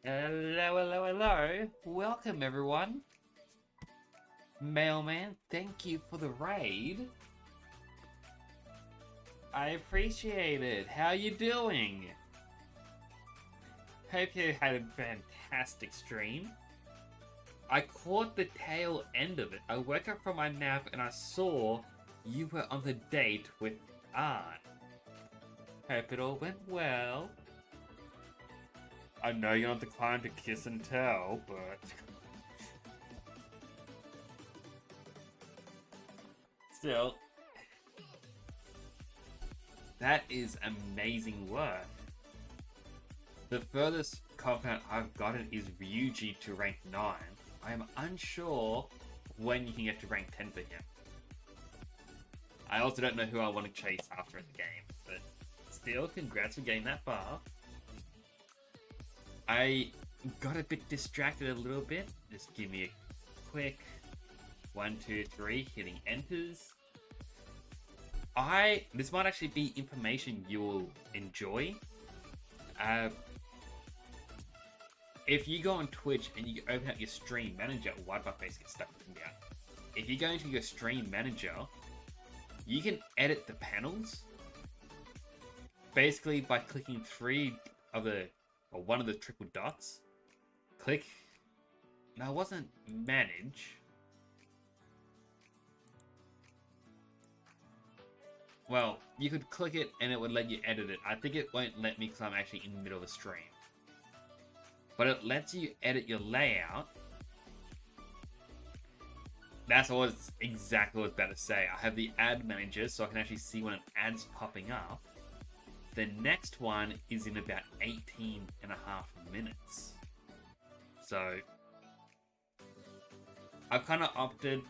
Hello, hello, hello. Welcome, everyone. Mailman, thank you for the raid. I appreciate it. How you doing? Hope you had a fantastic stream. I caught the tail end of it. I woke up from my nap and I saw you were on the date with Art. Hope it all went well. I know you're not the kind to kiss and tell, but... Still... That is amazing work. The furthest confidant I've gotten is Ryuji to rank 9. I am unsure when you can get to rank 10 for him. I also don't know who I want to chase after in the game, but still, congrats for getting that far. I got a bit distracted a little bit. Just give me a quick 1, 2, 3, hitting enters. This might actually be information you'll enjoy. If you go on Twitch and you open up your stream manager, why did my face get stuck looking down? If you go into your stream manager, you can edit the panels basically by clicking one of the triple dots. Click. No, it wasn't manage. Well, you could click it and it would let you edit it. I think it won't let me because I'm actually in the middle of a stream. But it lets you edit your layout. That's exactly what I was about to say. I have the ad manager so I can actually see when an ad's popping up. The next one is in about 18 and a half minutes. So, I've kind of opted...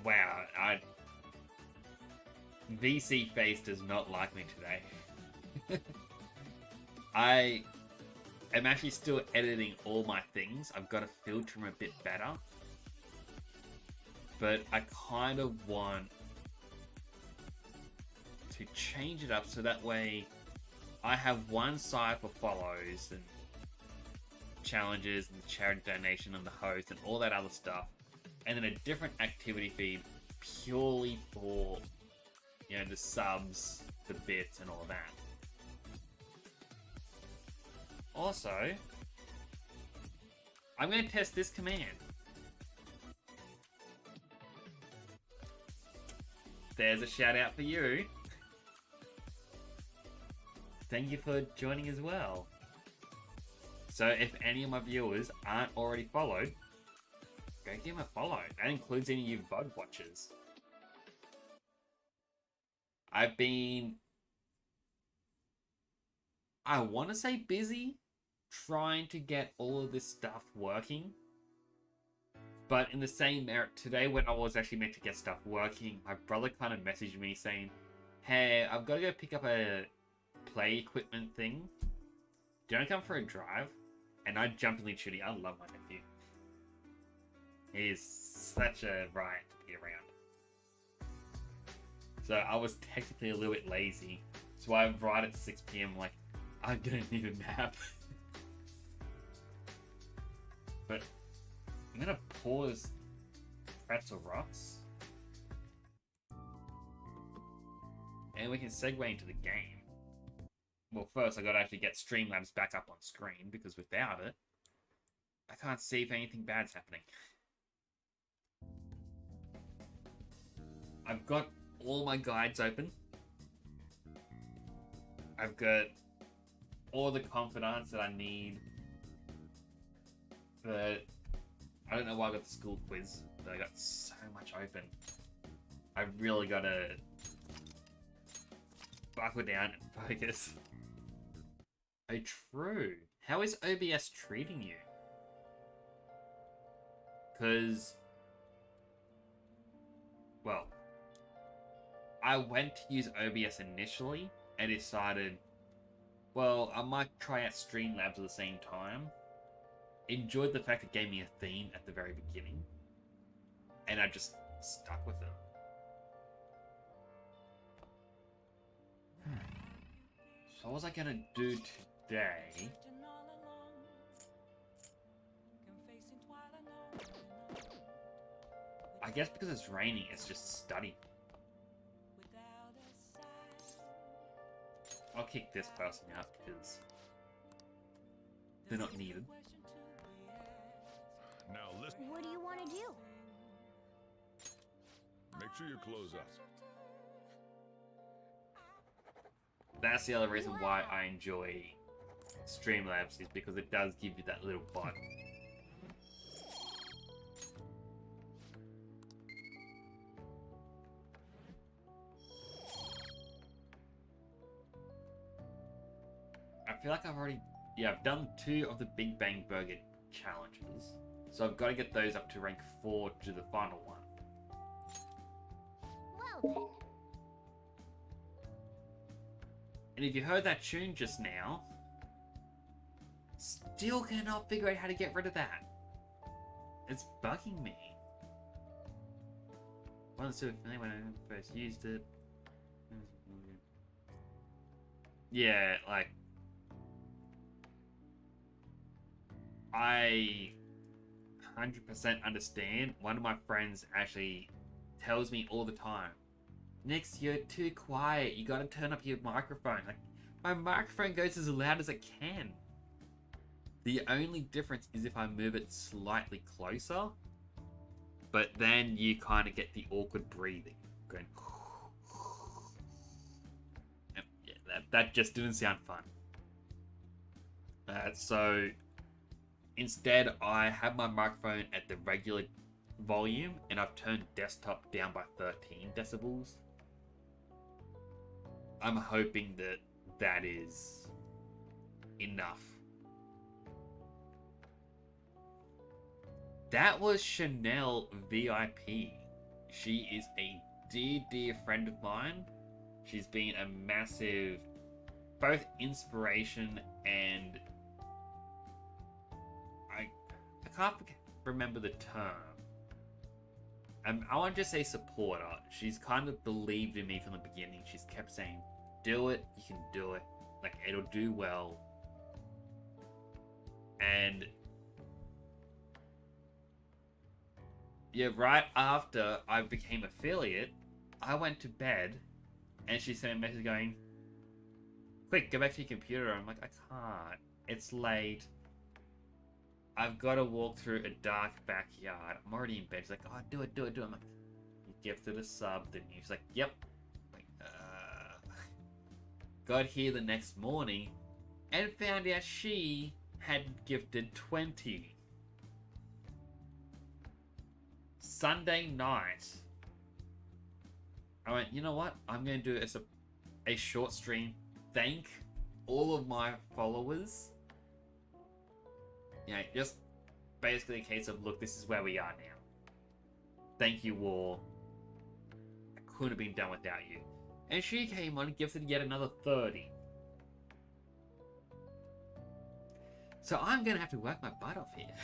Wow, VC Face does not like me today. I am actually still editing all my things. I've got to filter them a bit better. But I kind of want to change it up so that way I have one side for follows and challenges and charity donation and the host and all that other stuff, and then a different activity feed purely for, you know, the subs, the bits, and all that. Also, I'm going to test this command. There's a shout out for you. Thank you for joining as well. So if any of my viewers aren't already followed, go give them a follow. That includes any of you VOD watchers. I've been, I want to say busy, trying to get all of this stuff working. But in the same merit, today when I was actually meant to get stuff working, my brother kind of messaged me saying, hey, I've got to go pick up a play equipment thing. Do you want to come for a drive? And I jumped literally, I love my nephew. He is such a riot to be around. So I was technically a little bit lazy. So I'm right at 6 PM like, I'm gonna need a nap. But I'm gonna pause Pretzel Rocks. And we can segue into the game. Well, first I gotta actually get Streamlabs back up on screen, because without it, I can't see if anything bad's happening. I've got all my guides open. I've got all the confidants that I need. But I don't know why I got the school quiz, but I got so much open. I really gotta buckle down and focus. Oh, true. How is OBS treating you? Because, well, I went to use OBS initially and decided, well, I might try out Streamlabs at the same time. Enjoyed the fact it gave me a theme at the very beginning, and I just stuck with it. So what was I gonna do today? I guess because it's raining, it's just study. I'll kick this person out because they're not needed. Now listen. What do you want to do? Make sure your clothes up. That's the other reason why I enjoy Streamlabs, is because it does give you that little bite. I feel like I've already... Yeah, I've done 2 of the Big Bang Burger challenges. So I've got to get those up to rank 4 to the final one. Well And if you heard that tune just now, still cannot figure out how to get rid of that. It's bugging me. Wasn't so familiar when I first used it. Yeah, like... I 100% understand. One of my friends actually tells me all the time, Nix, you're too quiet. You gotta turn up your microphone. Like, my microphone goes as loud as it can. The only difference is if I move it slightly closer. But then you kind of get the awkward breathing. Going... Yeah, that just didn't sound fun. So... Instead, I have my microphone at the regular volume, and I've turned desktop down by 13 decibels. I'm hoping that that is enough. That was Chanel VIP. She is a dear, dear friend of mine. She's been a massive both inspiration and I can't remember the term. I want to just say supporter. She's kind of believed in me from the beginning. She's kept saying, do it, you can do it. Like, it'll do well. And yeah, right after I became affiliate, I went to bed and she sent a message going, quick, go back to your computer. I'm like, I can't. It's late. I've got to walk through a dark backyard. I'm already in bed. She's like, oh, do it. I'm like, you gifted a sub, didn't you? She's like, yep. I'm like, got here the next morning and found out she had gifted 20. Sunday night, I went, you know what? I'm going to do a short stream. Thank all of my followers. You know, just basically a case of, look, this is where we are now. Thank you all. I couldn't have been done without you. And she came on and gifted yet another 30. So I'm going to have to work my butt off here.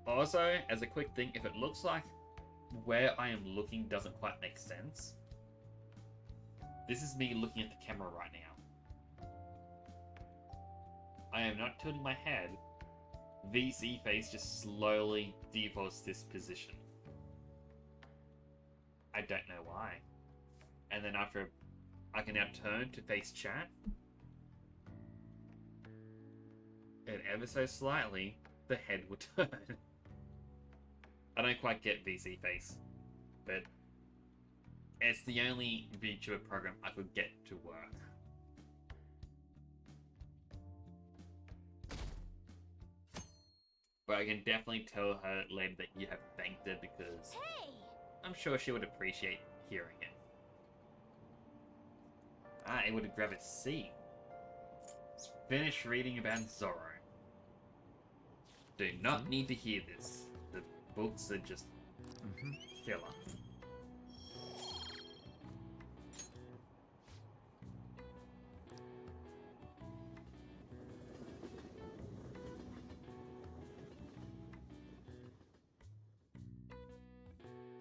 Also, as a quick thing, if it looks like where I am looking doesn't quite make sense, this is me looking at the camera right now. I am not tilting my head. VC face just slowly defaults this position. I don't know why. And then after I can now turn to face chat, and ever so slightly, the head will turn. I don't quite get VC face, but it's the only VTuber program I could get to work. But I can definitely tell her later that you have thanked her because I'm sure she would appreciate hearing it. Able to grab a seat. Let's finish reading about Zoro. Do not need to hear this. The books are just filler.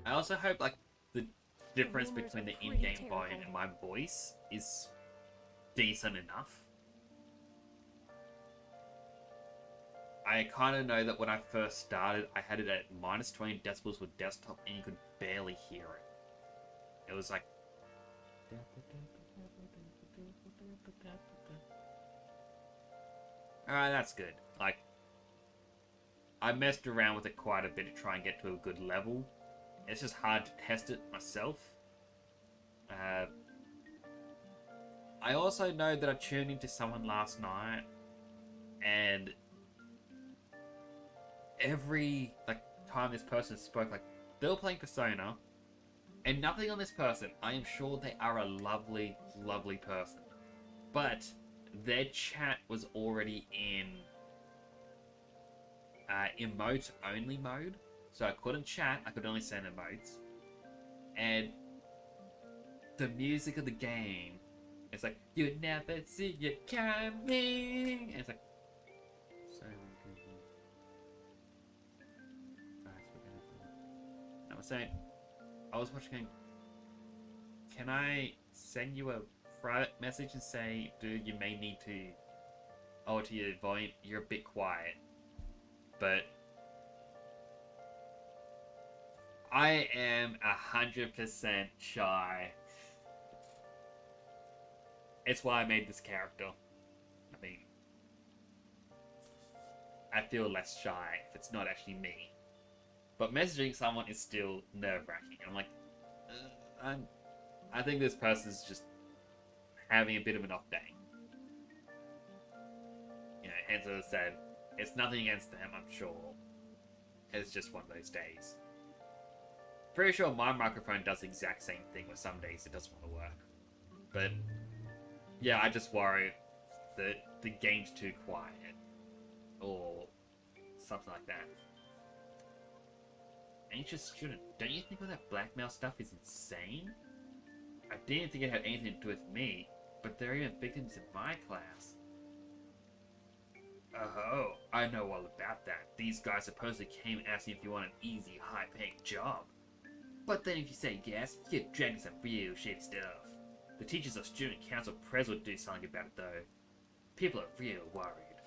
I also hope, like, the difference between the in-game volume and my voice is decent enough. I kind of know that when I first started, I had it at minus 20 decibels with desktop and you could barely hear it. It was like... Alright, that's good. Like, I messed around with it quite a bit to try and get to a good level. It's just hard to test it myself. I also know that I tuned into someone last night, and every time this person spoke, like, they were playing Persona, and nothing on this person. I am sure they are a lovely, lovely person, but their chat was already in emote only mode. So I couldn't chat, I could only send emotes. And the music of the game, it's like, you never see it coming. And it's like, so I was saying, I was watching, can I send you a private message and say, dude, you may need to alter your volume, you're a bit quiet. But I am 100% shy. It's why I made this character. I mean, I feel less shy if it's not actually me. But messaging someone is still nerve-wracking. I'm like, I think this person's just having a bit of an off day. You know, hence as I said, it's nothing against them, I'm sure. It's just one of those days. Pretty sure my microphone does the exact same thing, where some days it doesn't want to work. But yeah, I just worry that the game's too quiet, or something like that. anxious student. Don't you think all that blackmail stuff is insane? I didn't think it had anything to do with me, but there are even victims in my class. Oh, I know all about that. These guys supposedly came asking if you want an easy, high-paying job. But then if you say yes, you get dragged into some real shady stuff. The teachers or student council pres will do something about it though. People are real worried.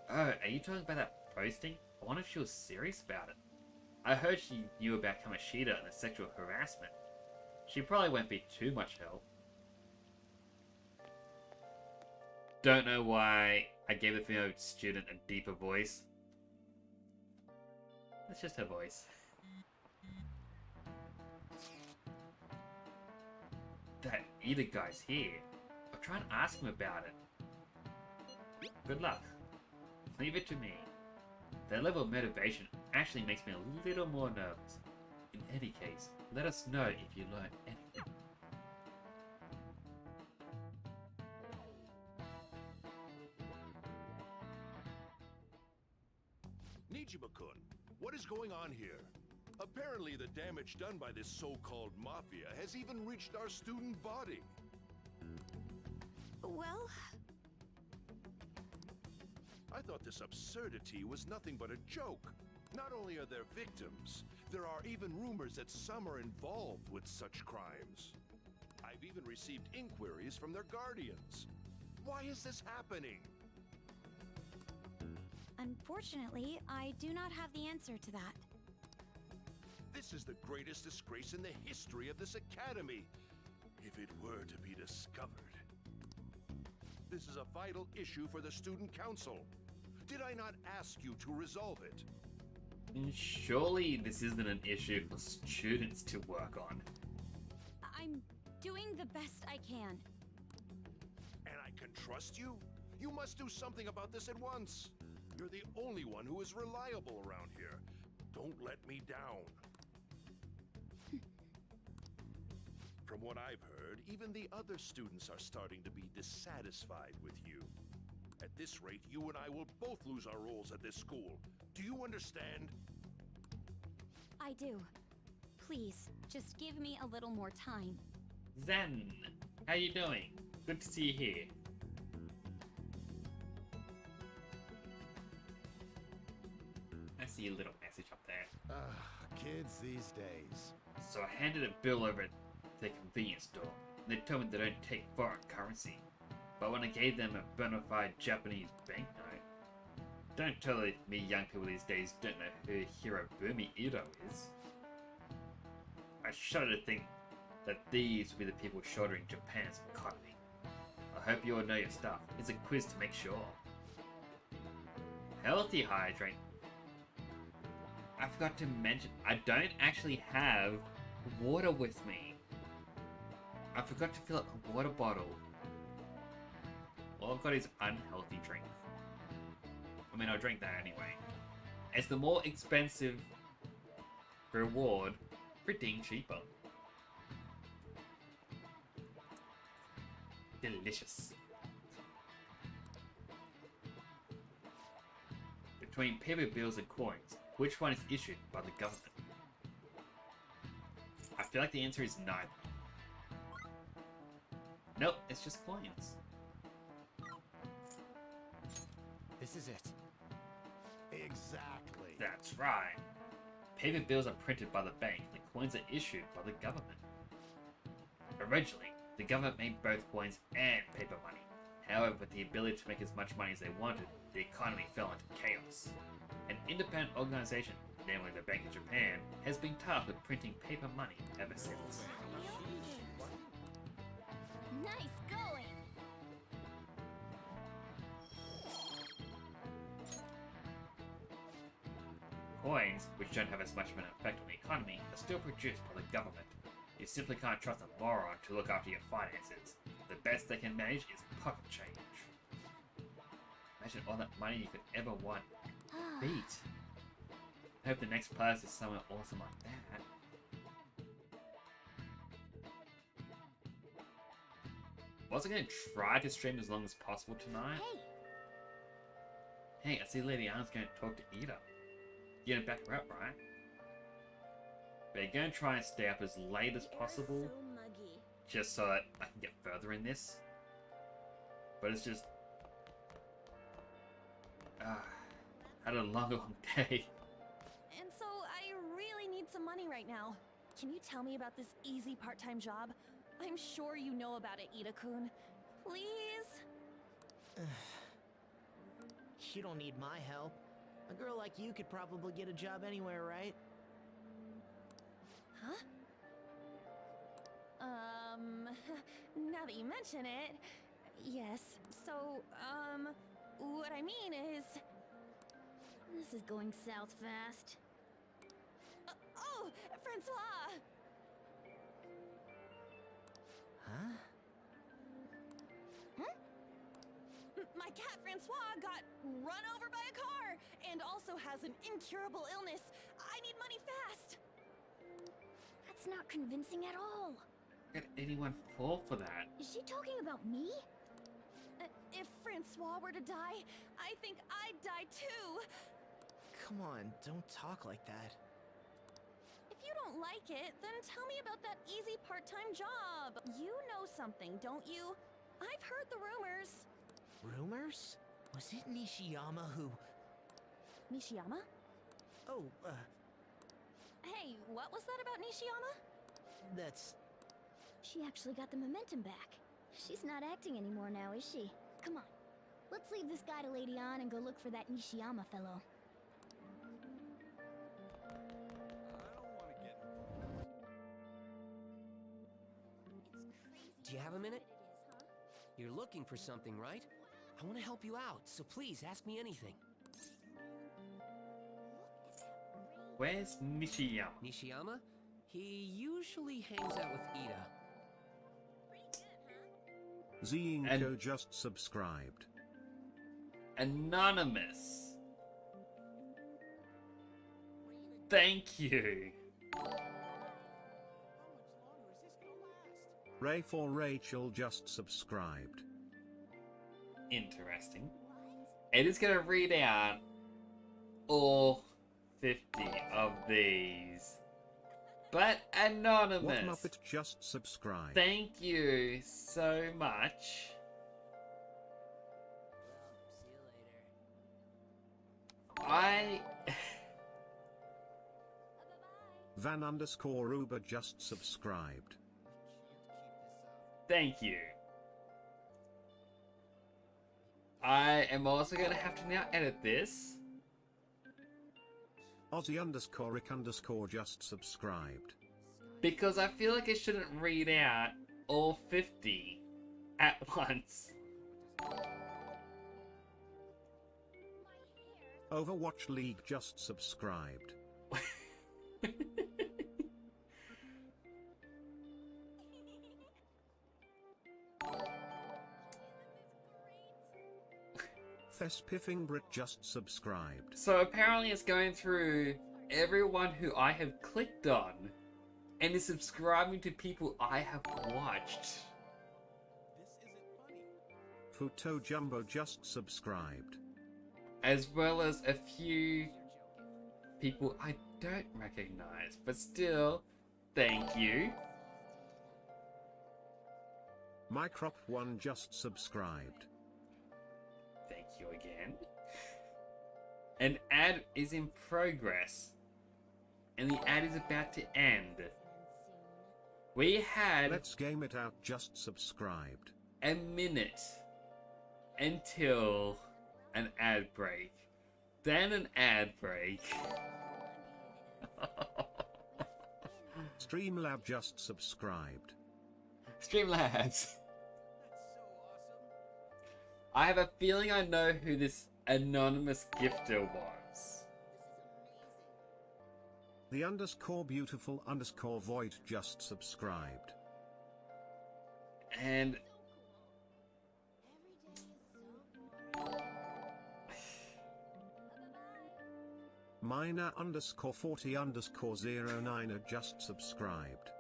Oh, are you talking about that posting? I wonder if she was serious about it. I heard she knew about Kamoshida and the sexual harassment. She probably won't be too much help. Don't know why I gave the female student a deeper voice. It's just her voice. That Ida guy's here. I'll try and ask him about it. Good luck. Leave it to me. That level of motivation actually makes me a little more nervous. In any case, let us know if you learn anything. Nijima-kun, what is going on here? Apparently the damage done by this so-called mafia has even reached our student body. Well, I thought this absurdity was nothing but a joke. Not only are there victims, there are even rumors that some are involved with such crimes. I've even received inquiries from their guardians. Why is this happening? unfortunately, I do not have the answer to that. This is the greatest disgrace in the history of this academy, if it were to be discovered. This is a vital issue for the student council. Did I not ask you to resolve it? Surely this isn't an issue for students to work on. I'm doing the best I can. And I can trust you? You must do something about this at once. You're the only one who is reliable around here. Don't let me down. From what I've heard, even the other students are starting to be dissatisfied with you. At this rate, you and I will both lose our roles at this school. Do you understand? I do. Please, just give me a little more time. Zen, how you doing? Good to see you here. I see a little message up there. Kids these days. So I handed a bill over at the convenience store, and they told me they don't take foreign currency. But when I gave them a bona fide Japanese banknote, don't tell me young people these days don't know who Hirobumi Ito is. I shudder to think that these will be the people shouldering Japan's economy. I hope you all know your stuff. It's a quiz to make sure. Healthy hydrate. I forgot to mention, I don't actually have water with me. I forgot to fill up a water bottle. All I've got is unhealthy drink. I mean, I'll drink that anyway. It's the more expensive reward for being cheaper. Delicious. Between paper bills and coins, which one is issued by the government? I feel like the answer is neither. Nope, it's just coins. This is it. Exactly. That's right. Paper bills are printed by the bank, and coins are issued by the government. Originally, the government made both coins and paper money. However, with the ability to make as much money as they wanted, the economy fell into chaos. An independent organization, namely the Bank of Japan, has been tasked with printing paper money ever since. Nice going! Coins, which don't have as much of an effect on the economy, are still produced by the government. You simply can't trust a moron to look after your finances. The best they can manage is pocket change. Imagine all that money you could ever want. Beat. I hope the next class is somewhere awesome like that. Was I going to try to stream as long as possible tonight? Hey! Hey, I see Lady Anne's going to talk to Ida. You're going to back her up, right? They're going to try and stay up as late as possible, So muggy. just so that I can get further in this. But it's just... had a long day. And so I really need some money right now. Can you tell me about this easy part-time job? I'm sure you know about it, Ida-kun. Please? You don't need my help. A girl like you could probably get a job anywhere, right? Huh? Now that you mention it, yes. So, what I mean is... This is going south fast. Oh, Francois! Huh? My cat Francois got run over by a car and also has an incurable illness. I need money fast. That's not convincing at all. How could anyone fall for that? Is she talking about me? If Francois were to die, I think I'd die too. Come on, don't talk like that. If you don't like it, then tell me about that easy part-time job. You know something, don't you? I've heard the rumors. Rumors? Was it Nishiyama who... Nishiyama? Oh, Hey, what was that about Nishiyama? that's... She actually got the momentum back. She's not acting anymore now, is she? Come on. Let's leave this guy to Lady Ann and go look for that Nishiyama fellow. Do you have a minute? You're looking for something, right? I want to help you out, so please ask me anything. Where's Nishiyama? Nishiyama? He usually hangs out with Ida. Zeinko just subscribed. Anonymous. Thank you. Ray for Rachel just subscribed. Interesting. It is going to read out all 50 of these. But What anonymous. Muppet just subscribed? Thank you so much. I... Van underscore Uber just subscribed. Thank you. I am also going to have to now edit this. Aussie underscore Rick underscore just subscribed. Because I feel like it shouldn't read out all 50 at once. Overwatch League just subscribed. Thespiffing Brit just subscribed. So apparently it's going through everyone who I have clicked on and is subscribing to people I have watched. Futo Jumbo just subscribed. As well as a few people I don't recognize. But still, thank you. Mycrop1 just subscribed. Thank you again. An ad is in progress. And the ad is about to end. We had Let's Game It Out just subscribed. a minute until an ad break. Then an ad break. Streamlab just subscribed. Streamlabs. I have a feeling I know who this anonymous gifter was. The underscore beautiful underscore void just subscribed. And Minor underscore 40 underscore 09 just subscribed.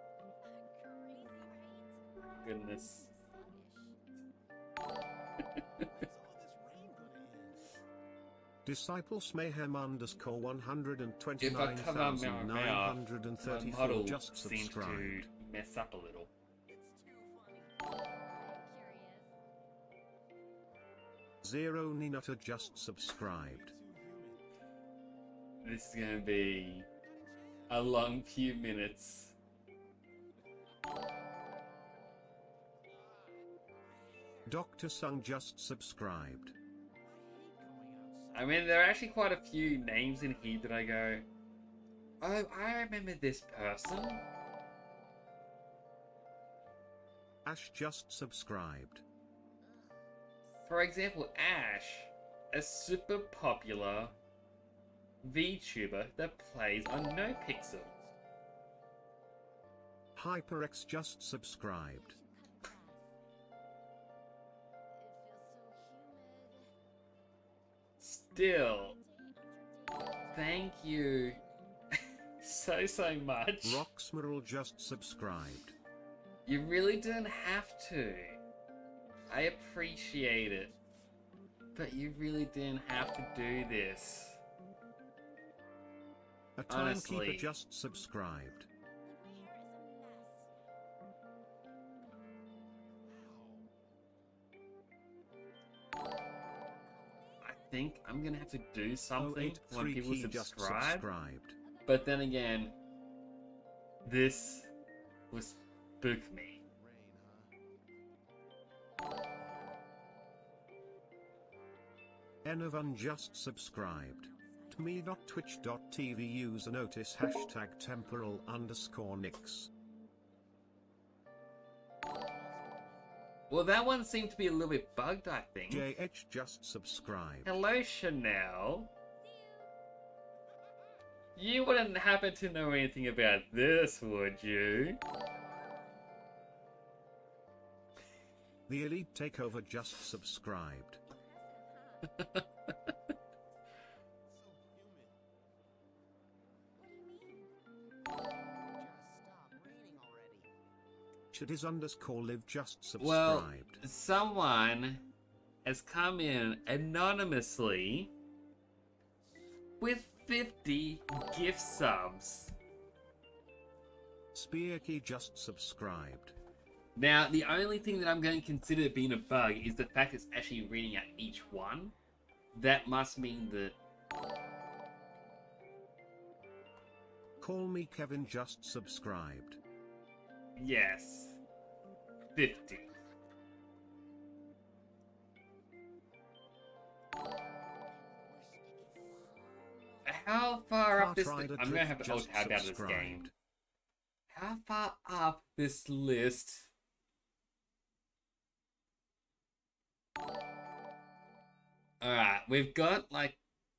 goodness. Disciples Mayhem underscore If I cover my mouth, my 129,934 model just seems to subscribed. mess up a little. Zero Ninata just subscribed. This is gonna be a long few minutes. Dr. Sung just subscribed. I mean, there are actually quite a few names in here that I go, oh, I remember this person. Ash just subscribed. For example, Ash, a super popular VTuber that plays on NoPixel. HyperX just subscribed. Still, thank you so much. Roxmeral just subscribed. You really didn't have to. I appreciate it. But you really didn't have to do this. A Honestly. Timekeeper just subscribed. I think I'm gonna have to do something when 083 people Key just subscribe. subscribed. But then again, this will spook me. Enovan just subscribed. To me.twitch.tv user notice hashtag temporal underscore nix. Well, that one seemed to be a little bit bugged, I think. JH just subscribed. Hello, Chanel. You wouldn't happen to know anything about this, would you? The Elite Takeover just subscribed. Chitties underscore live just subscribed. Well, someone has come in anonymously with 50 gift subs. Spearkey just subscribed. Now, the only thing that I'm going to consider being a bug is the fact it's actually reading out each one. That must mean that... Call me Kevin just subscribed. Yes. 50. How far up this... Cartrider I'm going to have to just alt-tab out of this game. subscribed. How far up this list... Alright, we've got, like...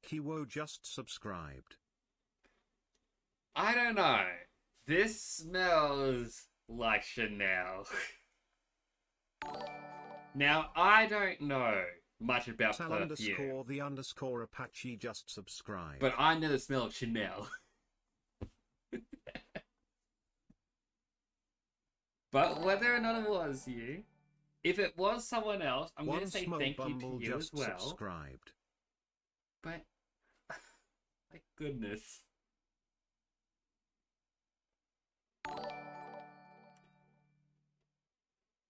Kiwo just subscribed. I don't know. This smells like Chanel. Now, I don't know much about Sal perfume, underscore the underscore Apache just subscribed. but I know the smell of Chanel. But whether or not it was you, if it was someone else, I'm going to say Smoke thank you Bumble to you as just well. subscribed. But, my goodness.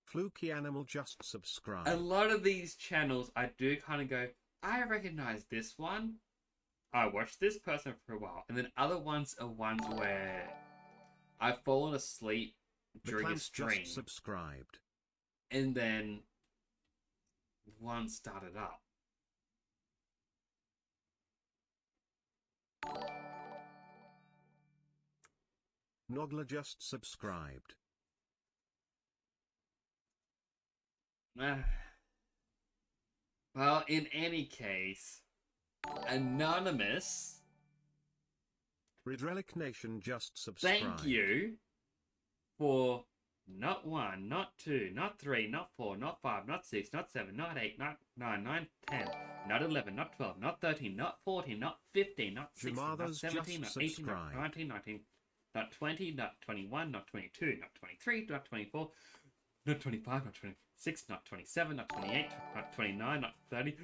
Fluky Animal just subscribed. A lot of these channels, I do kind of go, I recognize this one. I watched this person for a while. And then other ones are ones where I've fallen asleep The during a Clamps stream. just subscribed. And then one started up. Nogla just subscribed. Well, in any case, Anonymous, Redrelic Nation just subscribed. thank you for not 1, not 2, not 3, not 4, not 5, not 6, not 7, not 8, not 9, not 10, not 11, not 12, not 13, not 14, not 15, not 16, not Jamadas 17, not just 18, not subscribed. 19, not 20, not 21, not 22, not 23, not 24, not 25, not 26, not 27, not 28, not 29, not 30,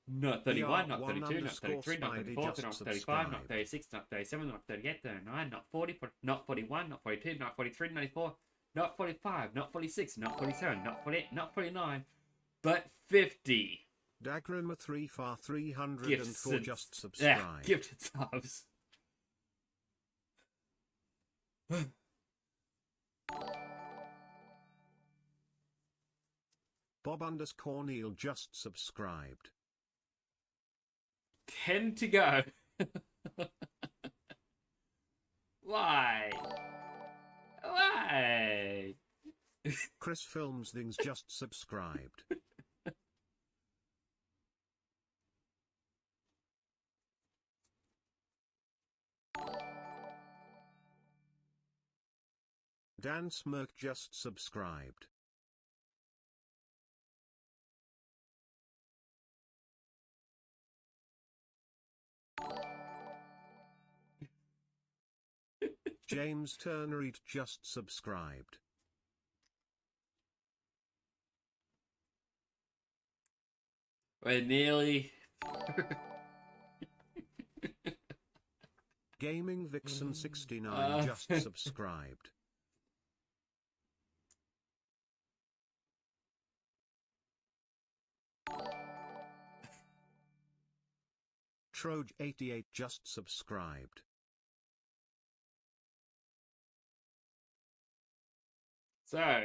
not 31, not 32, not 33, not 34, not 35, not 36, not 37, not 38, 39, not 40, not 41, not 42, not 43, not 44, not 45, not 46, not 47, not 48, not 49, but 50. Dagrima3far 304 Gifted just subscribed. gifted subs. Bob_Neil just subscribed. 10 to go. Why? Why? Chris Films Things just subscribed. Dan Smirk just subscribed. James Turner just subscribed. We're nearly. Gaming Vixen 69 just subscribed. Troj 88 just subscribed. So.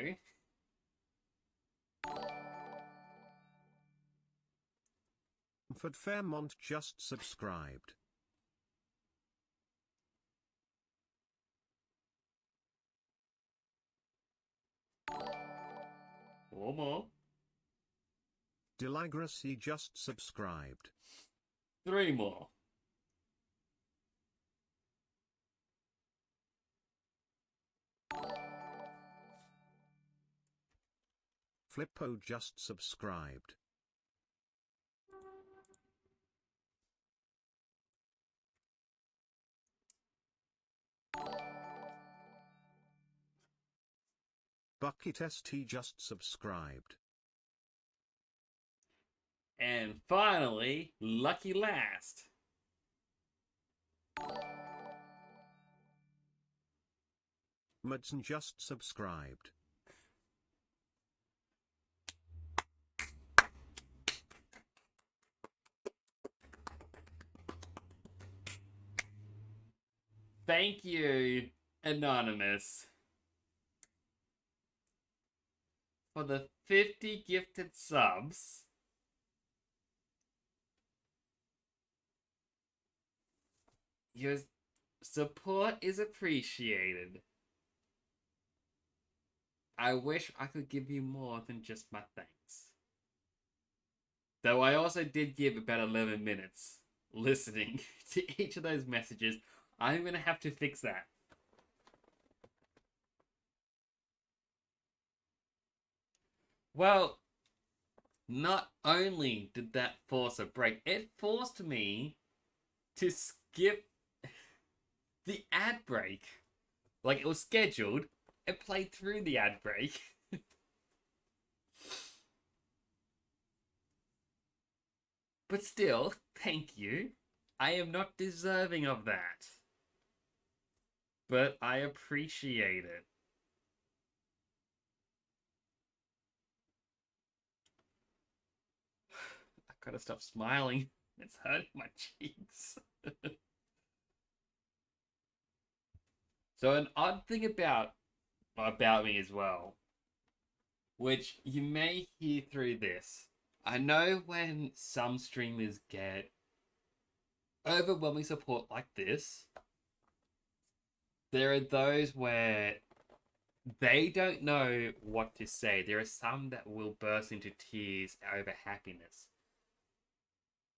Ford Fairmont just subscribed. Four more. Delagracy just subscribed. 3 more. Flippo just subscribed. Bucket ST just subscribed. And finally, lucky last. Mudson just subscribed. Thank you, Anonymous, for the 50 gifted subs. Your support is appreciated. I wish I could give you more than just my thanks. Though I also did give about 11 minutes listening to each of those messages. I'm going to have to fix that. Well, not only did that force a break, it forced me to skip the ad break. Like, it was scheduled, it played through the ad break. But still, thank you. I am not deserving of that. But I appreciate it. I gotta stop smiling. It's hurting my cheeks. So an odd thing about me as well, which you may hear through this. I know when some streamers get overwhelming support like this, there are those where they don't know what to say. There are some that will burst into tears over happiness.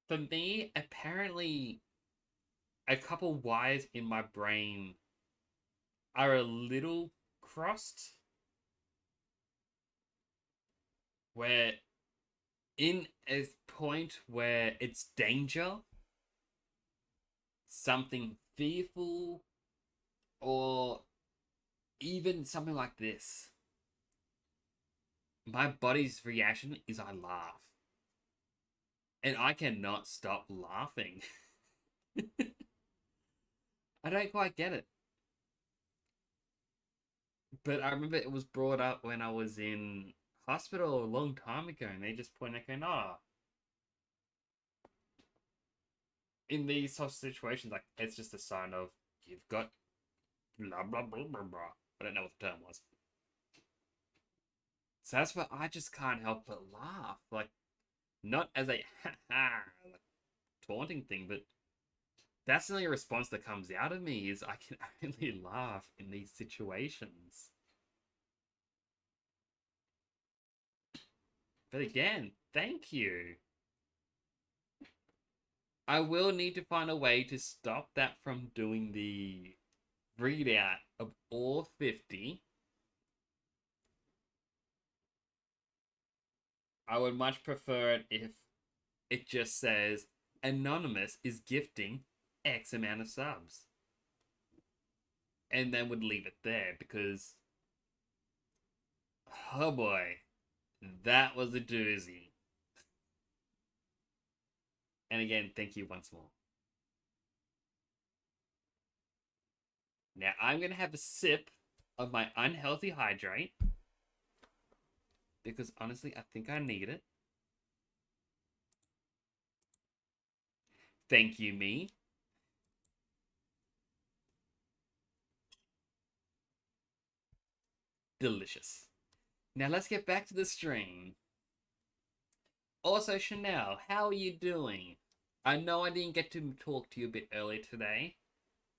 For me, apparently, a couple wires in my brain are a little crossed. Where in a point where it's danger, something fearful, or even something like this, my body's reaction is I laugh. And I cannot stop laughing. I don't quite get it. But I remember it was brought up when I was in hospital a long time ago, and they just pointed out, going, oh, in these sort of situations, like, it's just a sign of you've got blah, blah, blah, blah, blah. I don't know what the term was. So that's why I just can't help but laugh. Like, not as a ha-ha, like, taunting thing, but that's the only response that comes out of me is I can only laugh in these situations. But again, thank you. I will need to find a way to stop that from doing the readout of all 50. I would much prefer it if it just says Anonymous is gifting X amount of subs. And then would leave it there because, oh boy, that was a doozy. And again, thank you once more. Now I'm going to have a sip of my unhealthy hydrate. Because honestly, I think I need it. Thank you, me. Delicious. Now let's get back to the stream. Also, Chanel, how are you doing? I know I didn't get to talk to you a bit earlier today.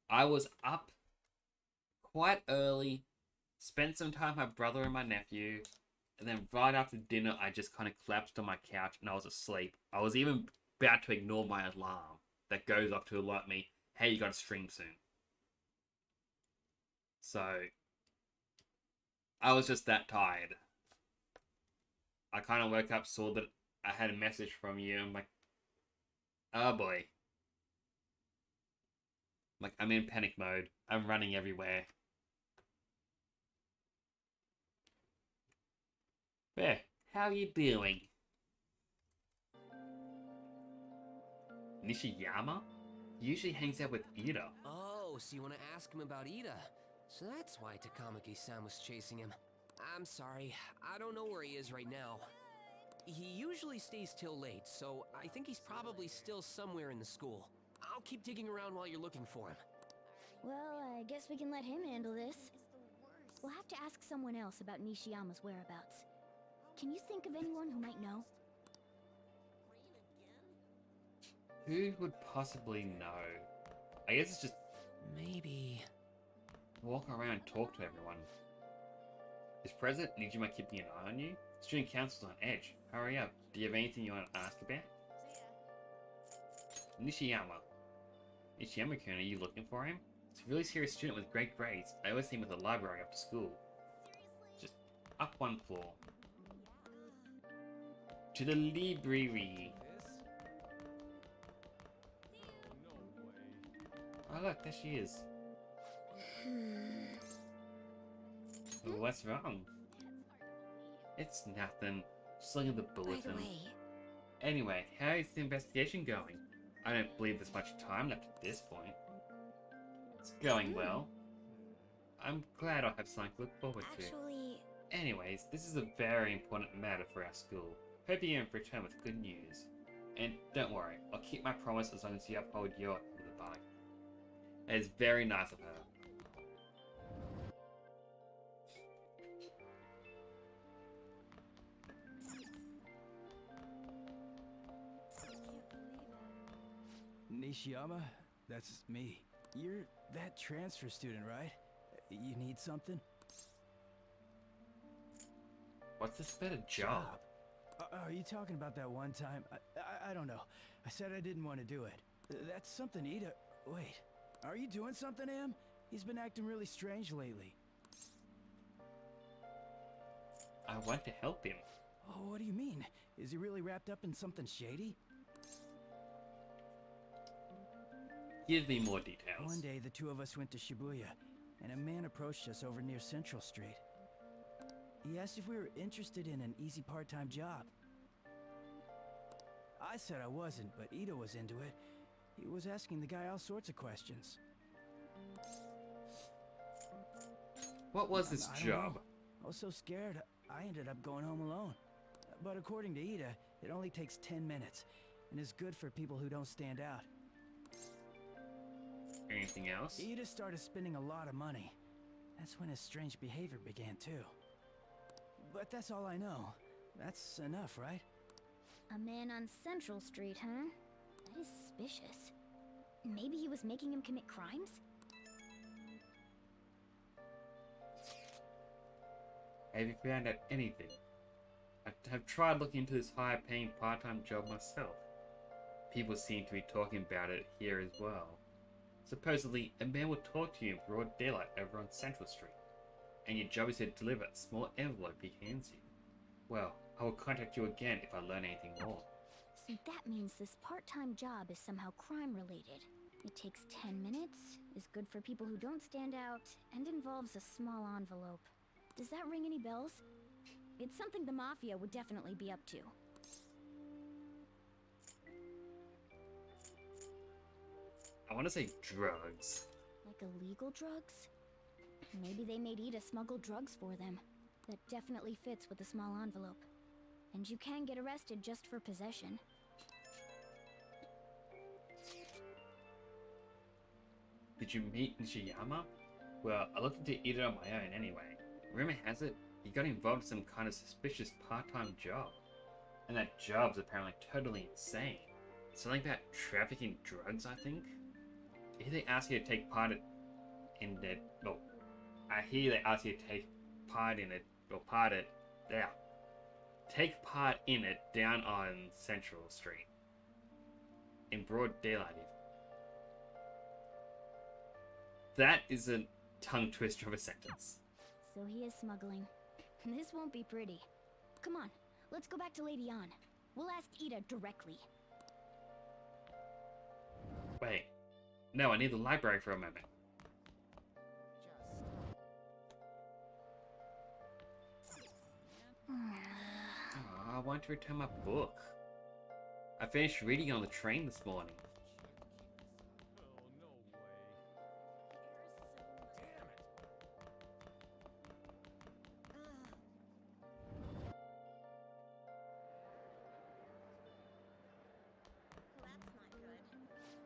I was up quite early, spent some time with my brother and my nephew, and then right after dinner, I just kind of collapsed on my couch and I was asleep. I was even about to ignore my alarm that goes off to alert me, hey, you gotta stream soon. So, I was just that tired. I kind of woke up, saw that I had a message from you. I'm like, oh boy. Like, I'm in panic mode. I'm running everywhere. There, how are you doing? Nishiyama? He usually hangs out with Ida. Oh, so you want to ask him about Ida? So that's why Takamaki-san was chasing him. I'm sorry, I don't know where he is right now. He usually stays till late, so I think he's probably still somewhere in the school. I'll keep digging around while you're looking for him. Well, I guess we can let him handle this. We'll have to ask someone else about Nishiyama's whereabouts. Can you think of anyone who might know? Who would possibly know? I guess it's just Maybe... walk around and talk to everyone. Is President Nijima keeping an eye on you? Student Council's on edge. Hurry up. Do you have anything you want to ask about? Nishiyama. Nishiyama-kun, are you looking for him? He's a really serious student with great grades. I always see him at the library after school. Just up one floor. To the library. Oh look, there she is. What's wrong? It's nothing. Just looking at the bulletin. By the way, Anyway, how is the investigation going? I don't believe there's much time left at this point. It's going well. I'm glad I'll have something to look forward to. actually, Anyways, this is a very important matter for our school. Hope you can return with good news. And don't worry, I'll keep my promise as long as you uphold your end of the bargain. That is very nice of her. Nishiyama, that's me. You're that transfer student, right? You need something? What's this better job? Are you talking about that one time? I don't know. I said I didn't want to do it. That's something Ida... Wait. Are you doing something, Am? He's been acting really strange lately. I want to help him. Oh, what do you mean? Is he really wrapped up in something shady? Give me more details. One day, the two of us went to Shibuya, and a man approached us over near Central Street. He asked if we were interested in an easy part-time job. I said I wasn't, but Ida was into it. He was asking the guy all sorts of questions. What was this I don't job? know. I was so scared, I ended up going home alone. But according to Ida, it only takes 10 minutes, and is good for people who don't stand out. Anything else? Ida started spending a lot of money. That's when his strange behavior began too. But that's all I know. That's enough, right? A man on Central Street, huh? That is suspicious. Maybe he was making him commit crimes? Have you found out anything? I've tried looking into this higher paying part-time job myself. People seem to be talking about it here as well. Supposedly, a man will talk to you in broad daylight over on Central Street, and your job is to deliver a small envelope he hands you. Well, I will contact you again if I learn anything more. So that means this part-time job is somehow crime-related. It takes 10 minutes, is good for people who don't stand out, and involves a small envelope. Does that ring any bells? It's something the Mafia would definitely be up to. I want to say drugs. Like illegal drugs? Maybe they made Ida smuggle drugs for them. That definitely fits with the small envelope. And you can get arrested just for possession. Did you meet Nishiyama? Well, I looked into Ida on my own anyway. Rumor has it, he got involved in some kind of suspicious part-time job. And that job's apparently totally insane. Something about trafficking drugs, I think? I hear they ask you to take part in it. No, I hear they ask you to take part in it, or part it. There. Take part in it down on Central Street. In broad daylight, even. That is a tongue twister of a sentence. So he is smuggling. This won't be pretty. Come on, let's go back to Lady Ann. We'll ask Ida directly. Wait. No, I need the library for a moment. Oh, I want to return my book. I finished reading on the train this morning.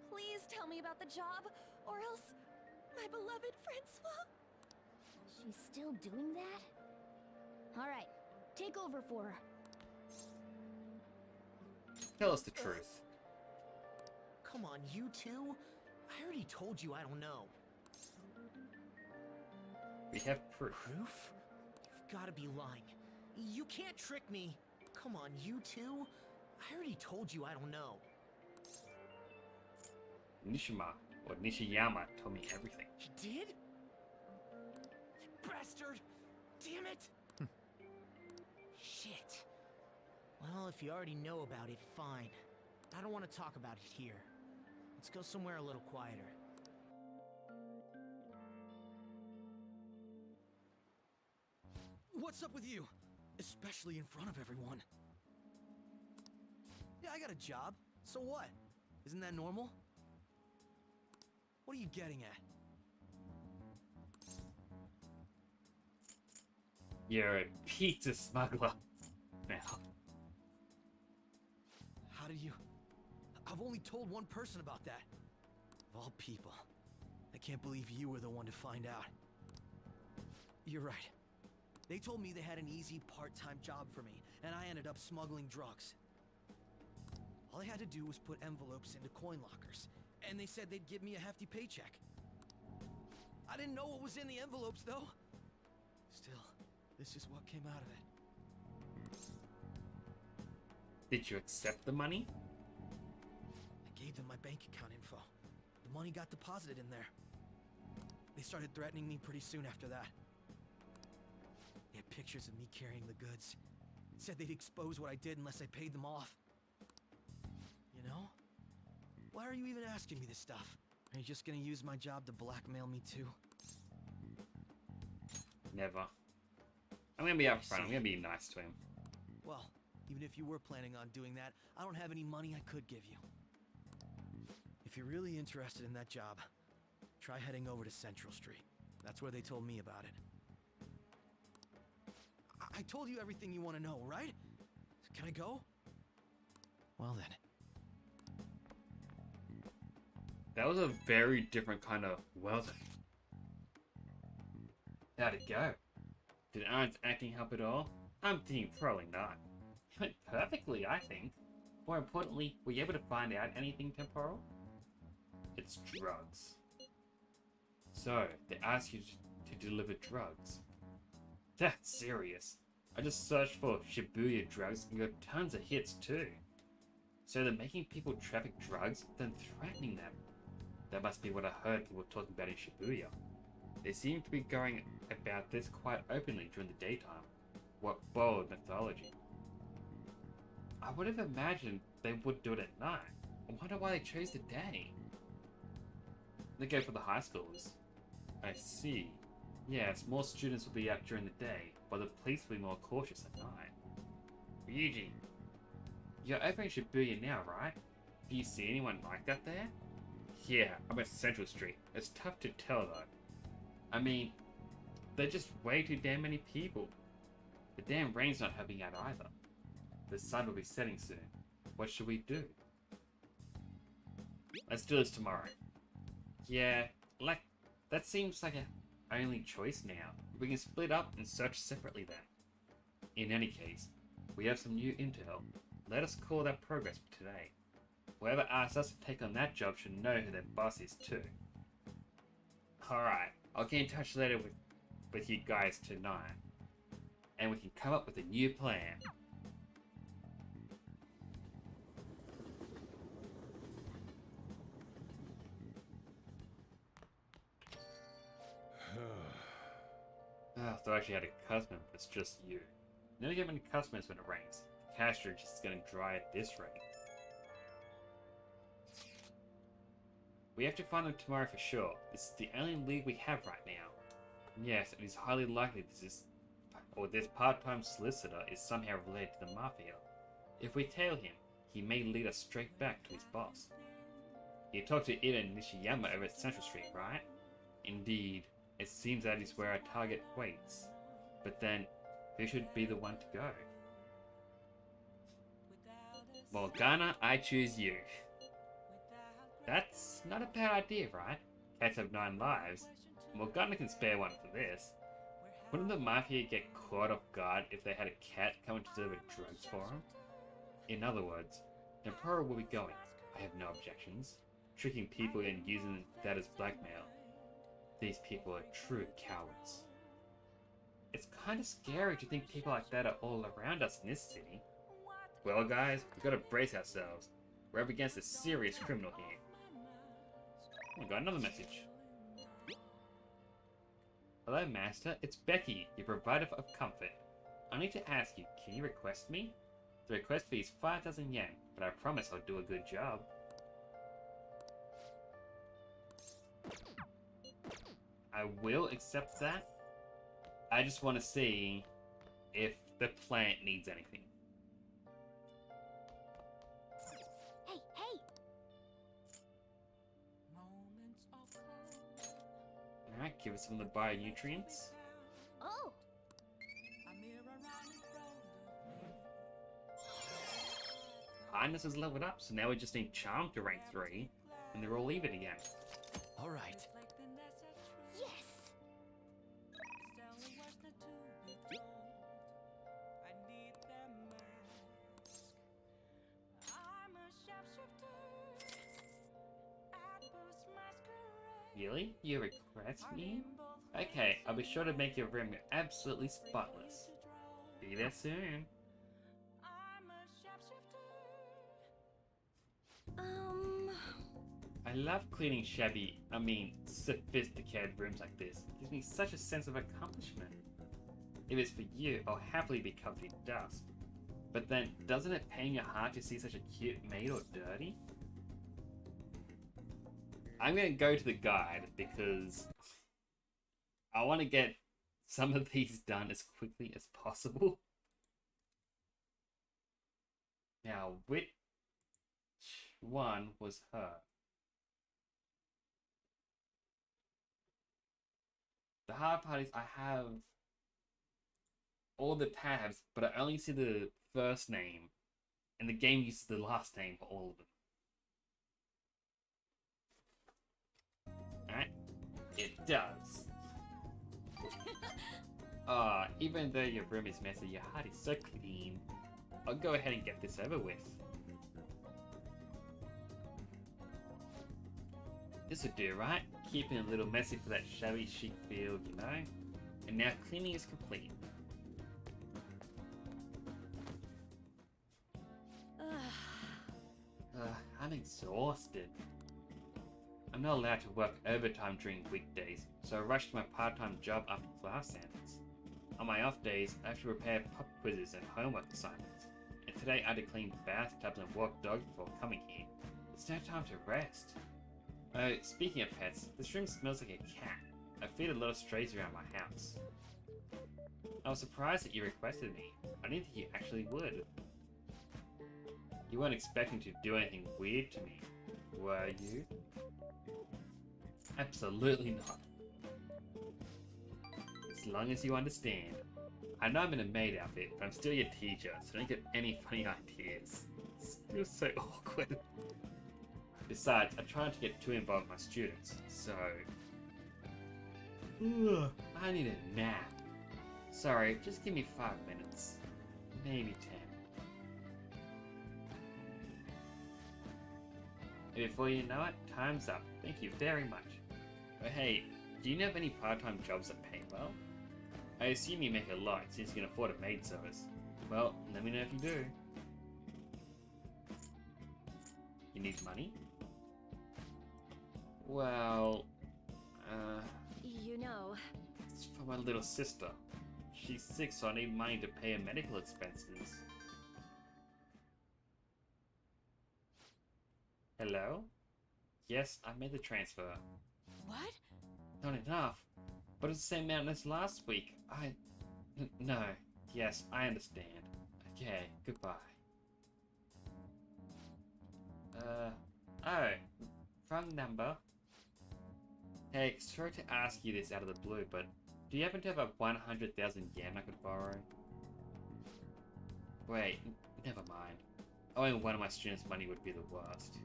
Please tell me about the job, or else my beloved Francois. She's still doing that? Alright, take over for her. Tell us the truth. Come on, you two? I already told you I don't know. We have proof. Proof? You've got to be lying. You can't trick me. Come on, you two? I already told you I don't know. Nishima, or Nishiyama, told me everything. He did? That bastard! Damn it! Shit. Well, if you already know about it, fine. I don't want to talk about it here. Let's go somewhere a little quieter. What's up with you? Especially in front of everyone. Yeah, I got a job. So what? Isn't that normal? What are you getting at? You're a pizza smuggler. Now. How did you... I've only told one person about that. Of all people. I can't believe you were the one to find out. You're right. They told me they had an easy part-time job for me, and I ended up smuggling drugs. All I had to do was put envelopes into coin lockers, and they said they'd give me a hefty paycheck. I didn't know what was in the envelopes, though. Still, this is what came out of it. Did you accept the money? I gave them my bank account info. The money got deposited in there. They started threatening me pretty soon after that. They had pictures of me carrying the goods. Said they'd expose what I did unless I paid them off. You know? Why are you even asking me this stuff? Are you just gonna use my job to blackmail me too? Never. I'm gonna be I upfront. I'm see. gonna be nice to him. Well, even if you were planning on doing that, I don't have any money I could give you. If you're really interested in that job, try heading over to Central Street. That's where they told me about it. I told you everything you want to know, right? Can I go? Well then. That was a very different kind of well done. How'd it go? Did Aaron's acting help at all? I'm thinking probably not. It went perfectly, I think. More importantly, were you able to find out anything temporal? It's drugs. So, they asked you to deliver drugs. That's serious. I just searched for Shibuya drugs and got tons of hits too. So they're making people traffic drugs, then threatening them. That must be what I heard people talking about in Shibuya. They seem to be going about this quite openly during the daytime. What bold mythology. I would have imagined they would do it at night. I wonder why they chose the day. They go for the high schoolers. I see. Yes, more students will be out during the day, but the police will be more cautious at night. Ryuji, you're over in Shibuya now, right? Do you see anyone like that there? Yeah, I'm at Central Street. It's tough to tell though. I mean, they're just way too damn many people. The damn rain's not helping out either. The sun will be setting soon. What should we do? Let's do this tomorrow. Yeah, like, that seems like our only choice now. We can split up and search separately then. In any case, we have some new intel. Let us call that progress for today. Whoever asks us to take on that job should know who their boss is too. Alright, I'll get in touch later with you guys tonight. And we can come up with a new plan. Thought I actually had a customer, but it's just you. Never get many customers when it rains. The cash register is going to dry at this rate. We have to find them tomorrow for sure. This is the only lead we have right now. Yes, it is highly likely this part-time solicitor is somehow related to the Mafia. If we tail him, he may lead us straight back to his boss. You talked to Ida Nishiyama over at Central Street, right? Indeed. It seems that is where our target waits. But then, who should be the one to go? Morgana, I choose you. That's not a bad idea, right? Cats have 9 lives. Morgana can spare one for this. Wouldn't the Mafia get caught off guard if they had a cat coming to deliver drugs for them? In other words, Tempura will be going. I have no objections. Tricking people and using that as blackmail. These people are true cowards. It's kind of scary to think people like that are all around us in this city. Well guys, we've got to brace ourselves. We're up against a serious criminal here. Oh, we got another message. Hello Master, it's Becky, your provider of comfort. I need to ask you, can you request me? The request fee is 5,000 yen, but I promise I'll do a good job. I will accept that. I just want to see if the plant needs anything. Hey, hey! Alright, give us some of the bio-nutrients. Oh! Highness is leveled up, so now we just need Charm to rank 3, and they're all even again. Alright. Yes! Really? You request me? Okay, I'll be sure to make your room absolutely spotless. Be there soon. I love cleaning sophisticated rooms like this. It gives me such a sense of accomplishment. If it's for you, I'll happily be covered in dust. But then, doesn't it pain your heart to see such a cute maid all dirty? I'm gonna go to the guide because I want to get some of these done as quickly as possible. Now, which one was her? The hard part is I have all the tabs, but I only see the first name, and the game uses the last name for all of them. Alright, it does. Even though your room is messy, your heart is so clean. I'll go ahead and get this over with. This would do, right? Keeping a little messy for that shabby chic feel, you know? And now cleaning is complete. I'm exhausted. I'm not allowed to work overtime during weekdays, so I rush to my part-time job after class ends. On my off days, I have to prepare pop quizzes and homework assignments. And today I had to clean bathtubs and walk dogs before coming here. It's no time to rest. Oh, speaking of pets, this room smells like a cat. I feed a lot of strays around my house. I was surprised that you requested me. I didn't think you actually would. You weren't expecting to do anything weird to me, were you? Absolutely not. As long as you understand. I know I'm in a maid outfit, but I'm still your teacher, so don't get any funny ideas. Still so awkward. Besides, I try not to get too involved with my students, so... I need a nap. Sorry, just give me 5 minutes. Maybe 10. And before you know it, time's up. Thank you very much. Oh hey, do you know of any part-time jobs that pay well? I assume you make a lot since you can afford a maid service. Well, let me know if you do. You need money? Well, You know, it's for my little sister. She's sick, so I need money to pay her medical expenses. Hello? Yes, I made the transfer. what? Not enough. But it's the same amount as last week. No. Yes, I understand. Okay, goodbye. Oh. Wrong number. Hey, sorry to ask you this out of the blue, but do you happen to have a 100,000 yen I could borrow? Wait, never mind. Owing one of my students money would be the worst.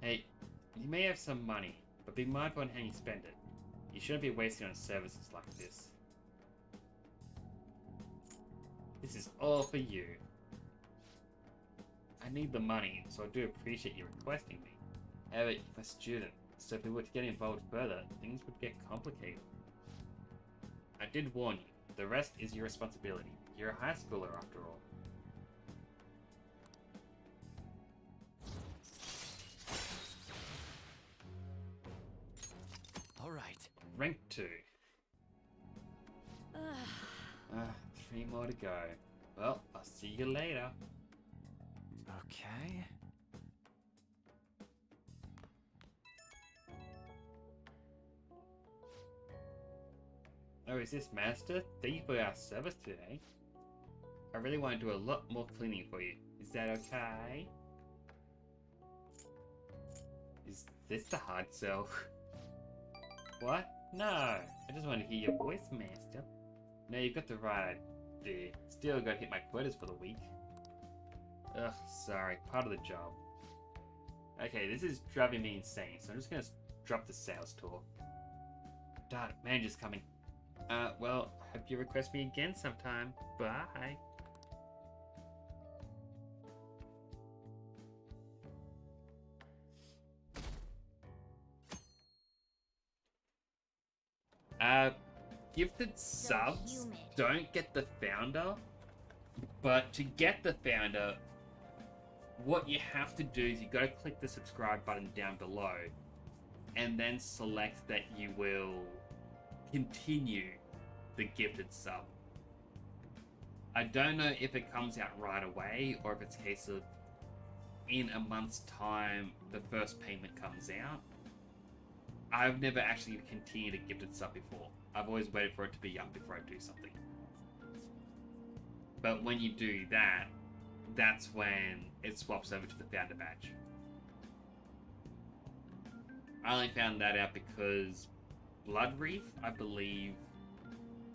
Hey, you may have some money, but be mindful on how you spend it. You shouldn't be wasting on services like this. This is all for you. I need the money, so I do appreciate you requesting me. However, you're a student, so if we were to get involved further, things would get complicated. I did warn you. The rest is your responsibility. You're a high schooler after all. All right. Rank 2. 3 more to go. Well, I'll see you later. Okay. Oh, is this Master? Thank you for our service today. I really want to do a lot more cleaning for you. Is that okay? Is this the hard sell? What? No! I just want to hear your voice, Master. No, you got the right idea. Still gotta hit my quotas for the week. Ugh, sorry. Part of the job. Okay, this is driving me insane, so I'm just gonna drop the sales talk. Darn it, manager's coming. Well, hope you request me again sometime. Bye. Gifted subs humid. don't get the founder, but to get the founder, what you have to do is you gotta click the subscribe button down below and then select that you will continue the gifted sub. I don't know if it comes out right away or if it's a case of in a month's time the first payment comes out. I've never actually continued a gifted sub before. I've always waited for it to be up before I do something. But when you do that, that's when it swaps over to the founder badge. I only found that out because Bloodreef, I believe,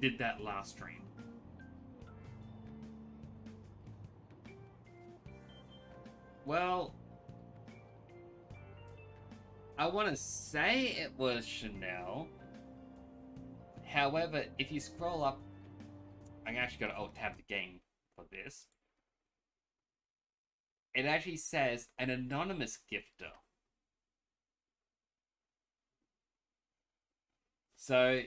did that last stream. Well, I want to say it was Chanel. However, if you scroll up, I actually got to alt-tab the game for this. It actually says an anonymous gifter. So,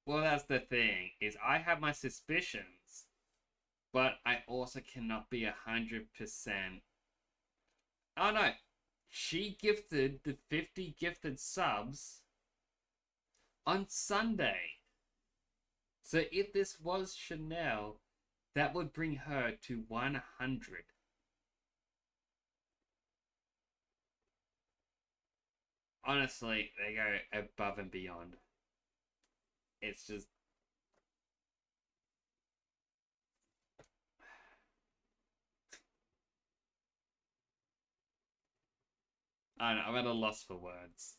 well, that's the thing, is I have my suspicions, but I also cannot be 100%. Oh no, she gifted the 50 gifted subs on Sunday. So if this was Chanel, that would bring her to 100. Honestly, they go above and beyond. It's just... I don't know, I'm at a loss for words.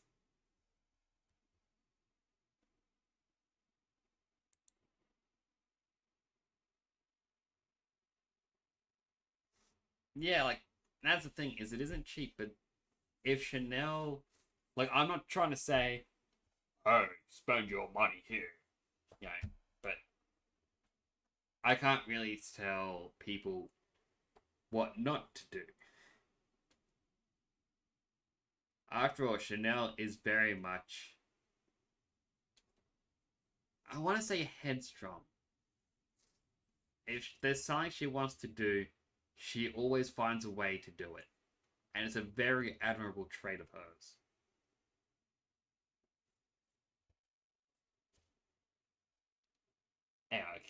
Yeah, like, that's the thing, is it isn't cheap, but if Chanel... Like, I'm not trying to say, hey, spend your money here. You know, but I can't really tell people what not to do. After all, Chanel is very much, I want to say, headstrong. If there's something she wants to do, she always finds a way to do it. And it's a very admirable trait of hers. Anyway,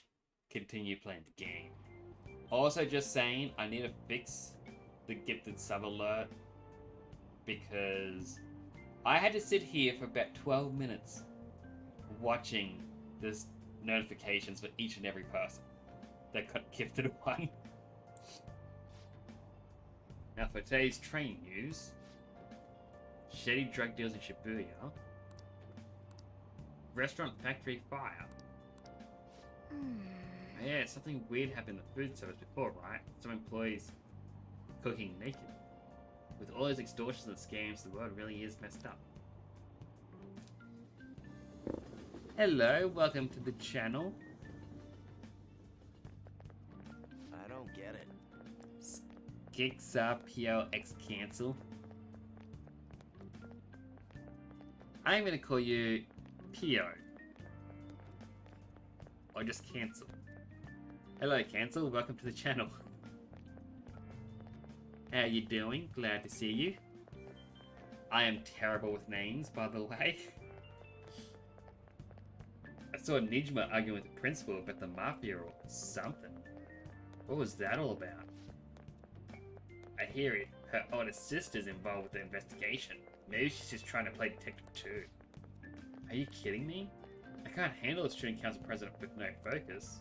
continue playing the game. Also, just saying, I need to fix the gifted sub alert because I had to sit here for about 12 minutes watching this notifications for each and every person that got gifted one. Now for today's train news, shady drug deals in Shibuya, restaurant factory fire. Yeah, something weird happened in the food service before, right? Some employees cooking naked. With all those extortions and scams, the world really is messed up. Hello, welcome to the channel. I don't get it. Skixa PLX cancel. I'm gonna call you Pio. Or just cancel. Hello, cancel. Welcome to the channel. How you doing? Glad to see you. I am terrible with names, by the way. I saw Nijma arguing with the principal about the mafia or something. What was that all about? I hear it. Her older sister's involved with the investigation. Maybe she's just trying to play detective too. Are you kidding me? I can't handle a student council president with no focus.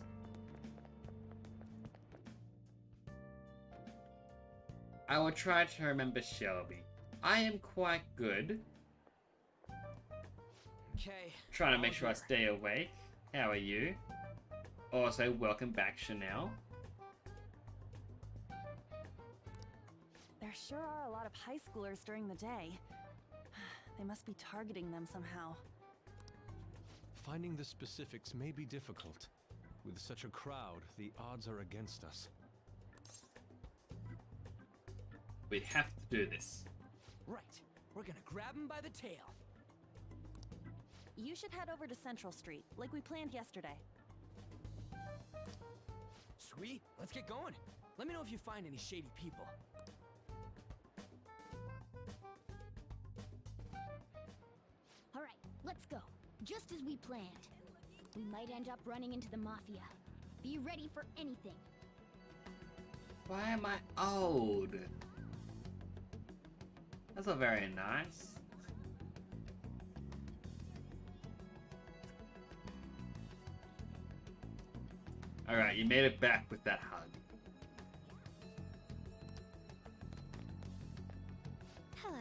I will try to remember Shelby. I am quite good. Okay. Trying to make sure I stay awake. How are you? Also, welcome back, Chanel. There sure are a lot of high schoolers during the day. They must be targeting them somehow. Finding the specifics may be difficult. With such a crowd, the odds are against us. We have to do this. Right. We're gonna grab him by the tail. You should head over to Central Street, like we planned yesterday. Sweet. Let's get going. Let me know if you find any shady people. Alright, let's go. Just as we planned. We might end up running into the Mafia. Be ready for anything. Why am I old? That's not very nice. Alright, you made it back with that hug. Hello.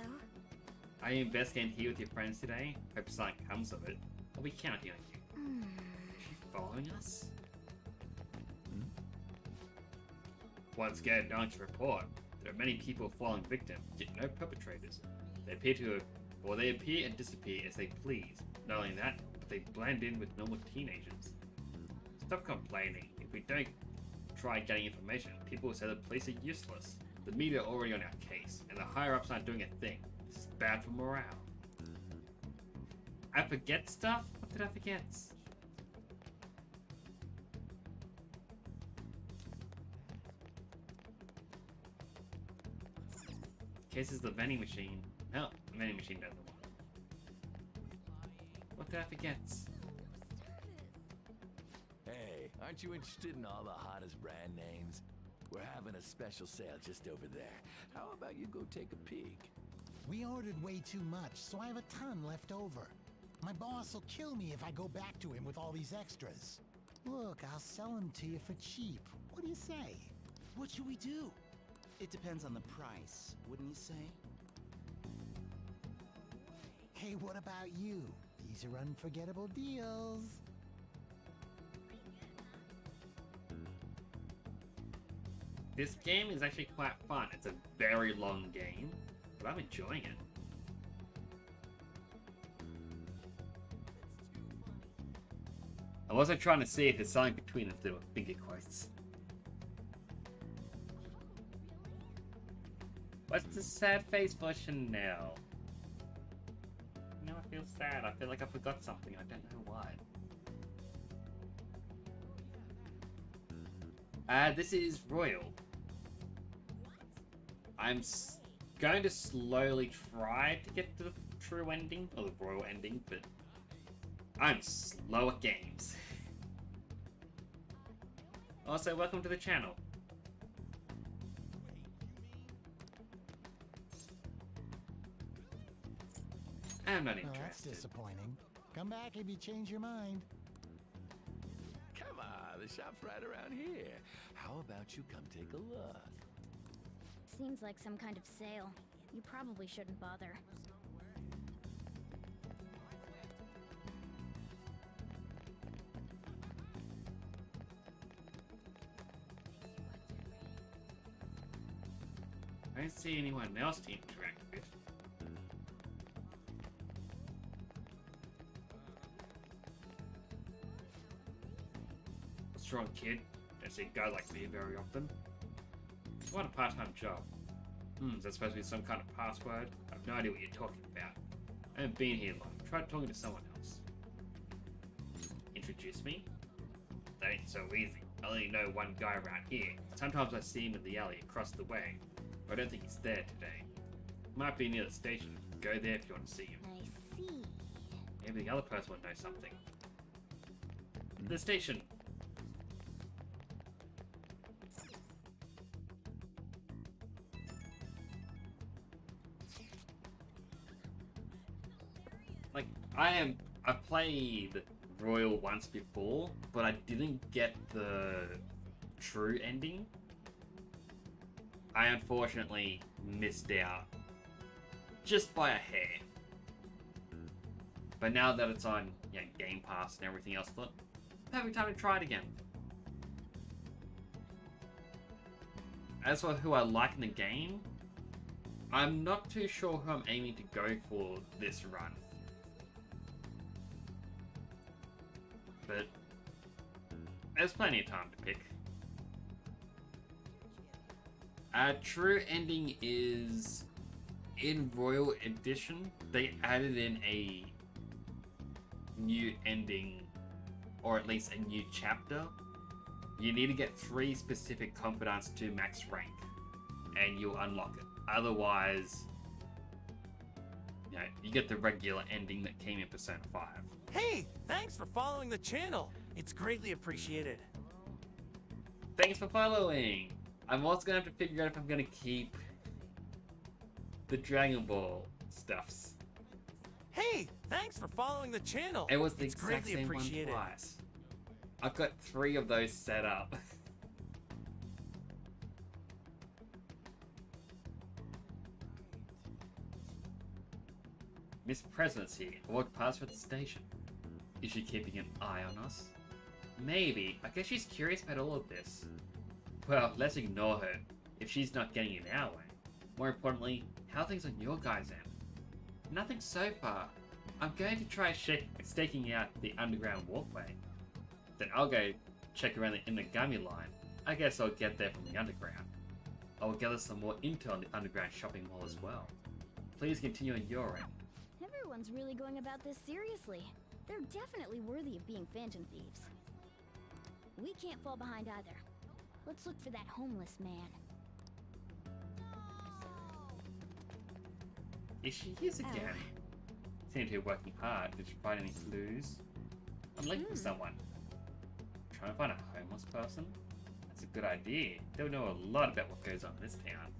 Are you investigating here with your friends today? Hope something comes of it. I'll be counting on you. Is she following us? Once again, no one to report. There are many people falling victim, yet no perpetrators. They appear and disappear as they please. Not only that, but they blend in with normal teenagers. Stop complaining. If we don't try getting information, people will say the police are useless. The media are already on our case, and the higher-ups aren't doing a thing. This is bad for morale. I forget stuff? What did I forget? Case is the vending machine. No, the vending machine doesn't work. What did I forget? Hey, aren't you interested in all the hottest brand names? We're having a special sale just over there. How about you go take a peek? We ordered way too much, so I have a ton left over. My boss will kill me if I go back to him with all these extras. Look, I'll sell them to you for cheap. What do you say? What should we do? It depends on the price, wouldn't you say? Hey, what about you? These are unforgettable deals. This game is actually quite fun. It's a very long game, but I'm enjoying it. I'm also trying to see if there's something between them to do with finger quotes. What's the sad face for Chanel? Now I feel sad. I feel like I forgot something. I don't know why. This is Royal. I'm going to slowly try to get to the true ending, or the Royal ending, but I'm slow at games. Also, welcome to the channel. I'm not interested. That's disappointing. Come back if you change your mind. Come on, the shop's right around here. How about you come take a look? Seems like some kind of sale. You probably shouldn't bother. I don't see anyone else to interact with. Strong kid. Don't see a guy like me very often. What a part-time job. Is that supposed to be some kind of password? I have no idea what you're talking about. I haven't been here long. Try talking to someone else. Introduce me? That ain't so easy. I only know one guy around here. Sometimes I see him in the alley across the way. But I don't think he's there today. Might be near the station. Go there if you want to see him. I see. Maybe the other person will know something. The station. Like, I played Royal once before, but I didn't get the true ending. I unfortunately missed out just by a hair. But now that it's on, you know, Game Pass and everything else, I thought, perfect time to try it again. As for who I like in the game, I'm not too sure who I'm aiming to go for this run. But there's plenty of time to pick. True ending is in Royal Edition. They added in a new ending, or at least a new chapter. You need to get 3 specific confidants to max rank, and you'll unlock it. Otherwise, you know, you get the regular ending that came in Persona 5. Hey, thanks for following the channel. It's greatly appreciated. Thanks for following. I'm also gonna have to figure out if I'm gonna keep the Dragon Ball stuffs. Hey, thanks for following the channel. It was the It's exact greatly same one appreciated. twice. I've got 3 of those set up. Miss President's here. I walked past her at the station. Is she keeping an eye on us? Maybe. I guess she's curious about all of this. Well, let's ignore her, if she's not getting in our way. More importantly, how are things on your guys' end? Nothing so far. I'm going to try staking out the underground walkway. Then I'll go check around the Inagami line. I guess I'll get there from the underground. I will gather some more intel on the underground shopping mall as well. Please continue on your end. Everyone's really going about this seriously. They're definitely worthy of being phantom thieves. We can't fall behind either. Let's look for that homeless man. Is she his again? Seems to be working hard. Did she find any clues? I'm looking for someone. Trying to find a homeless person? That's a good idea. They'll know a lot about what goes on in this town.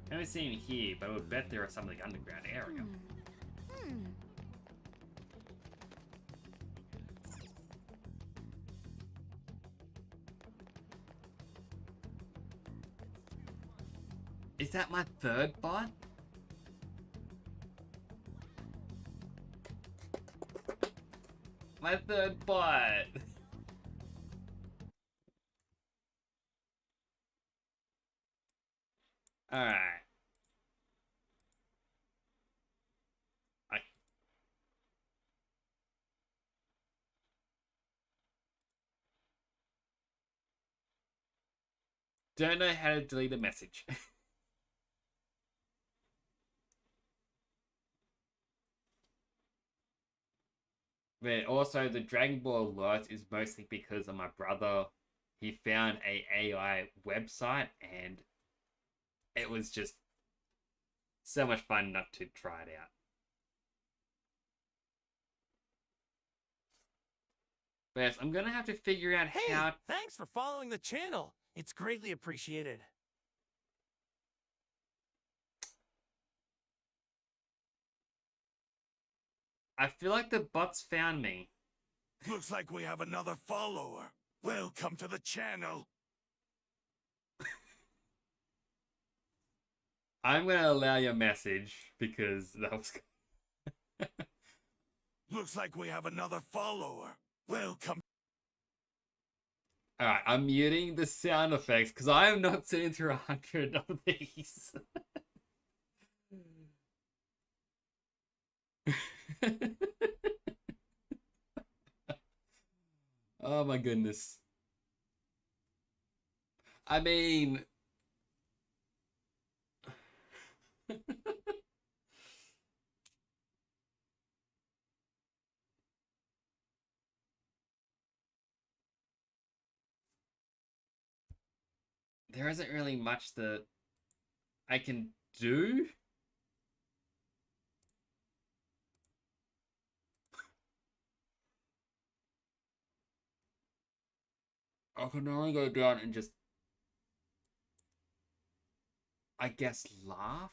I haven't seen him here, but I would bet there are some in the underground area. Is that my 3rd bot? My 3rd bot! Alright. Don't know how to delete a message. But also, the Dragon Ball alert is mostly because of my brother. He found a AI website and it was just so much fun not to try it out. But yes, I'm gonna have to figure out how. Thanks for following the channel. It's greatly appreciated. I feel like the bots found me. Looks like we have another follower. Welcome to the channel. I'm gonna allow your message because that was. Looks like we have another follower. Welcome. Alright, I'm muting the sound effects because I am not sitting through 100 of these. Oh my goodness. I mean... there isn't really much that I can do. I can only go down and just, I guess, laugh.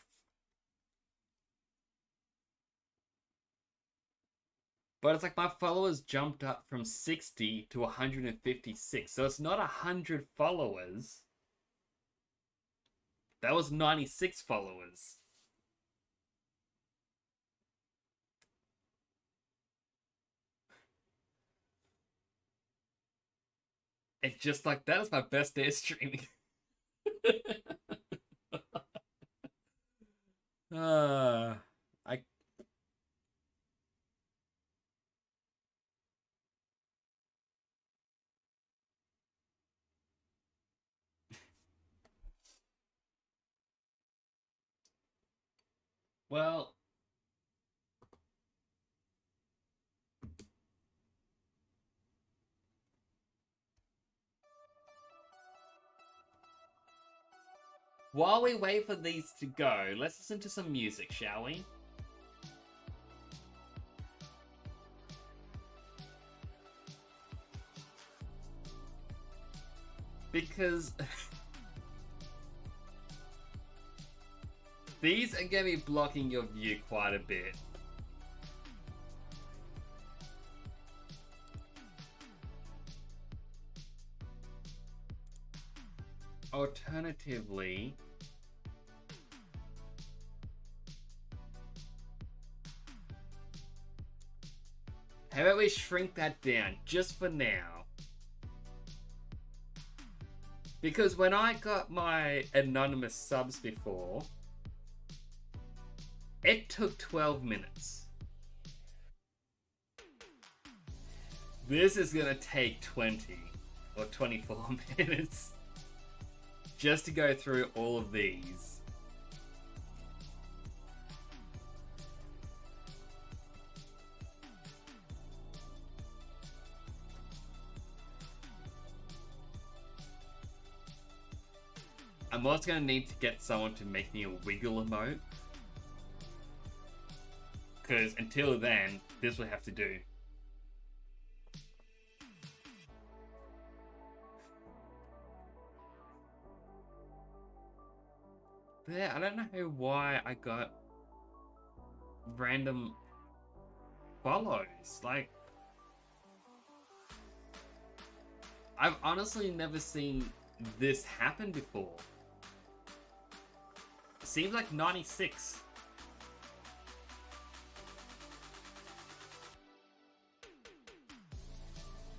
But it's like my followers jumped up from 60 to 156. So it's not 100 followers. That was 96 followers. It's just like, that is my best day of streaming. I... Well... while we wait for these to go, let's listen to some music, shall we? Because... These are gonna be blocking your view quite a bit. Alternatively, how about we shrink that down just for now? Because when I got my anonymous subs before, it took 12 minutes. This is gonna take 20 or 24 minutes just to go through all of these. I'm also going to need to get someone to make me a wiggle emote. Because until then, this will have to do. But yeah, I don't know why I got random follows. Like, I've honestly never seen this happen before. Seems like 96.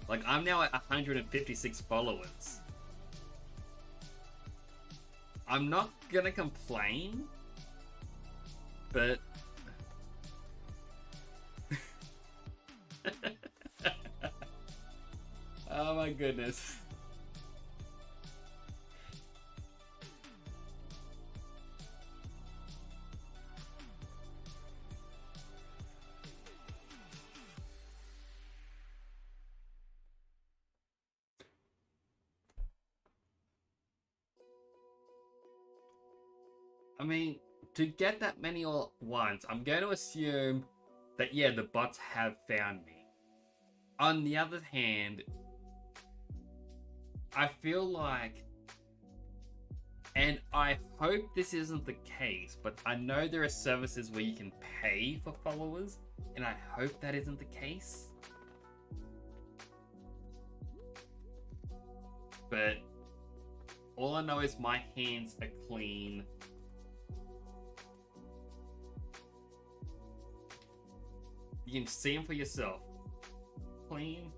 Like, I'm now at 156 followers. I'm not gonna complain, but oh my goodness. I mean, to get that many all at once, I'm going to assume that, yeah, the bots have found me. On the other hand, I feel like, and I hope this isn't the case, but I know there are services where you can pay for followers, and I hope that isn't the case. But all I know is my hands are clean. You can see them for yourself. Clean,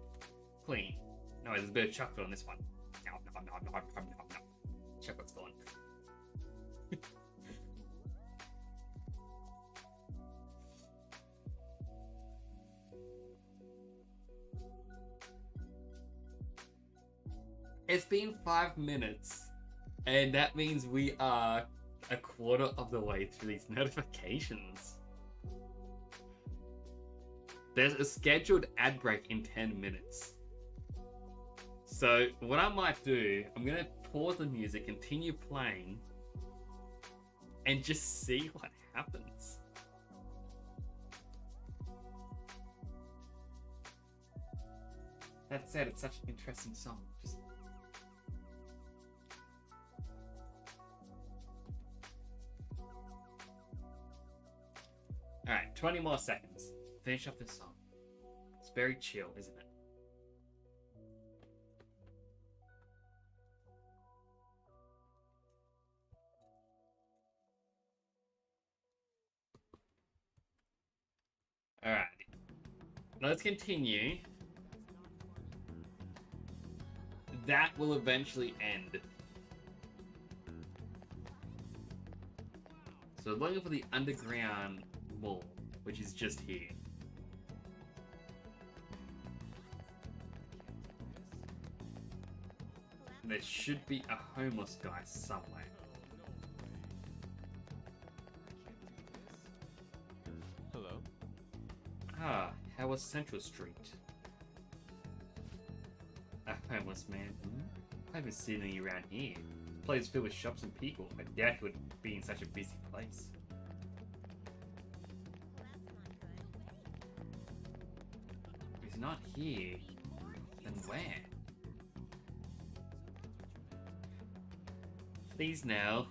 clean. No, there's a bit of chocolate on this one. No. Chocolate's gone. It's been 5 minutes, and that means we are a quarter of the way through these notifications. There's a scheduled ad break in 10 minutes. So what I might do, I'm going to pause the music, continue playing, and just see what happens. That said, it's such an interesting song. Just... Alright, 20 more seconds. Finish up this song. It's very chill, isn't it? Alright. Let's continue. That will eventually end. So we're looking for the underground mall, which is just here. There should be a homeless guy somewhere. Hello? Ah, how was Central Street? A homeless man? I haven't seen any around here. The place is filled with shops and people. I doubt it would be in such a busy place. If he's not here, then where? Please now.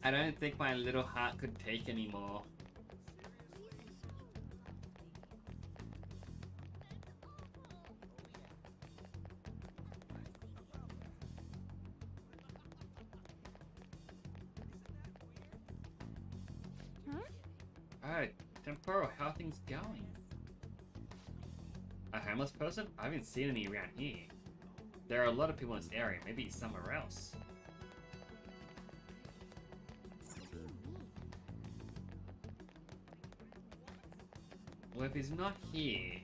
I don't think my little heart could take anymore. Oh, Temporal, how are things going? A homeless person? I haven't seen any around here. There are a lot of people in this area, maybe he's somewhere else. Well, if he's not here...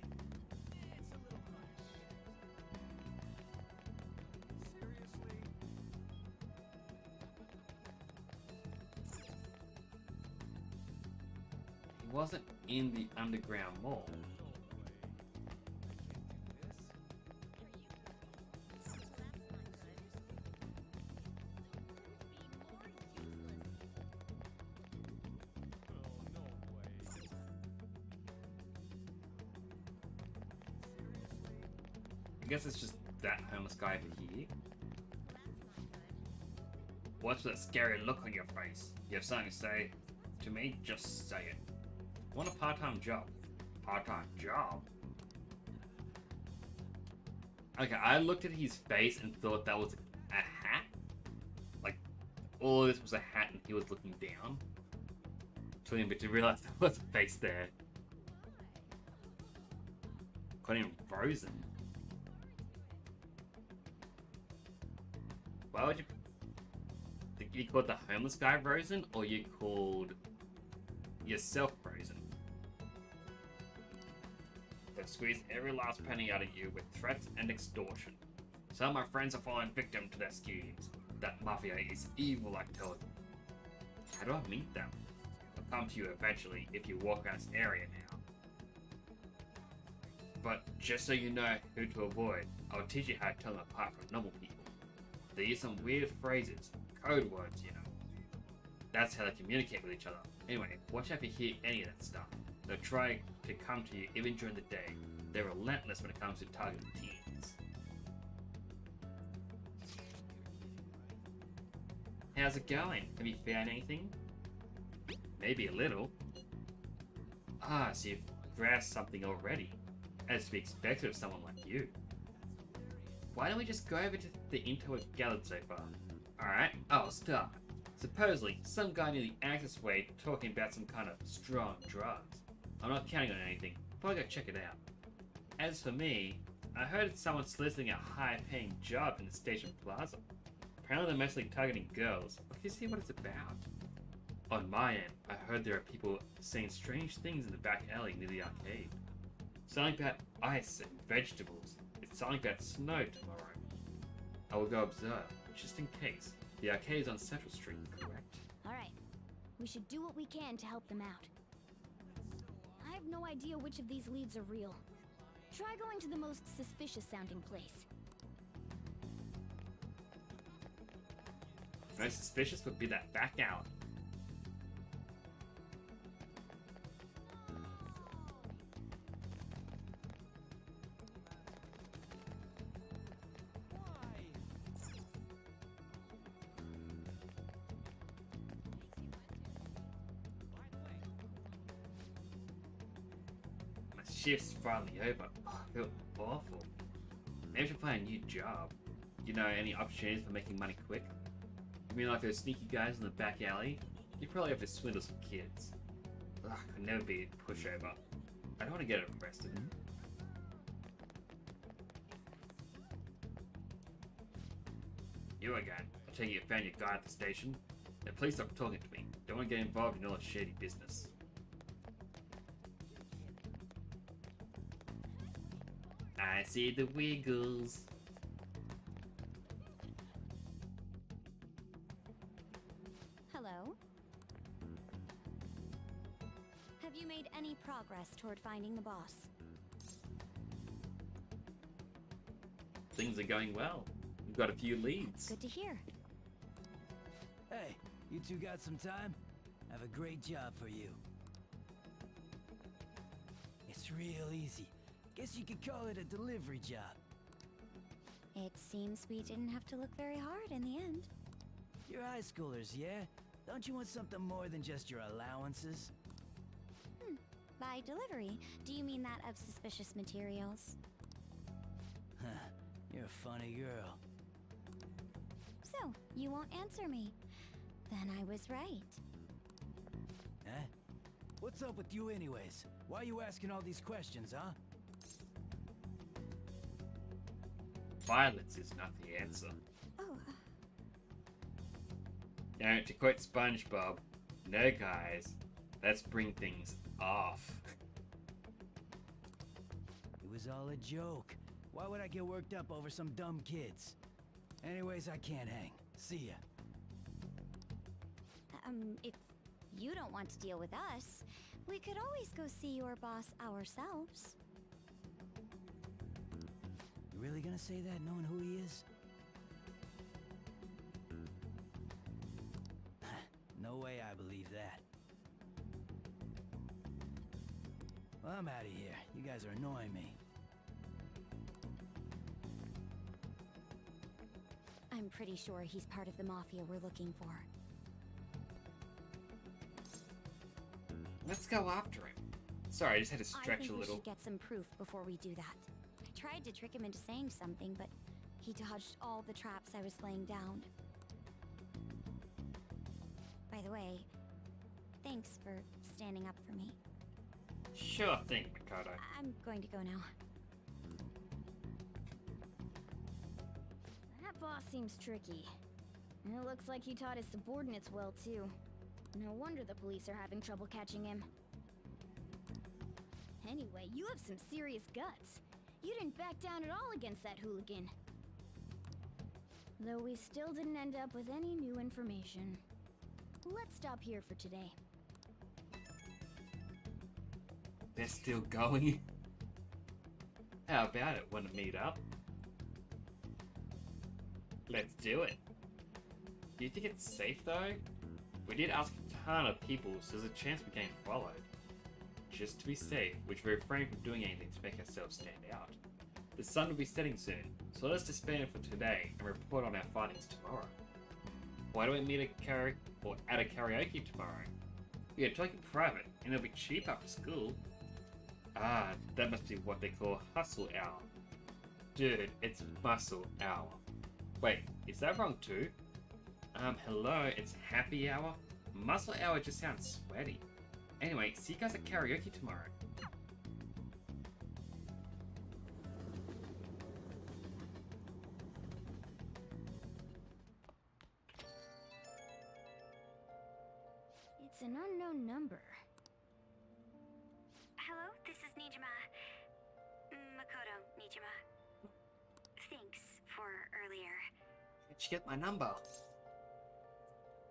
He wasn't in the underground mall. I guess it's just that homeless guy over here. What's that scary look on your face? You have something to say to me? Just say it. I want a part-time job. Part-time job? Okay, I looked at his face and thought that was a hat. Like, all of this was a hat and he was looking down. Took him a bit to realize there was a face there. Got him frozen. Why would you think you called the homeless guy frozen, or you called yourself frozen? They've squeezed every last penny out of you with threats and extortion. Some of my friends are falling victim to their schemes. That mafia is evil, I tell you. How do I meet them? I'll come to you eventually if you walk around this area now. But just so you know who to avoid, I'll teach you how to tell them apart from normal people. They use some weird phrases, code words, you know. That's how they communicate with each other. Anyway, watch out if you hear any of that stuff. They'll try to come to you even during the day. They're relentless when it comes to targeting teens. How's it going? Have you found anything? Maybe a little. Ah, so you've grasped something already. As to be expected of someone like you. Why don't we just go over to the intel we've gathered so far? Alright, I'll start. Supposedly, some guy near the access way talking about some kind of strong drugs. I'm not counting on anything, but I'll go check it out. As for me, I heard someone soliciting a high-paying job in the station plaza. Apparently they're mostly targeting girls, but can you see what it's about? On my end, I heard there are people saying strange things in the back alley near the arcade. Something about ice and vegetables. It's something about snow tomorrow. I will go observe, just in case. The arcade is on Central Street, correct? Alright. We should do what we can to help them out. I have no idea which of these leads are real. Try going to the most suspicious sounding place. Most suspicious would be that back alley. Shift's finally over. Oh, I feel awful. Maybe I should find a new job. You know, any opportunities for making money quick? You mean like those sneaky guys in the back alley? You probably have to swindle some kids. Ugh, I could never be a pushover. I don't want to get arrested. You again. I take it you found your guy at the station. Now please stop talking to me. Don't want to get involved in all this shady business. I see the wiggles. Hello? Have you made any progress toward finding the boss? Things are going well. We've got a few leads. Good to hear. Hey, you two got some time? I have a great job for you. It's real easy. Guess you could call it a delivery job. It seems we didn't have to look very hard in the end. You're high schoolers, yeah? Don't you want something more than just your allowances? By delivery, do you mean that of suspicious materials? Huh. You're a funny girl. So, you won't answer me. Then I was right. Huh? What's up with you anyways? Why are you asking all these questions, huh? Violence is not the answer. Oh. Now, to quote SpongeBob, no guys, let's bring things off. It was all a joke. Why would I get worked up over some dumb kids? Anyways, I can't hang. See ya. If you don't want to deal with us, we could always go see your boss ourselves. You really gonna say that knowing who he is? No way I believe that. Well, I'm out of here. You guys are annoying me. I'm pretty sure he's part of the Mafia we're looking for. Let's go after him. Sorry, I just had to I stretch think a we little. should get some proof before we do that. I tried to trick him into saying something, but he dodged all the traps I was laying down. By the way, thanks for standing up for me. Sure thing, Mikado. I'm going to go now. That boss seems tricky. And it looks like he taught his subordinates well, too. No wonder the police are having trouble catching him. Anyway, you have some serious guts. You didn't back down at all against that hooligan. Though we still didn't end up with any new information. Let's stop here for today. They're still going? How about it? Want to meet up? Let's do it. Do you think it's safe though? We did ask a ton of people, so there's a chance we get followed. Just to be safe, we should refrain from doing anything to make ourselves stand out. The sun will be setting soon, so let us disband for today and report on our findings tomorrow. Why don't we meet at a karaoke tomorrow? We are talking private, and it'll be cheap after school. Ah, that must be what they call hustle hour. Dude, it's muscle hour. Wait, is that wrong too? Hello, it's happy hour? Muscle hour just sounds sweaty. Anyway, see you guys at karaoke tomorrow. It's an unknown number. Hello, this is Nijima. Makoto Nijima. Thanks for earlier. Did you get my number?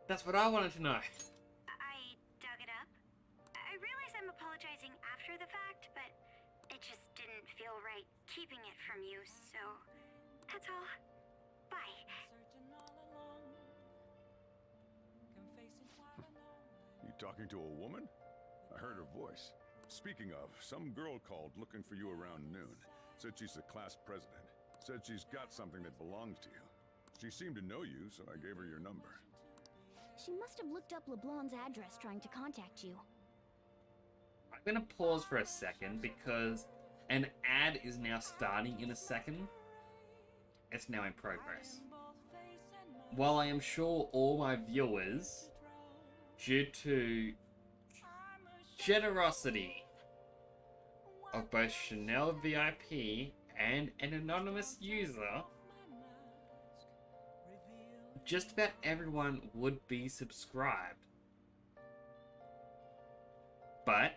That's what I wanted to know. I dug it up. I realize I'm apologizing after the fact, but it just didn't feel right keeping it from you, so that's all. Bye. You talking to a woman? I heard her voice. Speaking of, some girl called looking for you around noon. Said she's the class president. Said she's got something that belongs to you. She seemed to know you, so I gave her your number. She must have looked up LeBlanc's address trying to contact you. I'm gonna pause for a second because an ad is now starting in a second. It's now in progress. While I am sure all my viewers, due to generosity of both Chanel VIP and an anonymous user, just about everyone would be subscribed. But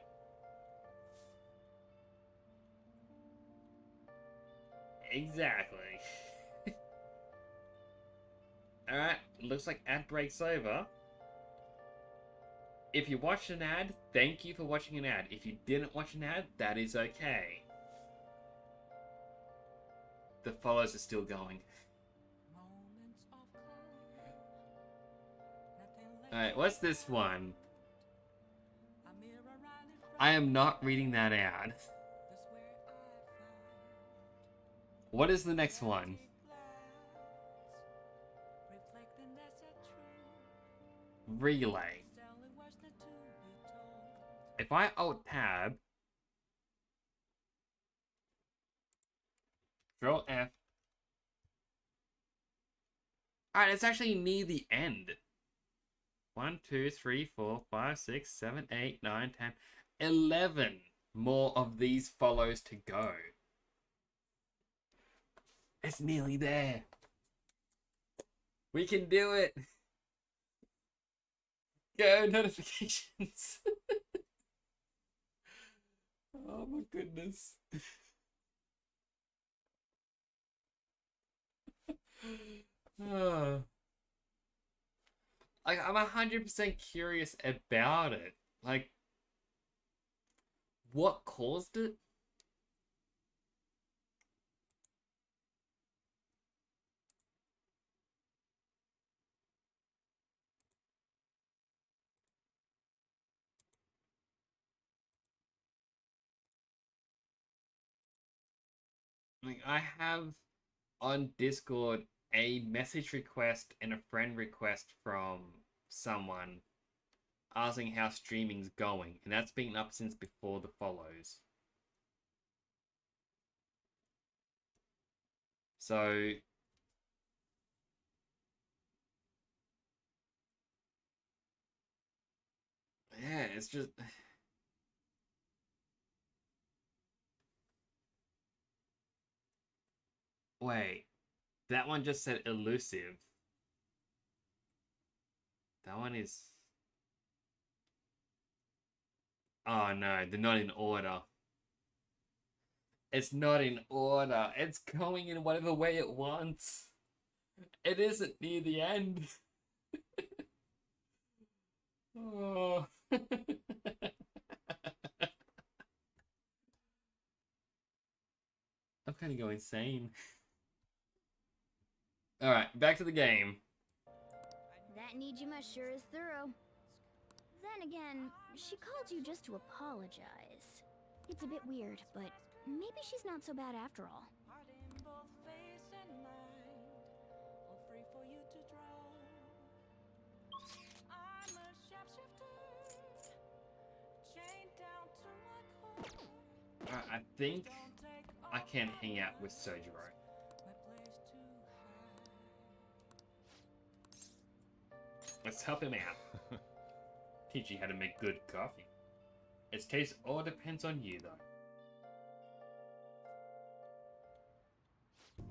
exactly. Alright, looks like ad break's over. If you watched an ad, thank you for watching an ad. If you didn't watch an ad, that is okay. The follows are still going. Alright, what's this one? I am not reading that ad. What is the next one? relay. If I alt tab, Control F. Alright, it's actually near the end. 1, 2, 3, 4, 5, 6, 7, 8, 9, 10, 11 more of these follows to go. It's nearly there. We can do it. Go notifications. Oh my goodness. Like, I'm 100% curious about it. Like, what caused it? Like, I have on Discord a message request and a friend request from someone asking how streaming's going, and that's been up since before the follows. So yeah, it's just wait, that one just said elusive. That one is... Oh no, they're not in order. It's not in order. It's going in whatever way it wants. It isn't near the end. Oh. I'm kind of going insane. Alright, back to the game. That Nijima sure is thorough. Then again, she called you just to apologize. It's a bit weird, but maybe she's not so bad after all. I think I can hang out with Sojiro. Let's help him out. Teach you how to make good coffee. Its taste all depends on you, though.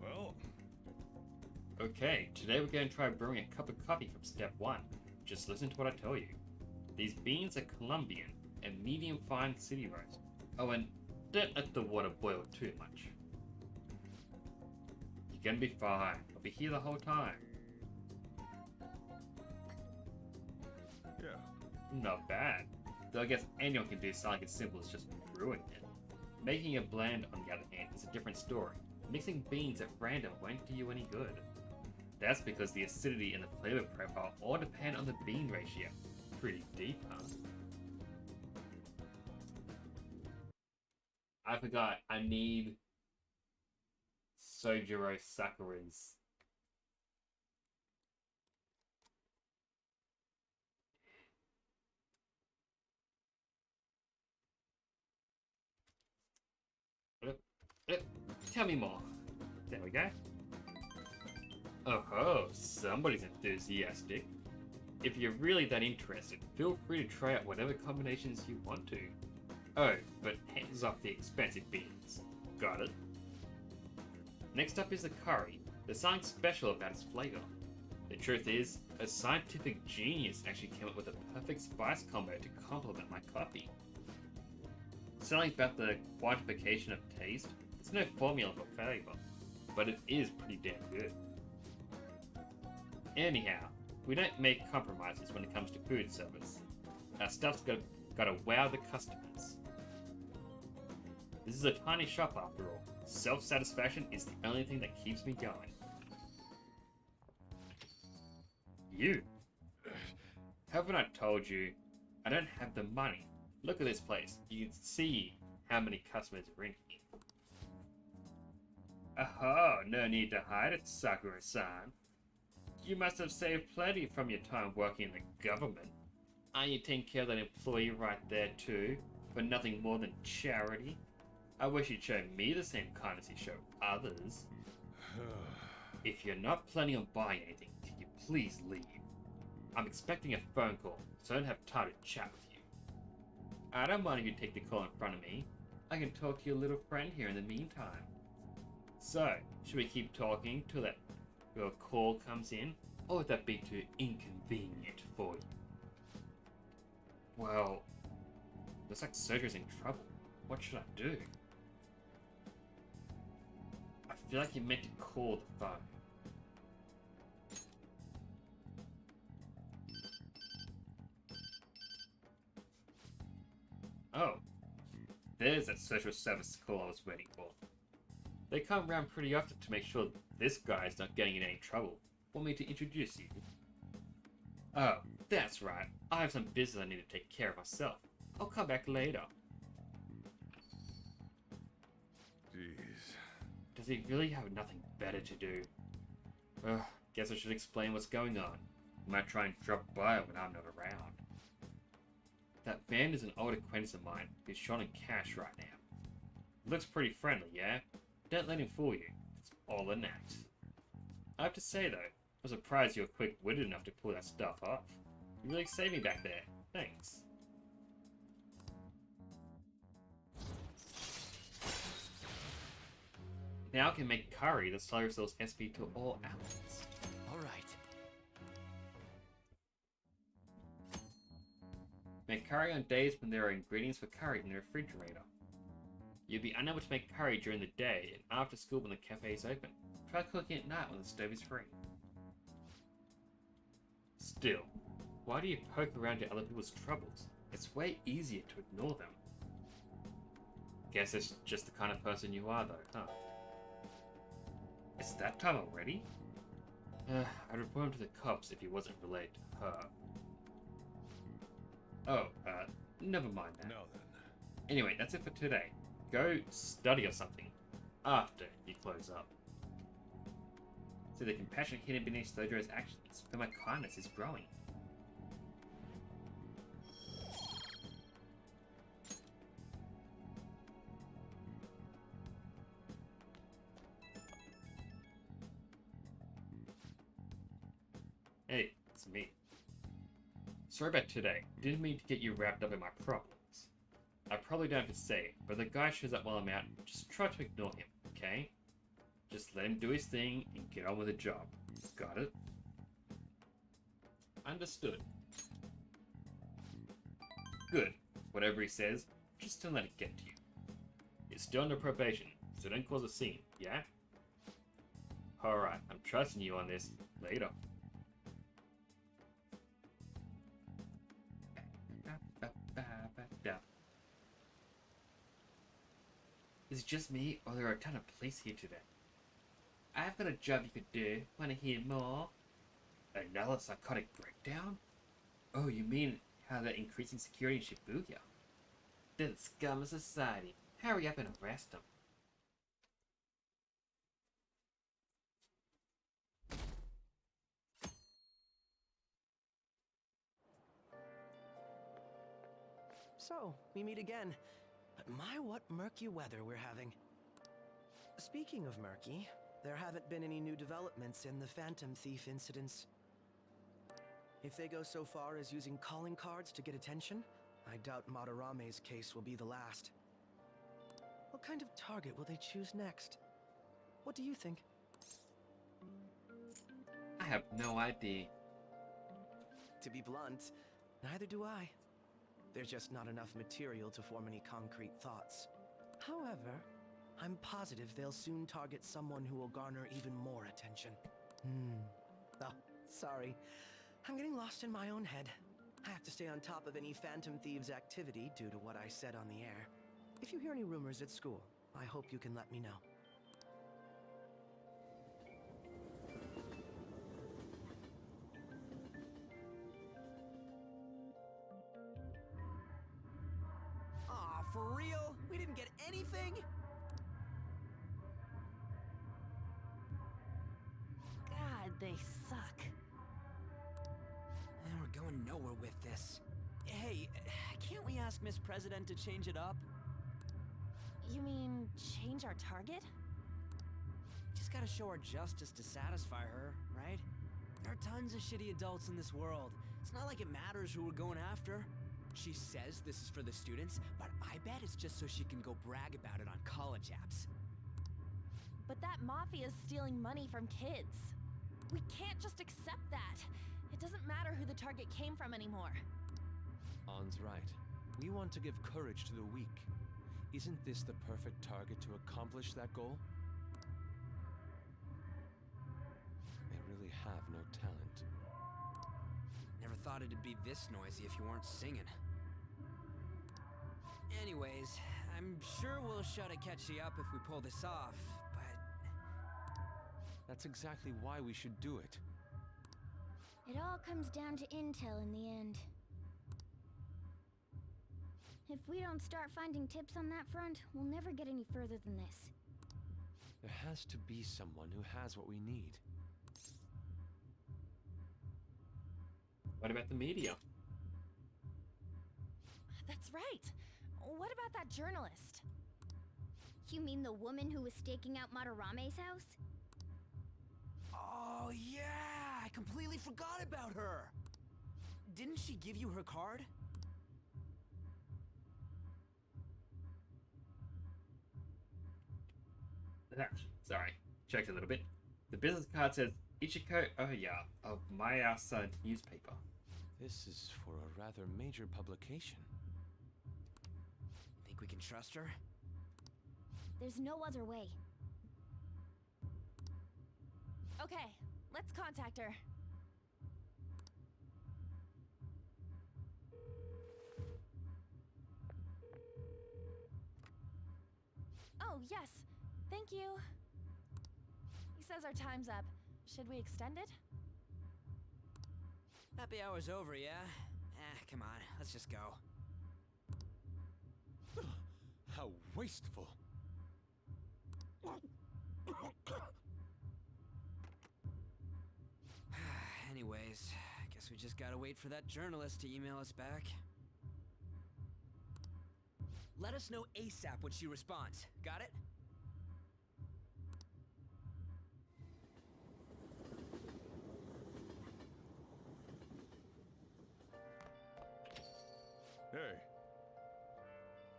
Well... Okay, today we're going to try brewing a cup of coffee from step 1. Just listen to what I tell you. These beans are Colombian and medium fine city roast. Oh, and don't let the water boil too much. You're gonna be fine. I'll be here the whole time. Yeah. Not bad. Though I guess anyone can do something as simple as just brewing it. Making a blend, on the other hand, is a different story. Mixing beans at random won't do you any good. That's because the acidity and the flavor profile all depend on the bean ratio. Pretty deep, huh? I forgot, I need Sojiro Sakura's. Tell me more. There we go. Oh ho, somebody's enthusiastic. If you're really that interested, feel free to try out whatever combinations you want to. Oh, but hands off the expensive beans. Got it. Next up is the curry. There's something special about its flavor. The truth is, a scientific genius actually came up with a perfect spice combo to complement my coffee. Something about the quantification of taste. There's no formula for flavor, but it is pretty damn good. Anyhow, we don't make compromises when it comes to food service. Our stuff's gotta wow the customers. This is a tiny shop after all. Self-satisfaction is the only thing that keeps me going. You! Haven't I told you? I don't have the money. Look at this place. You can see how many customers are in here. Aha! No need to hide it, Sakura-san. You must have saved plenty from your time working in the government. Aren't you taking care of that employee right there too, for nothing more than charity? I wish you'd show me the same kindness you show others. If you're not planning on buying anything, can you please leave? I'm expecting a phone call, so I don't have time to chat with you. I don't mind if you take the call in front of me. I can talk to your little friend here in the meantime. So, should we keep talking till that your call comes in, or would that be too inconvenient for you? Well, looks like Sojo's in trouble. What should I do? I feel like you meant to call the phone. Oh, there's that social service call I was waiting for. They come around pretty often to make sure this guy's not getting in any trouble. Want me to introduce you? Oh, that's right. I have some business I need to take care of myself. I'll come back later. Jeez. Does he really have nothing better to do? Ugh, guess I should explain what's going on. He might try and drop by when I'm not around. That van is an old acquaintance of mine who's short on cash right now. Looks pretty friendly, yeah? Don't let him fool you. It's all an act. I have to say though, I'm surprised you're quick-witted enough to pull that stuff off. You really saved me back there. Thanks. Now I can make curry that slowly restores SP to all allies. Alright. Make curry on days when there are ingredients for curry in the refrigerator. You'll be unable to make curry during the day and after school when the cafe is open. Try cooking at night when the stove is free. Still, why do you poke around at other people's troubles? It's way easier to ignore them. Guess it's just the kind of person you are though, huh? It's that time already? I'd report him to the cops if he wasn't related to her. Oh, never mind that. Now then. Anyway, that's it for today. Go study or something after you close up. See the compassion hidden beneath Sojo's actions, for my kindness is growing. Hey, it's me. Sorry about today. Didn't mean to get you wrapped up in my problems. I probably don't have to say it, but the guy shows up while I'm out, just try to ignore him, okay? Just let him do his thing and get on with the job. Got it? Understood. Good. Whatever he says, just don't let it get to you. You're still under probation, so don't cause a scene, yeah? Alright, I'm trusting you on this. Later. Is it just me, or there are a ton of police here today? I've got a job you could do. Wanna hear more? Another psychotic breakdown? Oh, you mean how they're increasing security in Shibuya? They're the scum of society. Hurry up and arrest them. So, we meet again. But my, what murky weather we're having. Speaking of murky, there haven't been any new developments in the Phantom Thief incidents. If they go so far as using calling cards to get attention, I doubt Madarame's case will be the last. What kind of target will they choose next? What do you think? I have no idea. To be blunt, neither do I. There's just not enough material to form any concrete thoughts. However, I'm positive they'll soon target someone who will garner even more attention. Oh, sorry. I'm getting lost in my own head. I have to stay on top of any Phantom Thieves activity due to what I said on the air. If you hear any rumors at school, I hope you can let me know. Aw, for real? We didn't get anything? God, they suck. with this. Hey, can't we ask Miss President to change it up? You mean change our target? Just gotta show her justice to satisfy her, right? There are tons of shitty adults in this world. It's not like it matters who we're going after. She says this is for the students, but I bet it's just so she can go brag about it on college apps. But that mafia is stealing money from kids. We can't just accept that. It doesn't matter who the target came from anymore. An's right. We want to give courage to the weak. Isn't this the perfect target to accomplish that goal? They really have no talent. Never thought it'd be this noisy if you weren't singing. Anyways, I'm sure we'll shut a catchy up if we pull this off, but... That's exactly why we should do it. It all comes down to intel in the end. If we don't start finding tips on that front, we'll never get any further than this. There has to be someone who has what we need. What about the media? That's right. What about that journalist? You mean the woman who was staking out Madarame's house? Oh, yeah! I completely forgot about her! Didn't she give you her card? Sorry, checked a little bit. The business card says Ichiko Oya of Mayasa newspaper. This is for a rather major publication. Think we can trust her? There's no other way. Okay, let's contact her. Oh, yes. Thank you. He says our time's up. Should we extend it? Happy hour's over, yeah? Come on, let's just go. How wasteful. Anyways, guess we just gotta wait for that journalist to email us back. Let us know ASAP when she responds. Got it? Hey.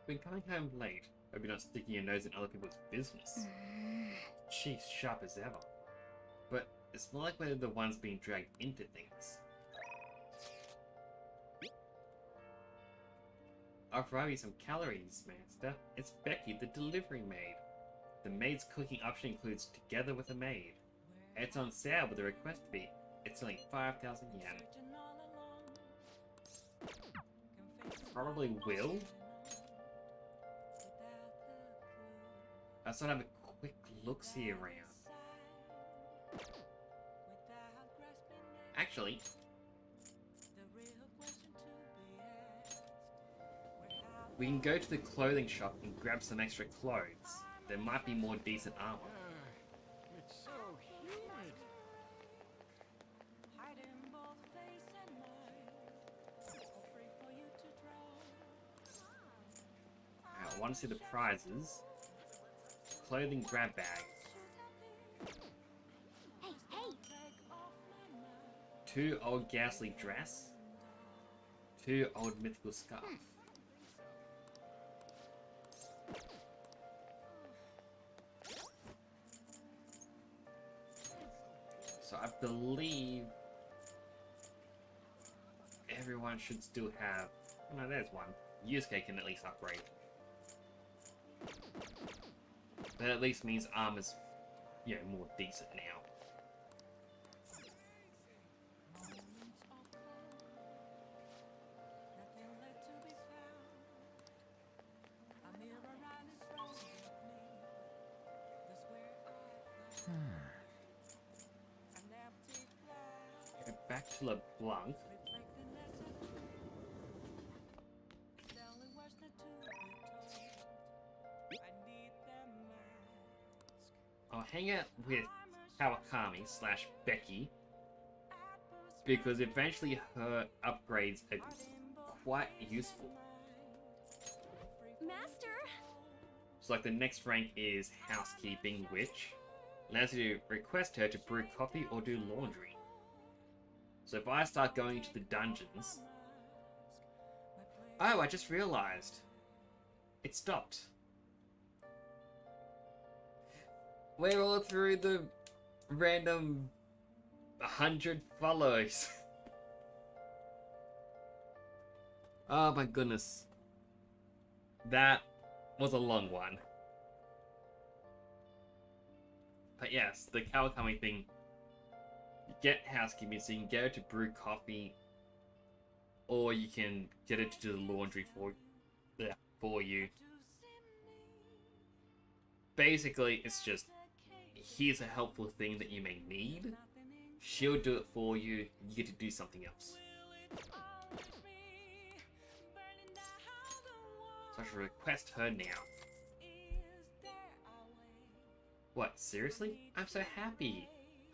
Been coming home late. Hope you're not sticking your nose in other people's business. She's sharp as ever. But it's more like we're the ones being dragged into things. I'll fry you some calories, Master. It's Becky, the delivery maid. The maid's cooking option includes Together with a Maid. It's on sale with a request fee. It's only 5,000 yen. Probably will. I sort of have a quick look-see around. Actually, we can go to the clothing shop and grab some extra clothes. There might be more decent armor. It's so humid. I want to see the prizes. Clothing grab bag. Hey, hey! 2 old ghastly dress. 2 old mythical scarf. So I believe everyone should still have... No, there's one. Yusuke can at least upgrade. That at least means armor's, you know, more decent now. Go back to LeBlanc. I'll hang out with Kawakami / Becky. because eventually her upgrades are quite useful. Master! So like the next rank is Housekeeping, which allows you to request her to brew coffee or do laundry. So if I start going into the dungeons... Oh, I just realized. It stopped. We're all through the random 100 follows. Oh my goodness. That was a long one. But yes, the Kawakami thing. You get housekeeping, so you can get her to brew coffee, or you can get her to do the laundry for you. Basically, it's just, here's a helpful thing that you may need. She'll do it for you. You get to do something else. So I should request her now. What, seriously? I'm so happy.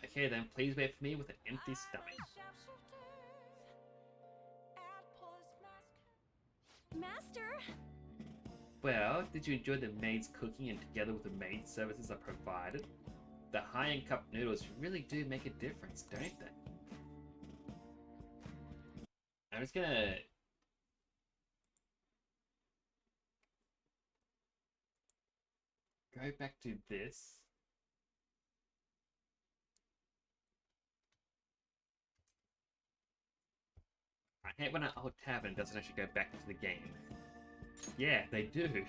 Okay then, please wait for me with an empty stomach. Master! Well, did you enjoy the maid's cooking and together with the maid services I provided? The high-end cup noodles really do make a difference, don't they? I'm just gonna... go back to this. I hate when an old tab and doesn't actually go back into the game. Yeah, they do.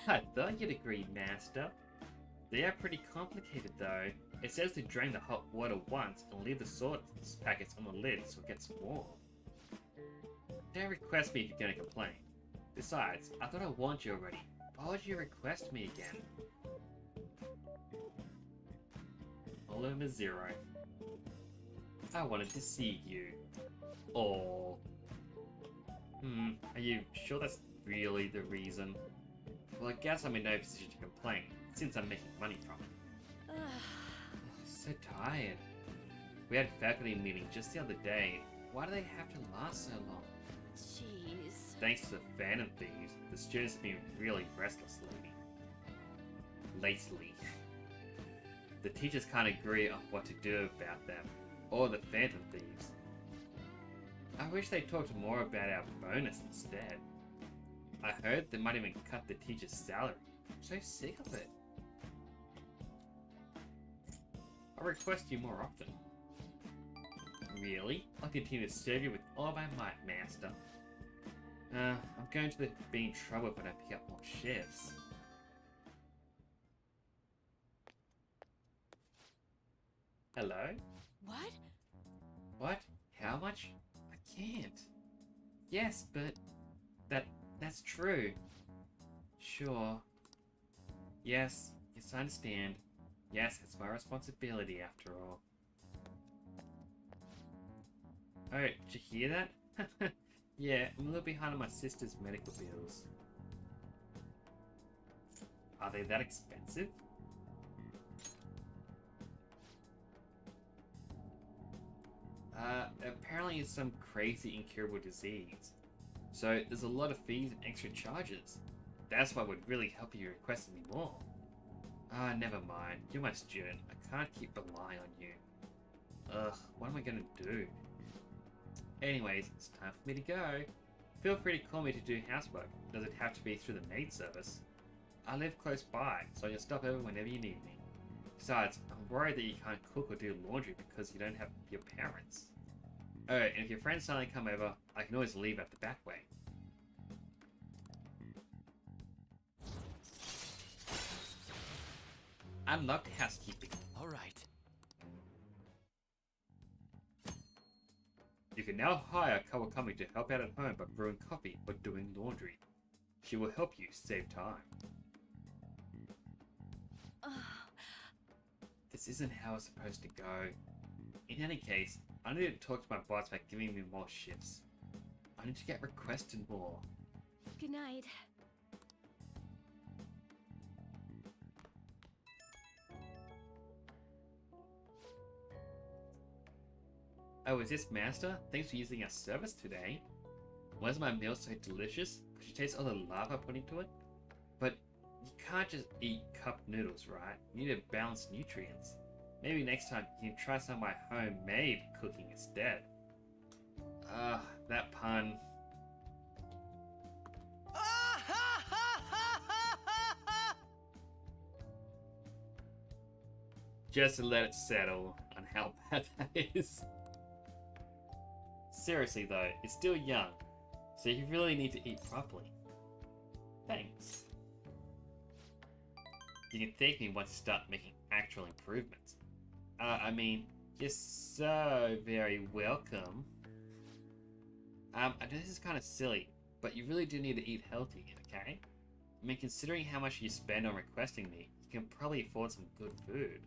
I thought you'd agree, Master. They are pretty complicated though. It says to drain the hot water once and leave the sauce packets on the lid so it gets warm. Don't request me if you're gonna complain. Besides, I thought I warned you already. Why would you request me again? Volume 0. I wanted to see you. Oh. Are you sure that's really the reason? Well, I guess I'm in no position to complain, since I'm making money from it. So tired. We had faculty meeting just the other day. Why do they have to last so long? Jeez. Thanks to the Phantom Thieves, the students have been really restless lately. The teachers can't agree on what to do about them, or the Phantom Thieves. I wish they talked more about our bonus instead. I heard they might even cut the teacher's salary. I'm so sick of it. I'll request you more often. Really? I'll continue to serve you with all my might, Master. I'm going to be in trouble if I don't pick up more shifts. Hello? What? What? How much? I can't. Yes, but that's true. Sure. Yes, I understand. Yes, it's my responsibility after all. Oh, did you hear that? Yeah, I'm a little behind on my sister's medical bills. Are they that expensive? Apparently it's some crazy incurable disease. So there's a lot of fees and extra charges. That's why it would really help if you requested me more. Ah, never mind. You're my student. I can't keep relying on you. Ugh, what am I gonna do? Anyways, it's time for me to go. Feel free to call me to do housework. Does it have to be through the maid service? I live close by, so you'll stop over whenever you need me. Besides, I'm worried that you can't cook or do laundry because you don't have your parents. Oh, and if your friends suddenly come over, I can always leave out the back way. Unlocked housekeeping. Alright. You can now hire Kawakami to help out at home by brewing coffee or doing laundry. She will help you save time. This isn't how it's supposed to go. In any case, I need to talk to my boss about giving me more shifts. I need to get requested more. Good night. Oh, is this Master? Thanks for using our service today. Why is my meal so delicious? Could you taste all the love I put into it? But you can't just eat cup noodles, right? You need to balance nutrients. Maybe next time you can try some of my homemade cooking instead. That pun. Just to let it settle on how bad that is. Seriously though, it's still young, so you really need to eat properly. Thanks. You can thank me once you start making actual improvements. I mean, you're so very welcome. I know this is kind of silly, but you really do need to eat healthy, okay? I mean, considering how much you spend on requesting me, you can probably afford some good food.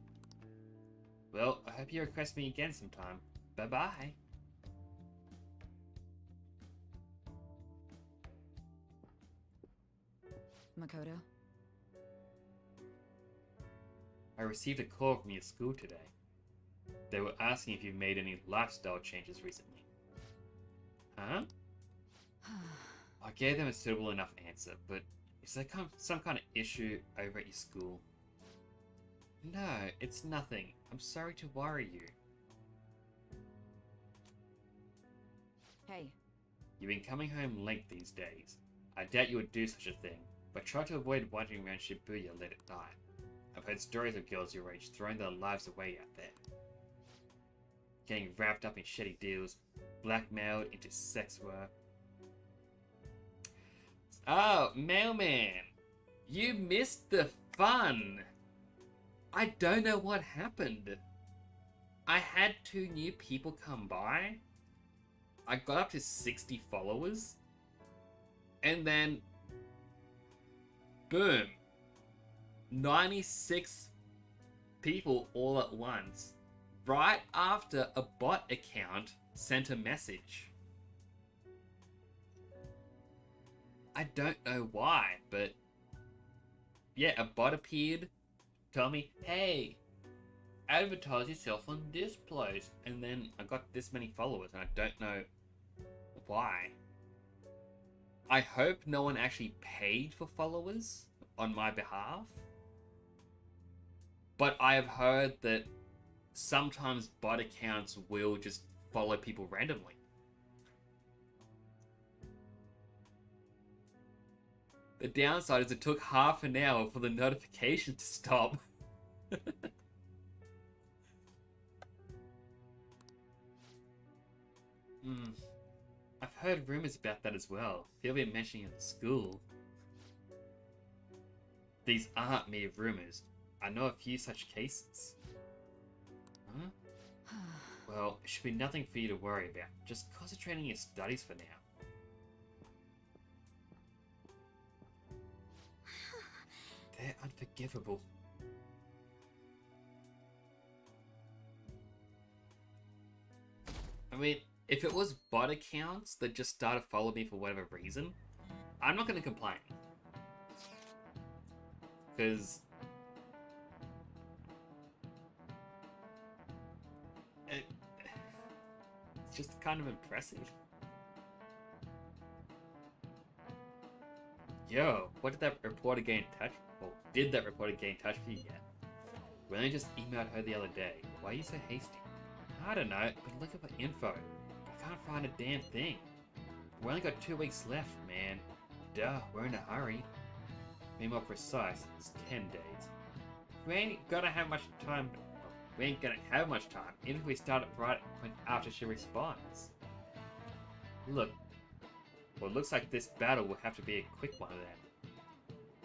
Well, I hope you request me again sometime. Bye-bye. Makoto? I received a call from your school today. They were asking if you've made any lifestyle changes recently. Huh? I gave them a suitable enough answer, but is there some kind of issue over at your school? No, it's nothing. I'm sorry to worry you. Hey. You've been coming home late these days. I doubt you would do such a thing, but try to avoid wandering around Shibuya late at night. I've heard stories of girls your age throwing their lives away out there. Getting wrapped up in shady deals, blackmailed into sex work. Oh, Mailman! You missed the fun! I don't know what happened. I had 2 new people come by. I got up to 60 followers. And then... boom. 96 people all at once. Right after a bot account sent a message. I don't know why, but... yeah, a bot appeared. Tell me, hey, advertise yourself on this place, and then I got this many followers, and I don't know why. I hope no one actually paid for followers on my behalf, but I have heard that sometimes bot accounts will just follow people randomly. The downside is it took half an hour for the notification to stop. I've heard rumors about that as well. People have been mentioning it at school. These aren't mere rumors. I know a few such cases. Huh? Well, it should be nothing for you to worry about. Just concentrate on your studies for now. They're unforgivable. I mean, if it was bot accounts that just started following me for whatever reason, I'm not going to complain. Because... it's just kind of impressive. Yo, what did that reporter get in touch? Well, did that reporter get in touch with you yet? We only just emailed her the other day. Why are you so hasty? I don't know, but look at the info. I can't find a damn thing. We only got 2 weeks left, man. Duh, we're in a hurry. Be more precise, it's 10 days. We ain't gonna have much time. We ain't gonna have much time, even if we start it right after she responds. Look. Well, it looks like this battle will have to be a quick one then.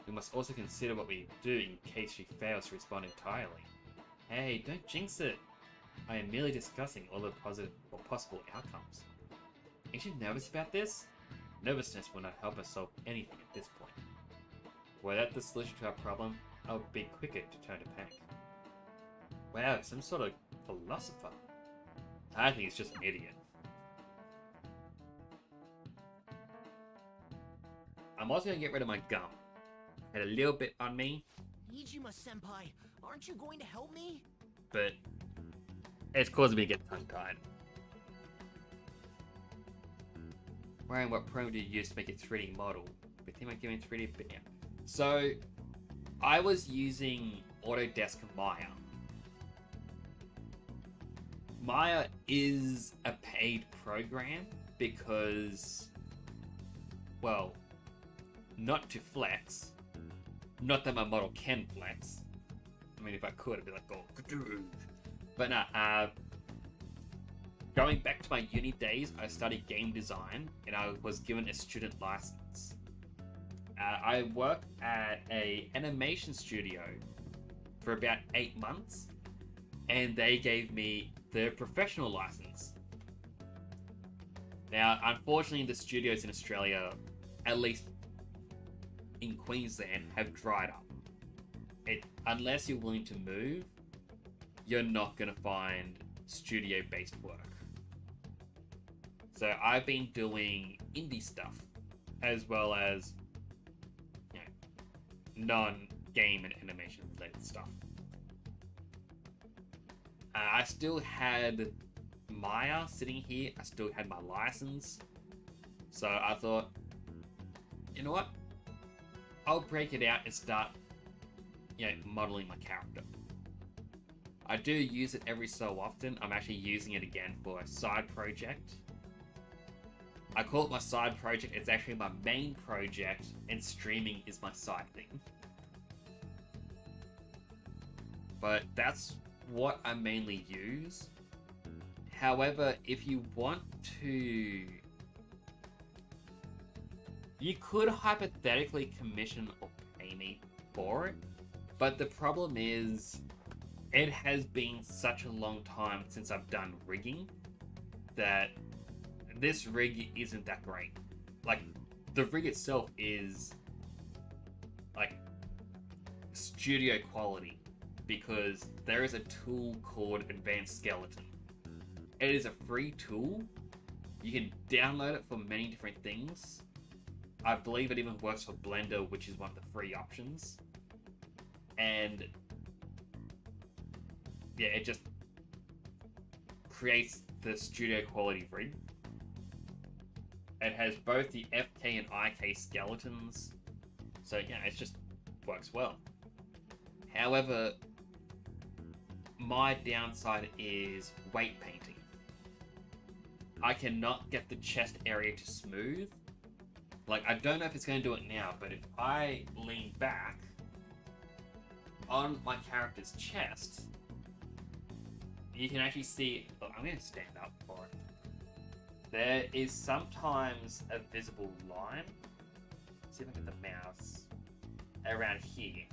We must also consider what we do in case she fails to respond entirely. Hey, don't jinx it! I am merely discussing all the positive or possible outcomes. Ain't you nervous about this? Nervousness will not help us solve anything at this point. Were that the solution to our problem, I would be quicker to turn to panic. Wow, some sort of philosopher. I think he's just an idiot. I'm also gonna get rid of my gum. Had a little bit on me. Nijima-senpai, aren't you going to help me? But it's causing me to get tongue-tied. Ryan, what program did you use to make a 3D model? With him, I giving 3D. But yeah. So, I was using Autodesk Maya. Maya is a paid program because, well, not to flex. Not that my model can flex. I mean, if I could, I'd be like, oh, but nah, going back to my uni days, I studied game design, and I was given a student license. I worked at a animation studio for about 8 months, and they gave me the professional license. Now, unfortunately, the studios in Australia, at least in Queensland, have dried up. Unless you're willing to move, you're not going to find studio-based work. So I've been doing indie stuff, as well as, you know, non-game and animation related stuff. I still had Maya sitting here. I still had my license. So I thought, you know what? I'll break it out and start, you know, modeling my character. I do use it every so often. I'm actually using it again for a side project. I call it my side project. It's actually my main project, and streaming is my side thing. But that's what I mainly use. However, if you want to... You could hypothetically commission or pay me for it, but the problem is it has been such a long time since I've done rigging that this rig isn't that great. Like, the rig itself is like studio quality because there is a tool called Advanced Skeleton. It is a free tool. You can download it for many different things. I believe it even works for Blender, which is one of the free options. And yeah, it just creates the studio quality rig. It has both the FK and IK skeletons. So yeah, it just works well. However, my downside is weight painting. I cannot get the chest area to smooth. Like, I don't know if it's going to do it now, but if I lean back on my character's chest, you can actually see... Look, I'm going to stand up for it. There is sometimes a visible line. Let's see if I get the mouse around here.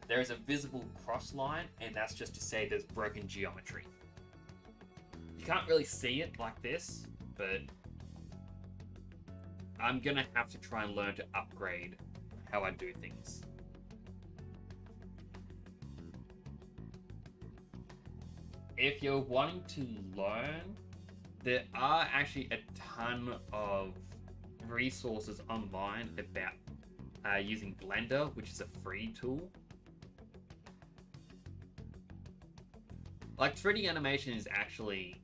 There is a visible cross line, and that's just to say there's broken geometry. You can't really see it like this, but I'm gonna have to try and learn to upgrade how I do things. If you're wanting to learn, there are actually a ton of resources online about using Blender, which is a free tool. Like, 3D animation is actually...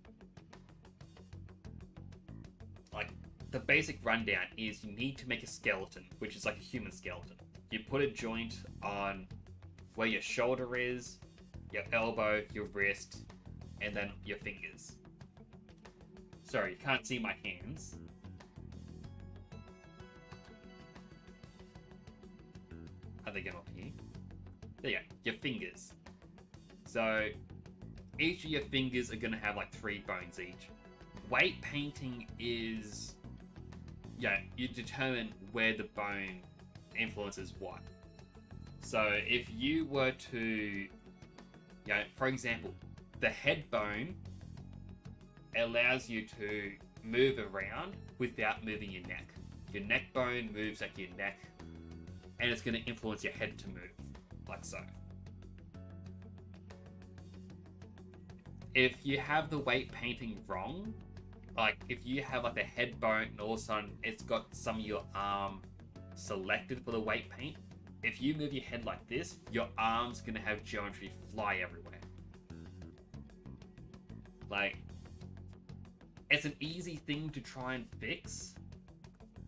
Like, the basic rundown is you need to make a skeleton, which is like a human skeleton. You put a joint on where your shoulder is, your elbow, your wrist, and then your fingers. Sorry, you can't see my hands. How they get up here? There you go, your fingers. So, each of your fingers are going to have like 3 bones each. Weight painting is... Yeah, you determine where the bone influences what. So if you were to... Yeah, for example, the head bone allows you to move around without moving your neck. Your neck bone moves like your neck, and it's going to influence your head to move, like so. If you have the weight painting wrong, like if you have like the head bone and all of a sudden it's got some of your arm selected for the weight paint, if you move your head like this, your arm's gonna have geometry fly everywhere. Like, it's an easy thing to try and fix,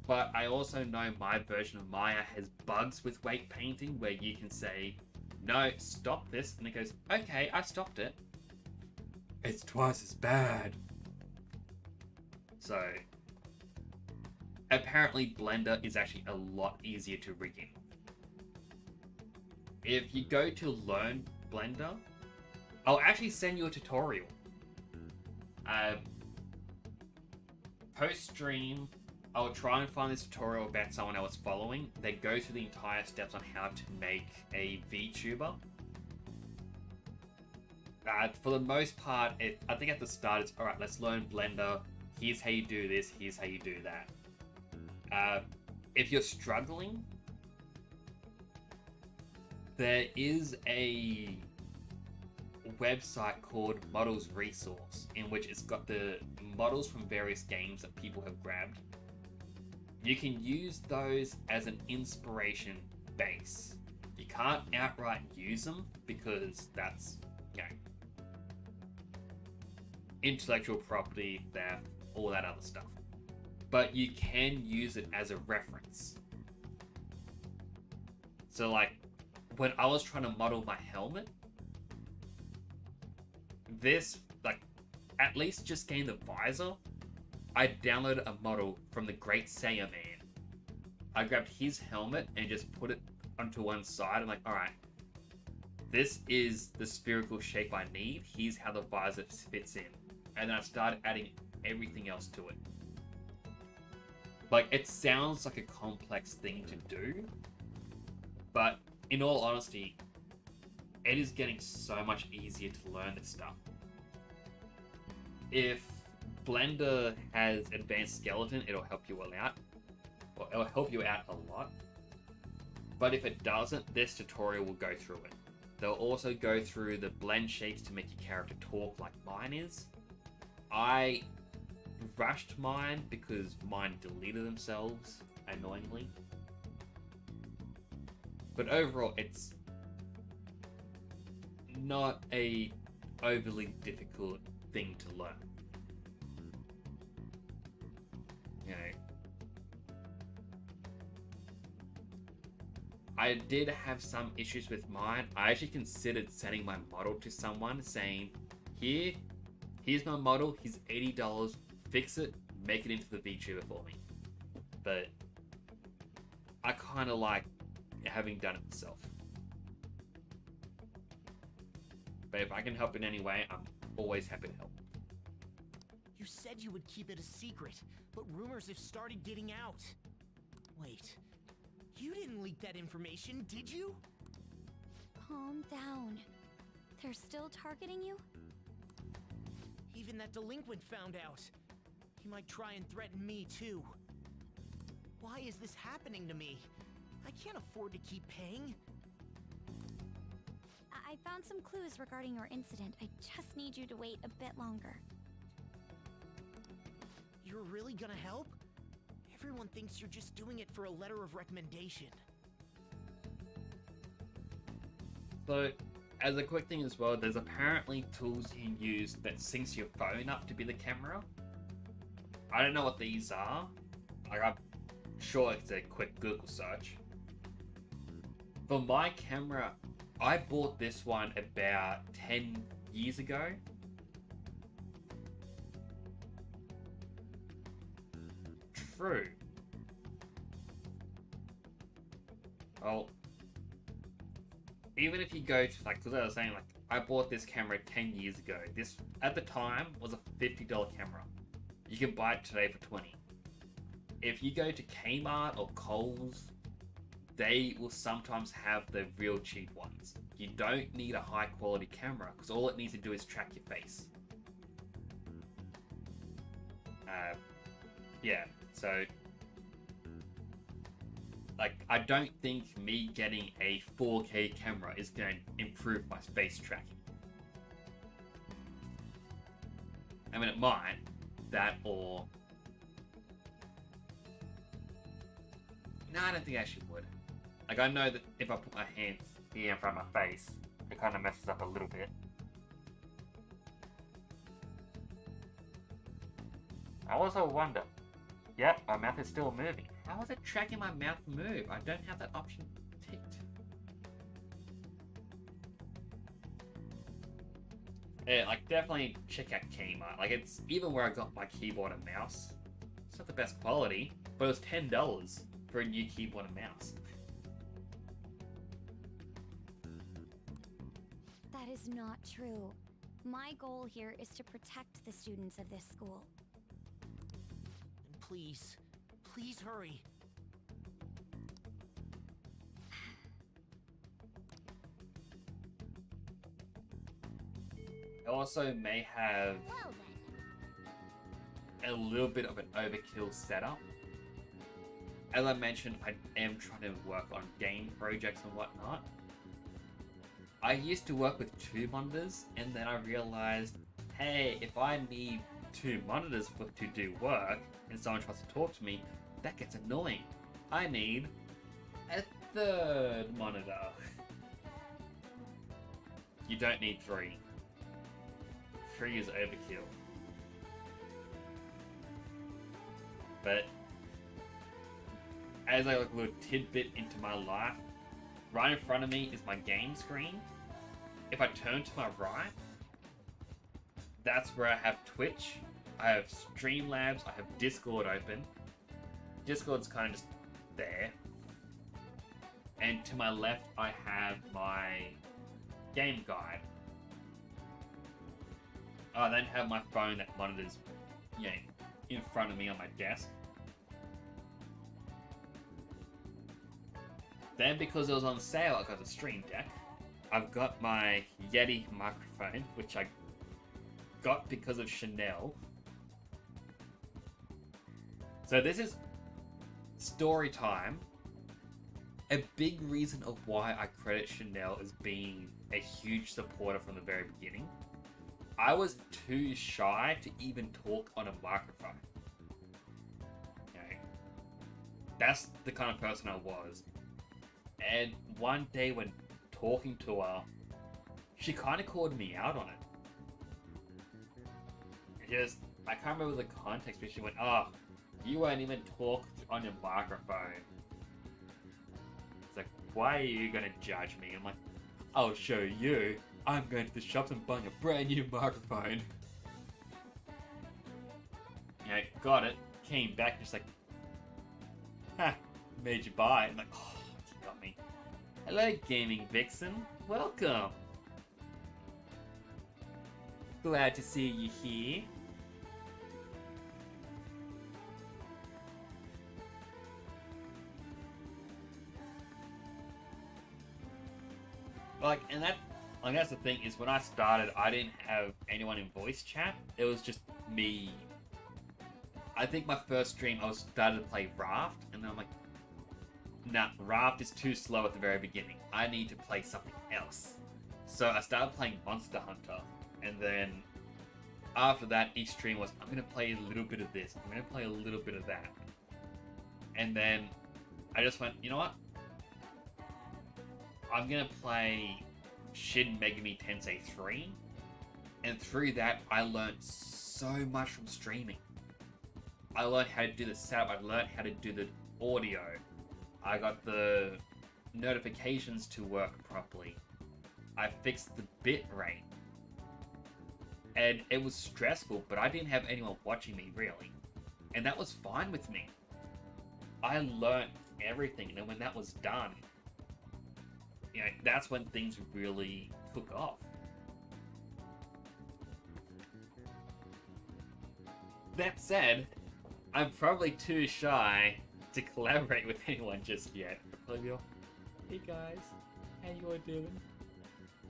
but I also know my version of Maya has bugs with weight painting where you can say, no, stop this, and it goes, okay, I stopped it. It's twice as bad. So, apparently Blender is actually a lot easier to rig in. If you go to learn Blender, I'll actually send you a tutorial. Post-stream, I'll try and find this tutorial about someone I was following. They go through the entire steps on how to make a VTuber. For the most part, I think at the start it's, alright, let's learn Blender. Here's how you do this, here's how you do that. If you're struggling, there is a website called Models Resource, in which it's got the models from various games that people have grabbed. You can use those as an inspiration base. You can't outright use them because that's, you know, intellectual property, theft, all that other stuff. But you can use it as a reference. So like, when I was trying to model my helmet, this, like, at least just getting the visor, I downloaded a model from the Great Saiyan Man. I grabbed his helmet and just put it onto one side. I'm like, alright, this is the spherical shape I need. Here's how the visor fits in. And then I started adding everything else to it. Like, it sounds like a complex thing to do, but in all honesty, it is getting so much easier to learn this stuff. If Blender has advanced skeleton, it'll help you all out. Well, it'll help you out a lot. But if it doesn't, this tutorial will go through it. They'll also go through the blend shapes to make your character talk like mine is. I rushed mine because mine deleted themselves, annoyingly. But overall, it's not a overly difficult thing to learn. You know, I did have some issues with mine. I actually considered sending my model to someone saying, here's my model, here's $80, fix it, make it into the VTuber for me. But I kind of like having done it myself. But if I can help in any way, I'm always happy to help. You said you would keep it a secret, but rumors have started getting out. Wait, you didn't leak that information, did you? Calm down. They're still targeting you? Even that delinquent found out. He might try and threaten me too. Why is this happening to me? I can't afford to keep paying. I found some clues regarding your incident. I just need you to wait a bit longer. You're really gonna help? Everyone thinks you're just doing it for a letter of recommendation. So, as a quick thing as well, there's apparently tools you can use that syncs your phone up to be the camera. I don't know what these are. Like, I'm sure it's a quick Google search. For my camera, I bought this one about 10 years ago. True. Well, even if you go to, like, because I was saying, like, I bought this camera 10 years ago. This, at the time, was a $50 camera. You can buy it today for $20. If you go to Kmart or Kohl's, they will sometimes have the real cheap ones. You don't need a high quality camera because all it needs to do is track your face. Yeah, so like, I don't think me getting a 4K camera is going to improve my face tracking. I mean, it might. That or... No, I don't think I actually would. Like, I know that if I put my hands here in front of my face, it kind of messes up a little bit. I also wonder. Yep, my mouth is still moving. How is it tracking my mouth move? I don't have that option ticked. Yeah, like definitely check out Kmart. Like it's even where I got my keyboard and mouse. It's not the best quality, but it was $10 for a new keyboard and mouse. That is not true. My goal here is to protect the students of this school. And please, please hurry. I also may have a little bit of an overkill setup. As I mentioned, I am trying to work on game projects and whatnot. I used to work with 2 monitors, and then I realized, hey, if I need 2 monitors to do work, and someone tries to talk to me, that gets annoying. I need a 3rd monitor. You don't need 3. 3 is overkill. But as I look a little tidbit into my life, right in front of me is my game screen. If I turn to my right, that's where I have Twitch, I have Streamlabs, I have Discord open. Discord's kind of just there. And to my left, I have my game guide. I then have my phone that monitors, in front of me on my desk. Then, because it was on sale, I got the Stream Deck. I've got my Yeti microphone, which I got because of Chanel. So this is story time. A big reason of why I credit Chanel as being a huge supporter from the very beginning. I was too shy to even talk on a microphone. That's the kind of person I was. And one day when talking to her, she kind of called me out on it. I can't remember the context, but she went, "Oh, you won't even talk on your microphone." It's like, why are you going to judge me? I'm like, I'll show you. I'm going to the shops and buying a brand new microphone. Got it. Came back just like, ha, made you buy it. I'm like, oh, you got me. Hello, Gaming Vixen. Welcome. Glad to see you here. That's the thing, is when I started, I didn't have anyone in voice chat. It was just me. I think my first stream, I started to play Raft, and then I'm like, nah, Raft is too slow at the very beginning. I need to play something else. So I started playing Monster Hunter, and then after that, each stream was, I'm going to play a little bit of this, I'm going to play a little bit of that. And then I just went, you know what? I'm going to play Shin Megami Tensei 3, and through that I learned so much from streaming. I learned how to do the setup, I learned how to do the audio, I got the notifications to work properly, I fixed the bit rate, and it was stressful, but I didn't have anyone watching me really, and that was fine with me. I learned everything, and then when that was done, that's when things really took off. That said, I'm probably too shy to collaborate with anyone just yet. I'll probably be like, hey guys, how you all doing?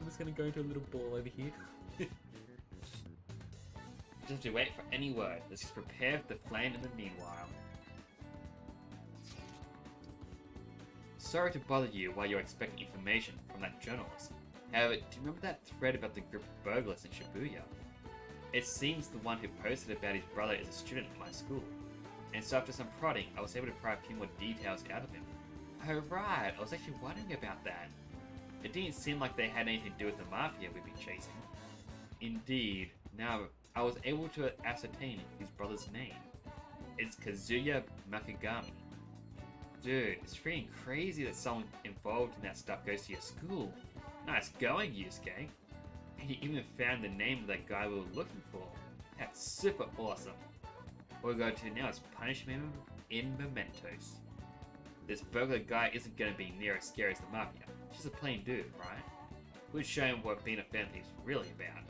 I'm just gonna go into a little ball over here. Just have to wait for any word. Let's just prepare for the plan in the meanwhile. Sorry to bother you while you're expecting information from that journalist. However, do you remember that thread about the group of burglars in Shibuya? It seems the one who posted about his brother is a student at my school. And so after some prodding, I was able to pry a few more details out of him. Oh right, I was actually wondering about that. It didn't seem like they had anything to do with the mafia we've been chasing. Indeed, now I was able to ascertain his brother's name. It's Kazuya Makagami. Dude, it's freaking crazy that someone involved in that stuff goes to your school. Nice going, Yusuke. And you even found the name of that guy we were looking for. That's super awesome. What we're going to do now is punish him in mementos. This burglar guy isn't going to be near as scary as the Mafia. She's a plain dude, right? We'll show him what being a family is really about.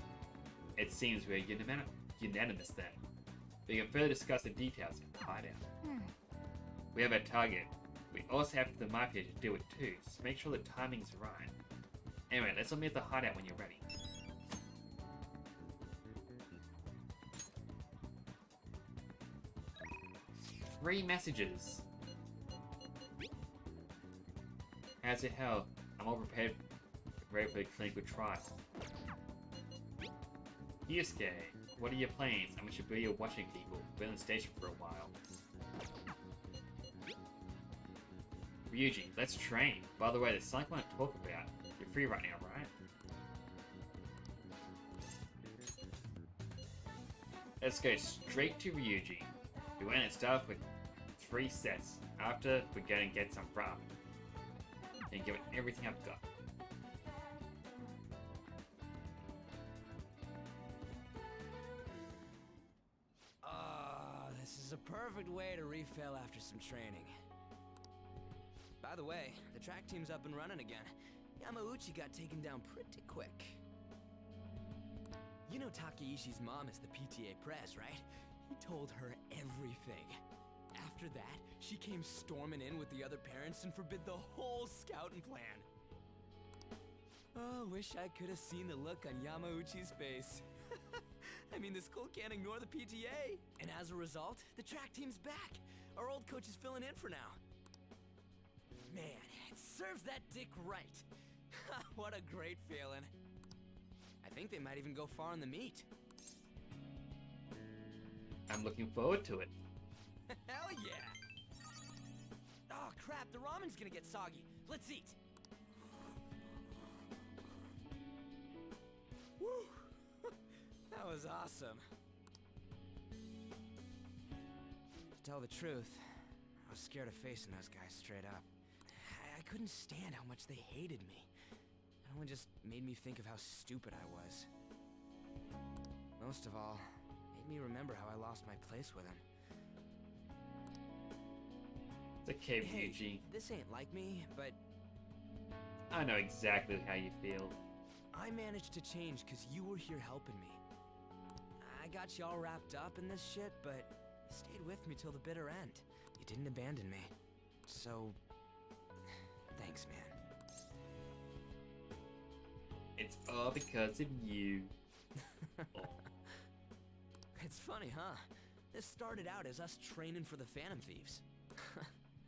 It seems we're unanimous then. We can further discuss the details in the hideout. We have a target. We also have the Mafia to do it too, so make sure the timing's right. Anyway, let's all meet at the hideout when you're ready. Three messages. As it hell, I'm all prepared ready for the clinical trial. Yusuke, what are your plans? I'm sure you're watching people. Been on the station for a while. Ryuji, let's train. By the way, there's something I want to talk about. You're free right now, right? Let's go straight to Ryuji. We went and start with 3 sets. After, we're going to get some ramen. And give it everything I've got. This is a perfect way to refill after some training. By the way, the track team's up and running again. Yamauchi got taken down pretty quick. You know Takeishi's mom is the PTA press, right? He told her everything. After that, she came storming in with the other parents and forbid the whole scouting plan. Oh, wish I could have seen the look on Yamauchi's face. I mean, the school can't ignore the PTA. And as a result, the track team's back. Our old coach is filling in for now. Man, it serves that dick right. What a great feeling. I think they might even go far in the meet. I'm looking forward to it. Hell yeah! Oh crap, the ramen's gonna get soggy. Let's eat. Woo! That was awesome. To tell the truth, I was scared of facing those guys straight up. I couldn't stand how much they hated me. It only just made me think of how stupid I was. Most of all, made me remember how I lost my place with him. It's okay, Hey, Ryuji. this ain't like me, but I know exactly how you feel. I managed to change because you were here helping me. I got you all wrapped up in this shit, but you stayed with me till the bitter end. You didn't abandon me. So, thanks, man. It's all because of you. Oh. It's funny, huh? This started out as us training for the Phantom Thieves.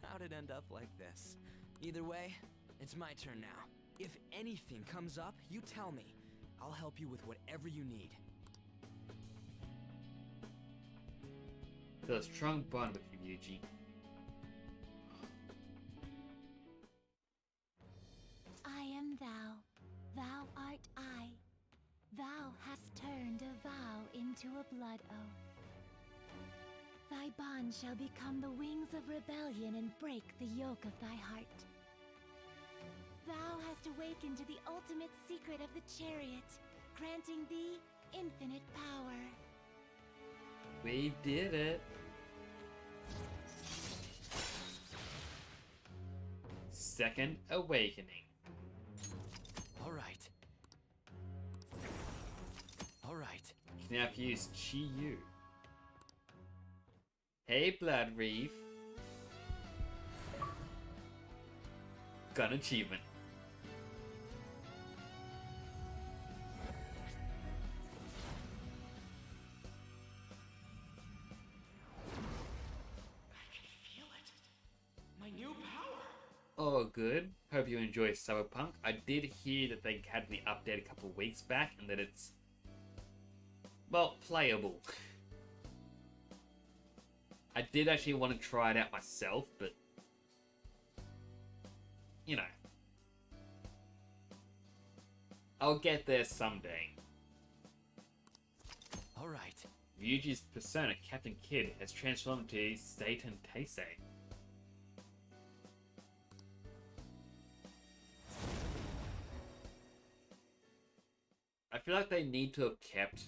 How'd it end up like this? Either way, it's my turn now. If anything comes up, you tell me. I'll help you with whatever you need. Feel a strong bond with you, Ryuji. I am thou, thou art I. Thou hast turned a vow into a blood oath. Thy bond shall become the wings of rebellion and break the yoke of thy heart. Thou hast awakened to the ultimate secret of the chariot, granting thee infinite power. We did it. Second awakening. All right. All right. You can now use Chi-Yu. Hey, Blood Reef. Got an achievement. My new power! Oh, good. Hope you enjoy Cyberpunk. I did hear that they had the update a couple of weeks back and that it's, well, playable. I did actually want to try it out myself, but, you know, I'll get there someday. All right. Ryuji's persona, Captain Kidd, has transformed into Satan Taisei. I feel like they need to have kept,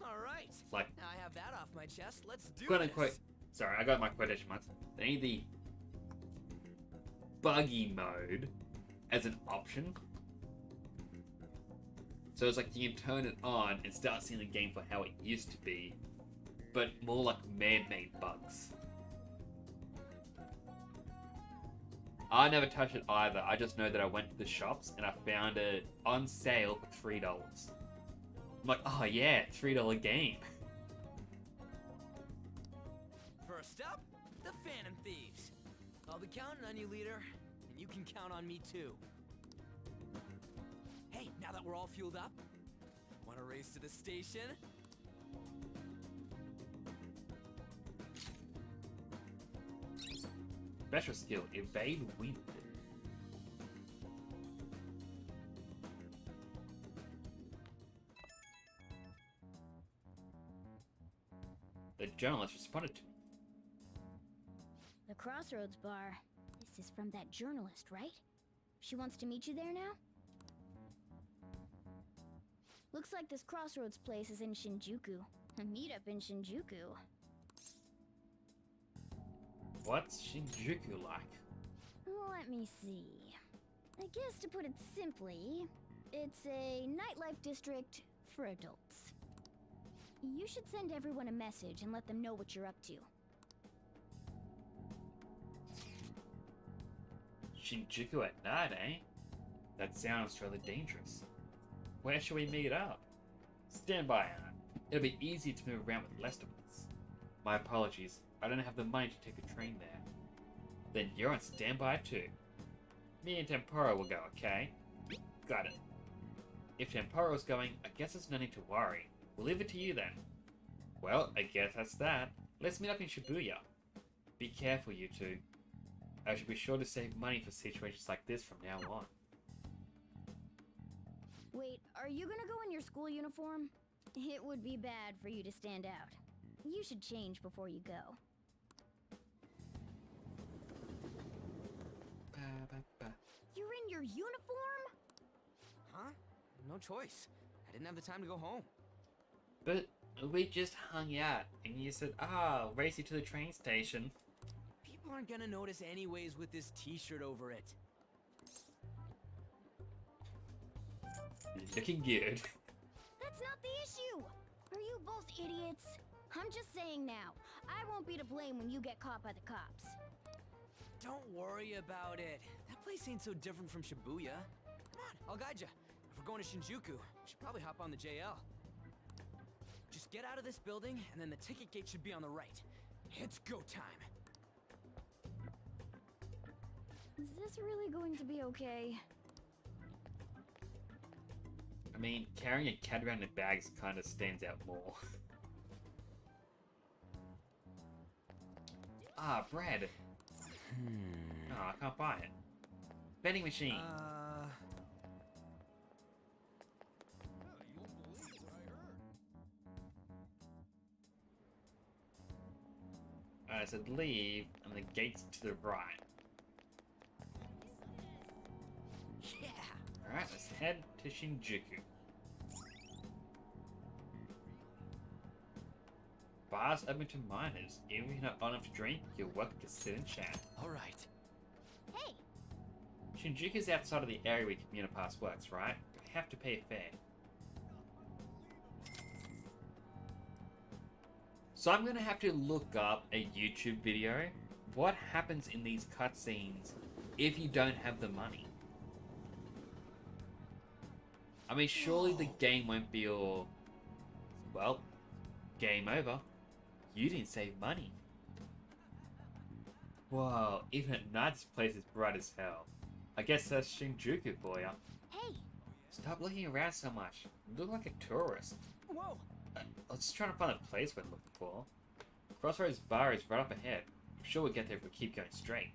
All right. like, Now I have that off my chest. Let's do quote this. unquote. Sorry, I got my quotation marks. They need the buggy mode as an option. So it's like you can turn it on and start seeing the game for how it used to be, but more like man-made bugs. I never touched it either. I just know that I went to the shops and I found it on sale for $3. I'm like, oh yeah, $3 game. First up, the Phantom Thieves. I'll be counting on you, leader, and you can count on me too. Hey, now that we're all fueled up, want to race to the station? Special skill, evade wind. The journalist responded to me. The Crossroads Bar. This is from that journalist, right? She wants to meet you there now? Looks like this Crossroads place is in Shinjuku. A meetup in Shinjuku. What's Shinjuku like? Let me see. I guess to put it simply, it's a nightlife district for adults. You should send everyone a message and let them know what you're up to. Shinjuku at night, eh? That sounds rather dangerous. Where should we meet up? Stand by, Anna. It'll be easy to move around with less of us. My apologies. I don't have the money to take a train there. Then you're on standby too. Me and Temporo will go, okay? Got it. If Temporo's going, I guess there's no need to worry. We'll leave it to you then. Well, I guess that's that. Let's meet up in Shibuya. Be careful, you two. I should be sure to save money for situations like this from now on. Wait, are you gonna go in your school uniform? It would be bad for you to stand out. You should change before you go. You're in your uniform? Huh? No choice. I didn't have the time to go home. But we just hung out, and you said, race you to the train station. People aren't gonna notice anyways with this t-shirt over it. Looking good. That's not the issue! Are you both idiots? I'm just saying now, I won't be to blame when you get caught by the cops. Don't worry about it. That place ain't so different from Shibuya. Come on, I'll guide you. If we're going to Shinjuku, we should probably hop on the JL. Just get out of this building, and then the ticket gate should be on the right. It's go time. Is this really going to be okay? I mean, carrying a cat around in bags kind of stands out more. Bread. Oh, I can't buy it. Vending machine. I said leave, and the gate's to the right. Yeah. Alright, let's head to Shinjuku. Bars open to minors. Even if you're not on enough to drink, you're welcome to sit and chat. Alright. Hey! Shinjuku's outside of the area where Commuter Pass works, right? You have to pay a fare. So I'm gonna have to look up a YouTube video. What happens in these cutscenes if you don't have the money? I mean, surely the game won't be all... Well, game over. You didn't save money. Whoa, even at night this place is bright as hell. I guess that's Shinjuku for ya. Hey! Stop looking around so much. You look like a tourist. Whoa! I was just trying to find the place we're looking for. Crossroads Bar is right up ahead. I'm sure we'll get there if we keep going straight.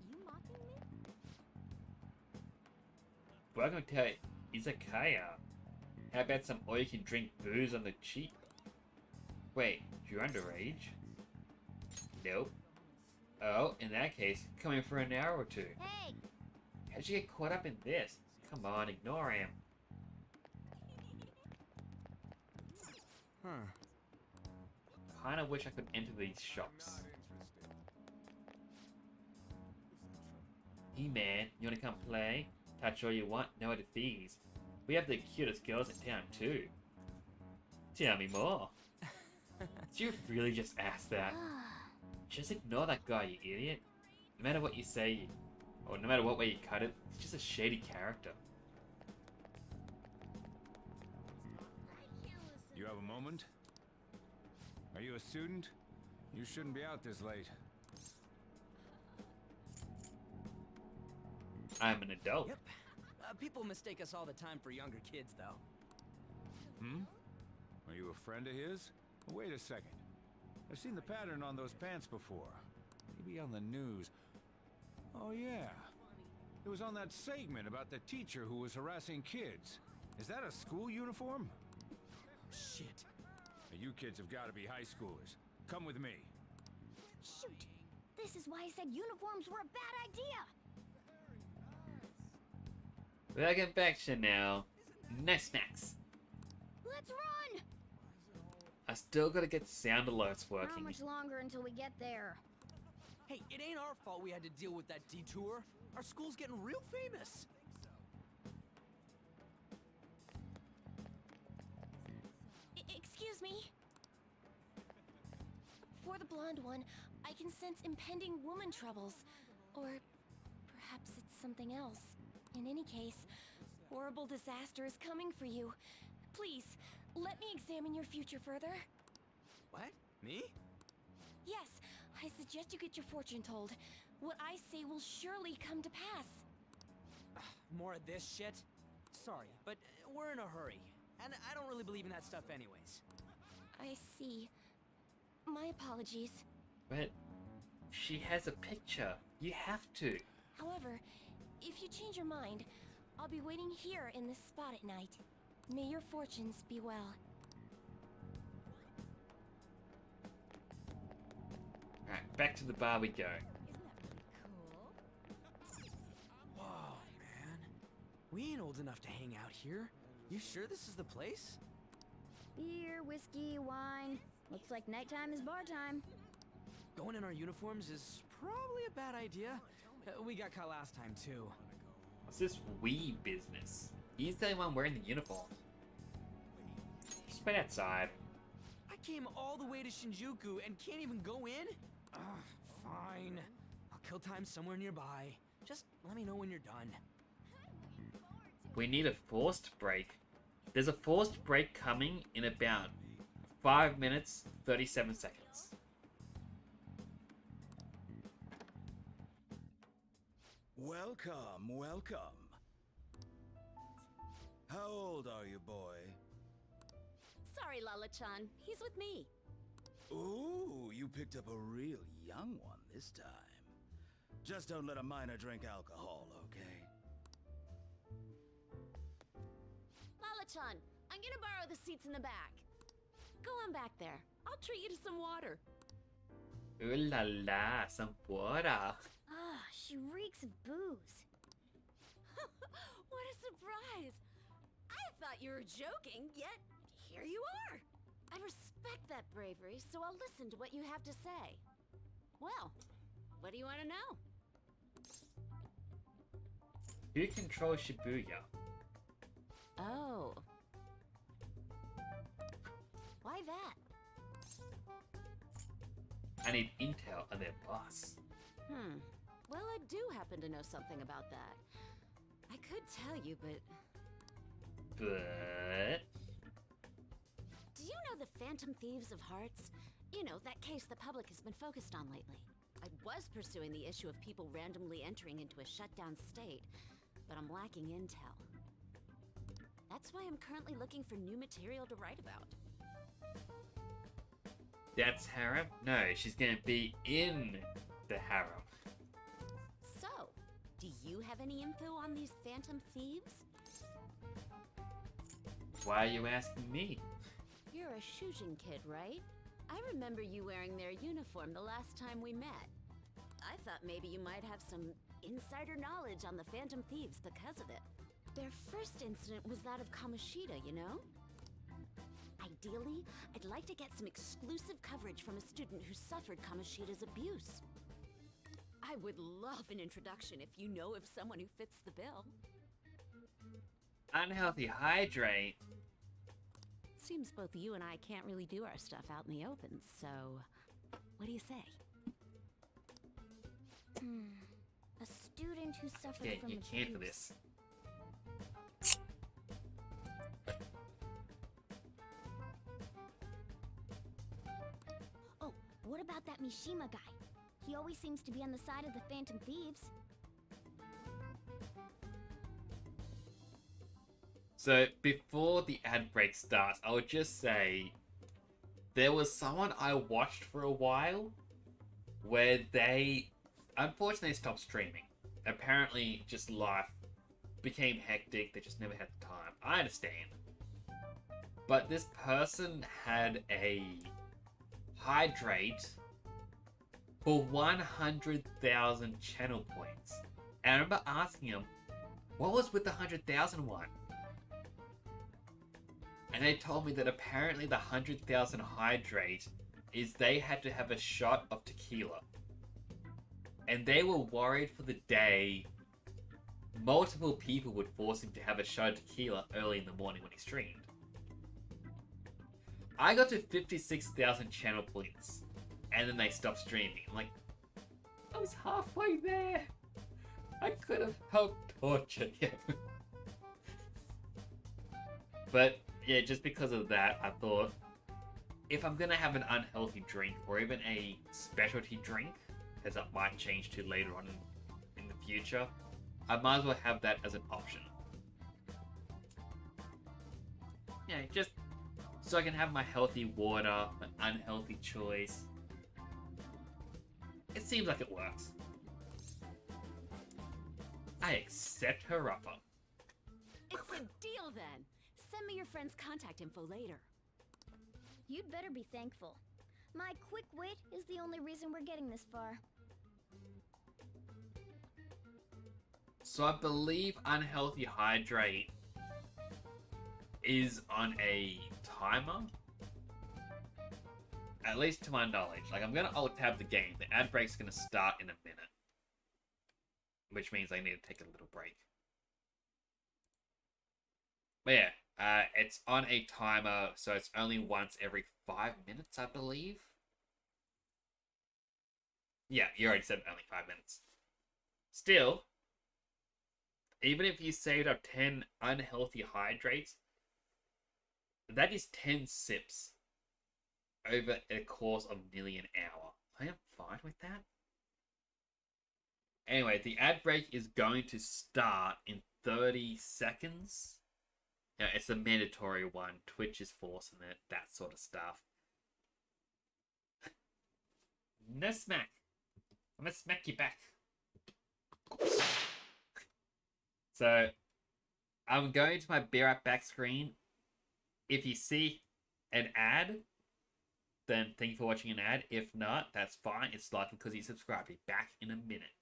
You mocking me? Welcome to Izakaya. How about some all-you-can-drink booze on the cheap? Wait, you're underage? Nope. Oh, in that case, come in for an hour or two. Hey! How'd you get caught up in this? Come on, ignore him. Huh. Kinda wish I could enter these shops. Hey man, you wanna come play? Touch all you want, no other fees. We have the cutest girls in town too. Tell me more. Did you really just ask that? Just ignore that guy, you idiot. No matter what you say, or no matter what way you cut it, he's just a shady character. You have a moment? Are you a student? You shouldn't be out this late. I'm an adult. Yep. People mistake us all the time for younger kids, though. Hmm? Are you a friend of his? Wait a second. I've seen the pattern on those pants before. Maybe on the news. Oh yeah. It was on that segment about the teacher who was harassing kids. Is that a school uniform? Shit. Now, you kids have got to be high schoolers. Come with me. Shoot! This is why I said uniforms were a bad idea! Welcome back, Chanel. Nice snacks. Let's run! I still gotta get sound alerts How working. much longer until we get there? Hey, it ain't our fault we had to deal with that detour. Our school's getting real famous. Excuse me? For the blonde one, I can sense impending woman troubles. Or perhaps it's something else. In any case, horrible disaster is coming for you. Please, let me examine your future further. What? Me? Yes, I suggest you get your fortune told. What I say will surely come to pass. More of this shit? Sorry, but we're in a hurry. And I don't really believe in that stuff anyways. I see. My apologies. But she has a picture. You have to. However, if you change your mind, I'll be waiting here in this spot at night. May your fortunes be well. Alright, back to the bar we go. Whoa, man. We ain't old enough to hang out here. You sure this is the place? Beer, whiskey, wine. Looks like nighttime is bar time. Going in our uniforms is probably a bad idea. We got caught last time, too. What's this we business? He's the one wearing the uniform. Just wait outside. I came all the way to Shinjuku and can't even go in? Ugh, fine. I'll kill time somewhere nearby. Just let me know when you're done. We need a forced break. There's a forced break coming in about 5 minutes, 37 seconds. Welcome, welcome. How old are you, boy? Sorry, Lala-chan. He's with me. Ooh, you picked up a real young one this time. Just don't let a minor drink alcohol, okay? Lala-chan, I'm gonna borrow the seats in the back. Go on back there. I'll treat you to some water. Ooh la la, some water. Ah, she reeks of booze. What a surprise! I thought you were joking, yet here you are. I respect that bravery, so I'll listen to what you have to say. Well, what do you want to know? Who controls Shibuya? Oh. Why that? I need intel on their boss. Well, I do happen to know something about that. I could tell you, but... But... Do you know the Phantom Thieves of Hearts? You know, that case the public has been focused on lately. I was pursuing the issue of people randomly entering into a shutdown state, but I'm lacking intel. That's why I'm currently looking for new material to write about. That's harem? No, she's gonna be in the harem. So, do you have any info on these Phantom Thieves? Why are you asking me? You're a Shujin kid, right? I remember you wearing their uniform the last time we met. I thought maybe you might have some insider knowledge on the Phantom Thieves because of it. Their first incident was that of Kamoshida, you know? Ideally, I'd like to get some exclusive coverage from a student who suffered Kamoshida's abuse. I would love an introduction if you know of someone who fits the bill. Unhealthy hydrate? Seems both you and I can't really do our stuff out in the open, so what do you say? A student who suffered Yeah, from you abuse. can't for this. Oh, what about that Mishima guy? He always seems to be on the side of the Phantom Thieves. So, before the ad break starts, I would just say there was someone I watched for a while where they unfortunately stopped streaming. Apparently, just life became hectic, they just never had the time. I understand. But this person had a hydrate for 100,000 channel points. And I remember asking him, what was with the 100,000 one? And they told me that apparently the 100,000 hydrate is they had to have a shot of tequila. And they were worried for the day multiple people would force him to have a shot of tequila early in the morning when he streamed. I got to 56,000 channel points, and then they stopped streaming. I'm like, I was halfway there. I could have helped torture him. But yeah, just because of that, I thought, if I'm gonna have an unhealthy drink, or even a specialty drink, as that might change to later on in the future, I might as well have that as an option. Yeah, just so I can have my healthy water, my unhealthy choice. It seems like it works. I accept her offer. It's a deal then. Send me your friend's contact info later. You'd better be thankful. My quick wit is the only reason we're getting this far. So I believe unhealthy hydrate is on a timer. At least to my knowledge. Like, I'm gonna alt tab the game. The ad break's gonna start in a minute. Which means I need to take a little break. But yeah, it's on a timer, so it's only once every 5 minutes, I believe. Yeah, you already said only 5 minutes. Still, even if you saved up 10 unhealthy hydrates, that is 10 sips over a course of nearly an hour. I am fine with that. Anyway, the ad break is going to start in 30 seconds. Yeah, it's a mandatory one. Twitch is forcing it, that sort of stuff. No smack. I'm gonna smack you back. So, I'm going to my Be Right Back screen. If you see an ad, then thank you for watching an ad. If not, that's fine. It's likely because you subscribed. Be back in a minute.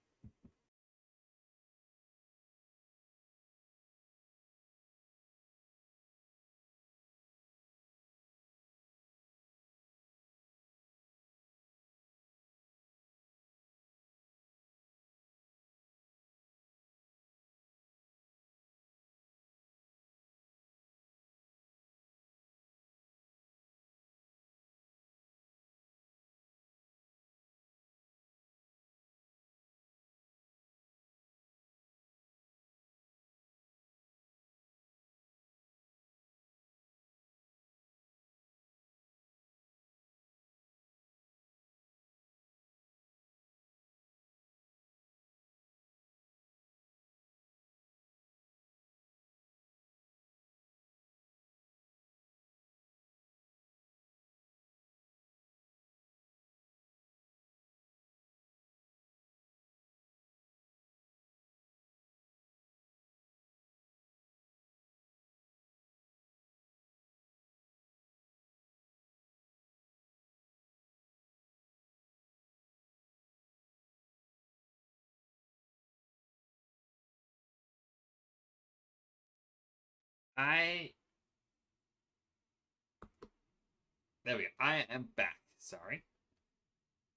There we go. I am back. Sorry.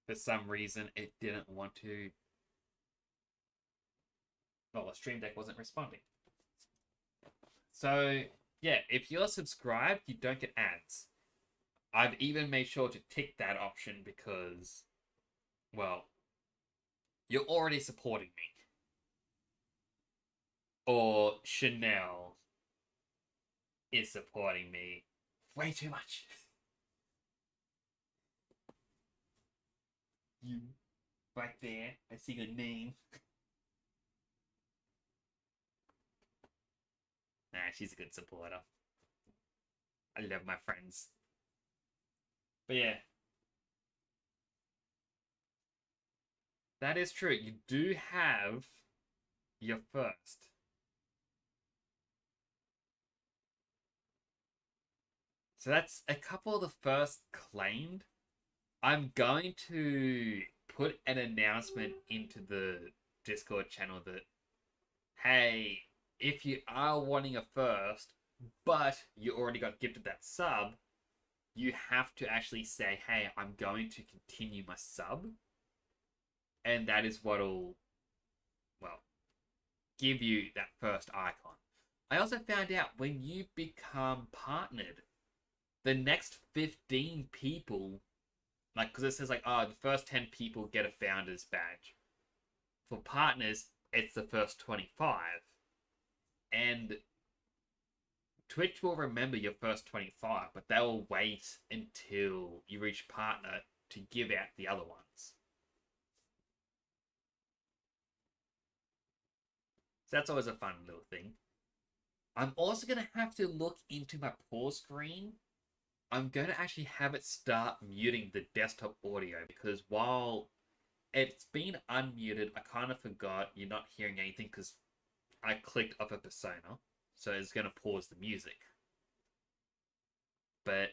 For some reason, it didn't want to... Well, the Stream Deck wasn't responding. So, yeah, if you're subscribed, you don't get ads. I've even made sure to tick that option because, well, you're already supporting me. Or Chanel is supporting me way too much. You, right there, I see your name. Nah, she's a good supporter. I love my friends. But yeah. That is true. You do have your first. So that's a couple of the first claimed. I'm going to put an announcement into the Discord channel that, hey, if you are wanting a first, but you already got gifted that sub, you have to actually say, hey, I'm going to continue my sub. And that is what'll, well, give you that first icon. I also found out when you become partnered, the next 15 people, like, because it says like, oh, the first 10 people get a founder's badge. For partners, it's the first 25. And Twitch will remember your first 25, but they'll wait until you reach partner to give out the other ones. So that's always a fun little thing. I'm also going to have to look into my pause screen. I'm going to actually have it start muting the desktop audio because while it's been unmuted, I kind of forgot you're not hearing anything because I clicked off a persona. So it's going to pause the music. But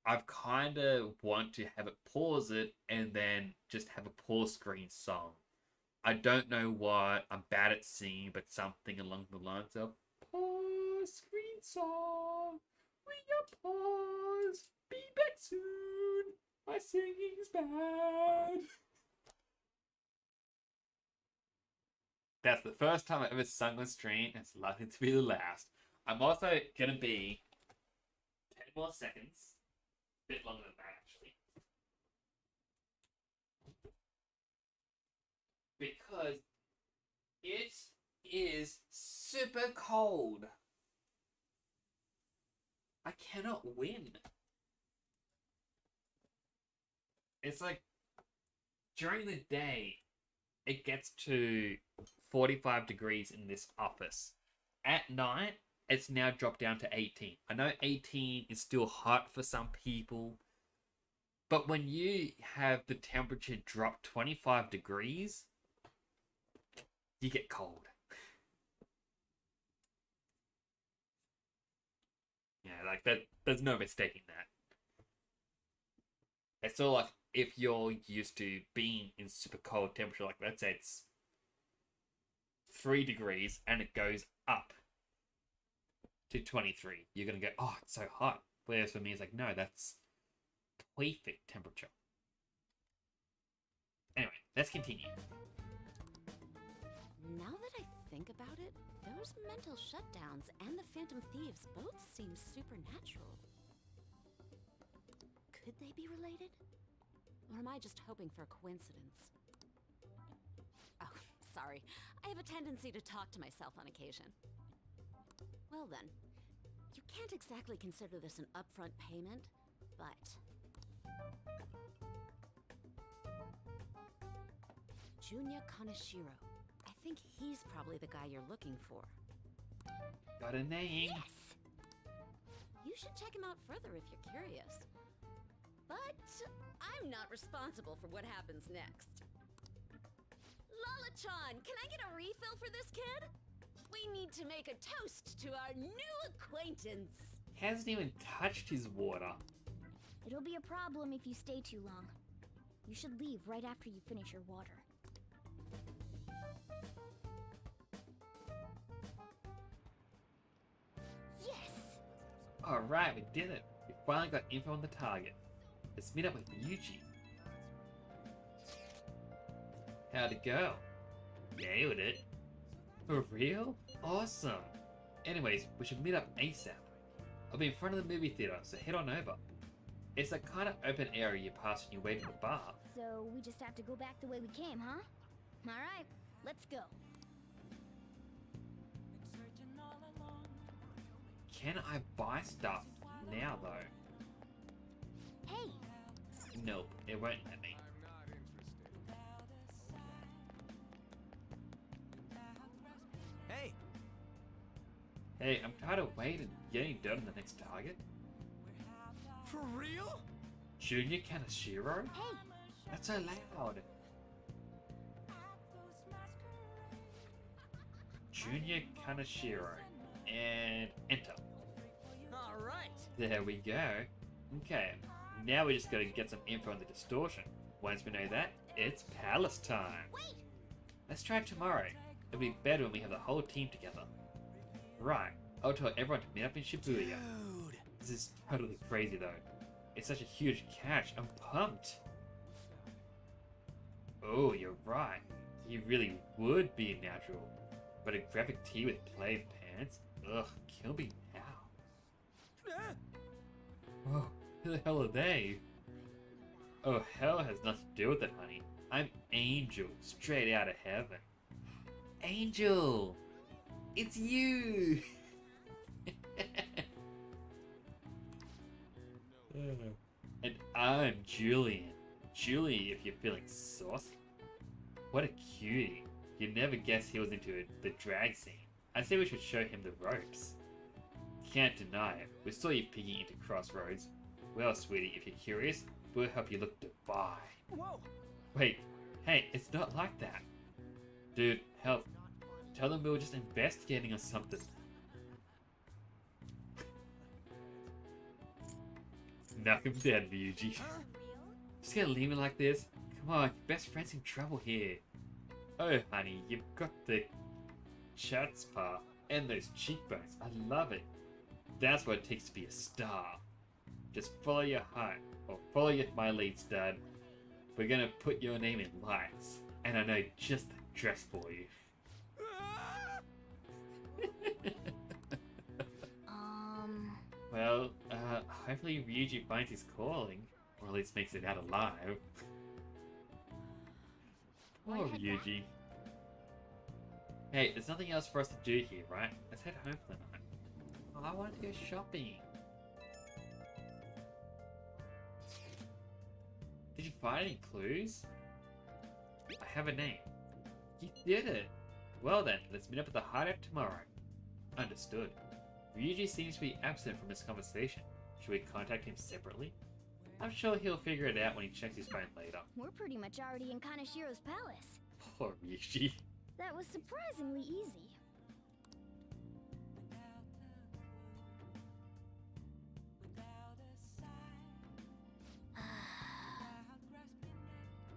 I've kind of want to have it pause it and then just have a pause screen song. I don't know what I'm bad at singing, but something along the lines of pause screen song. We are pause. Be back soon. My singing's bad. That's the first time I've ever sung on stream, and it's likely to be the last. I'm also gonna be 10 more seconds. A bit longer than that, actually. Because it is super cold. I cannot win. It's like, during the day, it gets to 45 degrees in this office. At night, it's now dropped down to 18. I know 18 is still hot for some people, but when you have the temperature drop 25 degrees, you get cold. Yeah, like that. There's no mistaking that. It's all like if you're used to being in super cold temperature, like let's say it's 3 degrees and it goes up to 23. You're gonna go, oh, it's so hot. Whereas for me, it's like, no, that's perfect temperature. Anyway, let's continue. Now that I think about it, those mental shutdowns and the Phantom Thieves both seem supernatural. Could they be related? Or am I just hoping for a coincidence? Oh, sorry. I have a tendency to talk to myself on occasion. Well then, you can't exactly consider this an upfront payment, but... Junya Kaneshiro. I think he's probably the guy you're looking for. Got a name. Yes! You should check him out further if you're curious. But I'm not responsible for what happens next. Lala-chan, can I get a refill for this kid? We need to make a toast to our new acquaintance. He hasn't even touched his water. It'll be a problem if you stay too long. You should leave right after you finish your water. Alright, we did it. We finally got info on the target. Let's meet up with Ryuji. How'd it go? Nailed it. For real? Awesome. Anyways, we should meet up ASAP. I'll be in front of the movie theater, so head on over. It's that kind of open area you pass when you wait in the bar. So we just have to go back the way we came, huh? Alright, let's go. Can I buy stuff now, though? Hey! Nope, it won't let me. Hey! Hey, I'm tired of waiting, getting done on the next target. For real? Junior Kaneshiro? Hey! That's so loud. Junior Kaneshiro. And enter. Alright! There we go. Okay, now we just gotta get some info on the distortion. Once we know that, it's palace time. Wait! Let's try it tomorrow. It'll be better when we have the whole team together. Right, I'll tell everyone to meet up in Shibuya. Dude! This is totally crazy though. It's such a huge catch, I'm pumped. Oh, you're right. He really would be a natural. But a graphic tee with plaid pants? Ugh, kill me now. Oh, who the hell are they? Oh, hell has nothing to do with it, honey. I'm Angel, straight out of heaven. Angel! It's you! And I'm Julian. Julie, if you're feeling saucy. What a cutie. You'd never guess he was into the drag scene. I say we should show him the ropes. Can't deny it. We saw you peeking into Crossroads. Well, sweetie, if you're curious, we'll help you look Dubai. Whoa! Wait, hey, it's not like that. Dude, help. Tell them we were just investigating or something. Knock him dead, Ryuji. Just gonna leave it like this? Come on, your best friend's in trouble here. Oh, honey, you've got the chutzpah and those cheekbones. I love it. That's what it takes to be a star. Just follow your heart, or follow my lead, stud. We're gonna put your name in lights, and I know just the dress for you. Well, hopefully Ryuji finds his calling, or at least makes it out alive. Poor Ryuji. Hey, there's nothing else for us to do here, right? Let's head home for the night. Oh, I wanted to go shopping. Did you find any clues? I have a name. You did it! Well then, let's meet up at the hideout tomorrow. Understood. Ryuji seems to be absent from this conversation. Should we contact him separately? I'm sure he'll figure it out when he checks his phone later. We're pretty much already in Kaneshiro's palace. Poor Ryuji. That was surprisingly easy.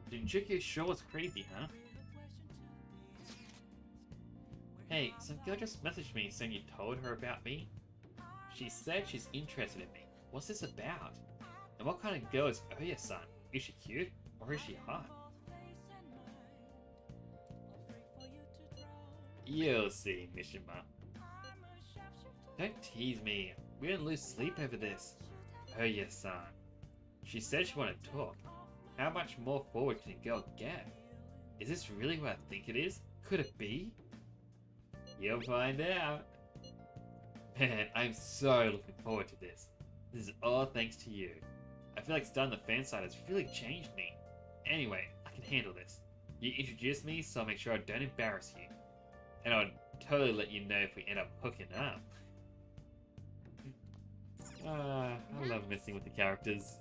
Jinchuriki sure was crazy, huh? Hey, some girl just messaged me saying you told her about me. She said she's interested in me. What's this about? And what kind of girl is Oya-san? Is she cute? Or is she hot? You'll see, Mishima. Don't tease me. We didn't lose sleep over this. Oya-san. She said she wanted to talk. How much more forward can a girl get? Is this really what I think it is? Could it be? You'll find out. Man, I'm so looking forward to this. This is all thanks to you. I feel like starting the fan site has really changed me. Anyway, I can handle this. You introduced me, so I'll make sure I don't embarrass you. And I'll totally let you know if we end up hooking up. I love messing with the characters.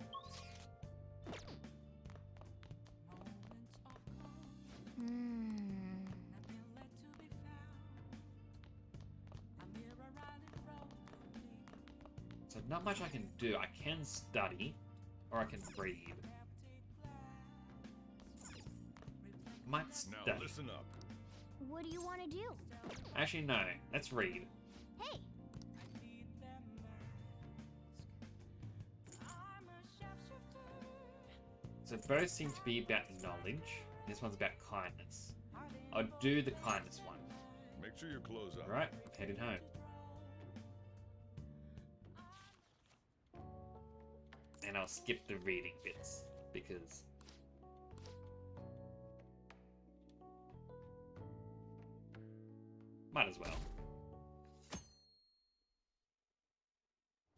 So not much I can do. I can study, or I can read. Might study. Now listen up. What do you want to do? Actually, no. Let's read. Hey! So both seem to be about knowledge. This one's about kindness. I'll do the kindness one. Make sure your clothes up. Right, heading home. And I'll skip the reading bits because might as well.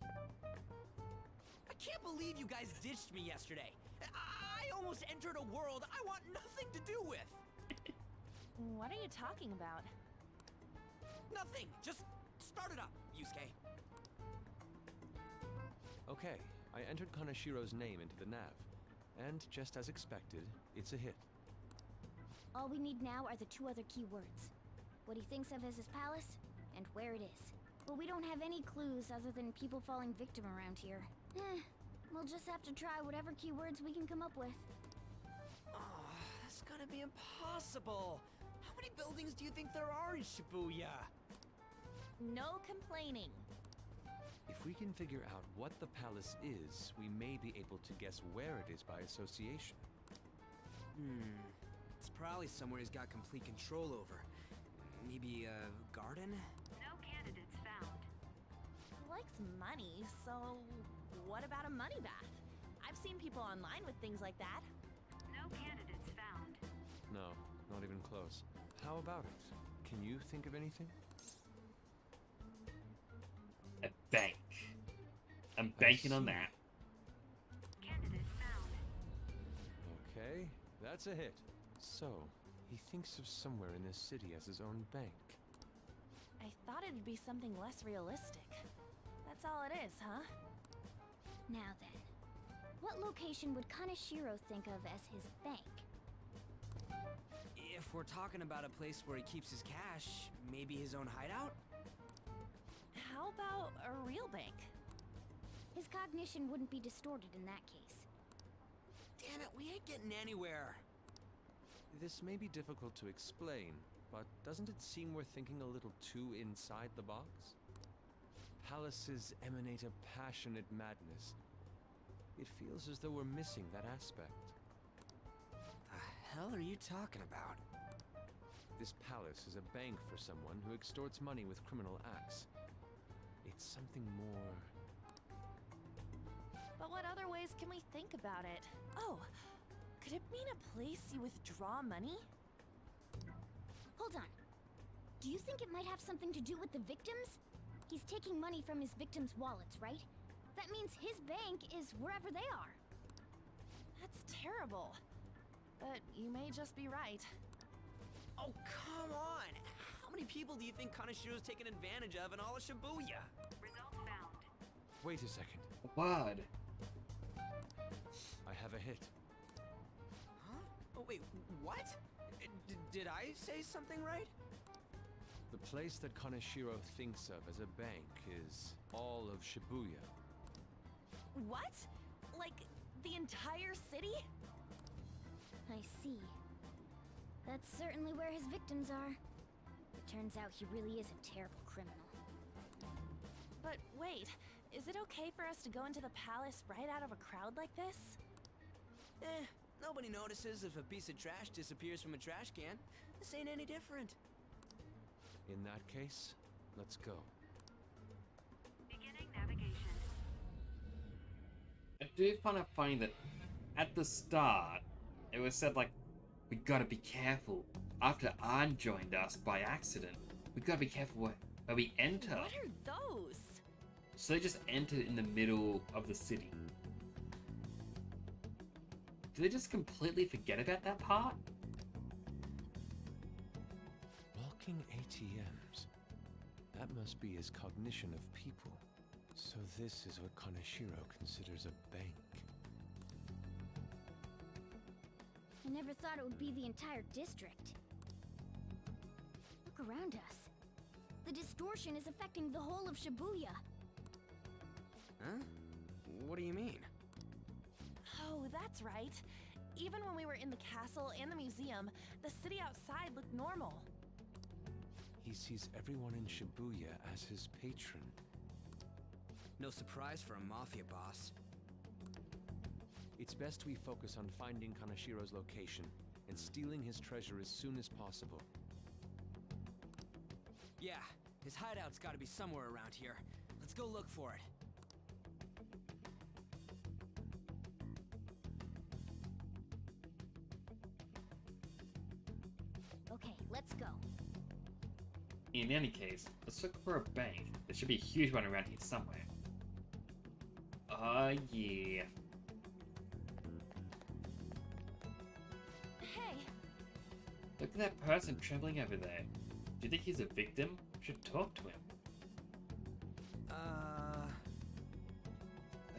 I can't believe you guys ditched me yesterday. I almost entered a world I want nothing to do with. What are you talking about? Nothing. Just start it up, Yusuke. Okay, I entered Kanashiro's name into the nav. And just as expected, it's a hit. All we need now are the 2 other keywords. What he thinks of as his palace, and where it is. But we don't have any clues other than people falling victim around here. We'll just have to try whatever keywords we can come up with. Oh, that's gonna be impossible. How many buildings do you think there are in Shibuya? No complaining. If we can figure out what the palace is, we may be able to guess where it is by association. It's probably somewhere he's got complete control over. Maybe a garden? No candidates found. He likes money, so what about a money bath? I've seen people online with things like that. No candidates found. No, not even close. How about it? Can you think of anything? A bank. I'm banking on that. Candidate found. Okay, that's a hit. So, he thinks of somewhere in this city as his own bank. I thought it'd be something less realistic. That's all it is, huh? Now then, what location would Kaneshiro think of as his bank? If we're talking about a place where he keeps his cash, maybe his own hideout? How about a real bank? His cognition wouldn't be distorted in that case. Damn it, we ain't getting anywhere. This may be difficult to explain, but doesn't it seem we're thinking a little too inside the box? Palaces emanate a passionate madness. It feels as though we're missing that aspect. The hell are you talking about? This palace is a bank for someone who extorts money with criminal acts. It's something more... But what other ways can we think about it? Oh, could it mean a place you withdraw money? Hold on. Do you think it might have something to do with the victims? He's taking money from his victims' wallets, right? That means his bank is wherever they are. That's terrible. But you may just be right. Oh, come on! How many people do you think Kaneshiro's taken advantage of in all of Shibuya? Results found. Wait a second. What? I have a hit. Huh? Oh, wait, what? Did I say something right? The place that Kaneshiro thinks of as a bank is all of Shibuya. What? Like, the entire city? I see. That's certainly where his victims are. It turns out he really is a terrible criminal. But wait, is it okay for us to go into the palace right out of a crowd like this? Nobody notices if a piece of trash disappears from a trash can. This ain't any different. In that case, let's go. Beginning navigation. I do find it funny that at the start, it was said like, we gotta be careful. After Arn joined us by accident, we gotta be careful where we enter. What are those? So they just entered in the middle of the city. Did they just completely forget about that part? Walking ATMs. That must be his cognition of people. So this is what Kaneshiro considers a bank. I never thought it would be the entire district. Look around us. The distortion is affecting the whole of Shibuya. Huh? What do you mean? Oh, that's right. Even when we were in the castle and the museum, the city outside looked normal. He sees everyone in Shibuya as his patron. No surprise for a mafia boss. It It's best we focus on finding Kanashiro's location and stealing his treasure as soon as possible. Yeah, his hideout's gotta be somewhere around here. Let's go look for it. Okay, let's go. In any case, let's look for a bank. There should be a huge one around here somewhere. Yeah. Hey! Look at that person trembling over there. Do you think he's a victim? We should talk to him.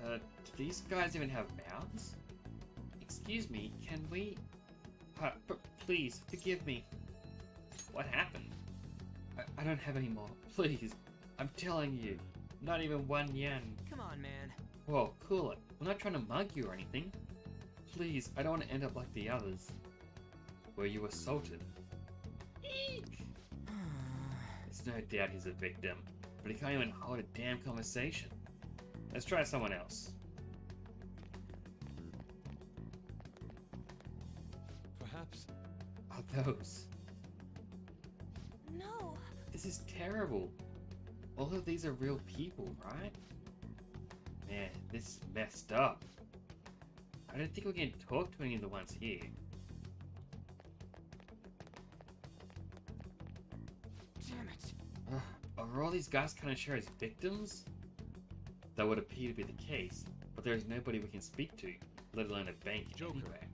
Do these guys even have mouths? Excuse me, can we... please, forgive me. What happened? I don't have any more. Please. I'm telling you. Not even 1 yen. Come on, man. Whoa, cool it. We're not trying to mug you or anything. Please, I don't want to end up like the others. Were you assaulted? Eek! There's no doubt he's a victim, but he can't even hold a damn conversation. Let's try someone else. Perhaps... Are those? No! This is terrible. All of these are real people, right? Man, this is messed up. I don't think we can talk to any of the ones here. Damn it. Are all these guys kind of sure as victims? That would appear to be the case, but there is nobody we can speak to, let alone a bank anywhere.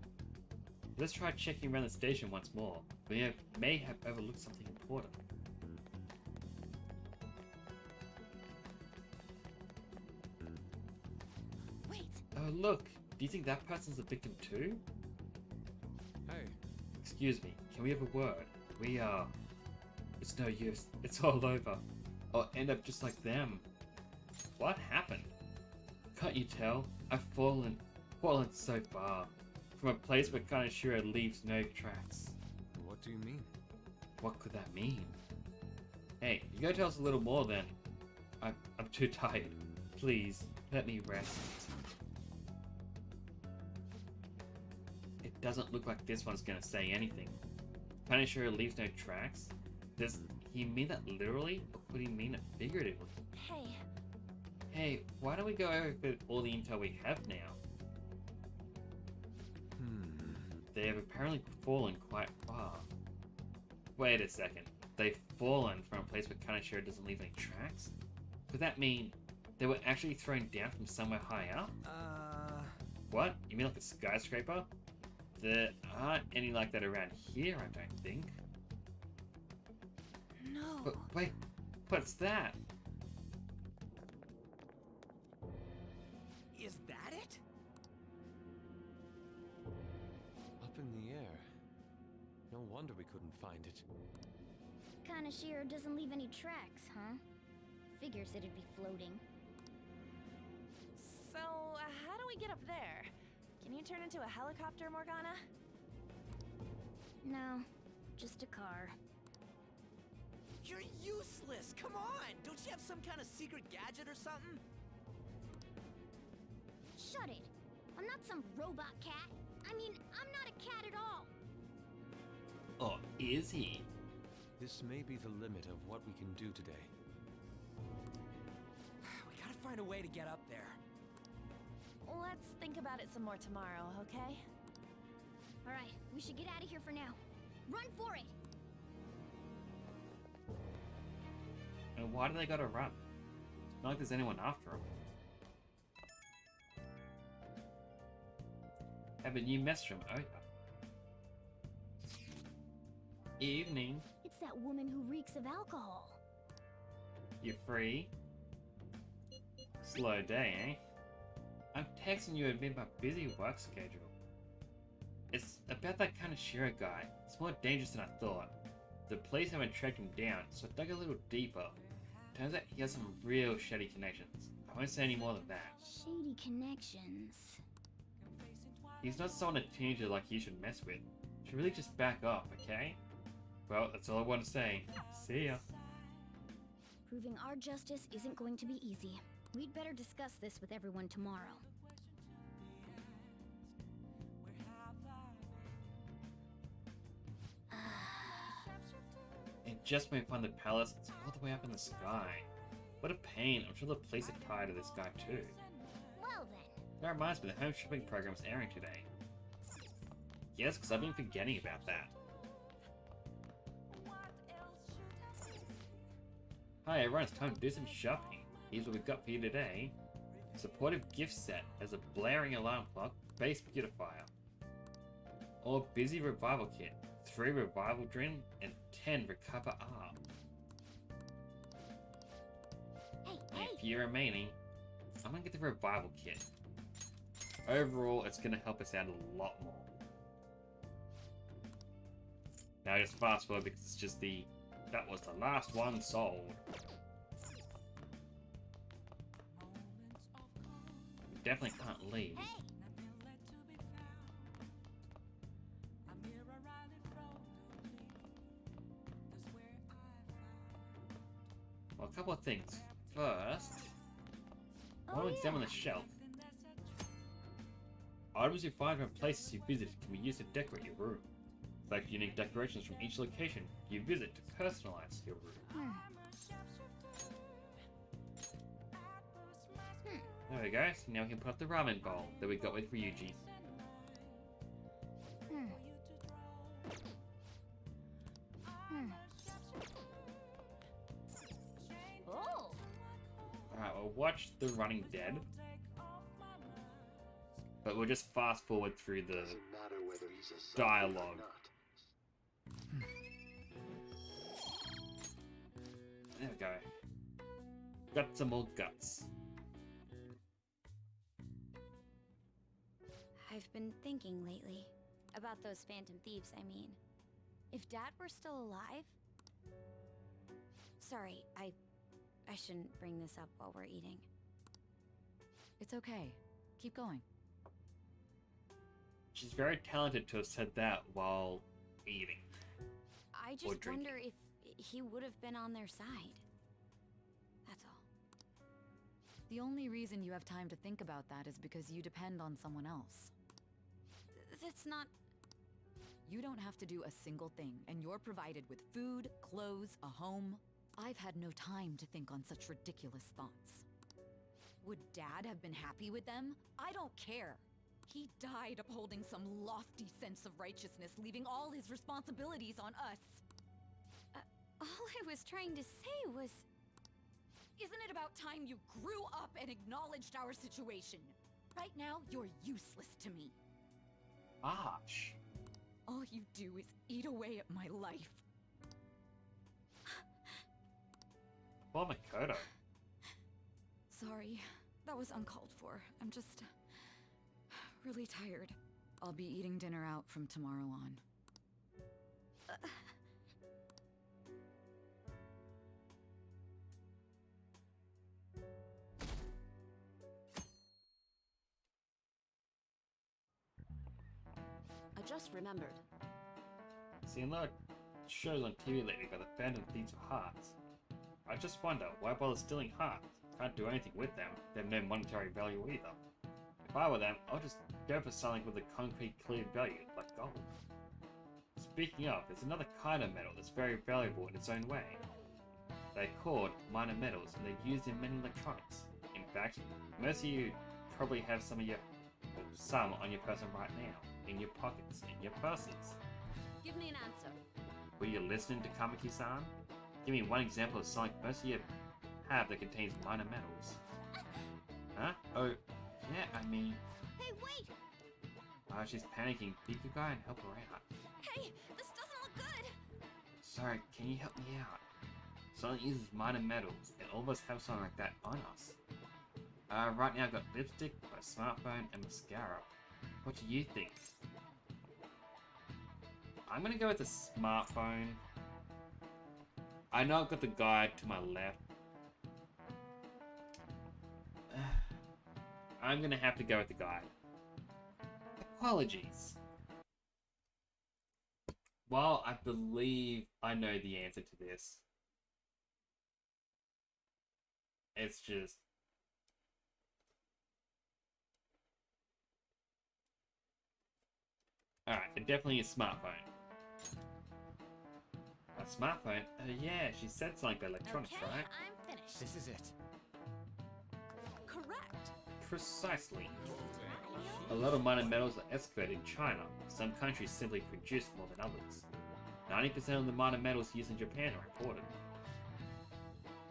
Let's try checking around the station once more. We may have overlooked something important. Wait! Oh look! Do you think that person's a victim too? Hey. Excuse me, can we have a word? We are... It's no use. It's all over. I'll end up just like them. What happened? Can't you tell? I've fallen so far. From a place where Kanashiro leaves no tracks. What do you mean? What could that mean? Hey, you gotta tell us a little more then. I'm too tired. Please, let me rest. It doesn't look like this one's gonna say anything. Kanashiro leaves no tracks? Does he mean that literally, or could he mean it figuratively? Hey. Hey, why don't we go over all the intel we have now? They have apparently fallen quite far. Wait a second. They've fallen from a place where Kanashiro doesn't leave any tracks? Could that mean they were actually thrown down from somewhere high up? What? You mean like a skyscraper? There aren't any like that around here, I don't think. No. But wait, what's that? Is that it? Up in the air. No wonder we couldn't find it. Kanashiro doesn't leave any tracks, huh? Figures it'd be floating. So, how do we get up there? Can you turn into a helicopter, Morgana? No, just a car. You're useless! Come on! Don't you have some kind of secret gadget or something? Shut it! I'm not some robot cat. I mean, I'm not a cat at all. Or is he? This may be the limit of what we can do today. We gotta find a way to get up there. Let's think about it some more tomorrow, okay? Alright, we should get out of here for now. Run for it! And why do they gotta run? It's not like there's anyone after them. Have a new message from Oka. Evening. It's that woman who reeks of alcohol. You free? Slow day, eh? I'm texting you amid my busy work schedule. It's about that Kanashiro guy. It's more dangerous than I thought. The police haven't tracked him down, so I dug a little deeper. Turns out he has some real shady connections. I won't say any more than that. Shady connections. He's not someone a teenager like you should mess with. You should really just back off, okay? Well, that's all I want to say. See ya. Proving our justice isn't going to be easy. We'd better discuss this with everyone tomorrow. just when we find the palace, it's all the way up in the sky. What a pain. I'm sure the police are tired of this guy too. Well then. That reminds me, the home shopping program is airing today. Yes, because I've been forgetting about that. Hi everyone, it's time to do some shopping. Here's what we've got for you today. Supportive gift set as a blaring alarm clock, base beautifier. Or busy revival kit. 3 revival drain and 10 recover arm. Hey, and a few remaining. I'm gonna get the revival kit. Overall, it's gonna help us out a lot more. Now just fast forward because it's just that was the last one sold. We definitely can't leave. Well, a couple of things. First, I want to examine the shelf. Items you find from places you visited can be used to decorate your room. Select unique decorations from each location you visit to personalize your room. There we go, so now we can put up the ramen bowl that we got with Ryuji. Alright, we'll watch The Running Dead. But we'll just fast forward through the dialogue. There we go. Got some more guts. I've been thinking lately. About those phantom thieves, I mean. If Dad were still alive... Sorry, I shouldn't bring this up while we're eating. It's okay. Keep going. She's very talented to have said that while eating. I just wonder if he would have been on their side. That's all. The only reason you have time to think about that is because you depend on someone else. That's not... You don't have to do a single thing, and you're provided with food, clothes, a home. I've had no time to think on such ridiculous thoughts. Would Dad have been happy with them? I don't care. He died upholding some lofty sense of righteousness, leaving all his responsibilities on us. All I was trying to say was... Isn't it about time you grew up and acknowledged our situation? Right now, you're useless to me. Gosh. All you do is eat away at my life. Poor Makoto. Sorry, that was uncalled for. I'm just... really tired. I'll be eating dinner out from tomorrow on. I just remembered. Seen a lot of shows on TV lately about the Phantom Thieves of Hearts. I just wonder, why bother stealing hearts? Can't do anything with them. They have no monetary value either. If I were them, I'll just go for something with a concrete clear value, like gold. Speaking of, there's another kind of metal that's very valuable in its own way. They're called minor metals, and they're used in many electronics. In fact, most of you probably have some on your person right now, in your pockets, in your purses. Give me an answer. Were you listening to Kamiki-san? Give me one example of something most of you have that contains minor metals. Huh? Oh, yeah, I mean... Hey, wait! She's panicking. You could go and help her out. Hey, this doesn't look good! Sorry, can you help me out? Something uses minor metals, and all of us have something like that on us. Right now I've got lipstick, my smartphone, and mascara. What do you think? I'm gonna go with the smartphone. I know I've got the guide to my left. I'm gonna have to go with the guide. Apologies. While I believe I know the answer to this, it's just... Alright, it definitely is smartphone. A smartphone? Yeah, she said something about electronics, Okay, right? I'm finished. This is it. Correct. Precisely. A lot of minor metals are excavated in China. Some countries simply produce more than others. 90% of the minor metals used in Japan are imported.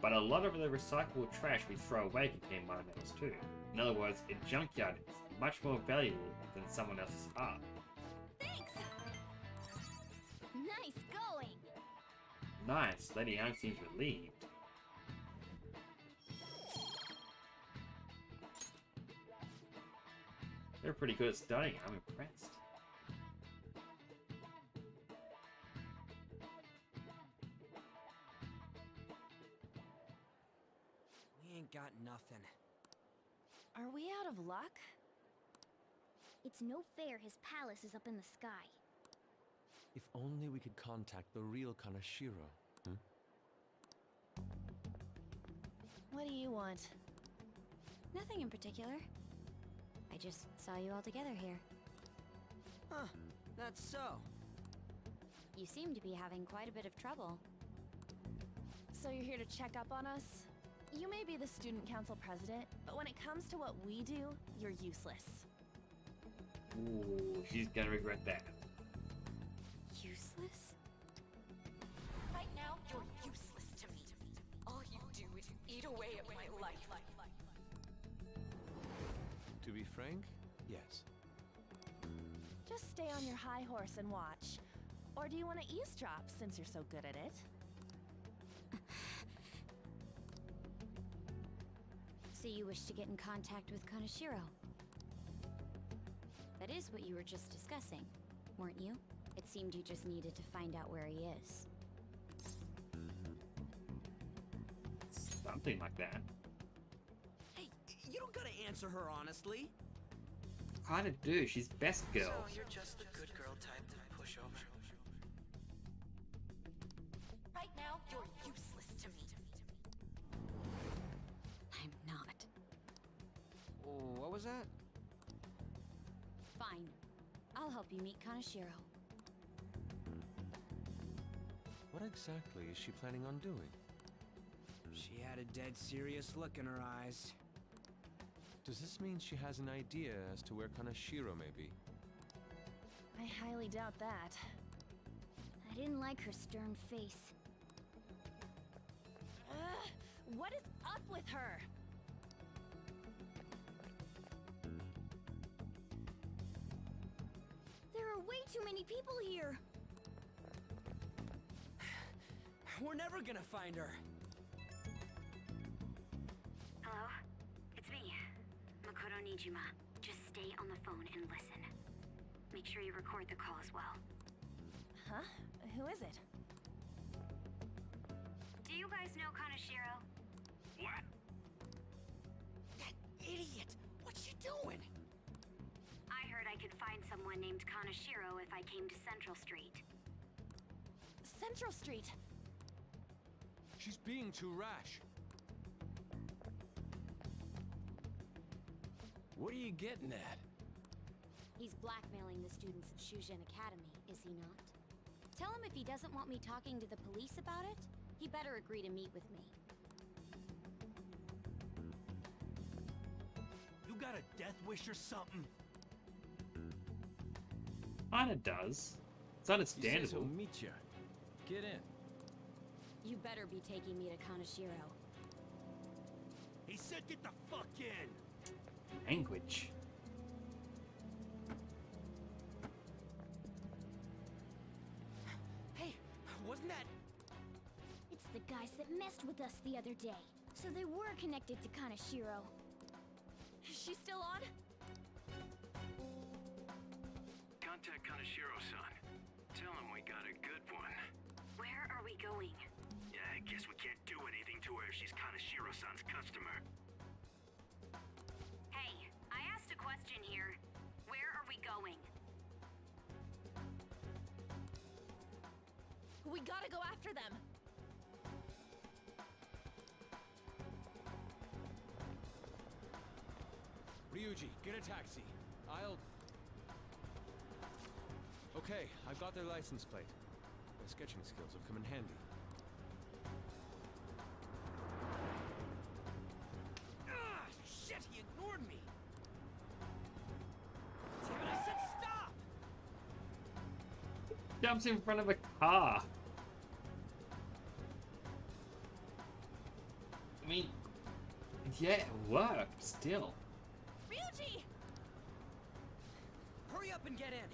But a lot of the recyclable trash we throw away contain minor metals too. In other words, a junkyard is much more valuable than someone else's art. Thanks. Nice going. Nice, Lady Yang seems relieved. They're pretty good at studying, I'm impressed. We ain't got nothing. Are we out of luck? It's no fair his palace is up in the sky. If only we could contact the real Kanashiro. Hmm? What do you want? Nothing in particular. I just saw you all together here. Huh, that's so. You seem to be having quite a bit of trouble. So you're here to check up on us? You may be the student council president, but when it comes to what we do, you're useless. Ooh, she's gonna regret that. Useless? Right now, you're useless to me. All you do is eat away at my life. To be frank, yes. Just stay on your high horse and watch. Or do you want to eavesdrop since you're so good at it? So you wish to get in contact with Kanashiro? That is what you were just discussing, weren't you? It seemed you just needed to find out where he is. Something like that. Hey, you don't gotta answer her honestly. Kinda do, she's best girl. So you're just the good girl type to push over. Right now, you're useless to me. I'm not. Oh, what was that? Fine. I'll help you meet Kanashiro. What exactly is she planning on doing? She had a dead serious look in her eyes. Does this mean she has an idea as to where Kanashiro may be? I highly doubt that. I didn't like her stern face. What is up with her? There are way too many people here. We're never gonna find her. Hello? It's me, Makoto Nijima. Just stay on the phone and listen. Make sure you record the call as well. Huh? Who is it? Do you guys know Kanashiro? What? That idiot! What's she doing? I heard I could find someone named Kanashiro if I came to Central Street. Central Street. She's being too rash. What are you getting at? He's blackmailing the students of Shujin Academy, is he not? Tell him if he doesn't want me talking to the police about it, he better agree to meet with me. You got a death wish or something? Kinda does. It's He says understandable. he'll meet you. Get in. You better be taking me to Kanashiro. He said get the fuck in! Language. Hey, wasn't that... It's the guys that messed with us the other day. So they were connected to Kanashiro. Is she still on? Contact Kanashiro-san. Tell him we got a good one. Where are we going? Yeah, I guess we can't do anything to her if she's Kanashiro-san's customer. Hey, I asked a question here. Where are we going? We gotta go after them. Ryuji, get a taxi. I'll... Okay, I've got their license plate. My sketching skills have come in handy. Ah, shit, he ignored me. Damn it, I said stop! Jumps in front of a car. I mean, yeah, it worked still. Ryuji! Hurry up and get in.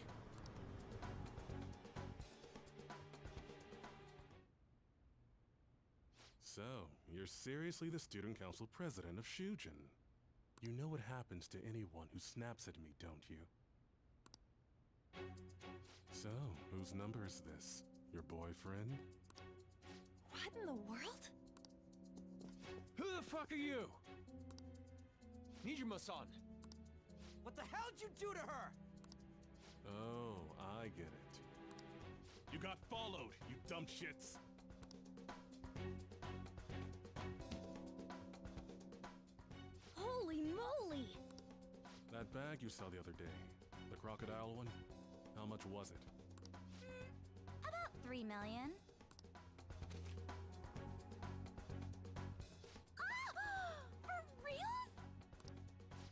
So, you're seriously the student council president of Shujin. You know what happens to anyone who snaps at me, don't you? So, whose number is this? Your boyfriend? What in the world? Who the fuck are you? Nijima-san! What the hell did you do to her? Oh, I get it. You got followed, you dumb shits! Holy moly! That bag you saw the other day, the crocodile one, how much was it? About 3 million. For real?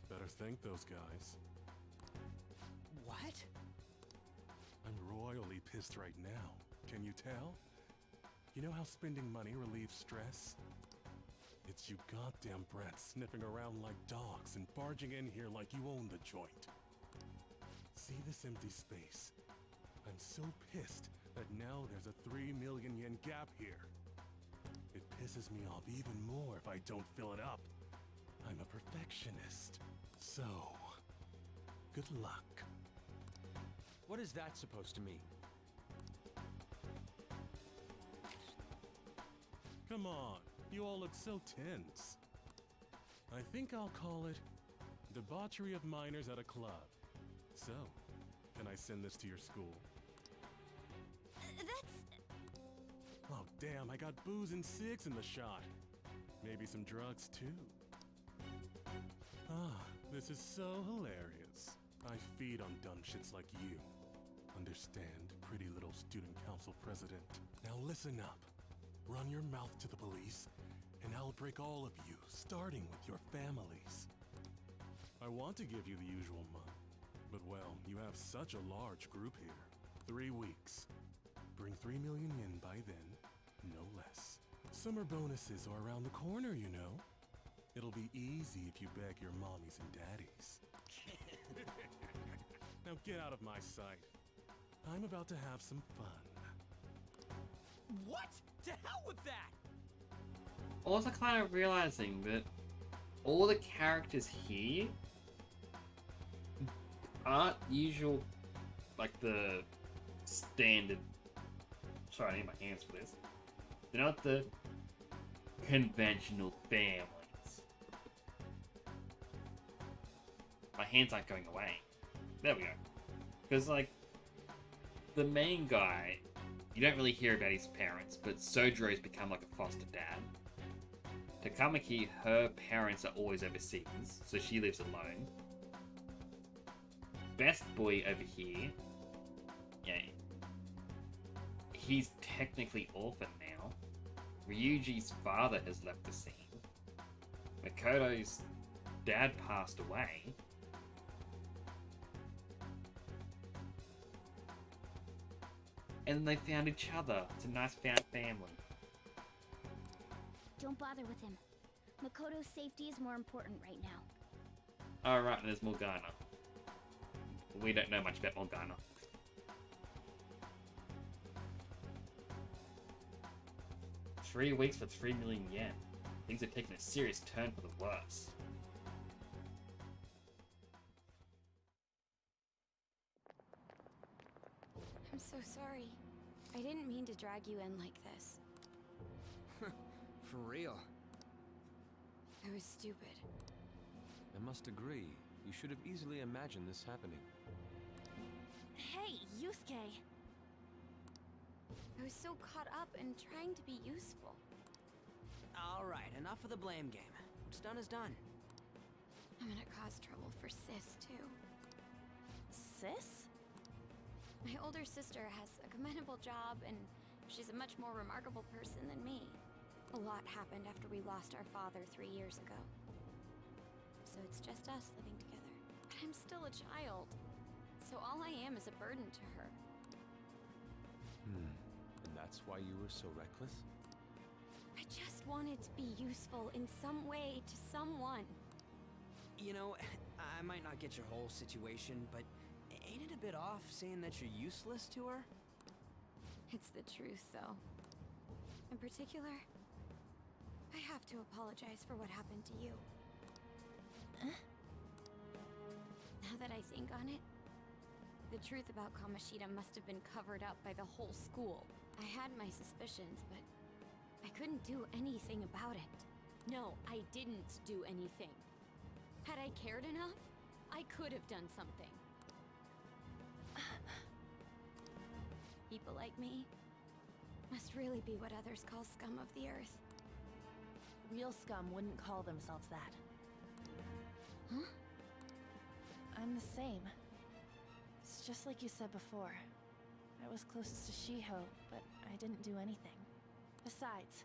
Better thank those guys. What? I'm royally pissed right now. Can you tell? You know how spending money relieves stress? It's you goddamn brats sniffing around like dogs and barging in here like you own the joint. See this empty space? I'm so pissed that now there's a 3 million yen gap here. It pisses me off even more if I don't fill it up. I'm a perfectionist. So, good luck. What is that supposed to mean? Come on, you all look so tense. I think I'll call it debauchery of minors at a club. So, can I send this to your school? That's... Oh damn, I got booze and cigs in the shot. Maybe some drugs too. Ah, this is so hilarious. I feed on dumb shits like you. Understand, pretty little student council president. Now listen up. Run your mouth to the police, and I'll break all of you, starting with your families. I want to give you the usual month, but well, you have such a large group here. 3 weeks. Bring 3 million yen by then, no less. Summer bonuses are around the corner, you know. It'll be easy if you beg your mommies and daddies. Now get out of my sight. I'm about to have some fun. What? To hell with that! Also kind of realizing that all the characters here aren't usual, like the standard... Sorry, I need my hands for this. They're not the conventional families. My hands aren't going away. There we go. Because, like, the main guy, you don't really hear about his parents, but Sojiro's become like a foster dad. Takamaki, her parents are always overseas, so she lives alone. Best boy over here, yeah, he's technically orphaned now. Ryuji's father has left the scene. Makoto's dad passed away. And they found each other. It's a nice found family. Don't bother with him. Makoto's safety is more important right now. Alright, and there's Morgana. We don't know much about Morgana. Three weeks for 3 million yen. Things are taking a serious turn for the worse. I'm so sorry. I didn't mean to drag you in like this. For real. I was stupid. I must agree. You should have easily imagined this happening. Hey, Yusuke! I was so caught up in trying to be useful. Alright, enough of the blame game. What's done is done. I'm gonna cause trouble for Sis, too. Sis? My older sister has a commendable job and She's a much more remarkable person than me. A lot happened after we lost our father 3 years ago. So it's just us living together. But I'm still a child. So all I am is a burden to her. And that's why you were so reckless? I just wanted to be useful in some way to someone. You know, I might not get your whole situation, but ain't it a bit off saying that you're useless to her? It's the truth, though. In particular, I have to apologize for what happened to you. Now that I think on it, the truth about Kamoshida must have been covered up by the whole school. I had my suspicions, but I couldn't do anything about it. No, I didn't do anything. Had I cared enough, I could have done something. People like me must really be what others call scum of the earth. Real scum wouldn't call themselves that. Huh? I'm the same. It's just like you said before. I was closest to Shiho, but I didn't do anything. Besides,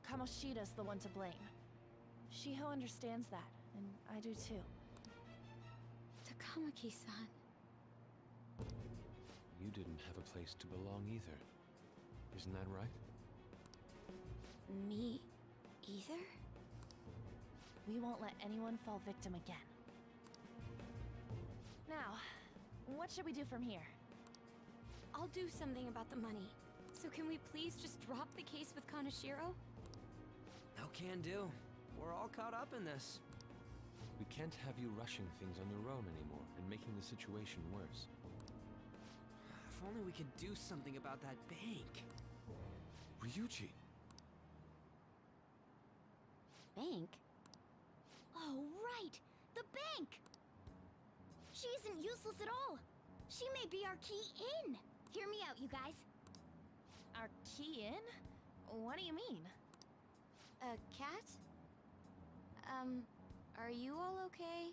Kamoshida's the one to blame. Shiho understands that, and I do too. Takamaki-san. You didn't have a place to belong either. Isn't that right? Me either? We won't let anyone fall victim again. Now, what should we do from here? I'll do something about the money. So can we please just drop the case with Kaneshiro? No can do. We're all caught up in this. We can't have you rushing things on your own anymore and making the situation worse. If only we could do something about that bank. Ryuji! Bank? Oh, right! The bank! She isn't useless at all! She may be our key in! Hear me out, you guys. Our key in? What do you mean? A cat? Are you all okay?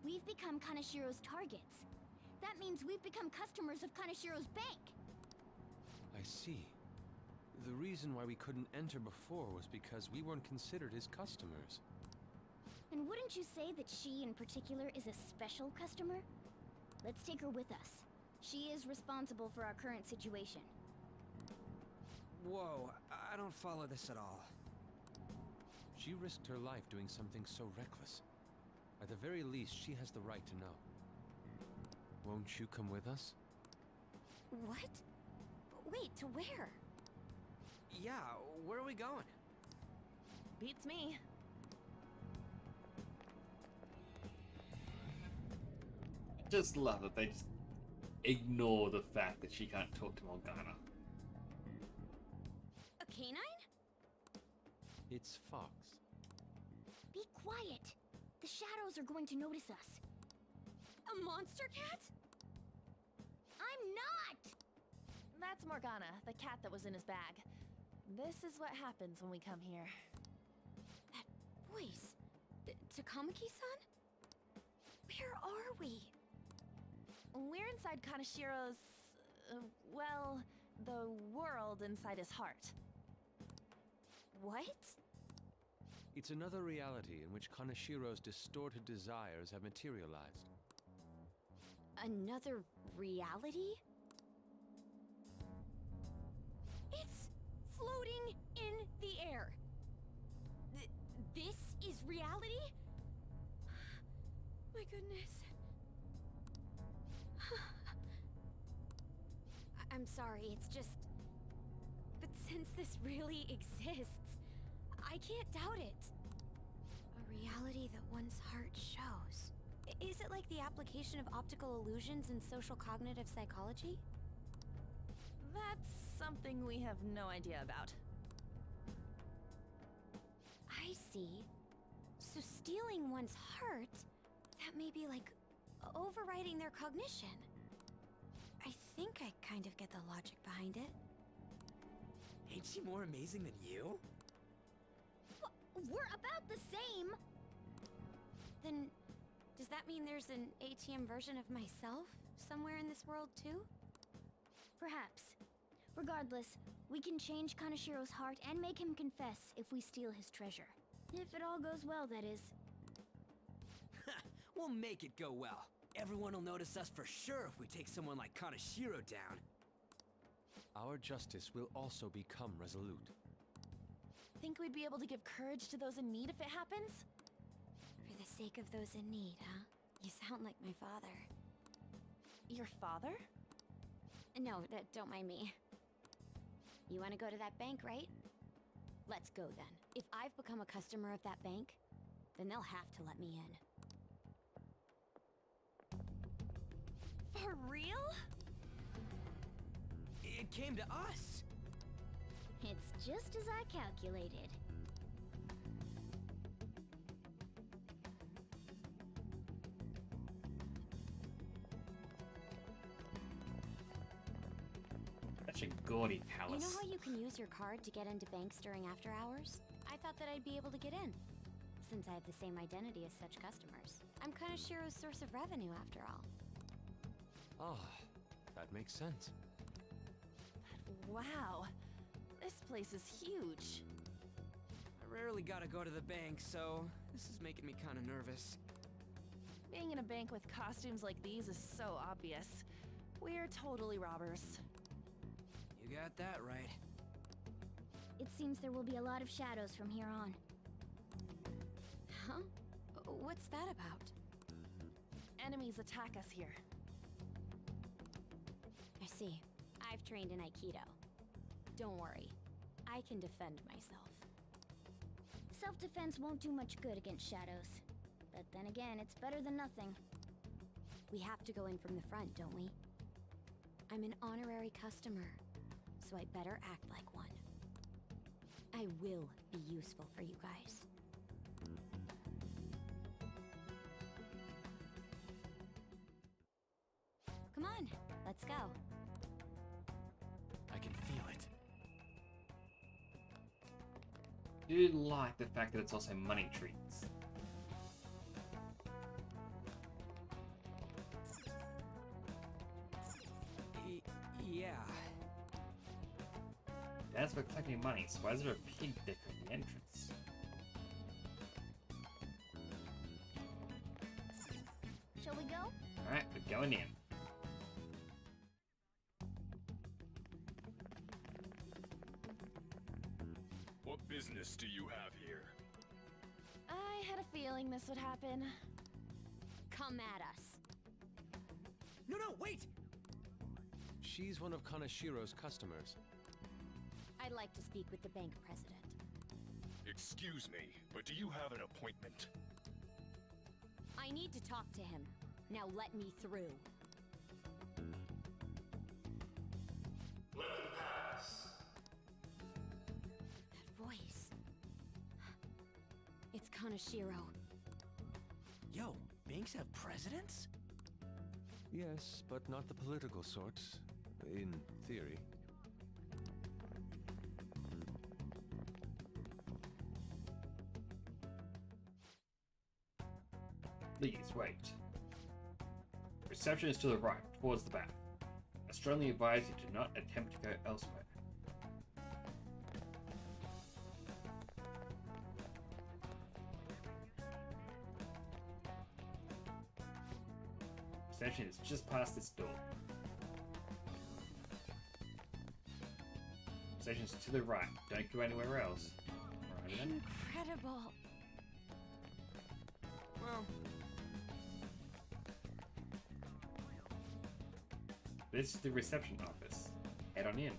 We've become Kaneshiro's targets. That means we've become customers of Kaneshiro's bank. I see. The reason why we couldn't enter before was because we weren't considered his customers. And wouldn't you say that she in particular is a special customer? Let's take her with us. She is responsible for our current situation. Whoa, I don't follow this at all. She risked her life doing something so reckless. At the very least, she has the right to know. Won't you come with us? What? Wait, to where? Yeah, where are we going? Beats me. Just love that they just ignore the fact that she can't talk to Morgana. A canine? It's Fox. Be quiet! The shadows are going to notice us. A monster cat? I'm not! That's Morgana, the cat that was in his bag. This is what happens when we come here. That voice. Takamaki-san? Where are we? We're inside Kaneshiro's... well, the world inside his heart. What? It's another reality in which Kaneshiro's distorted desires have materialized. Another reality? It's floating in the air. This is reality? My goodness. I'm sorry, it's just... But since this really exists, I can't doubt it. A reality that one's heart shows. Is it like the application of optical illusions in social cognitive psychology? That's something we have no idea about. I see. So stealing one's heart, that may be like overriding their cognition. I think I kind of get the logic behind it. Ain't she more amazing than you? We're about the same! Then, does that mean there's an ATM version of myself somewhere in this world too? Perhaps. Regardless, we can change Kanashiro's heart and make him confess if we steal his treasure. If it all goes well, that is. We'll make it go well. Everyone will notice us for sure if we take someone like Kanashiro down. Our justice will also become resolute. Think we'd be able to give courage to those in need if it happens? For the sake of those in need, huh? You sound like my father. Your father? No, don't mind me. You want to go to that bank, right? Let's go then. If I've become a customer of that bank, then they'll have to let me in. For real? It came to us! It's just as I calculated. Such a gaudy palace. You know how you can use your card to get into banks during after hours? I thought that I'd be able to get in, since I have the same identity as such customers. I'm Kanashiro's source of revenue, after all. Ah, that makes sense. Wow. This place is huge. I rarely gotta go to the bank, so this is making me kinda nervous. Being in a bank with costumes like these is so obvious. We're totally robbers. You got that right. It seems there will be a lot of shadows from here on. Huh? What's that about? Enemies attack us here. I see. I've trained in Aikido. Don't worry. I can defend myself. Self-defense won't do much good against shadows. But then again, it's better than nothing. We have to go in from the front, don't we? I'm an honorary customer, so I better act like one. I will be useful for you guys. Come on, let's go. I can feel it. Do like the fact that it's also money trees. Yeah. That's for collecting money, so why is there a pig dick at the entrance? Shall we go? Alright, we're going in. What business do you have here? I had a feeling this would happen. Come at us. No, wait! She's one of Kanashiro's customers. I'd like to speak with the bank president. Excuse me, but do you have an appointment? I need to talk to him. Now let me through. Let them pass. That voice. It's Kanashiro. Yo, banks have presidents? Yes, but not the political sort, in theory. Please wait. Reception is to the right, towards the back. I strongly advise you to not attempt to go elsewhere. Reception is just past this door. Reception is to the right. Don't go anywhere else. Right then. Incredible. Well, this is the reception office. Head on in.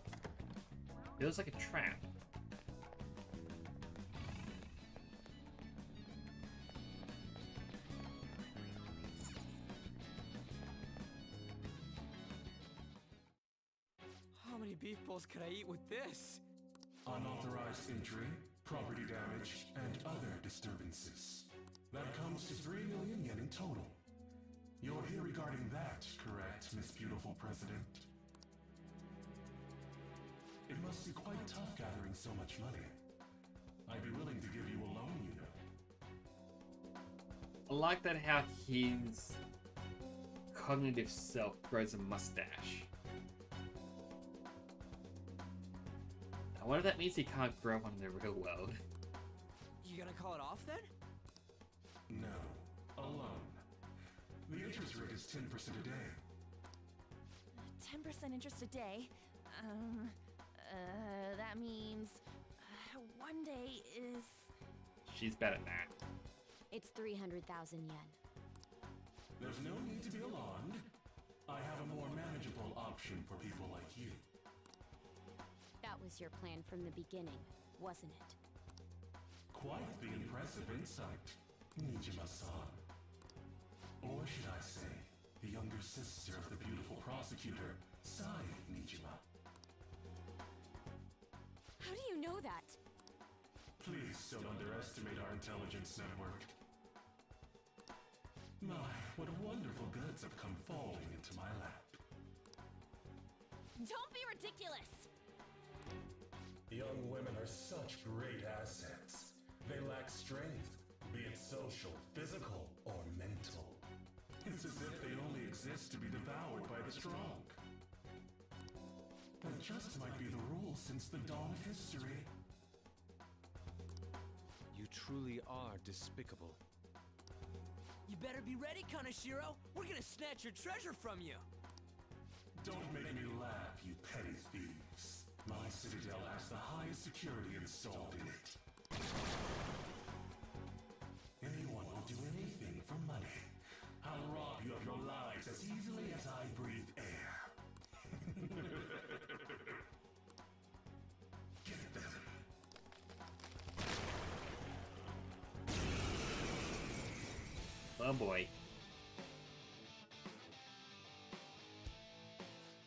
Feels like a trap. how many beef bowls could I eat with this? Unauthorized entry, property damage, and other disturbances. That comes to 3 million yen in total. You're here regarding that, correct, Miss Beautiful President? It must be quite tough gathering so much money. I'd be willing to give you a loan, you know. I like that how his cognitive self grows a mustache. wonder if that means he can't grow one in the real world. You gonna call it off then? No. A loan. The interest rate is 10% a day. 10% interest a day? That means... one day is... She's bad at math. It's 300,000 yen. There's no need to be alarmed. I have a more manageable option for people like you. That was your plan from the beginning, wasn't it? Quite the impressive insight, Nijima-san. Or should I say, the younger sister of the beautiful prosecutor, Sai Nijima. How do you know that? Please don't underestimate our intelligence network. My, what wonderful goods have come falling into my lap. Don't be ridiculous! Young women are such great assets. They lack strength, be it social, physical, or mental. It's as if they only exist to be devoured by the strong. That just might be the rule since the dawn of history. You truly are despicable. You better be ready, Kaneshiro! We're gonna snatch your treasure from you! Don't make me laugh, you petty thieves. My citadel has the highest security installed in it. Anyone will do anything for money. I'll rob you of your lives as easily as I breathe air. Get them. Oh boy.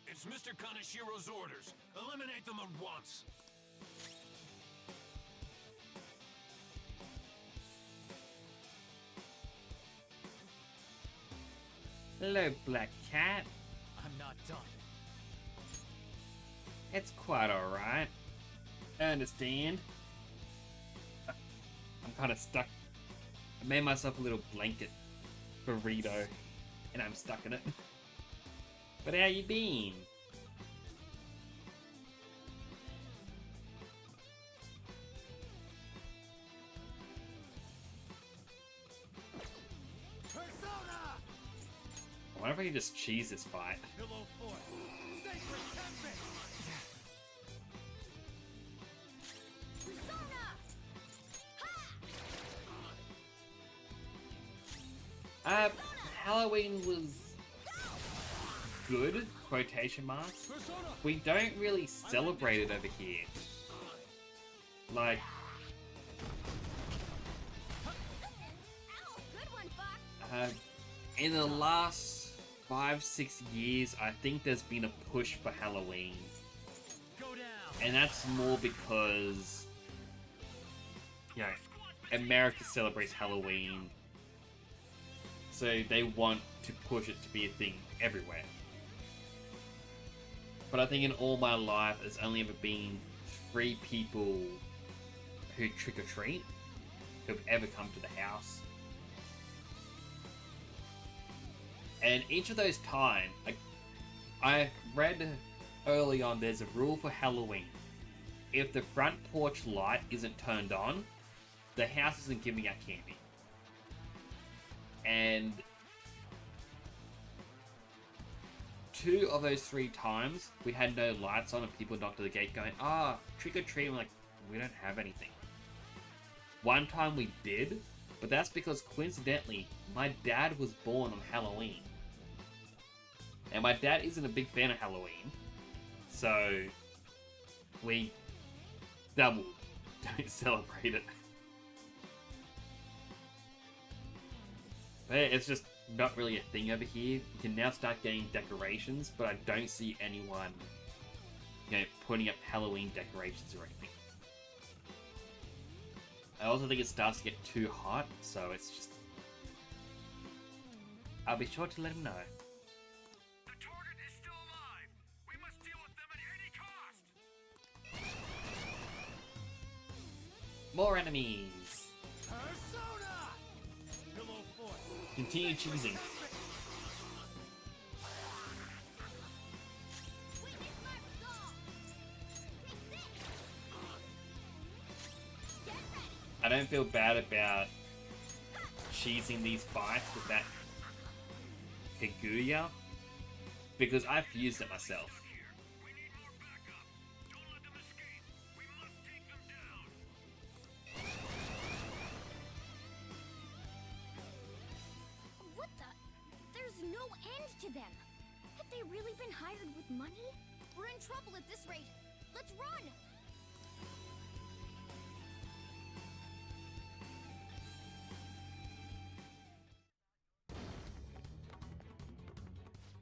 It's Mr. Kaneshiro's orders. Eliminate them at once. Hello, Black Cat. I'm not done. It's quite alright. I understand. I'm kind of stuck. I made myself a little blanket burrito, and I'm stuck in it. But how you been? I wonder if I can just cheese this fight. Pillow Fort. Sacred Tempest. Halloween was good, quotation marks. We don't really celebrate it over here. Like, in the last 5-6 years, I think there's been a push for Halloween. And that's more because, you know, America celebrates Halloween, so they want to push it to be a thing everywhere. But I think in all my life, there's only ever been 3 people who trick-or-treat who've ever come to the house. And each of those times, I read early on, there's a rule for Halloween. If the front porch light isn't turned on, the house isn't giving out candy. And 2 of those 3 times, we had no lights on and people knocked at the gate going, trick-or-treat. I'm like, we don't have anything. One time we did, but that's because coincidentally, my dad was born on Halloween. And my dad isn't a big fan of Halloween, so we don't celebrate it. But it's just not really a thing over here. You can now start getting decorations, but I don't see anyone, you know, putting up Halloween decorations or anything. I also think it starts to get too hot, so it's just... I'll be sure to let him know. The target is still alive. We must deal with them at any cost. More enemies! Persona! Pillow Fort. Continue choosing. don't feel bad about cheesing these fights with that Kaguya, because I've used it myself. What the? There's no end to them. Have they really been hired with money? We're in trouble at this rate. Let's run!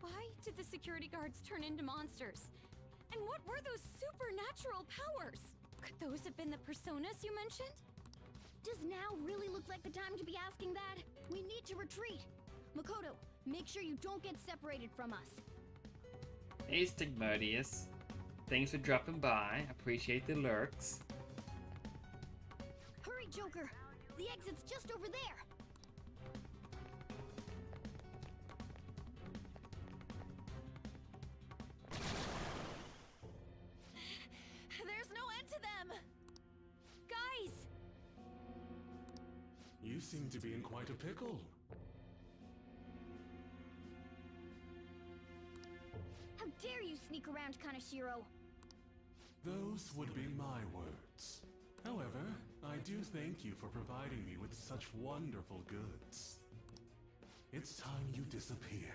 Why did the security guards turn into monsters? And what were those supernatural powers? Could those have been the personas you mentioned? Does now really look like the time to be asking that? We need to retreat. Makoto, make sure you don't get separated from us. Hey Stigmodius. Thanks for dropping by. Appreciate the lurks. Hurry, Joker! The exit's just over there! There's no end to them! Guys! You seem to be in quite a pickle. How dare you sneak around Kaneshiro? Those would be my words. However, I do thank you for providing me with such wonderful goods. It's time you disappear.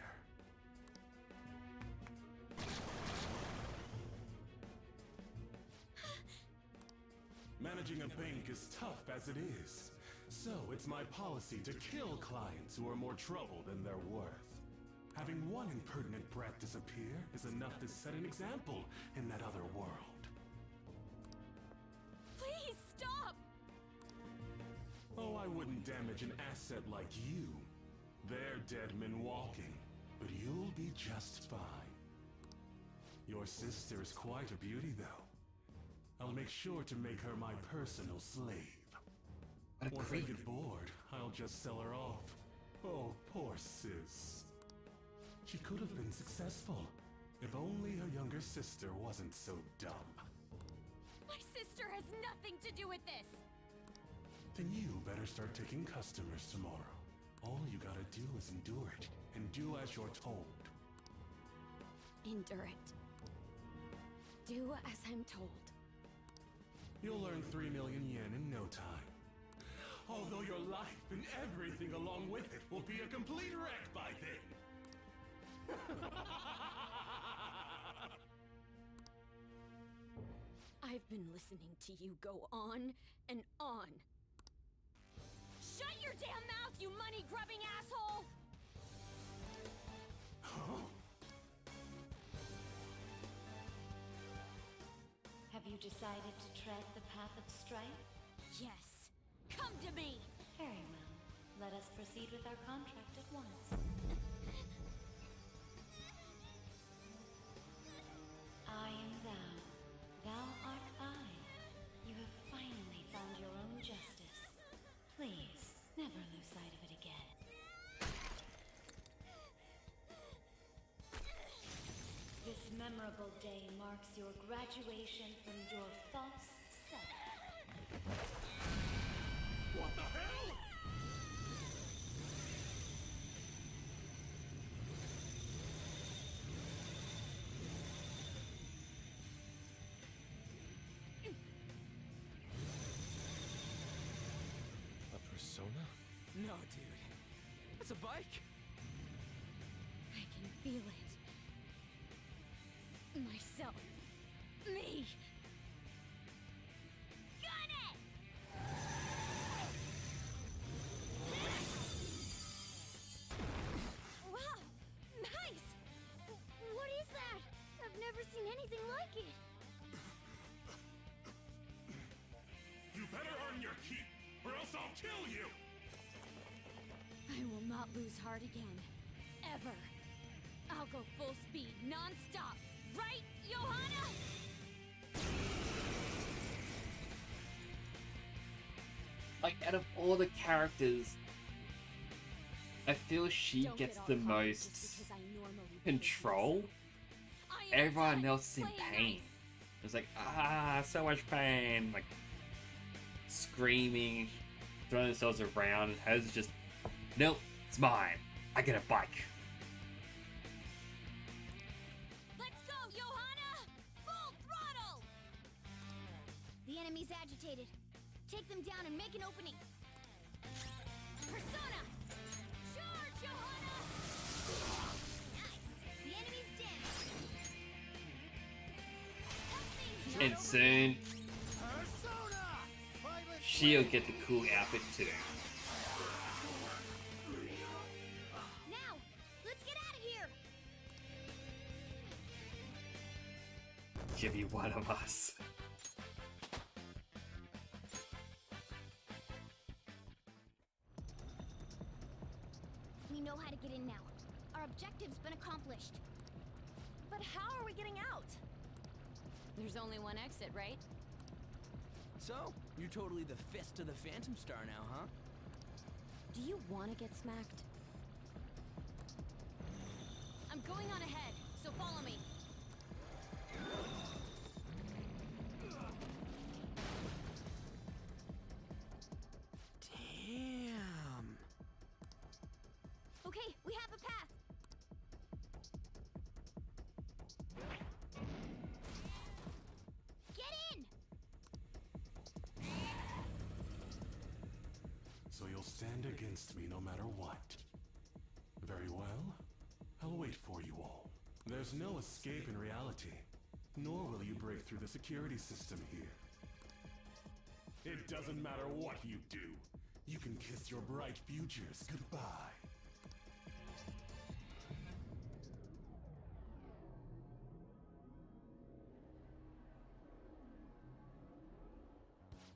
Managing a bank is tough as it is, so it's my policy to kill clients who are more trouble than they're worth. Having one impertinent brat disappear is enough to set an example in that other world. Please stop! Oh, I wouldn't damage an asset like you. They're dead men walking, but you'll be just fine. Your sister is quite a beauty, though. I'll make sure to make her my personal slave. Once I get bored, I'll just sell her off. Oh, poor sis. She could have been successful, if only her younger sister wasn't so dumb. My sister has nothing to do with this! Then you better start taking customers tomorrow. All you gotta do is endure it, and do as you're told. Endure it. Do as I'm told. You'll earn 3 million yen in no time. Although your life and everything along with it will be a complete wreck by then. I've been listening to you go on and on. Shut your damn mouth, you money-grubbing asshole! Have you decided to tread the path of strife? Yes. Come to me! Very well. Let us proceed with our contract at once. I am thou. Thou art I. You have finally found your own justice. Please, never lose sight of it again. This memorable day marks your graduation from your false self. What the hell? A persona? No, dude. That's a bike? I can feel it. Myself. Me. Got it! Wow! Nice! What is that? I've never seen anything like it. You better earn your keep, or else I'll kill you! I will not lose heart again. Ever. I'll go full speed, non-stop. Right, Johanna? Like, out of all the characters, I feel she Don't gets get the all caught most just because I normally control. I am Everyone done else is in playing pain. It's like, so much pain. Like, screaming, throwing themselves around, and Hose is just, nope, it's mine. I get a bike. Let's go, Johanna! Full throttle! The enemy's agitated. Take them down and make an opening. Persona! Charge, Johanna! Nice! The enemy's down. And soon, she'll get the cool outfit too. Now, let's get out of here! She'll be one of us. We know how to get in now. Our objective's been accomplished. But how are we getting out? There's only one exit, right? So, you're totally the fist of the Phantom Star now, huh? Do you want to get smacked? I'm going on ahead, so follow me. Damn. Okay, we have a path. Get in! So you'll stand against me no matter what. Very well. I'll wait for you all. There's no escape in reality, nor will you break through the security system here. It doesn't matter what you do. You can kiss your bright futures goodbye.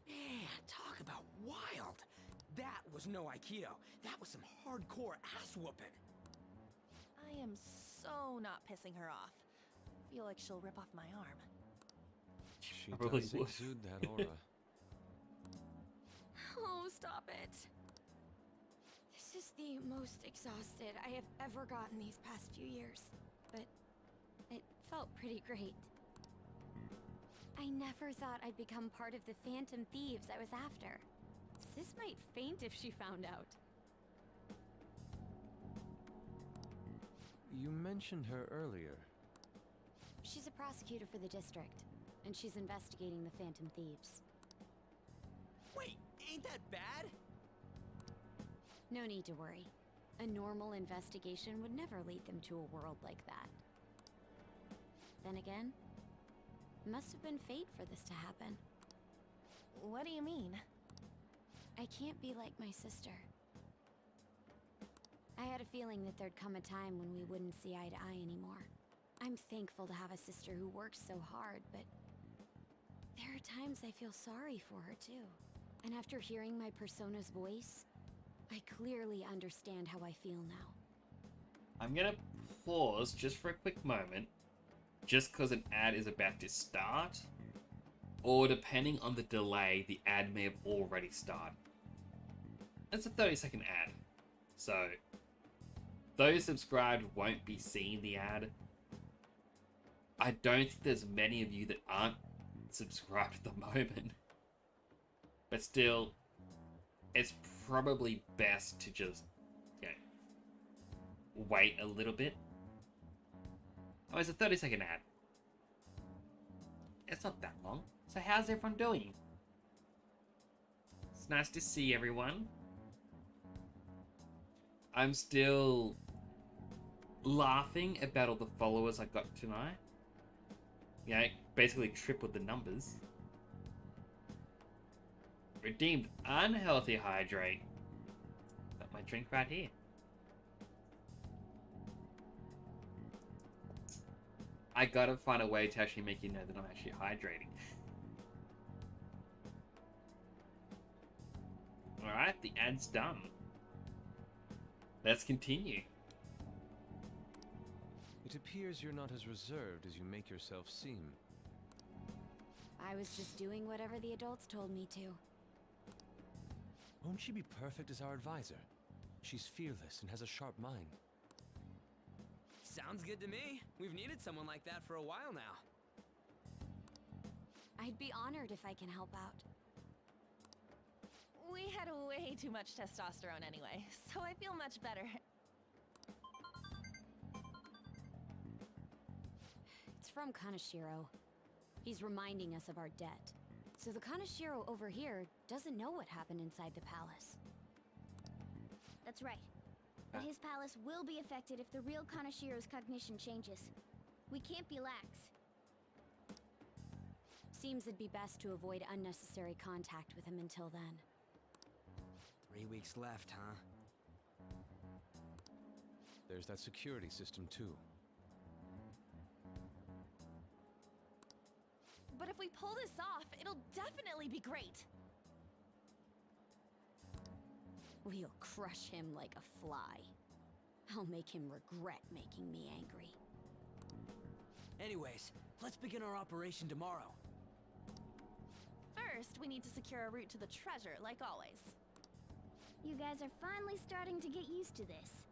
Man, talk about wild. That was no Aikido. That was some hardcore ass whooping. I am so not pissing her off. Feel like she'll rip off my arm. She Probably does would. exude that aura. Oh, stop it. This is the most exhausted I have ever gotten these past few years. But it felt pretty great. I never thought I'd become part of the Phantom Thieves I was after. Sis might faint if she found out. You mentioned her earlier. She's a prosecutor for the district, and she's investigating the Phantom Thieves. Wait, ain't that bad? No need to worry. A normal investigation would never lead them to a world like that. Then again, it must have been fate for this to happen. What do you mean? I can't be like my sister. I had a feeling that there'd come a time when we wouldn't see eye to eye anymore. I'm thankful to have a sister who works so hard, but there are times I feel sorry for her too. And after hearing my persona's voice, I clearly understand how I feel now. I'm gonna pause just for a quick moment, just because an ad is about to start, or depending on the delay, the ad may have already started. It's a 30-second ad, so those subscribed won't be seeing the ad. I don't think there's many of you that aren't subscribed at the moment, but still, it's probably best to just, you know, wait a little bit. Oh, it's a 30-second ad. It's not that long. So how's everyone doing? It's nice to see everyone. I'm still laughing about all the followers I got tonight. You know, basically tripled the numbers. Redeemed unhealthy hydrate. Got my drink right here. I gotta find a way to actually make you know that I'm actually hydrating. Alright, the ad's done. Let's continue. It appears you're not as reserved as you make yourself seem. I was just doing whatever the adults told me to. Won't she be perfect as our advisor? She's fearless and has a sharp mind. Sounds good to me. We've needed someone like that for a while now. I'd be honored if I can help out. We had way too much testosterone anyway, so I feel much better. It's from Kaneshiro. He's reminding us of our debt. So the Kaneshiro over here doesn't know what happened inside the palace. That's right. But his palace will be affected if the real Kaneshiro's cognition changes. We can't be lax. Seems it'd be best to avoid unnecessary contact with him until then. 3 weeks left, huh? There's that security system, too. But if we pull this off, it'll definitely be great. We'll crush him like a fly. I'll make him regret making me angry. Anyways, let's begin our operation tomorrow. First, we need to secure a route to the treasure, like always. You guys are finally starting to get used to this.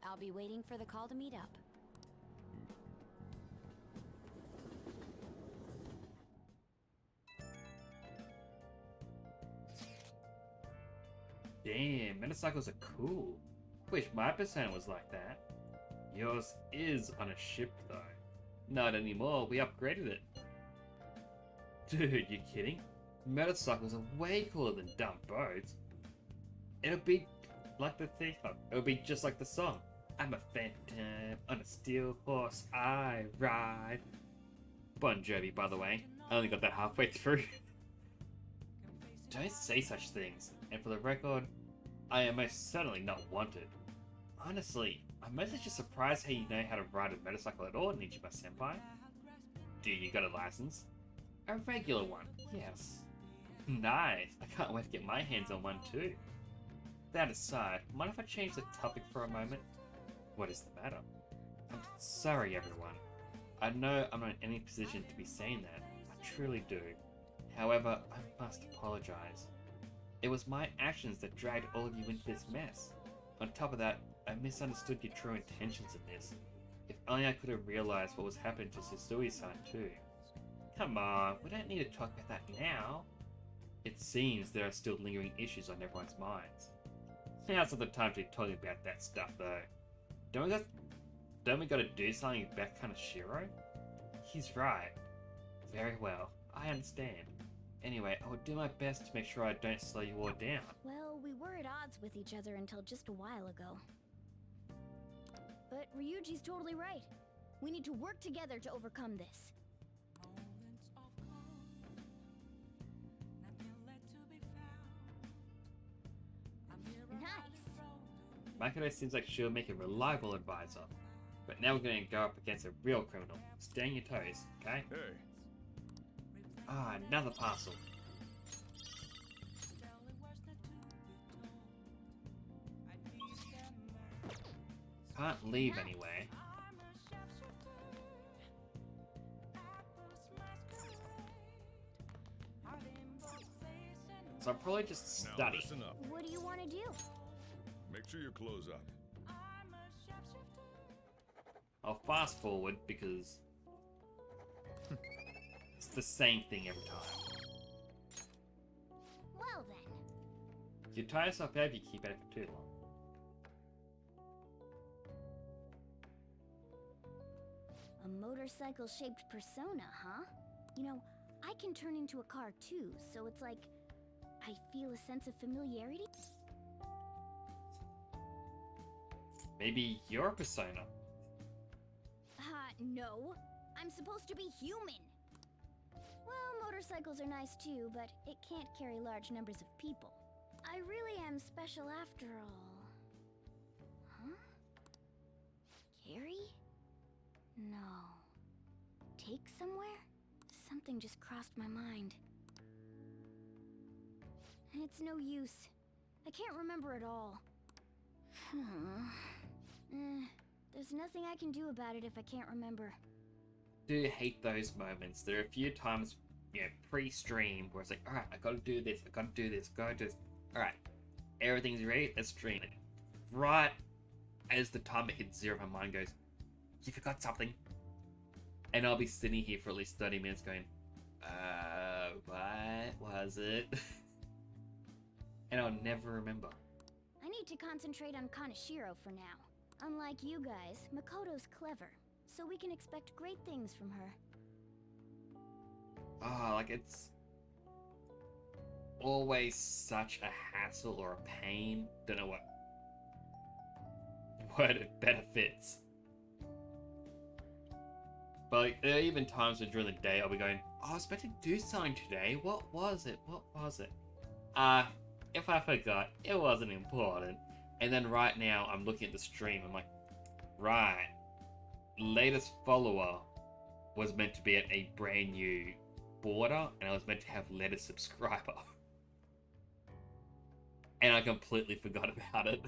I'll be waiting for the call to meet up. Damn, motorcycles are cool. Wish my persona was like that. Yours is on a ship though. Not anymore, we upgraded it. Dude, you kidding? Motorcycles are way cooler than dumb boats. It'll be like the thing. It'll be just like the song. I'm a phantom on a steel horse I ride. Bon Jovi, by the way. I only got that halfway through. Don't say such things. And for the record, I am most certainly not wanted. Honestly, I'm mostly just surprised how you know how to ride a motorcycle at all, Nijima-senpai. Do you got a license? A regular one, yes. Nice, I can't wait to get my hands on one too. That aside, mind if I change the topic for a moment? What is the matter? I'm sorry everyone. I know I'm not in any position to be saying that, I truly do. However, I must apologize. It was my actions that dragged all of you into this mess. On top of that, I misunderstood your true intentions in this. If only I could have realized what was happening to Susui-san too. Come on, we don't need to talk about that now. It seems there are still lingering issues on everyone's minds. Now's not the time to be talking about that stuff though. Don't we gotta do something about Kaneshiro? He's right. Very well, I understand. Anyway, I will do my best to make sure I don't slow you all down. Well, we were at odds with each other until just a while ago. But Ryuji's totally right. We need to work together to overcome this. Nice! Makoto seems like she'll make a reliable advisor. But now we're going to go up against a real criminal. Stay on your toes, okay? Hey. Ah, another parcel. Can't leave anyway. So I'll probably just study. Now listen up. What do you want to do? Make sure you close up. I'll fast forward because it's the same thing every time. Well then. You tie yourself out if you keep at it for too long. A motorcycle-shaped persona, huh? You know, I can turn into a car too, so it's like I feel a sense of familiarity. Maybe you're a persona. No. I'm supposed to be human. Well, motorcycles are nice too, but it can't carry large numbers of people. I really am special after all. Huh? Carry? No. Take somewhere? Something just crossed my mind. And it's no use. I can't remember it all. There's nothing I can do about it if I can't remember. Do hate those moments. There are a few times, you know, pre-stream where it's like, alright, I gotta do this, I gotta do this, gotta do this. Alright, everything's ready, let's stream it. Right as the timer hits 0, my mind goes, you forgot something. And I'll be sitting here for at least 30 minutes going, what was it? and I'll never remember. I need to concentrate on Kaneshiro for now. Unlike you guys, Makoto's clever, so we can expect great things from her. Like it's always such a hassle or a pain. Don't know what word it better fits. But like, there are even times when during the day I'll be going, oh, I was meant to do something today. What was it? What was it? If I forgot, it wasn't important. And then right now I'm looking at the stream. I'm like, right. Latest follower was meant to be at a brand new border, and I was meant to have latest subscriber. And I completely forgot about it.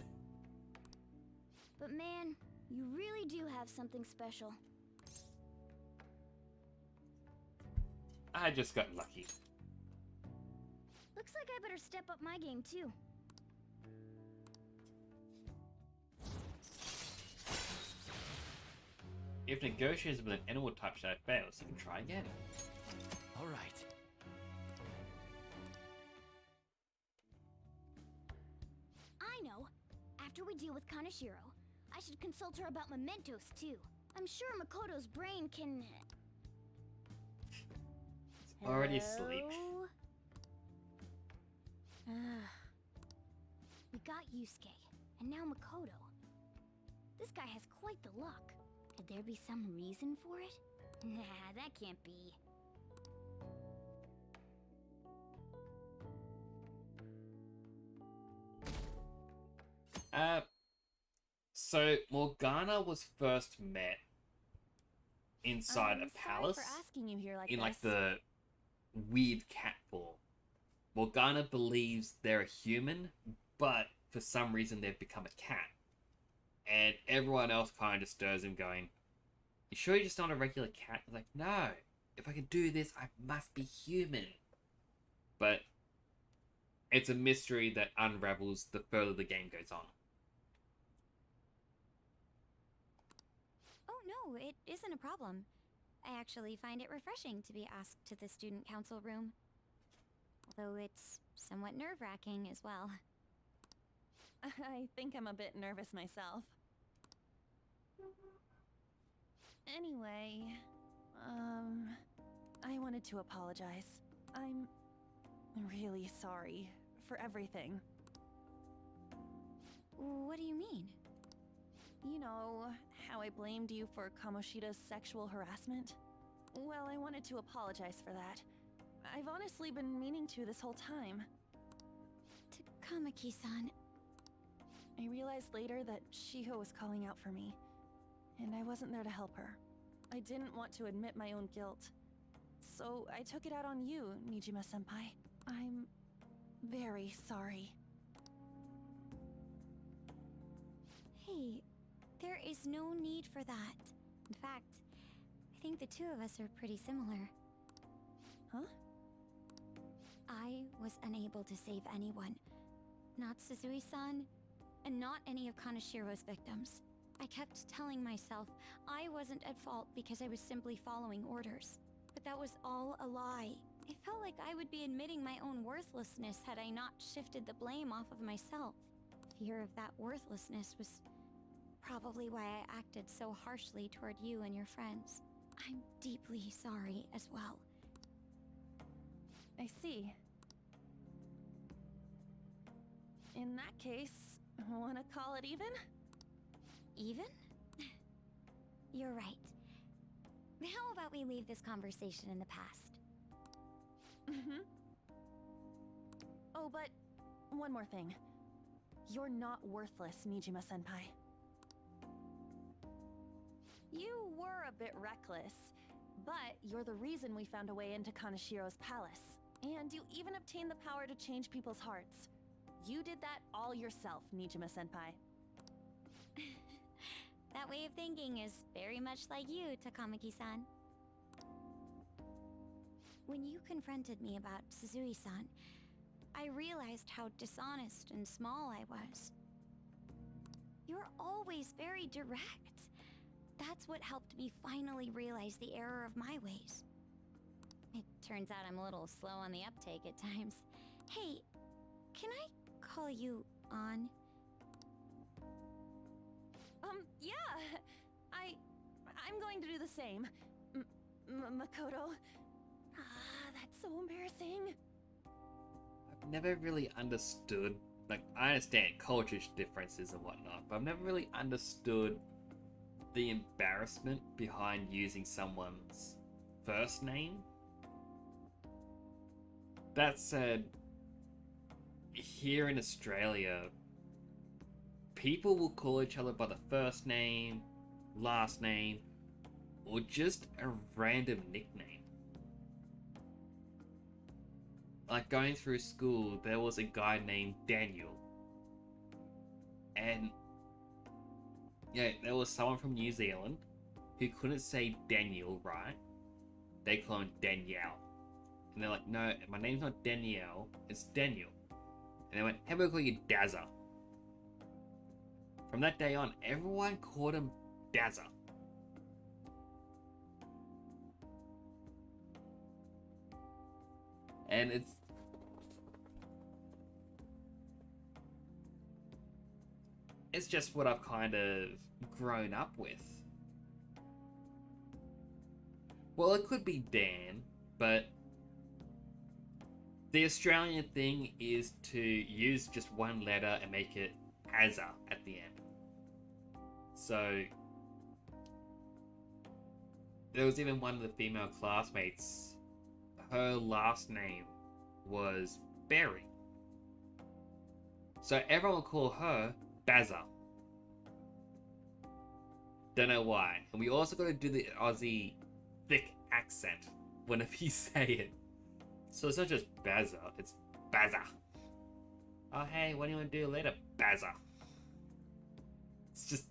But man, you really do have something special. I just got lucky. Looks like I better step up my game too. If negotiations with an animal type shadow fails, you can try again. All right. I know. After we deal with Kaneshiro, I should consult her about mementos too. I'm sure Makoto's brain can... It's already asleep. We got Yusuke, and now Makoto. This guy has quite the luck. Could there be some reason for it? Nah, that can't be. So Morgana was first met inside a palace for asking you here like in this. like the weird cat form. Morgana believes they're a human, but for some reason they've become a cat. And everyone else kind of stirs him going, you sure you're just not a regular cat? He's like, no, if I can do this, I must be human. But it's a mystery that unravels the further the game goes on. Oh no, it isn't a problem. I actually find it refreshing to be asked to the student council room. Although it's somewhat nerve-wracking as well. I think I'm a bit nervous myself. Anyway, I wanted to apologize. I'm really sorry for everything. What do you mean? You know, how I blamed you for Kamoshida's sexual harassment? Well, I wanted to apologize for that. I've honestly been meaning to this whole time. Kamaki-san. I realized later that Shiho was calling out for me, and I wasn't there to help her. I didn't want to admit my own guilt. So I took it out on you, Nijima-senpai. I'm very sorry. Hey, there is no need for that. In fact, I think the two of us are pretty similar. Huh? I was unable to save anyone. Not Suzui-san, and not any of Kaneshiro's victims. I kept telling myself I wasn't at fault because I was simply following orders. But that was all a lie. It felt like I would be admitting my own worthlessness had I not shifted the blame off of myself. Fear of that worthlessness was probably why I acted so harshly toward you and your friends. I'm deeply sorry as well. I see. In that case, wanna call it even? Even? You're right. How about we leave this conversation in the past? Mm-hmm. Oh, but one more thing. You're not worthless, Nijima-senpai. You were a bit reckless, but you're the reason we found a way into Kaneshiro's palace. And you even obtained the power to change people's hearts. You did that all yourself, Nijima-senpai. That way of thinking is very much like you, Takamaki-san. When you confronted me about Suzui-san, I realized how dishonest and small I was. You're always very direct. That's what helped me finally realize the error of my ways. It turns out I'm a little slow on the uptake at times. Hey, can I call you An? Yeah. I'm going to do the same. Makoto. Ah, that's so embarrassing. I've never really understood, like, I understand culture differences and whatnot, but I've never really understood the embarrassment behind using someone's first name. That said, here in Australia, people will call each other by the first name, last name, or just a random nickname. Like going through school, there was a guy named Daniel. And yeah, there was someone from New Zealand who couldn't say Daniel right. They call him Danielle. And they're like, no, my name's not Danielle, it's Daniel. And they went, how about we call you Dazza? From that day on, everyone called him Dazza. And it's just what I've kind of grown up with. Well, it could be Dan, but the Australian thing is to use just one letter and make it Azza at the end. So there was even one of the female classmates, her last name was Berry. So everyone would call her Bazza. Don't know why. And we also got to do the Aussie thick accent whenever you say it. So it's not just Bazza, it's Bazza. Oh hey, what do you want to do later, Bazza? It's just...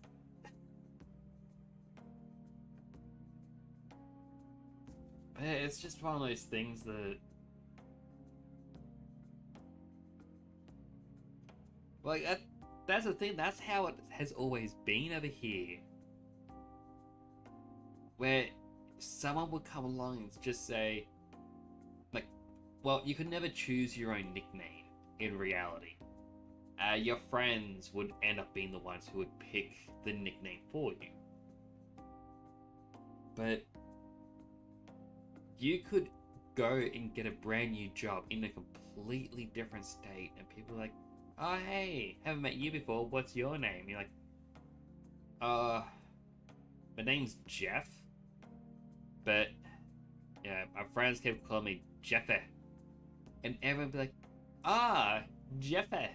It's just one of those things that... Like, that's the thing, that's how it has always been over here. Where someone would come along and just say, like, well, you could never choose your own nickname in reality. Your friends would end up being the ones who would pick the nickname for you. But you could go and get a brand new job in a completely different state, and people are like, oh hey, haven't met you before, what's your name? You're like, my name's Jeff, but yeah, my friends kept calling me Jeffe. And everyone would be like, ah, Jeffe,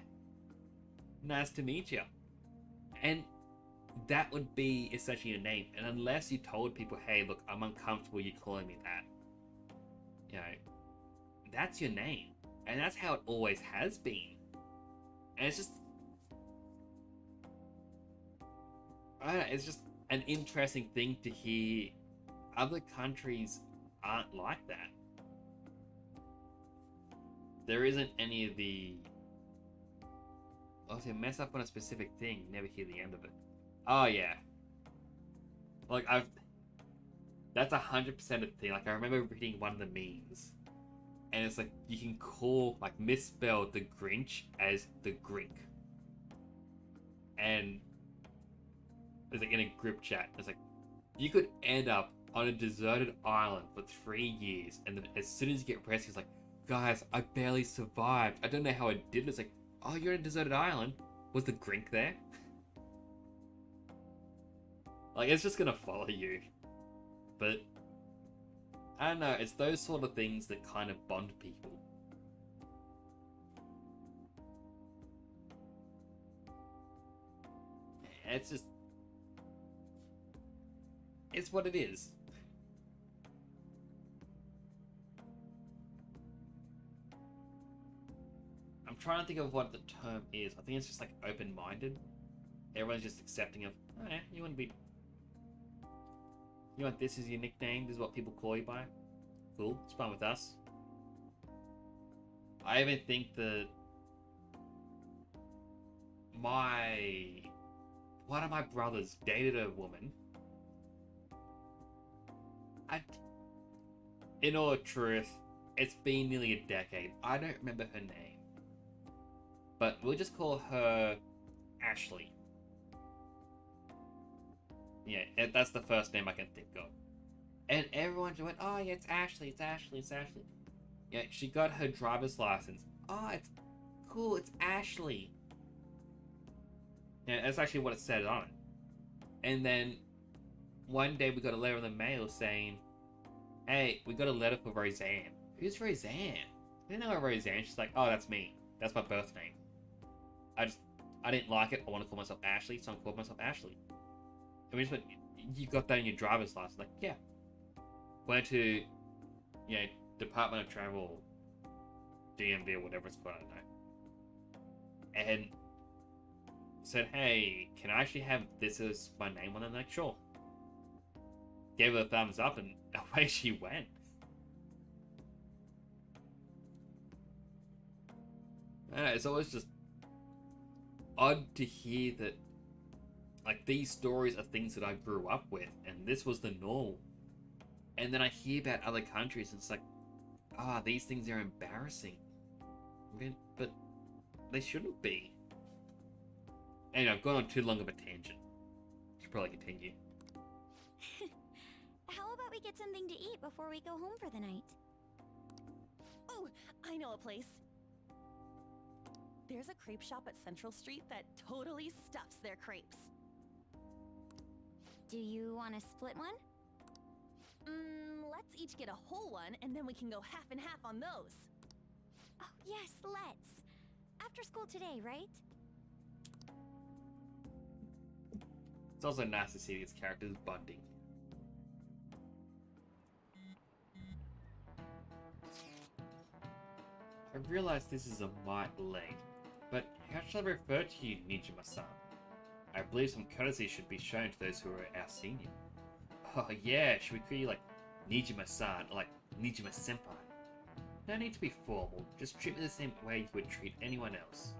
nice to meet you. And that would be essentially your name. And unless you told people, hey, look, I'm uncomfortable you calling me that, you know, that's your name. And that's how it always has been. And it's just, I don't know, it's just an interesting thing to hear. Other countries aren't like that. There isn't any of the, if you mess up on a specific thing, you never hear the end of it. Oh yeah. Like that's 100% a thing. Like I remember reading one of the memes, and it's like you can call, like, misspell the Grinch as the Grink. And it's like in a group chat, it's like you could end up on a deserted island for 3 years, and then as soon as you get rescued, it's like, guys, I barely survived. I don't know how I did it. It's like, oh, you're in a deserted island? Was the Grink there? Like, it's just gonna follow you. But I don't know, it's those sort of things that kind of bond people. It's just... it's what it is. I'm trying to think of what the term is. I think it's just like open-minded. Everyone's just accepting of, oh yeah, you want to be... you want this as your nickname? This is what people call you by? Cool, it's fine with us. I even think that one of my brothers dated a woman. In all truth, it's been nearly a decade. I don't remember her name. but we'll just call her Ashley. Yeah, that's the first name I can think of. And everyone just went, oh yeah, it's Ashley, it's Ashley, it's Ashley. Yeah, she got her driver's license. Oh, it's cool, it's Ashley. Yeah, that's actually what it said on it. And then one day we got a letter in the mail saying, hey, we got a letter for Roseanne. Who's Roseanne? I didn't know Roseanne. She's like, oh, that's me. That's my birth name. I didn't like it. I want to call myself Ashley, so I called myself Ashley. And we just went, you got that in your driver's license? Like, yeah. Went to, Department of Travel, DMV or whatever it's called, I don't know. And said, hey, can I actually have this as my name on it? Like, sure. Gave her a thumbs up and away she went. It's always just odd to hear that, like, these stories are things that I grew up with, and this was the norm. And then I hear about other countries, and it's like, these things are embarrassing. I mean, but they shouldn't be. Anyway, I've gone on too long of a tangent. Should probably continue. How about we get something to eat before we go home for the night? Oh, I know a place. There's a crepe shop at Central Street that totally stuffs their crepes. Do you want to split one? Let's each get a whole one, and then we can go half and half on those. Oh, yes, let's. After school today, right? It's also nice to see these characters bonding. I realize this is a mite late, but how shall I refer to you, Nijima-san? I believe some courtesy should be shown to those who are our senior. Oh yeah, should we call you like Nijima-san or like Nijima-senpai? No need to be formal, just treat me the same way you would treat anyone else.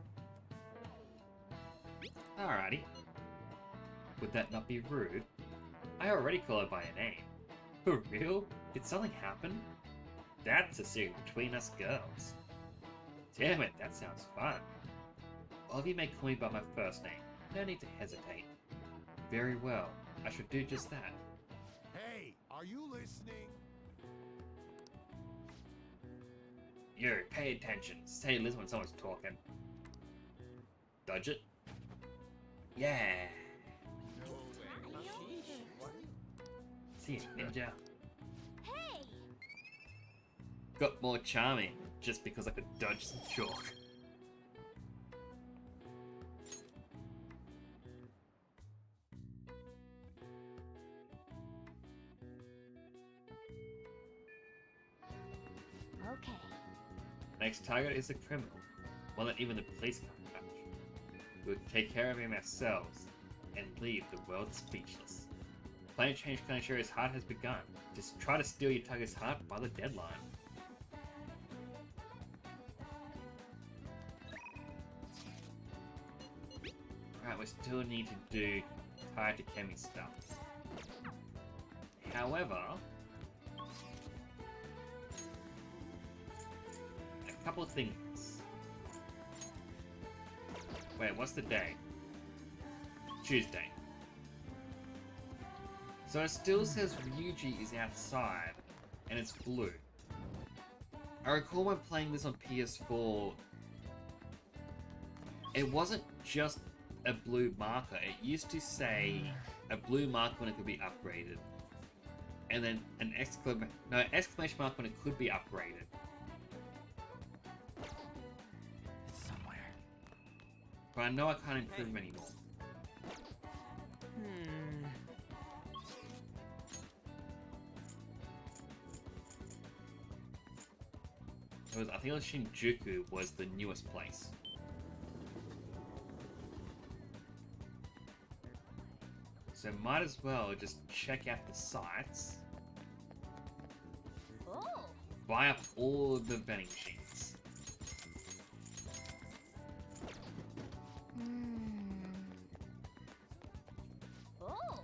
Alrighty. Would that not be rude? I already call her by a name. For real? Did something happen? That's a secret between us girls. Damn it, that sounds fun. All of you may call me by my first name. No need to hesitate. Very well, I should do just that. Hey, are you listening? Yo, pay attention. Say listen when someone's talking. Dodge it? Yeah. See you, ninja. Hey! Got more charming just because I could dodge some chalk. Okay. Next target is a criminal, one that even the police can't catch. We'll take care of him ourselves and leave the world speechless. Plan to change Kanashiro's heart has begun. Just try to steal your target's heart by the deadline. Alright, we still need to do Tai Takemi stuff. However, a couple of things. Wait, what's the day? Tuesday. So it still says Ryuji is outside, and it's blue. I recall when playing this on PS4, it wasn't just a blue marker. It used to say a blue marker when it could be upgraded, and then an exclamation mark when it could be upgraded. It's somewhere. But I know I can't improve them anymore. I think it was Shinjuku was the newest place. So might as well just check out the sites. Oh. Buy up all of the vending machines. Oh.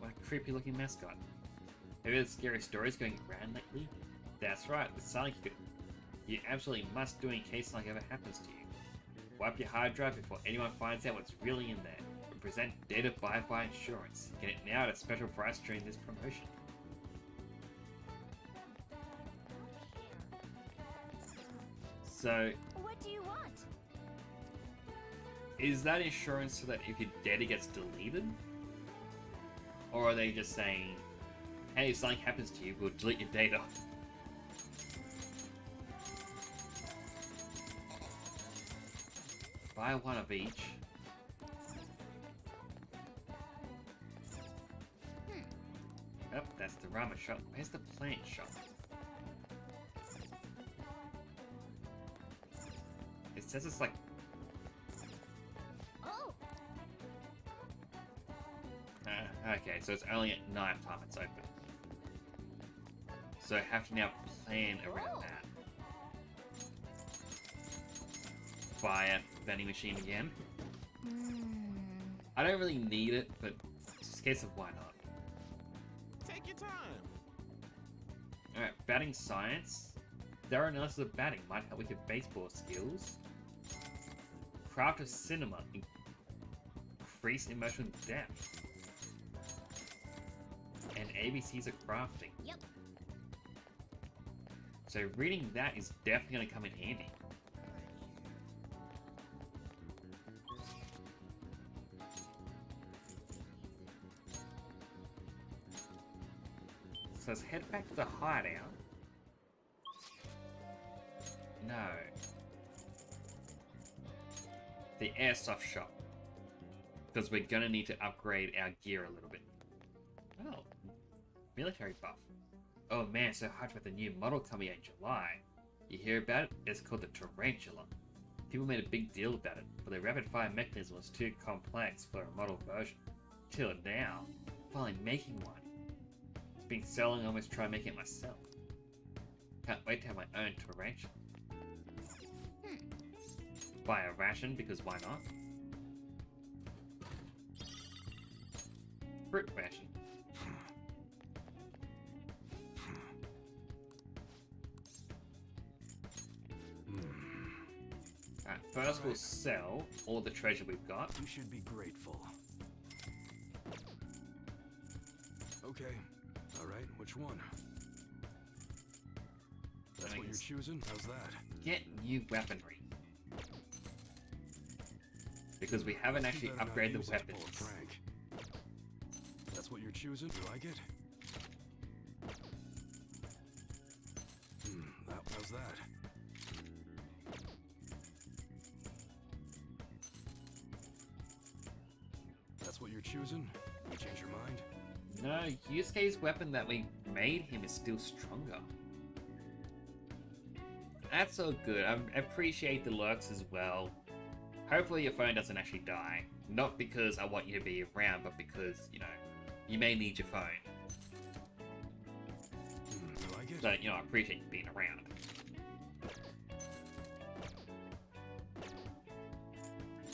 What creepy looking mascot. Have you heard scary stories going around lately? That's right, the Sonic you absolutely must do in case something ever happens to you. Wipe your hard drive before anyone finds out what's really in there. And present Data Bye-Bye Insurance. Get it now at a special price during this promotion. So, What do you want? is that insurance so that if your data gets deleted? Or are they just saying, hey, if something happens to you, we'll delete your data? Buy one of each. Oh, that's the ramen shop. Where's the plant shop? It says it's like... Oh. Okay, so it's only at night time it's open. So I have to now plan around that. Buy a vending machine again. I don't really need it, but just in case of why not. Take your time. Alright, batting science. Thorough analysis of batting might help with your baseball skills. Craft of cinema. Increase emotional depth. And ABCs of crafting. Yep. So reading that is definitely going to come in handy. So let's head back to the hideout. No. The airsoft shop. Because we're gonna need to upgrade our gear a little bit. Oh. Military buff. Oh man, so hyped about the new model coming out in July. You hear about it? It's called the Tarantula. People made a big deal about it, but the rapid fire mechanism was too complex for a model version. Till now, finally making one. Been selling, I almost try making it myself. Can't wait to have my own tarantula. Buy a ration, because why not? Fruit ration. Alright, first we'll sell all the treasure we've got. You should be grateful. Okay. Alright, which one? That's what you're choosing? How's that? Get new weaponry. Because we haven't actually upgraded the weapons. Frank. That's what you're choosing? You like it? How's that? That's what you're choosing? You change your mind? No, Yusuke's weapon that we made him is still stronger. That's all good. I appreciate the lurks as well. Hopefully your phone doesn't actually die. Not because I want you to be around, but because, you know, you may need your phone. You like it? So, you know, I appreciate you being around.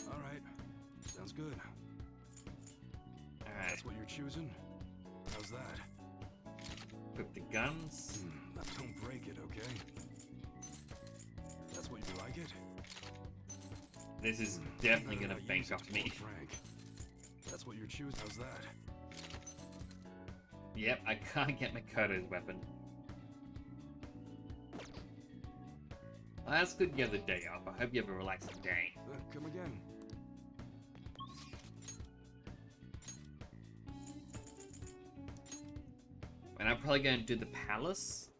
Alright. Sounds good. Alright. That's what you're choosing? How's that? Equip the guns. Don't break it, okay? That's what you like it? This is definitely gonna bankrupt me. Frank. That's what you're choosing? How's that? Yep, I can't get Makoto's weapon. Well, that's good you have the day off. I hope you have a relaxing day. Come again. And I'm probably going to do the palace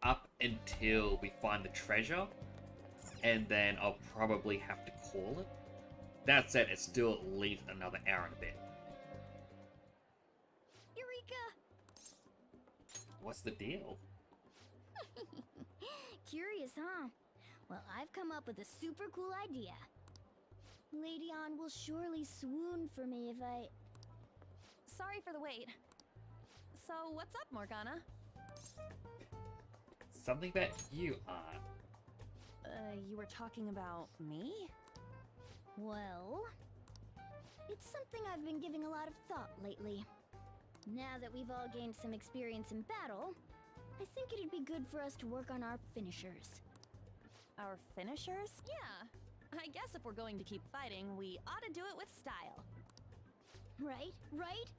up until we find the treasure. And then I'll probably have to call it. That said, it's still at least another hour and a bit. Eureka! What's the deal? Curious, huh? Well, I've come up with a super cool idea. Lady Ann will surely swoon for me if I... Sorry for the wait. So, what's up, Morgana? Something that you are. You were talking about me? Well... It's something I've been giving a lot of thought lately. Now that we've all gained some experience in battle, I think it'd be good for us to work on our finishers. Our finishers? Yeah. I guess if we're going to keep fighting, we ought to do it with style. Right, right?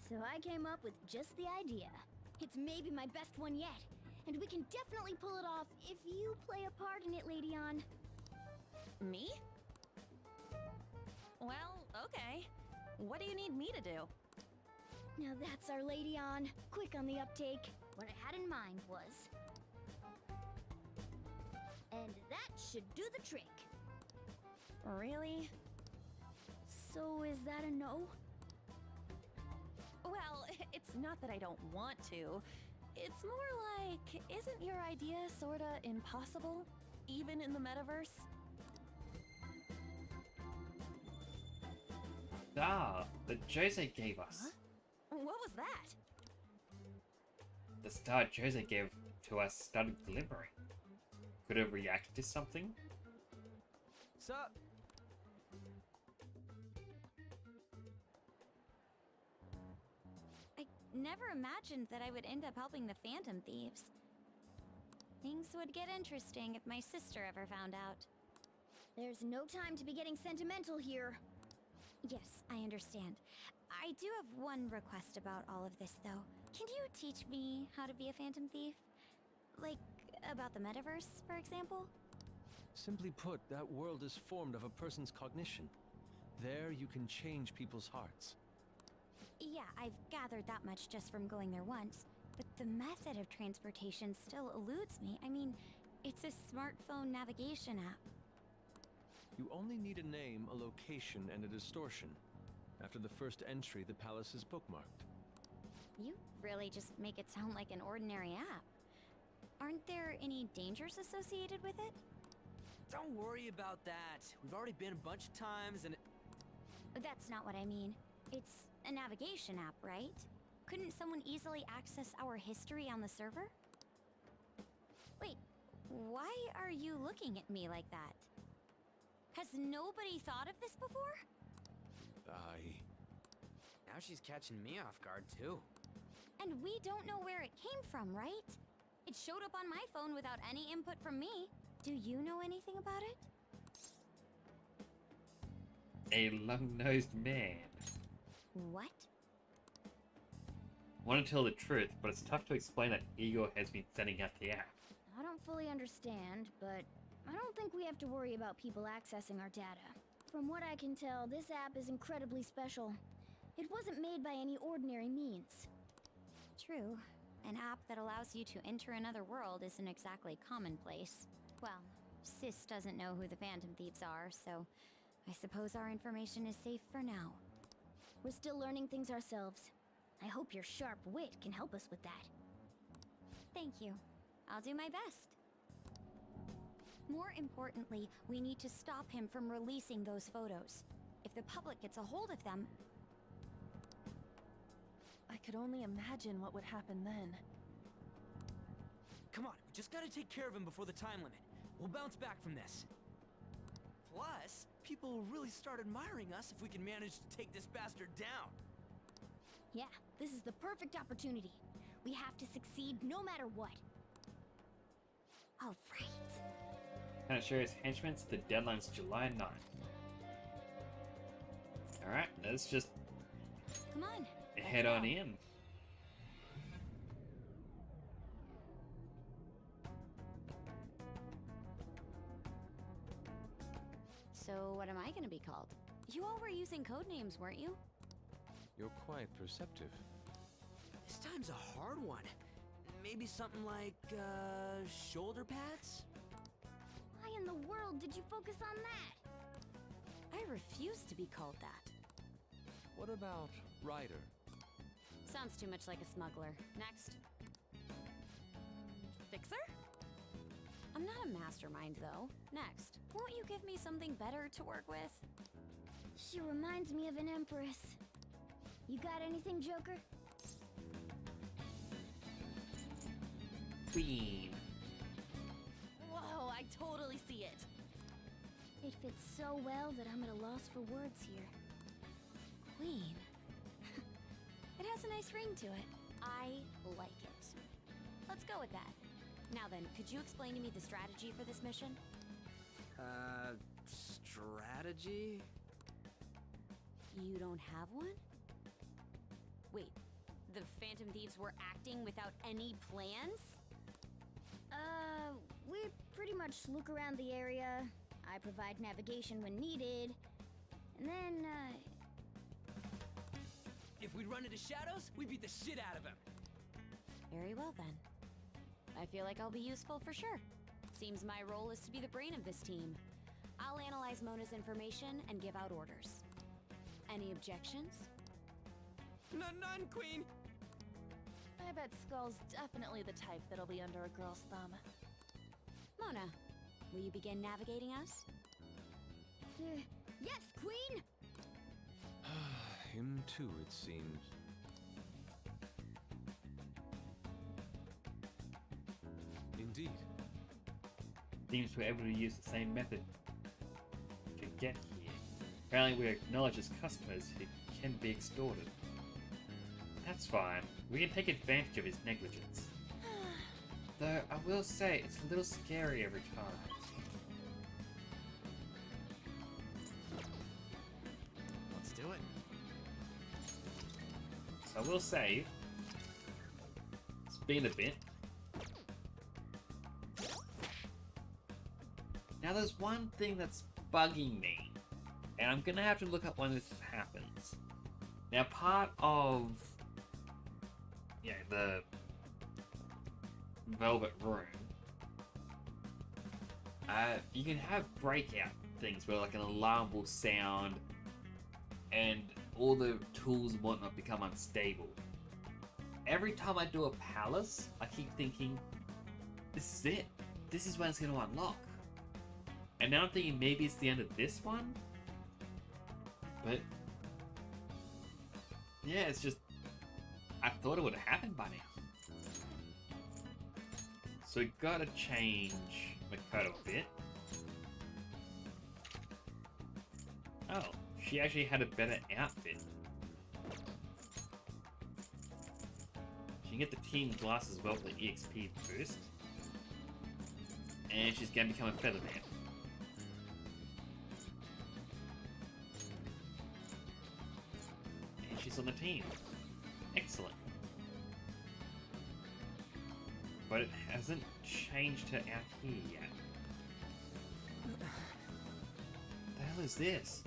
So I came up with just the idea. It's maybe my best one yet, and we can definitely pull it off if you play a part in it, Lady Ann. Me? Well, okay. What do you need me to do? Now that's our Lady Ann. Quick on the uptake. What I had in mind was... And that should do the trick. Really? So is that a no? Well, it's not that I don't want to. It's more like, isn't your idea sorta impossible? Even in the metaverse? Ah, that Jose gave us. Huh? What was that? The star Jose gave to us started glimmering. Could it react to something? Sup? I never imagined that I would end up helping the Phantom Thieves. Things would get interesting if my sister ever found out. There's no time to be getting sentimental here. Yes, I understand. I do have one request about all of this, though. Can you teach me how to be a Phantom Thief? Like, about the metaverse, for example? Simply put, that world is formed of a person's cognition. There you can change people's hearts. Yeah, I've gathered that much just from going there once. But the method of transportation still eludes me. I mean, it's a smartphone navigation app. You only need a name, a location, and a distortion. After the first entry, the palace is bookmarked. You really just make it sound like an ordinary app. Aren't there any dangers associated with it? Don't worry about that. We've already been a bunch of times and That's not what I mean. It's a navigation app, right? Couldn't someone easily access our history on the server? Wait, why are you looking at me like that? Has nobody thought of this before? Now she's catching me off guard, too. And we don't know where it came from, right? It showed up on my phone without any input from me. Do you know anything about it? A long-nosed man. What? Want to tell the truth, but it's tough to explain that Igor has been setting up the app. I don't fully understand, but I don't think we have to worry about people accessing our data. From what I can tell, this app is incredibly special. It wasn't made by any ordinary means. True. An app that allows you to enter another world isn't exactly commonplace. Well, Sis doesn't know who the Phantom Thieves are, so I suppose our information is safe for now. We're still learning things ourselves. I hope your sharp wit can help us with that. Thank you. I'll do my best. More importantly, we need to stop him from releasing those photos. If the public gets a hold of them... I could only imagine what would happen then. Come on, we just gotta take care of him before the time limit. We'll bounce back from this. Plus, people will really start admiring us if we can manage to take this bastard down. Yeah, this is the perfect opportunity. We have to succeed no matter what. All right. Kind of serious henchmen. The deadline's July 9th. Alright, let's just Come on. head on in. So what am I gonna be called? You all were using code names, weren't you? You're quite perceptive. This time's a hard one. Maybe something like, shoulder pads? Why in the world did you focus on that? I refuse to be called that. What about Ryder? Sounds too much like a smuggler. Next. Fixer? I'm not a mastermind, though. Next. Won't you give me something better to work with? She reminds me of an empress. You got anything, Joker? Queen. Whoa, I totally see it. It fits so well that I'm at a loss for words here. Queen. It has a nice ring to it. I like it. Let's go with that. Now then, could you explain to me the strategy for this mission? Strategy? You don't have one? Wait, the Phantom Thieves were acting without any plans? We pretty much look around the area. I provide navigation when needed. And then, If we'd run into Shadows, we'd beat the shit out of him. Very well then. I feel like I'll be useful for sure. Seems my role is to be the brain of this team. I'll analyze Mona's information and give out orders. Any objections? None, Queen! I bet Skull's definitely the type that'll be under a girl's thumb. Mona, will you begin navigating us? yes, Queen! Him too, it seems. Indeed. Seems we're able to use the same method to get here. Apparently we acknowledge as customers who can be extorted. That's fine. We can take advantage of his negligence. Though I will say it's a little scary every time. Let's do it. So I will save. Speed a bit. Now there's one thing that's bugging me, and I'm gonna have to look up when this happens. Now part of the Velvet Room, you can have breakout things where like an alarm will sound and all the tools and whatnot become unstable. Every time I do a palace, I keep thinking, this is it. This is when it's going to unlock. And now I'm thinking maybe it's the end of this one? But yeah, it's just, I thought it would have happened by now. So we gotta change Makoto a bit. Oh, she actually had a better outfit. She can get the team glass as well for the EXP boost. And she's gonna become a Featherman. And she's on the team. Excellent. But it hasn't changed her out here yet. The hell is this?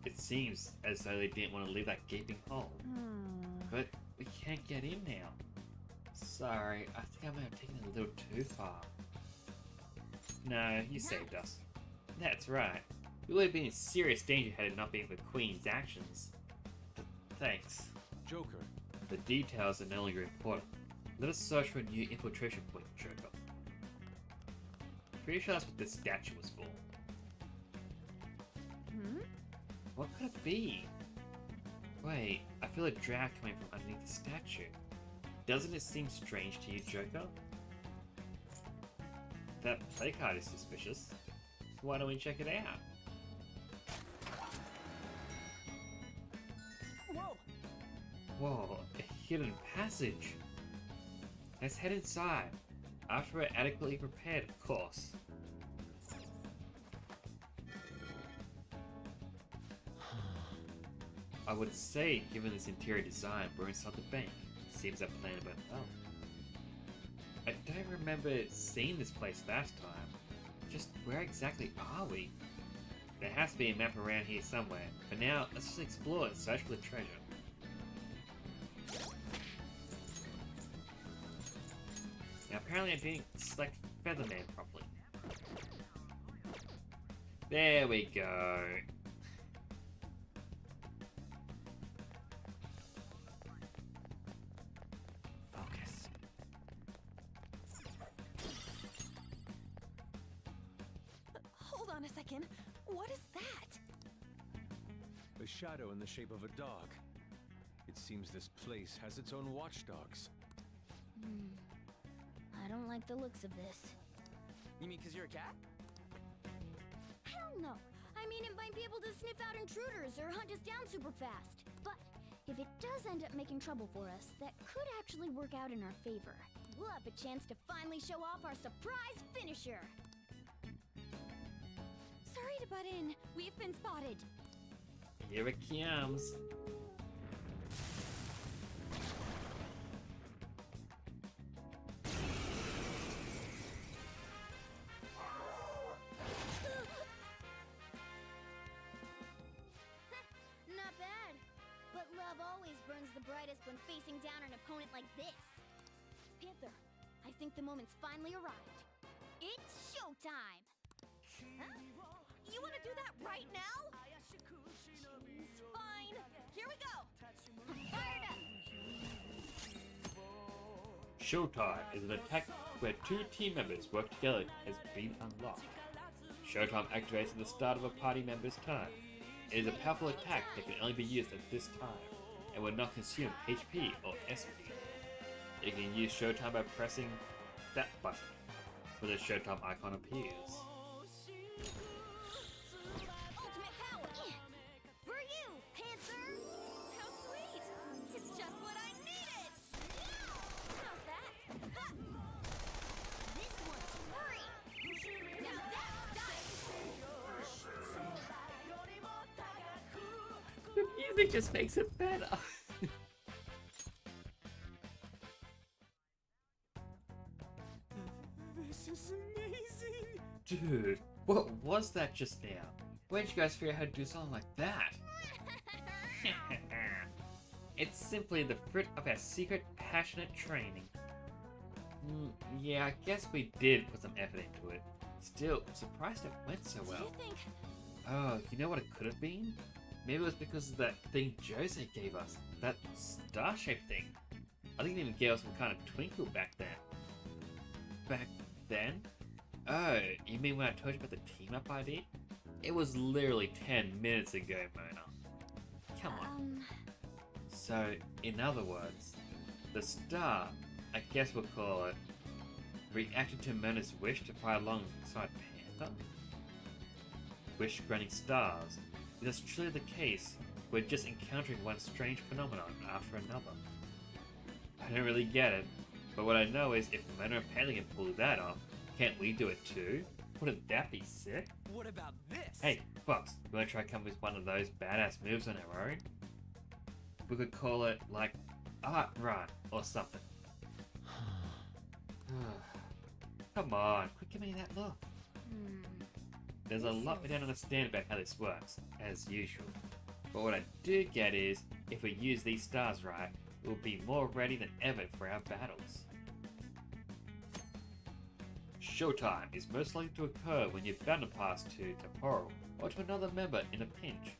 It seems as though they didn't want to leave that gaping hole. But we can't get in now. Sorry, I think I may have taken it a little too far. No, you saved us. That's right. We would have been in serious danger had it not been for Queen's actions. Thanks. Joker. The details are no longer important. Let us search for a new infiltration point, Joker. Pretty sure that's what this statue was for. What could it be? Wait, I feel a drag coming from underneath the statue. Doesn't it seem strange to you, Joker? That play card is suspicious. Why don't we check it out? Whoa! Whoa, a hidden passage. Let's head inside. After we're adequately prepared, of course. I would say, given this interior design, we're inside the bank. Seems that plan went well. I don't remember seeing this place last time. Just where exactly are we? There has to be a map around here somewhere. For now, let's just explore and search for the treasure. Now apparently I didn't select Featherman properly. There we go. Focus. Hold on a second. What is that? A shadow in the shape of a dog. It seems this place has its own watchdogs. I don't like the looks of this. You mean because you're a cat? Hell no! I mean, it might be able to sniff out intruders or hunt us down super fast. But If it does end up making trouble for us, that could actually work out in our favor. We'll have a chance to finally show off our surprise finisher! Sorry to butt in. We've been spotted. Here it comes. Not bad. But love always burns the brightest when facing down an opponent like this. Panther, I think the moment's finally arrived. It's showtime! Huh? You want to do that right now? Jeez, fine. Here we go. Fired up. Showtime is an attack where two team members work together has been unlocked. Showtime activates at the start of a party member's turn. It is a powerful attack that can only be used at this time, and will not consume HP or SP. You can use Showtime by pressing that button, where the Showtime icon appears. Ultimate power. For you, Panther. How sweet. It's just what I needed. How's that? Ha! This one's free. Now that's style. The music just makes it better. This is amazing! Dude, what was that just now? Where'd you guys figure out how to do something like that? It's simply the fruit of our secret, passionate training. Yeah, I guess we did put some effort into it. Still, I'm surprised it went so well. What do you think? Oh, you know what it could have been? Maybe it was because of that thing Jose gave us. That star-shaped thing. I think it even gave us some kind of twinkle back then. Back then? Oh, you mean when I told you about the team-up idea? It was literally 10 minutes ago, Mona. Come on. So, in other words, the star, I guess we'll call it, reacted to Mona's wish to fly alongside Panther? Wish granting stars. If that's truly the case, we're just encountering one strange phenomenon after another. I don't really get it, but what I know is if Mona and Panther can pull that off, can't we do it too? Wouldn't that be sick? What about this? Hey, Fox, you wanna try come up with one of those badass moves on our own? We could call it, like, Art Run or something. Come on, quit giving me that look. There's a lot we don't understand about how this works, as usual. But what I do get is, if we use these stars right, we'll be more ready than ever for our battles. Showtime is most likely to occur when you're bound to pass to Temporal or to another member in a pinch.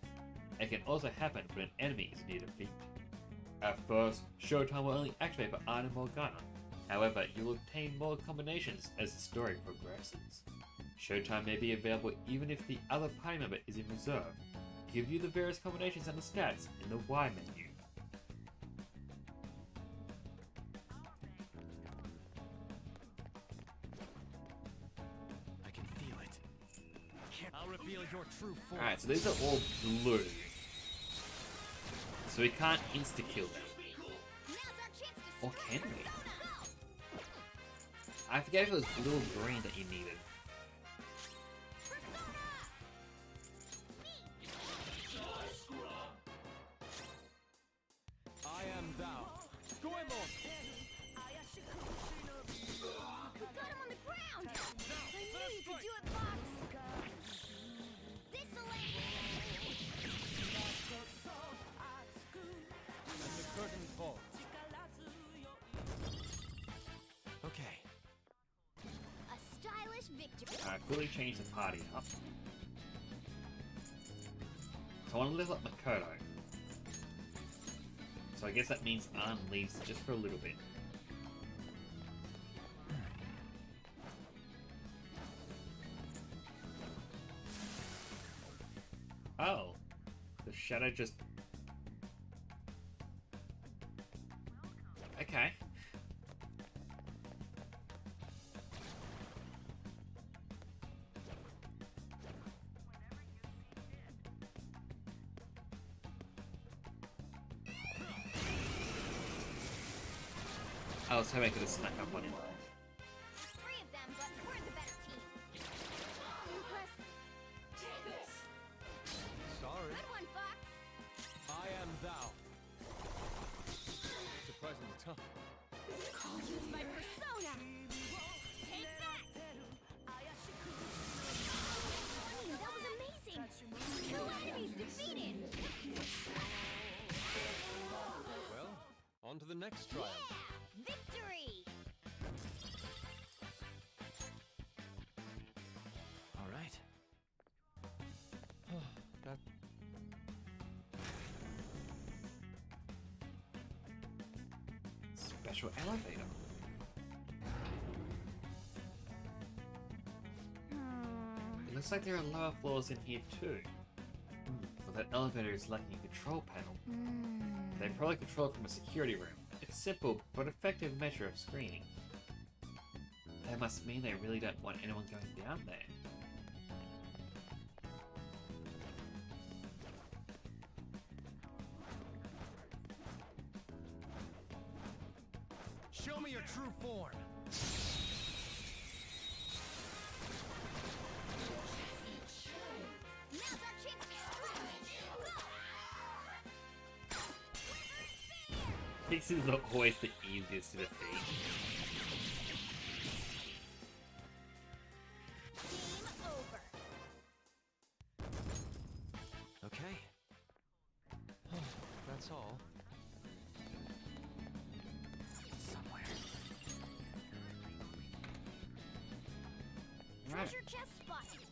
It can also happen when an enemy is near defeat. At first, Showtime will only activate for Ana Morgana. However, you'll obtain more combinations as the story progresses. Showtime may be available even if the other party member is in reserve. Give you the various combinations and the stats in the Y menu. I can feel it. I'll reveal your true form. Alright, so these are all blue. So we can't insta-kill them. Or can we? I forget if it was blue or green that you needed. I am thou. Goemon! We got him on the ground! I knew you could do it, Fox! This'll And the curtain falls. Okay. A stylish victory. I quickly change the party up. So I want to level up Makoto. So I guess that means Arn leaves just for a little bit. Oh, the shadow just... Okay. I was hoping I could have snuck up on him. Three of them, but we're the better team. Impressive. Sorry. Good one, Fox. I am thou. Surprisingly tough. Use my persona. Take that. Queen, that was amazing. 2 enemies defeated. Well, on to the next trial. Victory. All right. That Special elevator. It looks like there are lower floors in here too. But that elevator is lacking a control panel. They probably control it from a security room. It's simple, but effective measure of screening. That must mean they really don't want anyone going down there. Show me your true form. Now's our chance to strike. Pixies are always the easiest to defeat. Game over. okay. That's all. Treasure chest spotted.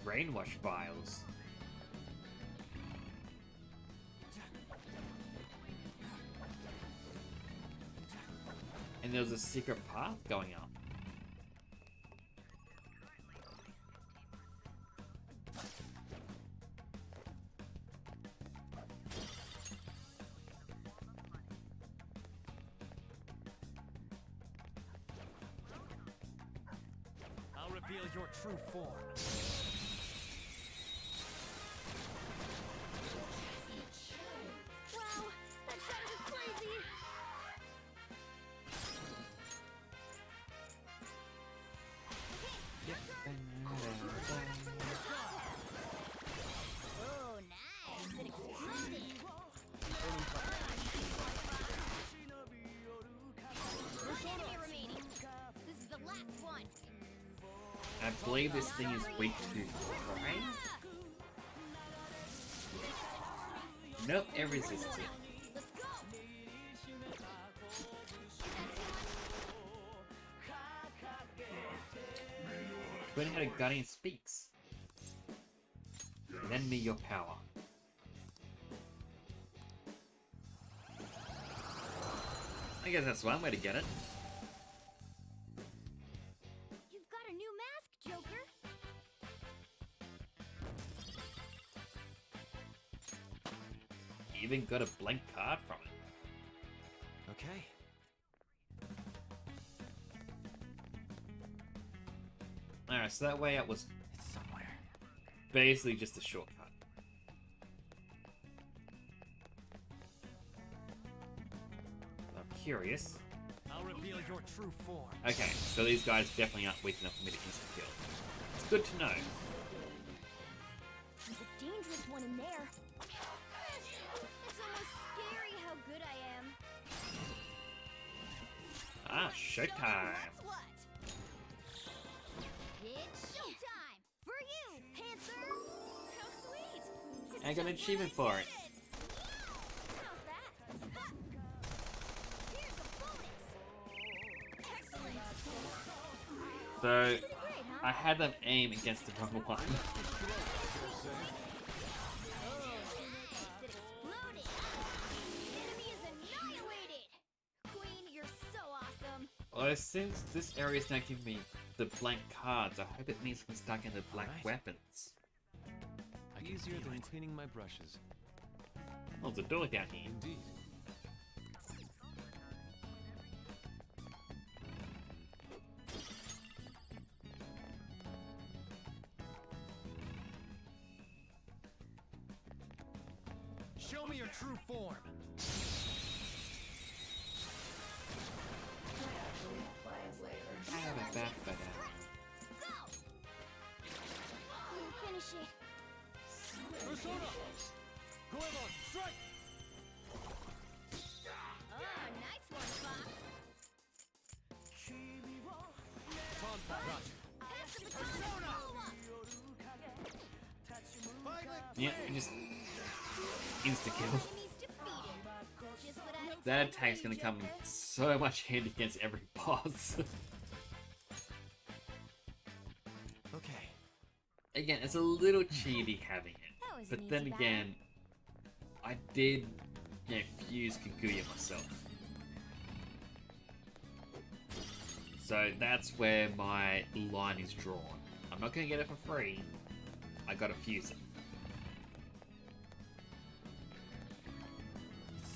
Brainwash vials. And there's a secret path going up. I'll reveal your true form. Wow, that sound is crazy. Oh, nice. It exploded. One enemy remaining. This is the last one. I believe this thing is weak to fire. Nope, it resists it. Let's go. Twin-headed Guardian speaks. Lend me your power. I guess that's one way to get it. You've got a new mask, Joker. Even got a blank card from it. Okay. Alright, so that way out was It's somewhere. basically just a shortcut. I'm curious. I'll reveal your true form. Okay, so these guys definitely aren't weak enough for me to insta-kill. It's good to know. There's a dangerous one in there. It's almost scary how good I am. Ah, showtime! What's what? It's showtime! For you, Panther! How sweet! I got an achievement for it. How's that? Ha! Here's a bonus! Excellent! So, I had them aim against the wrong one. It exploded! Enemy is annihilated! Queen, you're so awesome! Well, since this area is now giving me the blank cards, I hope it means I can start getting the blank weapons. Easier than cleaning my brushes. Oh, there's a door down here. Indeed. Show me your true form. Finish it. Persona! Goemon, strike! Oh, nice one, Fox. Pass the baton and follow up. Yeah, just insta-kill. Enemies defeated. Just what I That attack's gonna come so much hand against every boss. Okay. Again, it's a little cheaty having it. That was But an then easy again, I did, fuse Kaguya myself. So that's where my line is drawn. I'm not gonna get it for free. I gotta fuse it.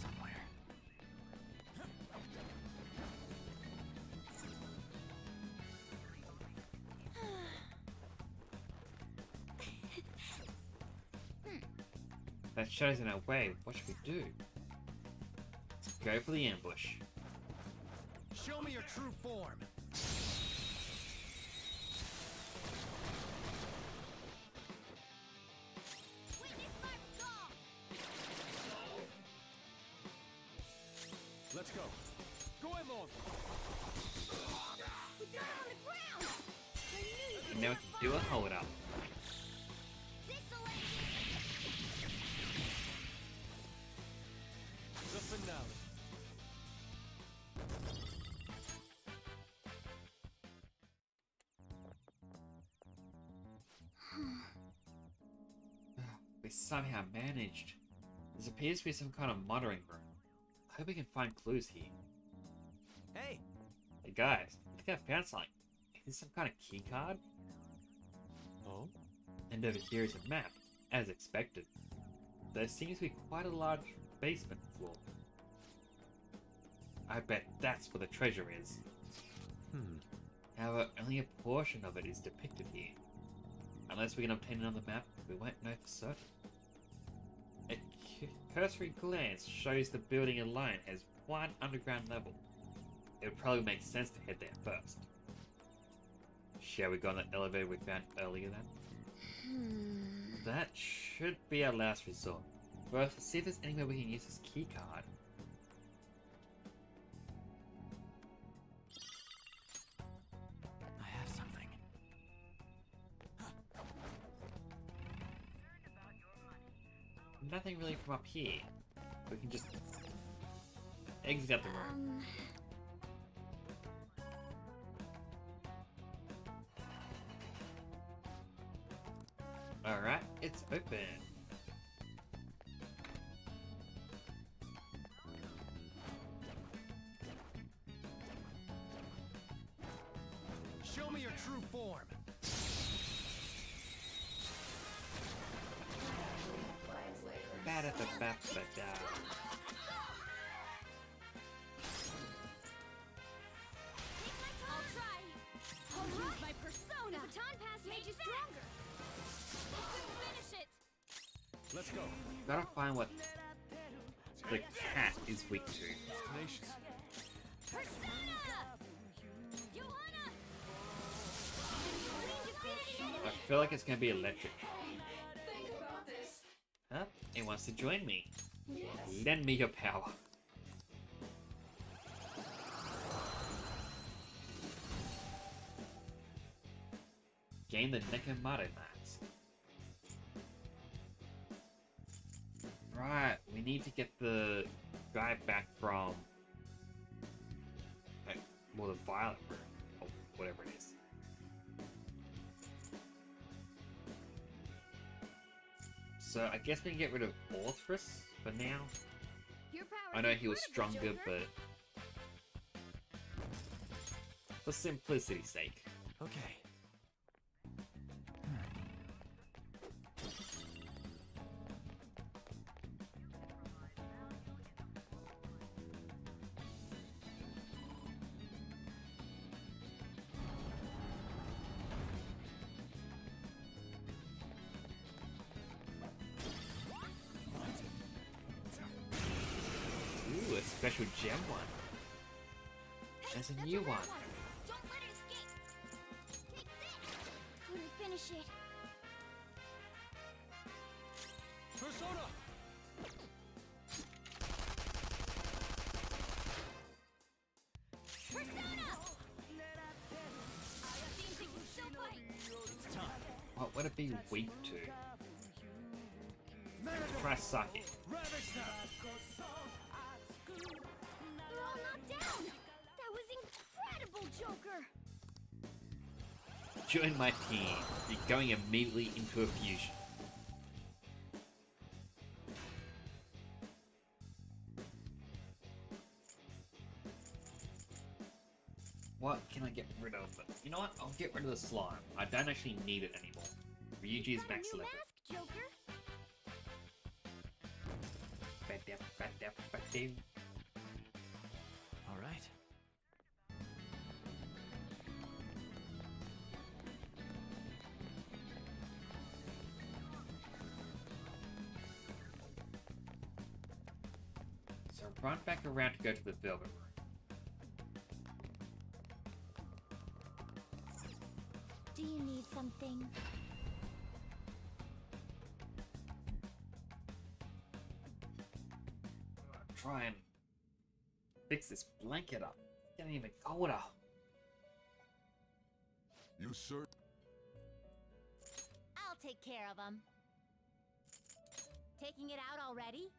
Somewhere. That shadow's in our way. What should we do? Let's go for the ambush. Show me your true form. Let's go. Goemon! We got it on the ground. I knew you And now we can do a hold up. The finale. We somehow managed. This appears to be some kind of monitoring room. I hope we can find clues here. Hey! Hey guys, I think I found something. Is this some kind of key card? Oh? And over here is a map, as expected. There seems to be quite a large basement floor. I bet that's where the treasure is. However, only a portion of it is depicted here. Unless we can obtain another map, we won't know for certain. A cursory glance shows the building alone has one underground level. It would probably make sense to head there first. Shall we go on the elevator we found earlier then? That should be our last resort. First, let's see if there's anywhere we can use this key card. I have something. Nothing really from up here. We can just exit out the room. Alright, it's open. Show me your true form. Ba-da-ba-ba-ba-da. I'll try. I'll use my persona. The baton pass made you stronger. Finish it. Let's go. Gotta find what the cat is weak to. Tenacious. Persona. Johanna. I feel like it's gonna be electric. Huh? It wants to join me. Lend me your power. Gain the Nekomato max. Right, we need to get the guy back from well, the violet room, or whatever it is. So I guess we can get rid of Orthrus for now. Your power I know he was stronger, but for simplicity's sake. Okay. Ooh, a special gem one. There's a new one. Don't let it escape. finish it. Persona! Persona! Seems like you still fight. It's time. What would it be weak to? Try Saki. They're all knocked down. That was incredible, Joker. Join my team. You're going immediately into a fusion. What can I get rid of? You know what? I'll get rid of the slime. I don't actually need it anymore. Ryuji is max level. Joker. All right. So run back around to go to the Velvet Room. Do you need something? Try and fix this blanket up. Getting even colder. You sir? I'll take care of him. Taking it out already?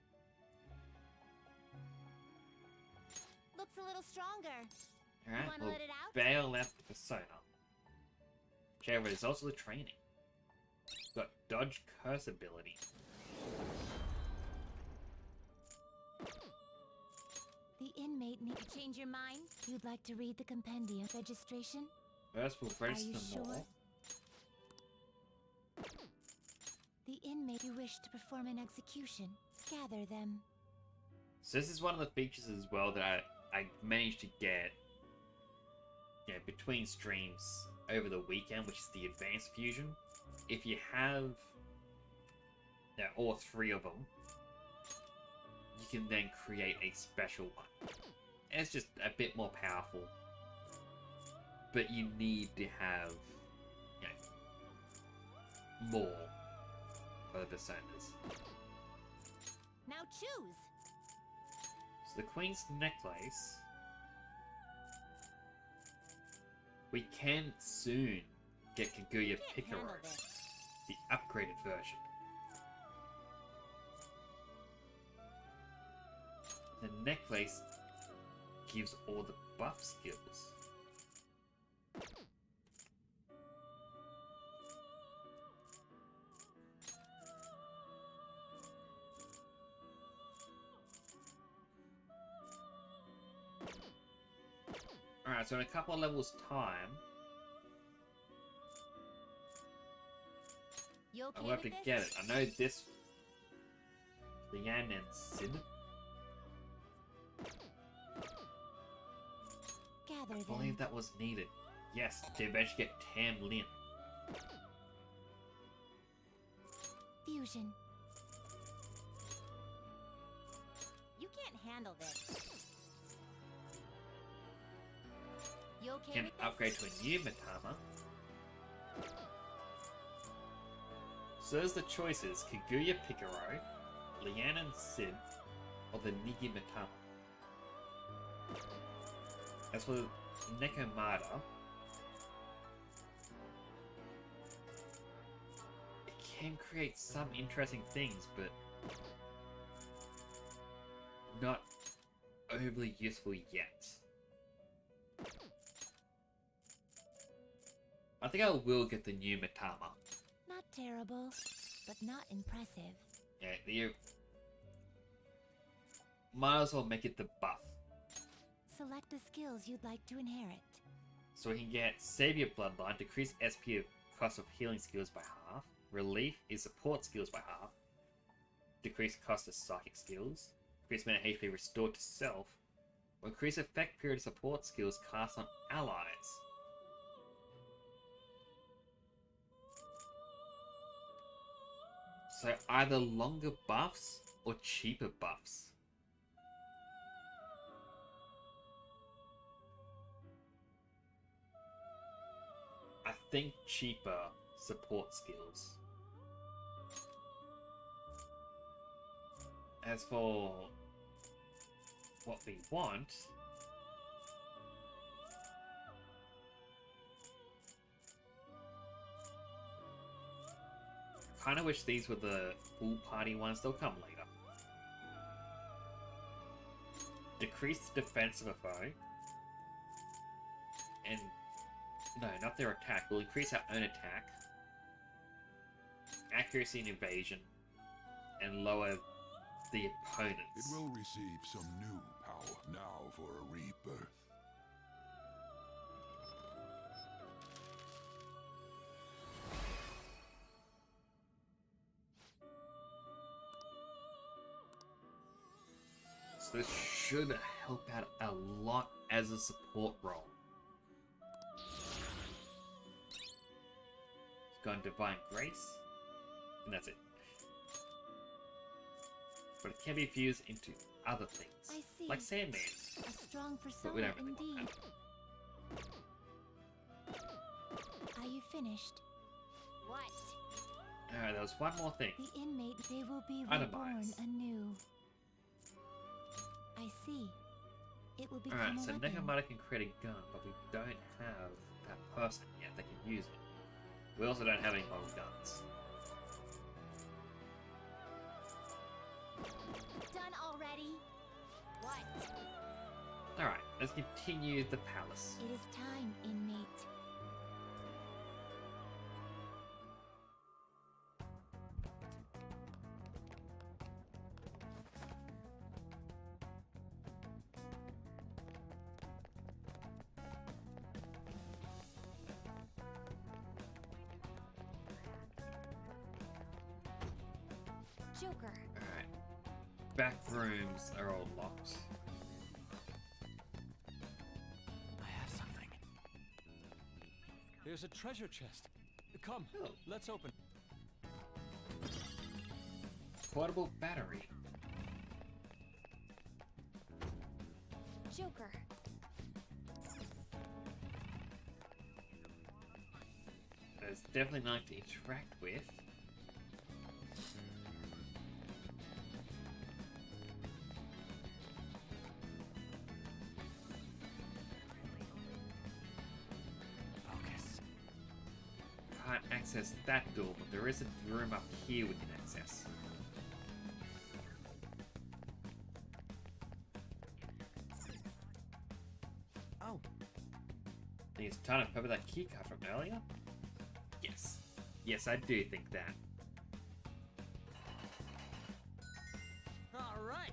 Looks a little stronger. Alright, wanna we'll let it out? bail out the persona. Okay, results of the training. Got dodge curse ability. The inmate need to change your mind. You'd like to read the compendium registration? First, we'll Are register you more. sure? The inmate you wish to perform an execution. Gather them. So this is one of the features as well that I managed to get, you know, between streams over the weekend, which is the advanced fusion. If you have, you know, all three of them, you can then create a special one. And it's just a bit more powerful, but you need to have, you know, more for the personas. Now choose. So the Queen's Necklace, we can soon get Kaguya Picaro, handle this. the upgraded version. The necklace gives all the buff skills. Alright, so in a couple of levels' time, You okay I'll have to with get this? it. I know this. Leanne and Sid. Gather I them. believe that was needed. Yes, to eventually get Tam Lin. Fusion. You can't handle this. You okay Can with this? upgrade to a new Matama. So there's the choices: Kaguya Picaro, Leanne and Sid, or the Nigi Matama. As for Nekomata, it can create some interesting things, but not overly useful yet. I think I will get the new Matama. Not terrible, but not impressive. Yeah, you might as well make it the buff. Select the skills you'd like to inherit. So we can get Savior Bloodline, decrease SP of cost of healing skills by half. Relief is support skills by half. Decrease cost of psychic skills. Increase amount of HP restored to self. Or increase effect period of support skills cast on allies. So either longer buffs or cheaper buffs. I think cheaper support skills. As for what we want, I kind of wish these were the full party ones. They'll come later. Decrease the defense of a foe. And no, not their attack. We'll increase our own attack, accuracy and evasion, and lower the opponents. It will receive some new power now for a rebirth. So this should help out a lot as a support role. It's got Divine Grace, and that's it. But it can be fused into other things, I see. like Sandman. A strong But we persona don't really want indeed. Are you finished? What? Alright, there was one more thing. The inmate, they will be Itemize. reborn anew. I see. It will become Alright, a so weapon. Nekomata can create a gun, but we don't have that person yet that can use it. We also don't have any model guns. Done already? What? Alright, let's continue the palace. It is time, inmate. Joker. Alright. Back rooms are all locked. I have something. There's a treasure chest. Come, let's open. Portable battery. Joker. There's definitely nothing to interact with. Focus. Can't access that door, but there is a room up here we can access. Oh. Think it's time to cover that keycard from earlier? Yes. Yes, I do think that. All right.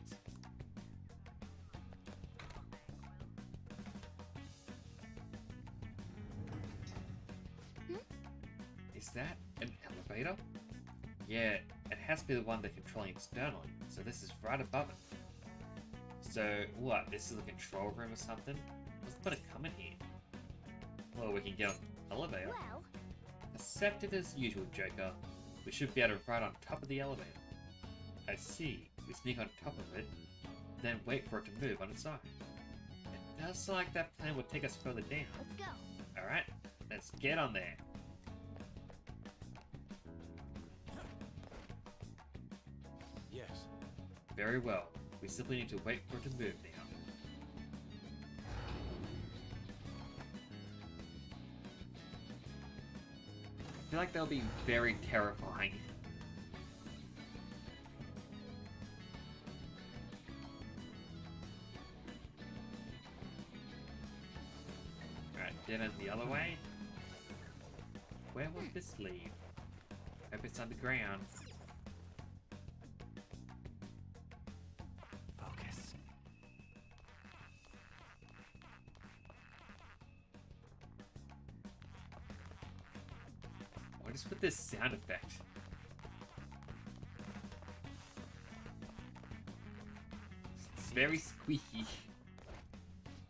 Is that an elevator? Yeah, it has to be the one they're controlling externally, so this is right above it. So, what, this is a control room or something? What's the point of coming here? Well, we can get on the elevator. Well, Accepted as usual, Joker. We should be able to ride on top of the elevator. I see. We sneak on top of it, then wait for it to move on its own. It does sound like that plan would take us further down. let's go. Alright, let's get on there. Yes. Very well. We simply need to wait for it to move now. I feel like that'll be very terrifying. Alright, then the other way. Where will this lead? Hope it's underground. Focus. What is with this sound effect? It's very squeaky.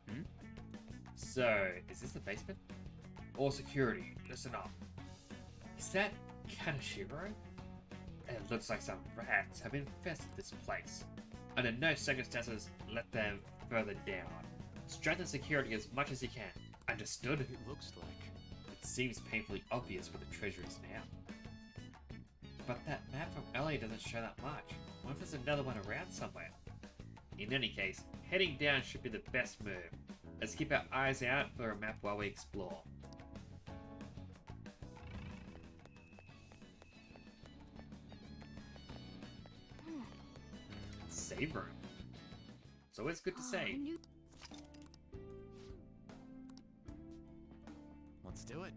Hmm? So, is this the basement? All security, listen up. Is that Kaneshiro? It looks like some rats have infested this place. Under no circumstances, let them further down. Strengthen security as much as you can. Understood? It looks like the seems painfully obvious where the treasure is now. But that map from earlier doesn't show that much. What if there's another one around somewhere? In any case, heading down should be the best move. Let's keep our eyes out for a map while we explore. Save room. It's always good to save. Let's do it.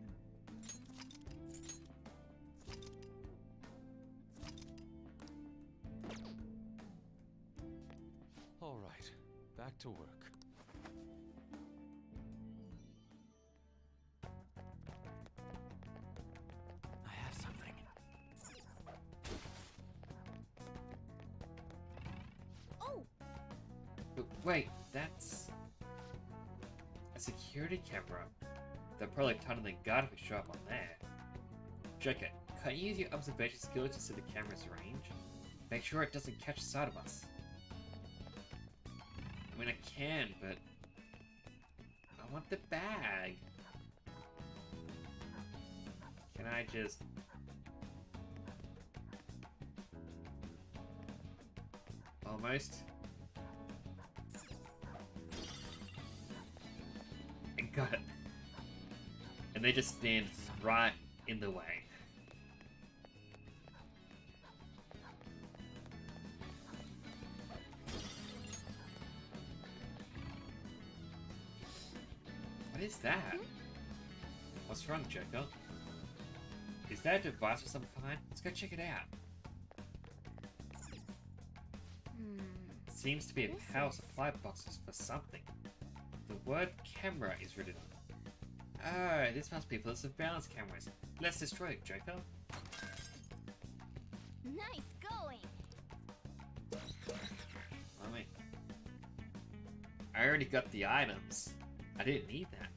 All right, back to work. I have something. Oh! But wait, that's a security camera. They're probably tighter than guard if we show up on there. Joker, can't you use your observation skills to see the camera's range? Make sure it doesn't catch sight of us. I mean, I can, but I want the bag. Can I just... Almost. I got it. And they just stand right in the way. What is that? What's wrong, Joker? Is that a device of some kind? Let's go check it out. Seems to be a power supply box for something. The word camera is written on it. Oh, this must be for the surveillance cameras. Let's destroy it, Joker. Nice going! I already got the items. I didn't need that.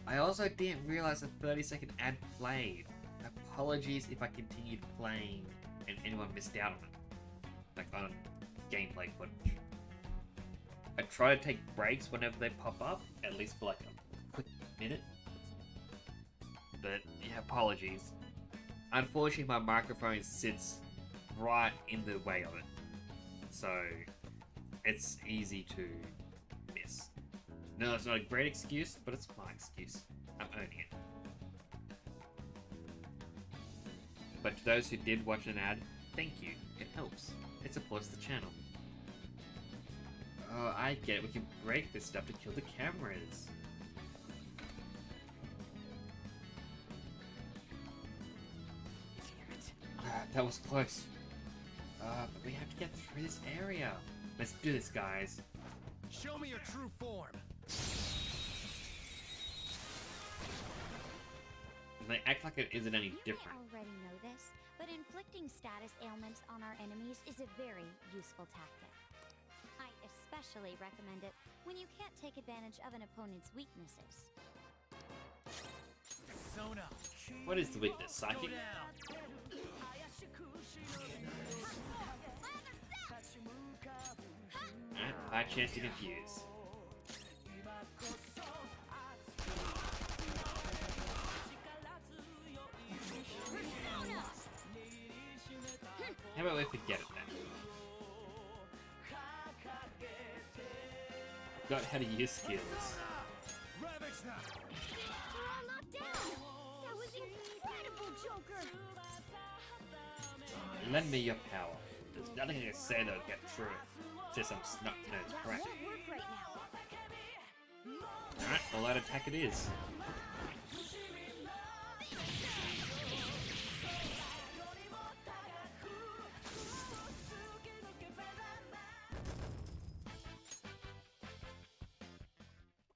I also didn't realize the 30-second ad played. Apologies if I continued playing and anyone missed out on it. Like on gameplay footage. I try to take breaks whenever they pop up, at least for like a quick minute. But yeah, apologies. Unfortunately, my microphone sits right in the way of it. So it's easy to miss. No, it's not a great excuse, but it's my excuse. I'm owning it. But to those who did watch an ad, thank you. It helps. It supports the channel. Oh, I get it. We can break this stuff to kill the cameras. That was close. But we have to get through this area. Let's do this, guys. Show me your true form. They act like it isn't any different. You may already know this, but inflicting status ailments on our enemies is a very useful tactic. I especially recommend it when you can't take advantage of an opponent's weaknesses. Sona. What is the weakness? Psychic? High chance to confuse. How about we forget it then? Got how to use skills. You're all knocked down! That was incredible, Joker! Lend me your power. There's nothing I can say that'll get through. Just some snot-nosed crap. Won't work right now. Alright, all out attack it is.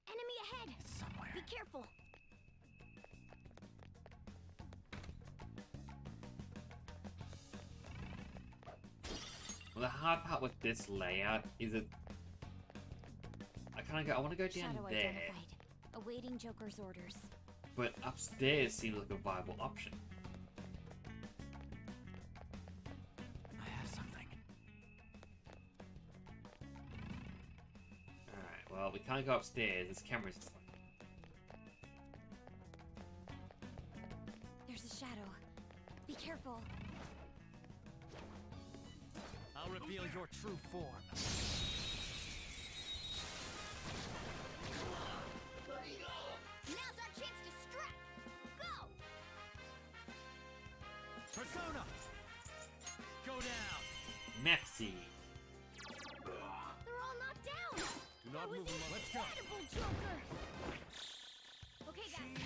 Enemy ahead! Somewhere. Be careful! Well, the hard part with this layout is that I want to go down Shadow there, identified. Awaiting Joker's orders. but upstairs seems like a viable option. I have something. Alright, well, we can't go upstairs. There's cameras this way. There's a shadow. Be careful. I'll reveal your true form. Now's our chance to strike! Go! Persona! Go down! Maxi. They're all knocked down! Do not move them. Let's go! Incredible, Joker! Okay, guys.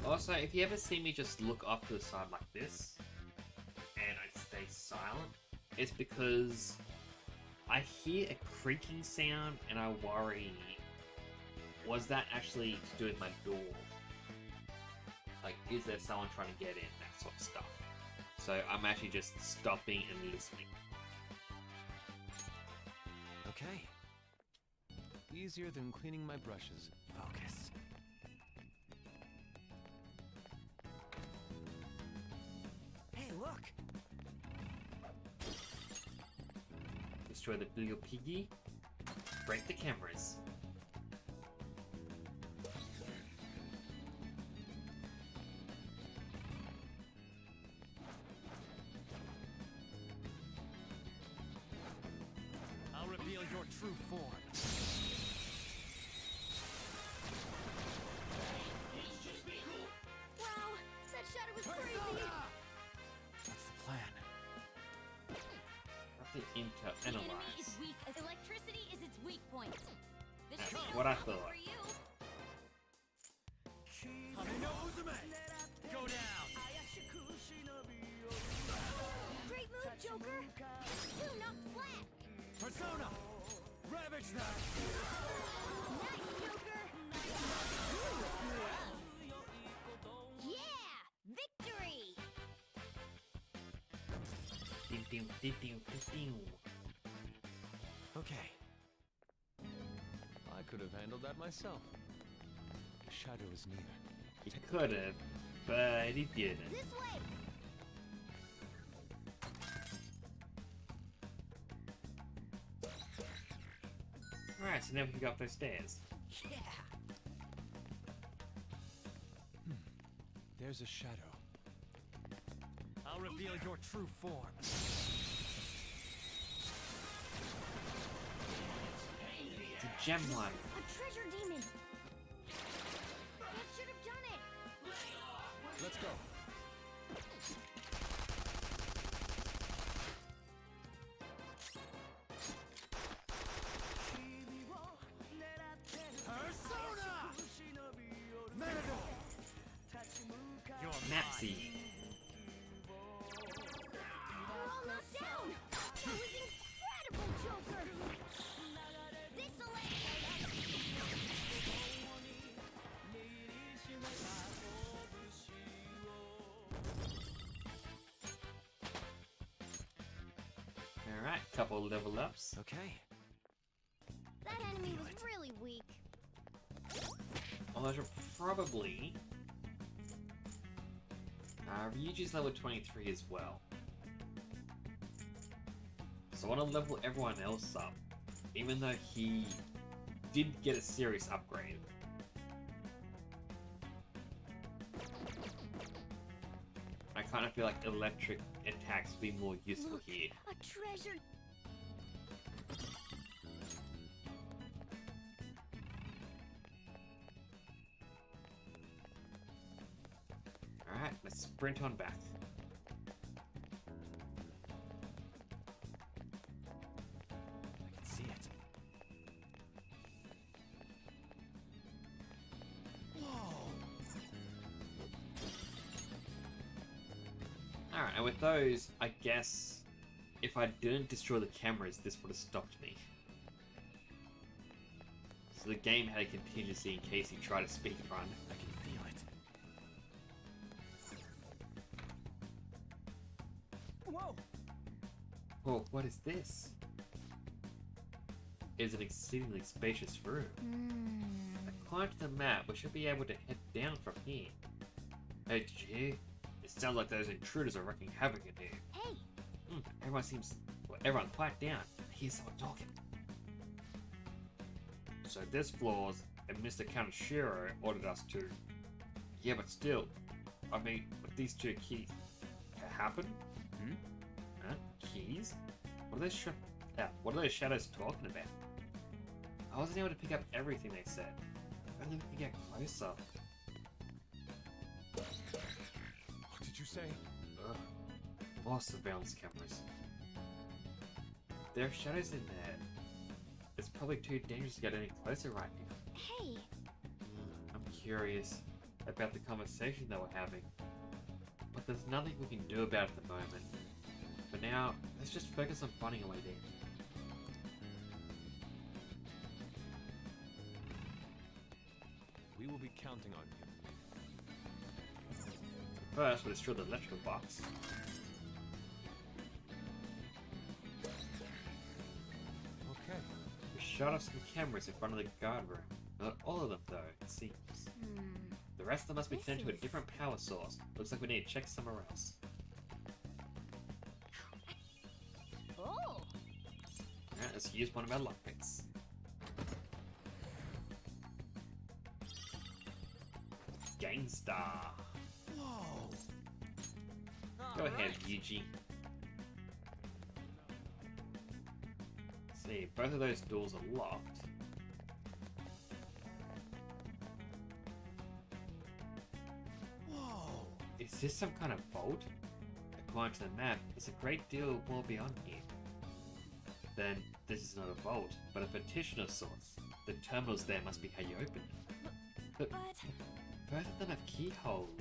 Also, if you ever see me just look off to the side like this, and I stay silent, it's because I hear a creaking sound and I worry, was that actually to do with my door? Like, is there someone trying to get in? That sort of stuff. So I'm actually just stopping and listening. Okay. Easier than cleaning my brushes. Focus. Hey, look! Destroy the little piggy. Break the cameras. I'll reveal your true form. Wow, that shadow was crazy! What's the plan? Nothing The enemy inter-analyze. is weak as electricity is its weak point. This That's should be what I no problem thought. for you. Go down! Great move, Joker! Two knocked flat! Persona! Ravage them! Nice, Joker! Yeah! Victory! Ding, ding, ding, ding, ding, ding. Okay. I could have handled that myself. The shadow is near. He could have, but he didn't. This way! Alright, so now we can go up those stairs. Yeah! There's a shadow. I'll reveal your true form. It's a gem one. A treasure demon! That should have done it! Let's go. Persona! Matador! You're Maxi. We're all knocked down! That was incredible, Joker! This'll Alright, couple level ups. Okay. That enemy was really weak. Well, I should probably... Ryuji's level 23 as well. So I want to level everyone else up, even though he did get a serious upgrade. I kind of feel like electric attacks would be more useful Look, here. a treasure... Alright, let's sprint on back. I can see it. Alright, and with those, I guess if I didn't destroy the cameras, this would have stopped me. So the game had a contingency in case he tried to speedrun. I can feel it. Whoa! Oh, what is this? It's an exceedingly spacious room. According to the map, we should be able to head down from here. Hey, did you hear? It sounds like those intruders are wreaking havoc in here. Hey! Everyone seems... Well, everyone quiet down. I hear someone talking. So there's flaws, and Mr. Kaneshiro ordered us to. Yeah, but still, I mean, with these two keys, happen? Huh? Keys? What are those? What are those shadows talking about? I wasn't able to pick up everything they said. If only we could get closer. What did you say? Ugh. More surveillance cameras. There are shadows in there. It's probably too dangerous to get any closer right now. Hey! I'm curious about the conversation they were having. But there's nothing we can do about it at the moment. For now, let's just focus on finding a way there. We will be counting on you. First, we'll destroy the electrical box. Okay. We shut off some cameras in front of the guard room. Not all of them, though, it seems. The rest of them must be connected to a different power source. Looks like we need to check somewhere else. Oh! Alright, let's use one of our lockpicks. Gangstar. Whoa! Go ahead, Yuji. See, both of those doors are locked. Whoa! Is this some kind of vault? According to the map, there's a great deal more beyond here. Then, this is not a vault, but a petition of sorts. The terminals there must be how you open it. But both of them have keyholes.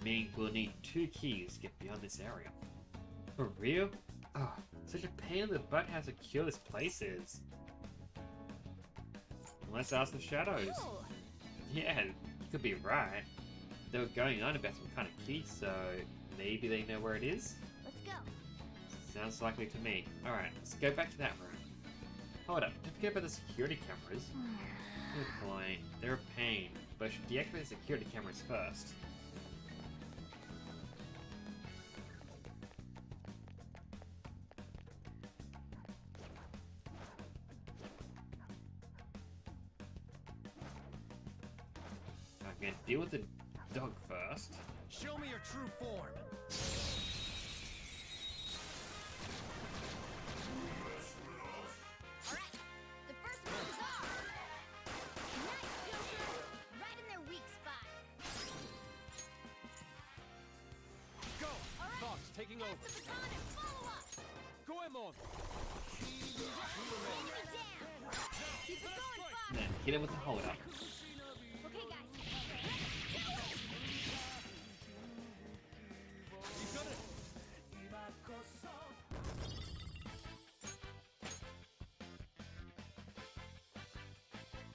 Meaning we'll need 2 keys to get beyond this area. For real? Oh, such a pain in the butt how secure this place is. Let's ask the shadows. Oh. Yeah, you could be right. They were going on about some kind of key, so maybe they know where it is? Let's go. Sounds likely to me. Alright, let's go back to that room. Hold up, don't forget about the security cameras. Good point. They're a pain, but I should deactivate the security cameras first. I'm gonna deal with the dog first. Show me your true form. Alright, the first move is ours! Nice, Joker! Right in their weak spot. Go! Alright, Fox, taking pass over. the baton and follow up! Goemon! Enemy down! Keep it going, Fox! And then hit him with the hold up. Okay, guys. You got it!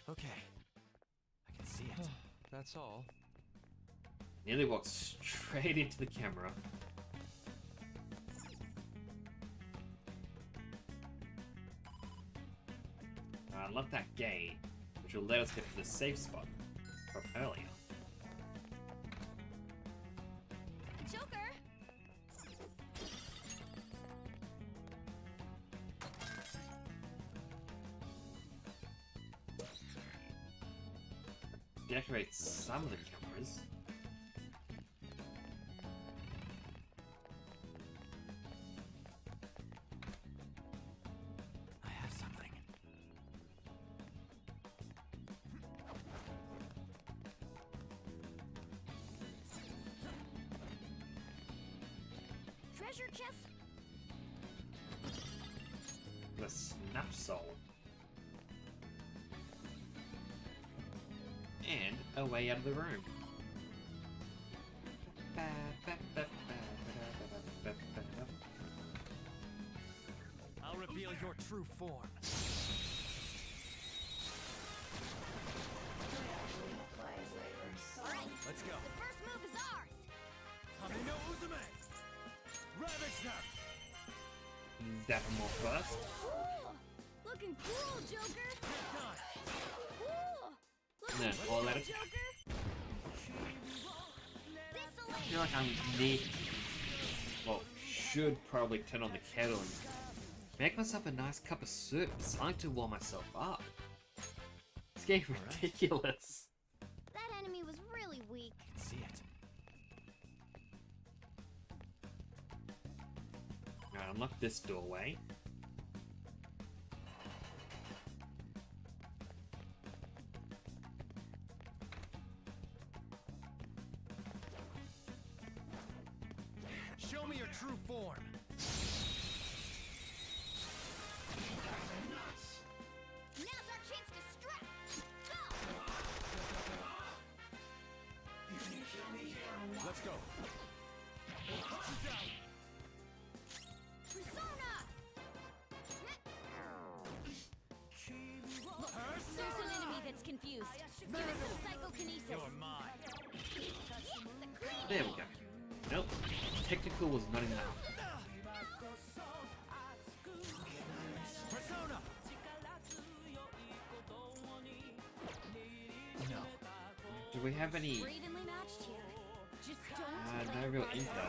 Okay. I can see it. That's all. Nearly walked straight into the camera. Unlock that gate, which will let us get to the safe spot from earlier. Joker! Deactivate some of the cameras. I have something. Treasure chest? The snap soul. And a way out of the room. I'll reveal your true form. Alright, Let's go. the first move is ours! Kamino Uzume! Ravage them! Dapplemore first. Cool! Looking cool, Joker! Cool! And then all out of Joker! I feel like I need, well, should probably turn on the kettle and make myself a nice cup of soup, something to warm myself up. getting ridiculous. That enemy was really weak. I can see it. Alright, unlock this doorway. Show me your true form. Now's our chance to strike. Let's go. Persona! There's an enemy that's confused. Give it some psychokinesis. You're mine. There we go. Nope. Technical was not enough. Persona. No. Do we have any We're evenly matched here. Just don't no real info?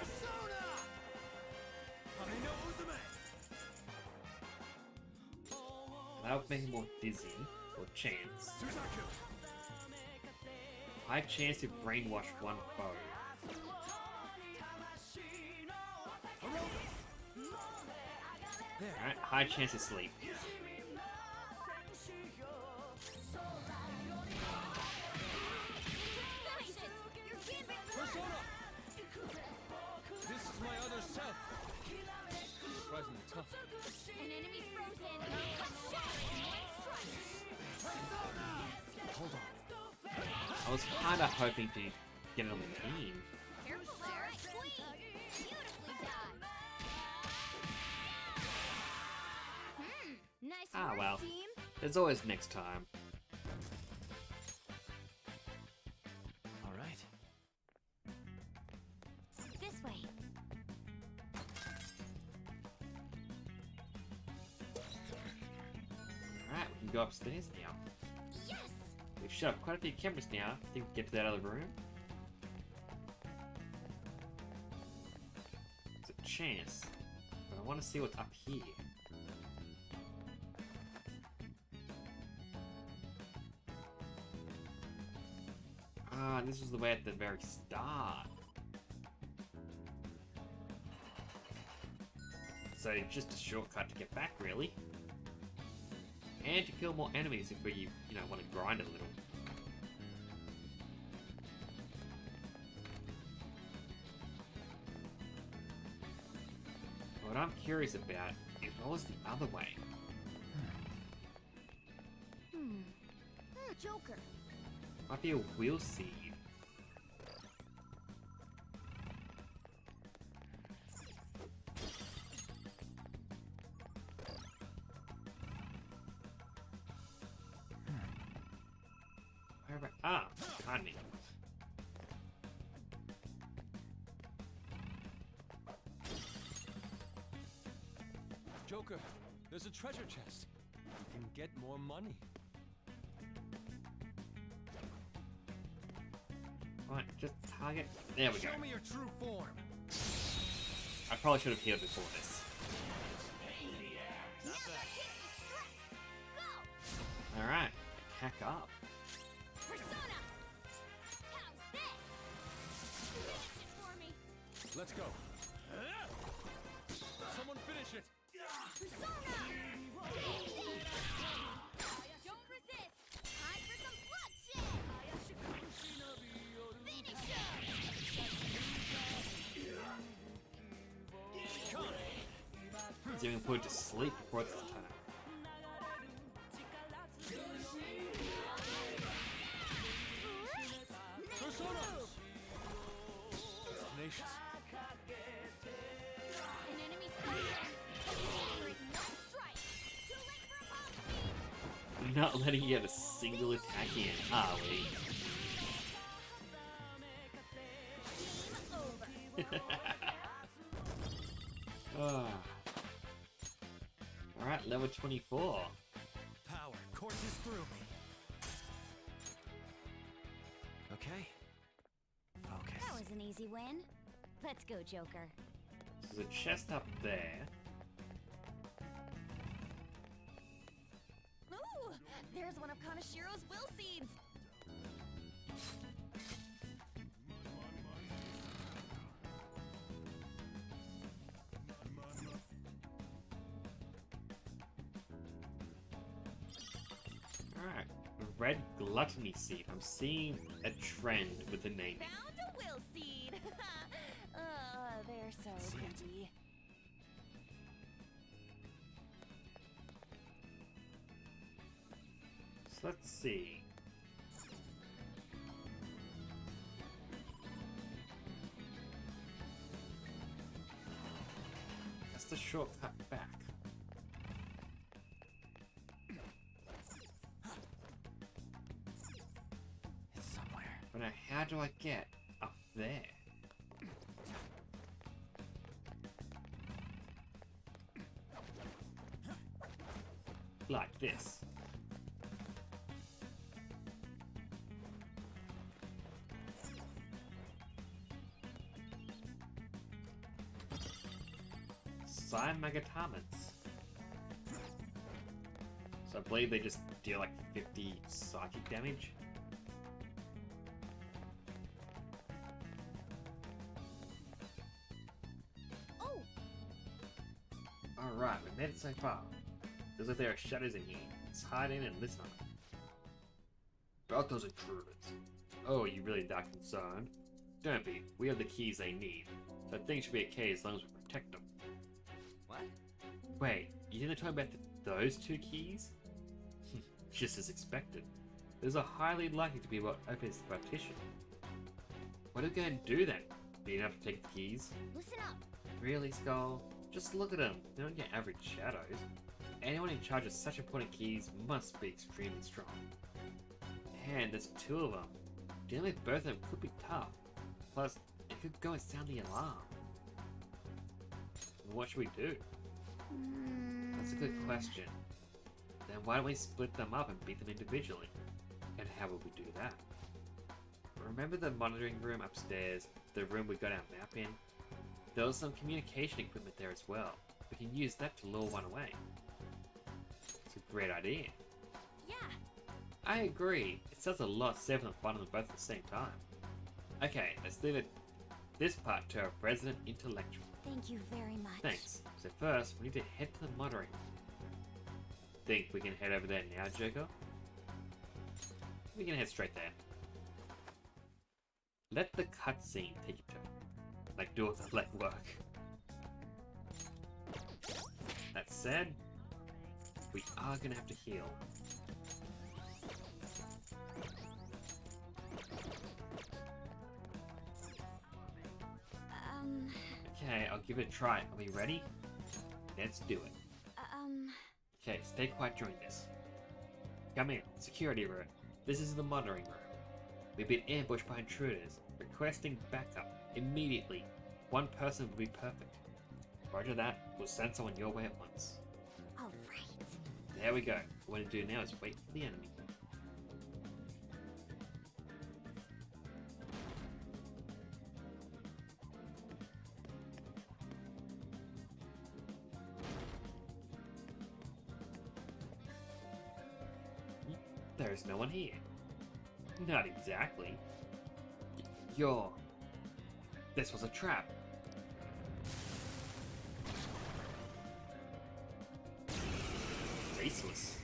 That would make it more dizzy, or chance. High chance to brainwash one foe. Alright, high chance to sleep. Persona. This is my other self. Surprisingly tough. An enemy's frozen. Hold on. I was kinda hoping to get it on the team. Careful there, clean. Beautifully done. Nice Ah work, well, team. there's always next time. All right. This way. Alright, we can go upstairs now. Yes! We've shut up quite a few cameras now. I think we can get to that other room. There's a chance, but I want to see what's up here. Ah, this was the way at the very start. So just a shortcut to get back, really. And to kill more enemies if we, you know, want to grind a little. What I'm curious about is what was the other way? Joker. Might be a wheel seed. Where about? Ah, behind me. Joker, there's a treasure chest. You can get more money. Right, just target. There we go. Show me your true form. I probably should have healed before this. Not bad. Alright, hack up. Persona! How's this? Finish it for me. Let's go. Someone finish it. Persona! Don't resist. Time for some bloodshed. Finish him. He's even put it to sleep before it's time. Persona. Tenacious. An enemy's frozen. Great, one strike. Too late for a pump speed. We're not letting you get a single attack in, are we? Ah. Alright, level 24. Power courses through me. Okay. Focus. That was an easy win. Let's go, Joker. There's a chest up there. Ooh, There's one of Kanashiro's will seeds! Alright, red gluttony seed. I'm seeing a trend with the naming. Found a will seed! They're so pretty. So let's see. That's the shortcut back. It's somewhere. But now, how do I get up there? Like this. Cymagatamads. So I believe they just deal like 50 psychic damage. Oh! Alright, we made it so far. Looks like there are shadows in here. Let's hide in and listen up. About those intruders. Oh, you really that concerned? Don't be. We have the keys they need. So things should be okay as long as we protect them. What? Wait, you didn't talk about those two keys? Just as expected. Those are highly likely to be what opens the partition. What are we going to do then? Being able to take the keys? Listen up. Really, Skull? Just look at them. They're not your average shadows. Anyone in charge of such important keys must be extremely strong. And there's two of them. Dealing with both of them could be tough. Plus, it could go and sound the alarm. What should we do? That's a good question. Then why don't we split them up and beat them individually? And how would we do that? Remember the monitoring room upstairs? The room we got our map in? There was some communication equipment there as well. We can use that to lure one away. It's a great idea. Yeah. I agree. It sounds a lot safer than fighting them both at the same time. Okay, let's leave this part to our resident intellectual. Thank you very much. Thanks. So first, we need to head to the monitoring room. Think we can head over there now, Joker? We can head straight there. Let the cutscene take your turn. Like, do all the legwork. That said, we are gonna have to heal. Okay, I'll give it a try. Are we ready? Let's do it. Okay, stay quiet during this. Come in, security room. This is the monitoring room. We've been ambushed by intruders, requesting backup immediately. One person will be perfect. Roger that, we'll send someone your way at once. Alright. There we go. What to do now is wait for the enemy. There's no one here. Not exactly. This was a trap. Faceless.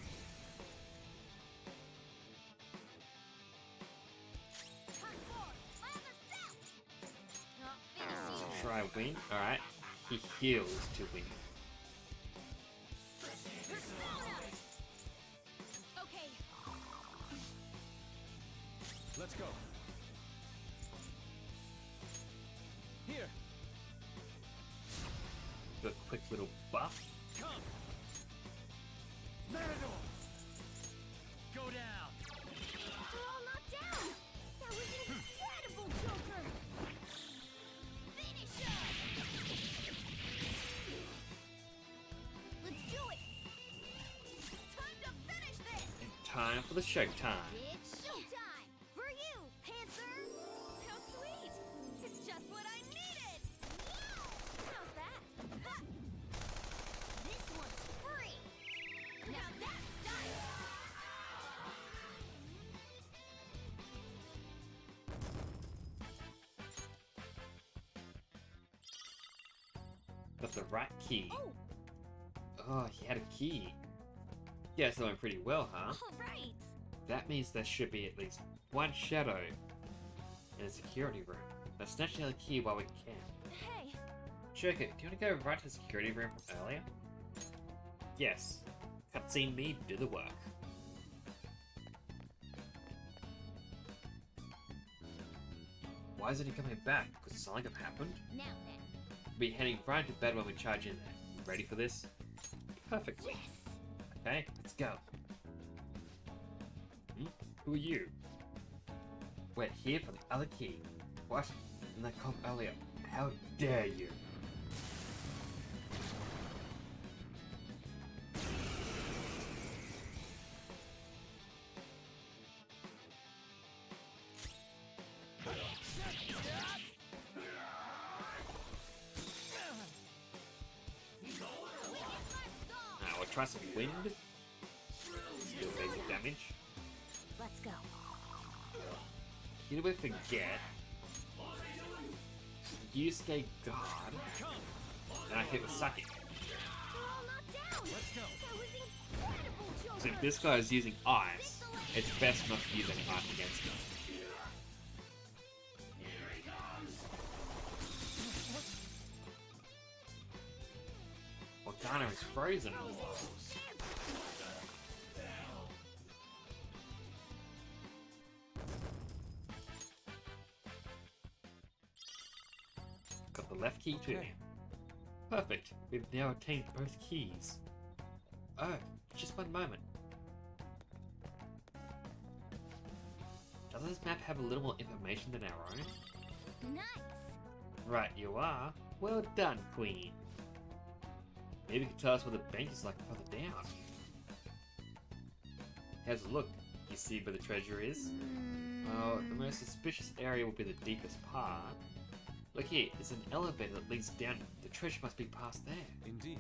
Try win. Alright. He heals to win. Okay. Let's go. Here. A quick little buff. Come. Matador. Go down. They're all knocked down. That was incredible, Joker. Finish him. Let's do it. Time to finish this. Time for the showtime. It's showtime! For you, Panther! How sweet! It's just what I needed! How's that? Ha! This one's free! Now that's style! got the right key. Oh, he had a key. Yeah, it's going pretty well, huh? Alright! That means there should be at least one shadow in a security room. Let's snatch the key while we can. Hey! Choco, do you want to go right to the security room from earlier? Yes. Cutscene me, do the work. Why isn't he coming back? Could something have happened? Now then. We'll be heading right to bed when we charge in there. Ready for this? Perfectly. Yes. Okay, let's go. Who are you? We're here for the other key. What? And that come earlier. How dare you? Now we'll try some wind. Still basic damage. Let's go. You know, we forget. Yusuke guard. And I hit with Saki. So if this guy is using ice, it's best not to use any ice against him. Morgana is frozen. Got the left key too. Perfect. We've now obtained both keys. Oh, just one moment. Does this map have a little more information than our own? Nice. Right, you are. Well done, Queen. Maybe you can tell us where the bank is like further down. How's it look? You see where the treasure is? Oh, the most suspicious area will be the deepest part. Look here, there's an elevator that leads down. The treasure must be past there. Indeed.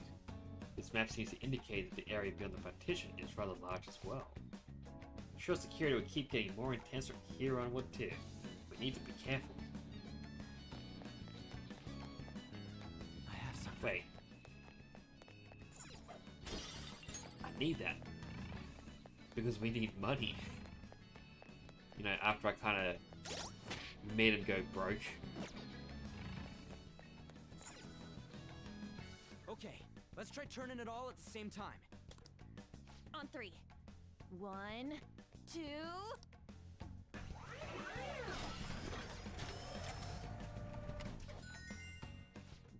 This map seems to indicate that the area beyond the partition is rather large as well. I'm sure security will keep getting more intense from here onward too. We need to be careful. I have something. Wait. I need that. Because we need money. You know, after I kind of made him go broke. Okay, let's try turning it all at the same time. On 3. 1, 2.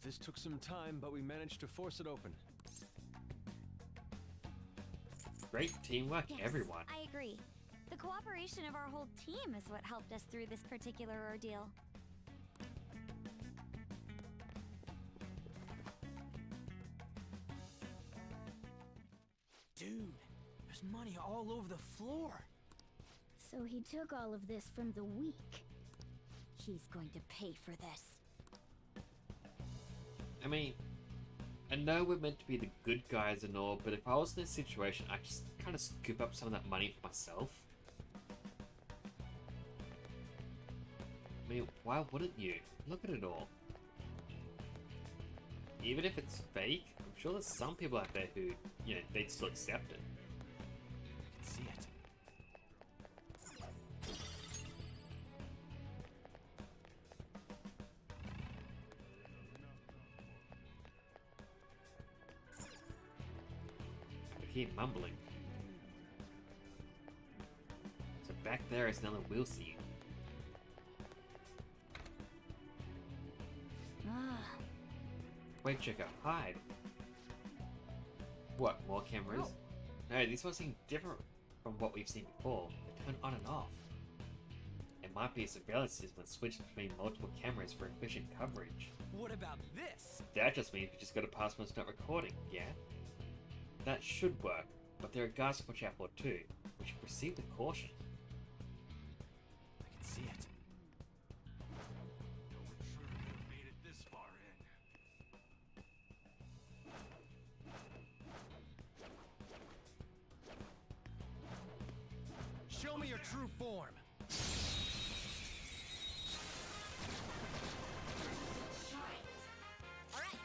This took some time, but we managed to force it open. Great teamwork, Yes, everyone. I agree. The cooperation of our whole team is what helped us through this particular ordeal. Dude, there's money all over the floor. So he took all of this from the weak. He's going to pay for this. I mean, I know we're meant to be the good guys and all, but if I was in this situation, I'd just kind of scoop up some of that money for myself. I mean, why wouldn't you? Look at it all. Even if it's fake, I'm sure there's some people out there who, you know, they'd still accept it. I can see it. I hear mumbling. So back there is another wheel seat. Wait, Chica, hide. What, more cameras? No, these ones seem different from what we've seen before. They turn on and off. It might be a surveillance system that switches between multiple cameras for efficient coverage. What about this? That just means we just gotta pass when it's not recording, yeah? That should work, but there are guards to watch out for too. We should proceed with caution. I can see it. Show me your true form. All right.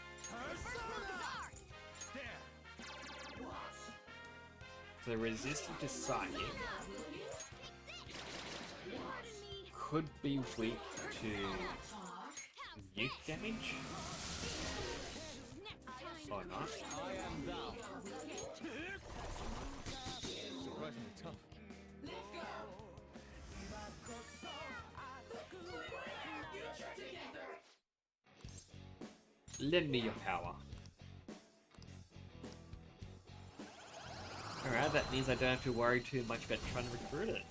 they're resistant to psychic, could be weak to nuke damage, or not. Surprisingly tough. Lend me your power. Alright, that means I don't have to worry too much about trying to recruit it.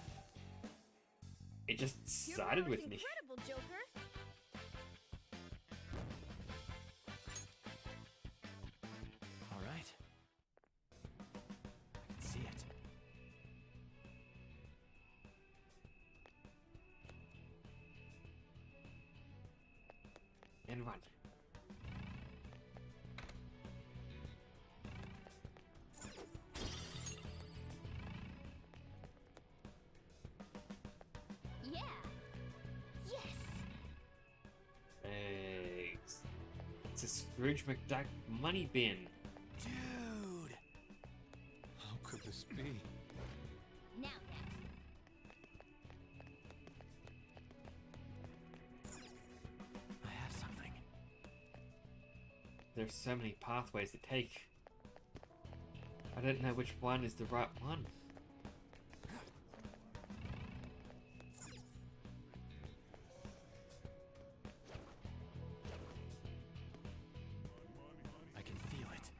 It just sided with me. Incredible, Joker. All right. I can see it. And run. Yeah. Yes. Eggs. It's a Scrooge McDuck money bin. Dude. How could this be? Now then. I have something. There's so many pathways to take. I don't know which one is the right one. I can feel it.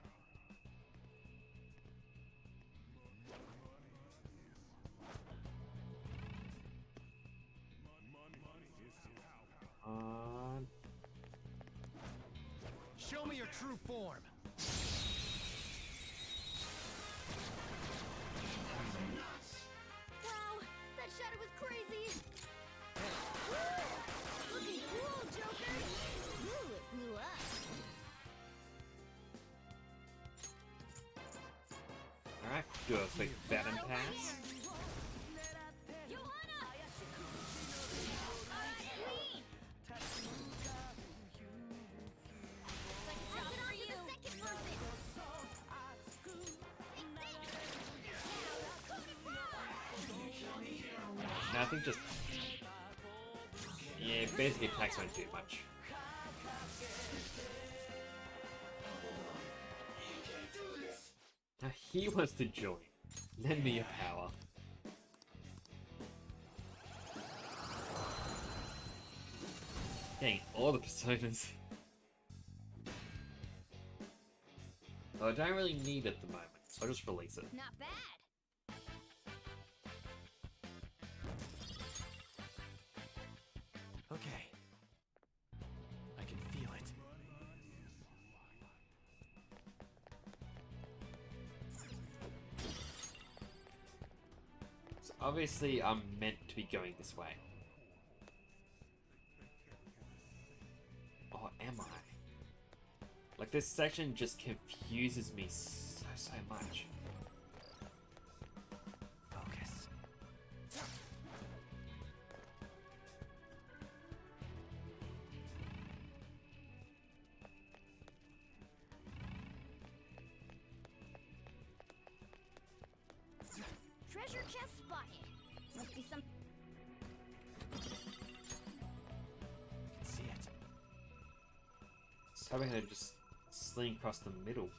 Show me your true form. Wow, that shadow was crazy. Woo! Looking cool, Joker. Ooh, it blew up. Alright, do a quick Venom pass. No, I think just... yeah, basically attacks won't do much. Now he wants to join. Lend me your power. Getting all the personas. Though I don't really need it at the moment, so I'll just release it. Not bad. Okay. I can feel it. So obviously I'm meant to be going this way. Or am I? Like, this section just confuses me so much. Focus. Treasure chest spotted. Must be some. I can see it. So I'm gonna just sling across the middle.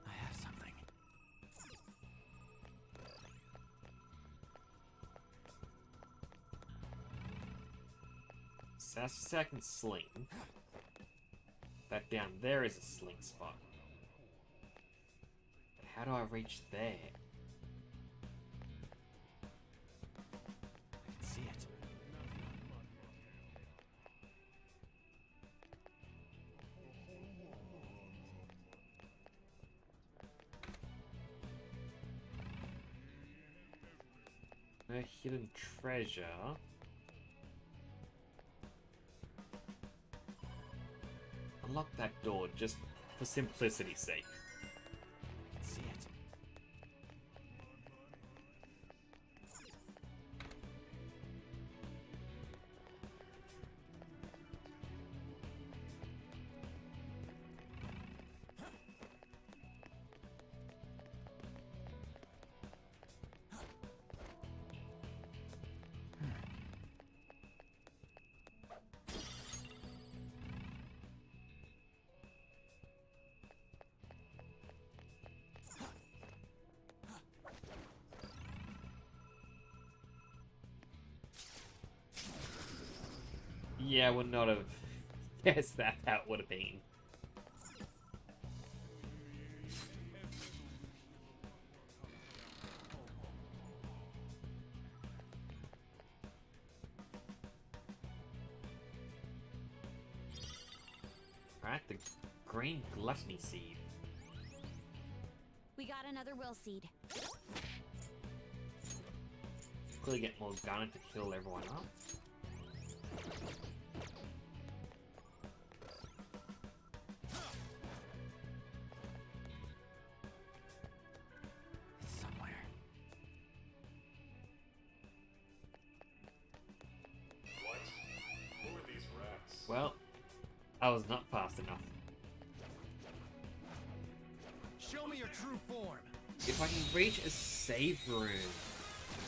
I have something. So that's the second sling. That down there is a sling spot. But how do I reach there? I can see it. No hidden treasure. Unlock that door just for simplicity's sake. I can see it. Yeah, would not have. Yes, that would have been. Alright, the green gluttony seed. We got another will seed. Clearly get more gunner to kill everyone up. It's somewhere. What? Who are these rats? Well, I was not fast enough. Show me your true form. If I can reach a save room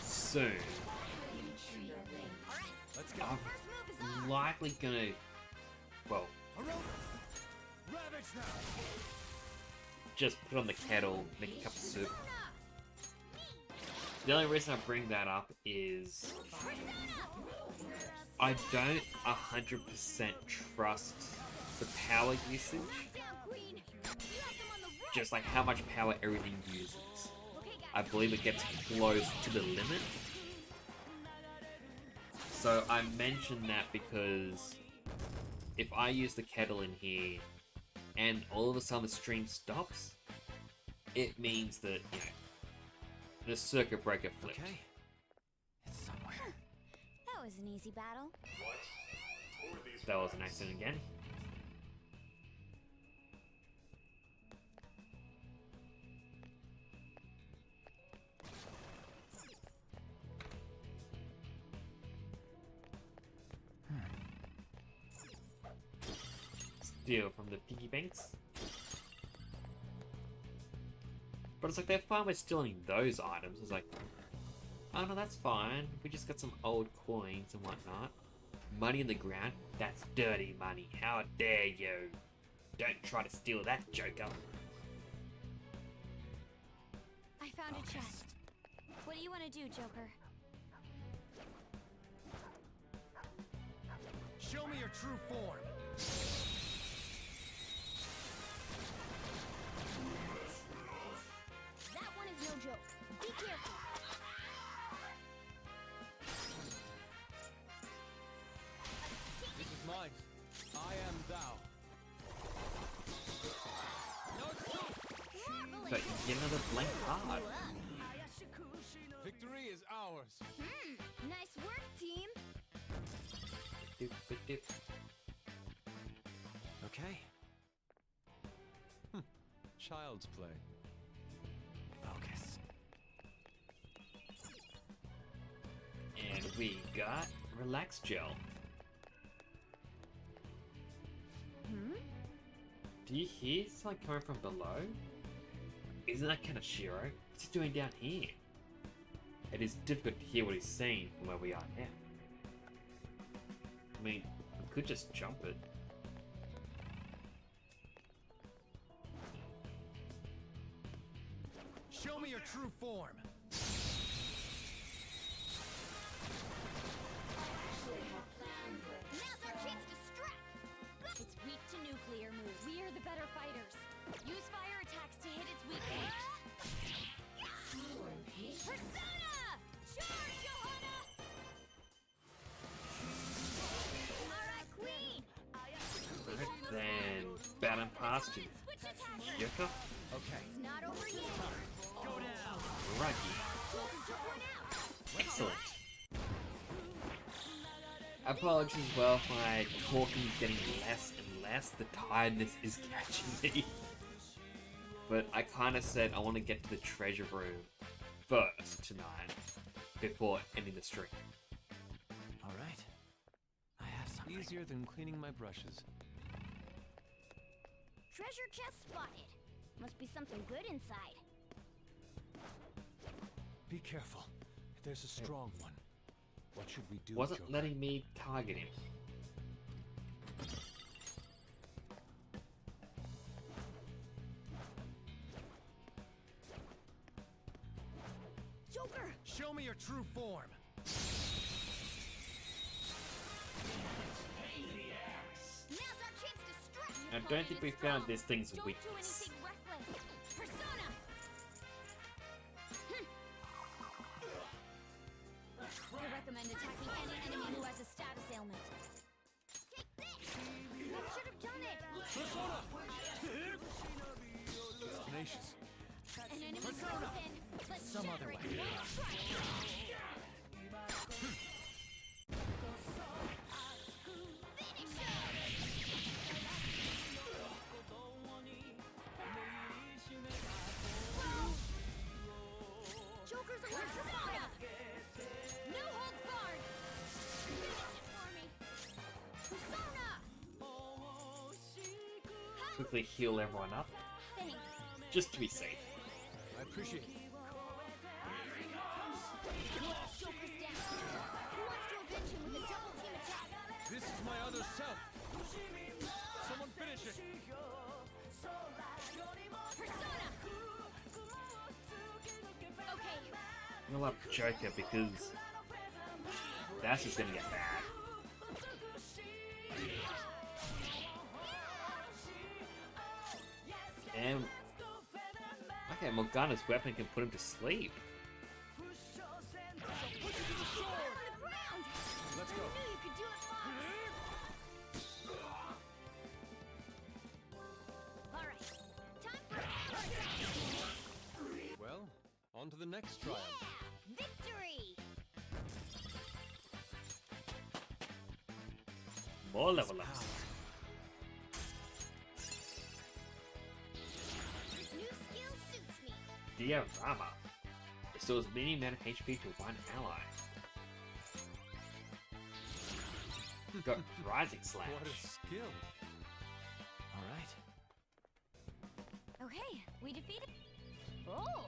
soon, Let's go. I'm likely gonna, well, Ravage now. just put on the kettle, make a cup of soup. The only reason I bring that up is I don't 100% trust the power usage. Just like how much power everything uses. I believe it gets close to the limit. So I mention that because if I use the kettle in here and all of a sudden the stream stops, it means that, you know, the circuit breaker flipped. Okay. It's somewhere. That was an easy battle. What? Who are these That was an rats? accident again. Steal from the piggy banks. But it's like they're fine with stealing those items. It's like, oh no, that's fine. We just got some old coins and whatnot. Money in the ground? That's dirty money. How dare you? Don't try to steal that, Joker. I found a chest. What do you want to do, Joker? Show me your true form. That one is no joke. Be careful. This is mine. I am thou. So you get another blank card. Victory is ours. Nice work, team. Doop, doop, doop. Okay. Child's play. Focus. And we got Relax Gel. Do you hear something coming from below? Isn't that Kanashiro? What's he doing down here? It is difficult to hear what he's saying from where we are now. I mean, we could just jump it. Show me your true form. Now's our chance to strike. It's weak to nuclear moves. We are the better fighters. Use fire attacks to hit its weak point. Persona! Charge, Johanna! Alright, Queen. Right then, batting past you. Yuka? Okay. It's not over yet. Go down. Ruggy. Took one out. Excellent. Apologies as well for my talking getting less and less. The tiredness is catching me. But I kind of said I want to get to the treasure room first tonight before ending the stream. All right. I have something. Easier than cleaning my brushes. Treasure chest spotted. Must be something good inside. Be careful. There's a strong one. What should we do, Wasn't Joker? letting me target him. Joker! Show me your true form. I don't think we found this thing's weakness. Anything reckless. Persona. I recommend attacking any enemy who has a status ailment. Take this. That should have done it. Persona! Tenacious. An enemy goes in. Let's Some shatter other it. way. Joker's alert. Persona. No holds barred. Finish it for me. Persona. Quickly heal everyone up, Thanks. just to be safe. I appreciate it. Joker's down. Who wants to avenge him with a double team attack? This is my other self. Someone finish it. Persona. Okay. I'm gonna love Joker because that's just gonna get bad. And okay, Morgana's weapon can put him to sleep. Let's go. I knew you could do it, Fox. All right. Time for Well, on to the next triumph. victory. More level ups. New skill suits me. Diorama restores many amount of HP to one ally. Got Rising Slash. What a skill. Alright. Okay, we defeated. Oh.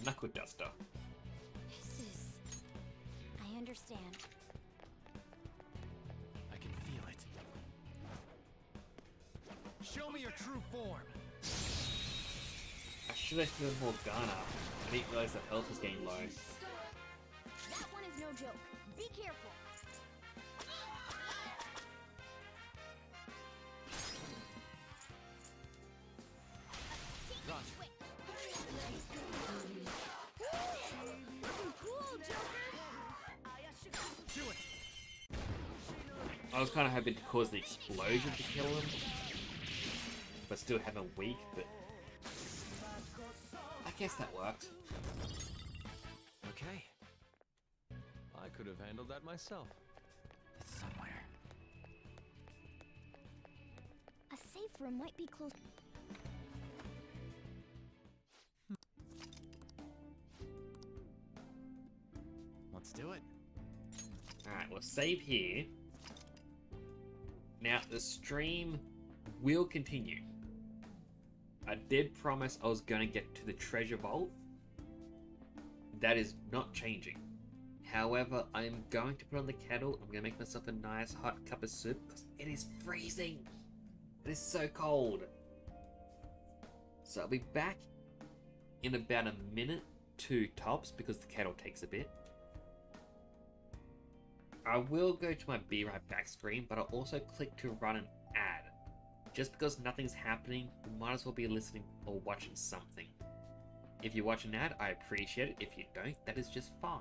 Knuckle Duster. This is. I understand. I can feel it. Show me your true form. I should have healed Morgana. I didn't realize that health was getting low. That one is no joke. Be careful. Run. Looking cool, Joker. Do it. I was kind of hoping to cause the explosion to kill him, but still have him weak, but I guess that worked. Okay. I could have handled that myself. It's somewhere. A safe room might be close. Let's do it. Alright, we'll save here. Now, the stream will continue. I did promise I was going to get to the treasure vault. That is not changing. However, I'm going to put on the kettle. I'm going to make myself a nice hot cup of soup because it is freezing. It is so cold. So I'll be back in about a minute, 2 tops, because the kettle takes a bit. I will go to my Be Right Back screen, but I'll also click to run an ad. Just because nothing's happening, you might as well be listening or watching something. If you watch an ad, I appreciate it. If you don't, that is just fine.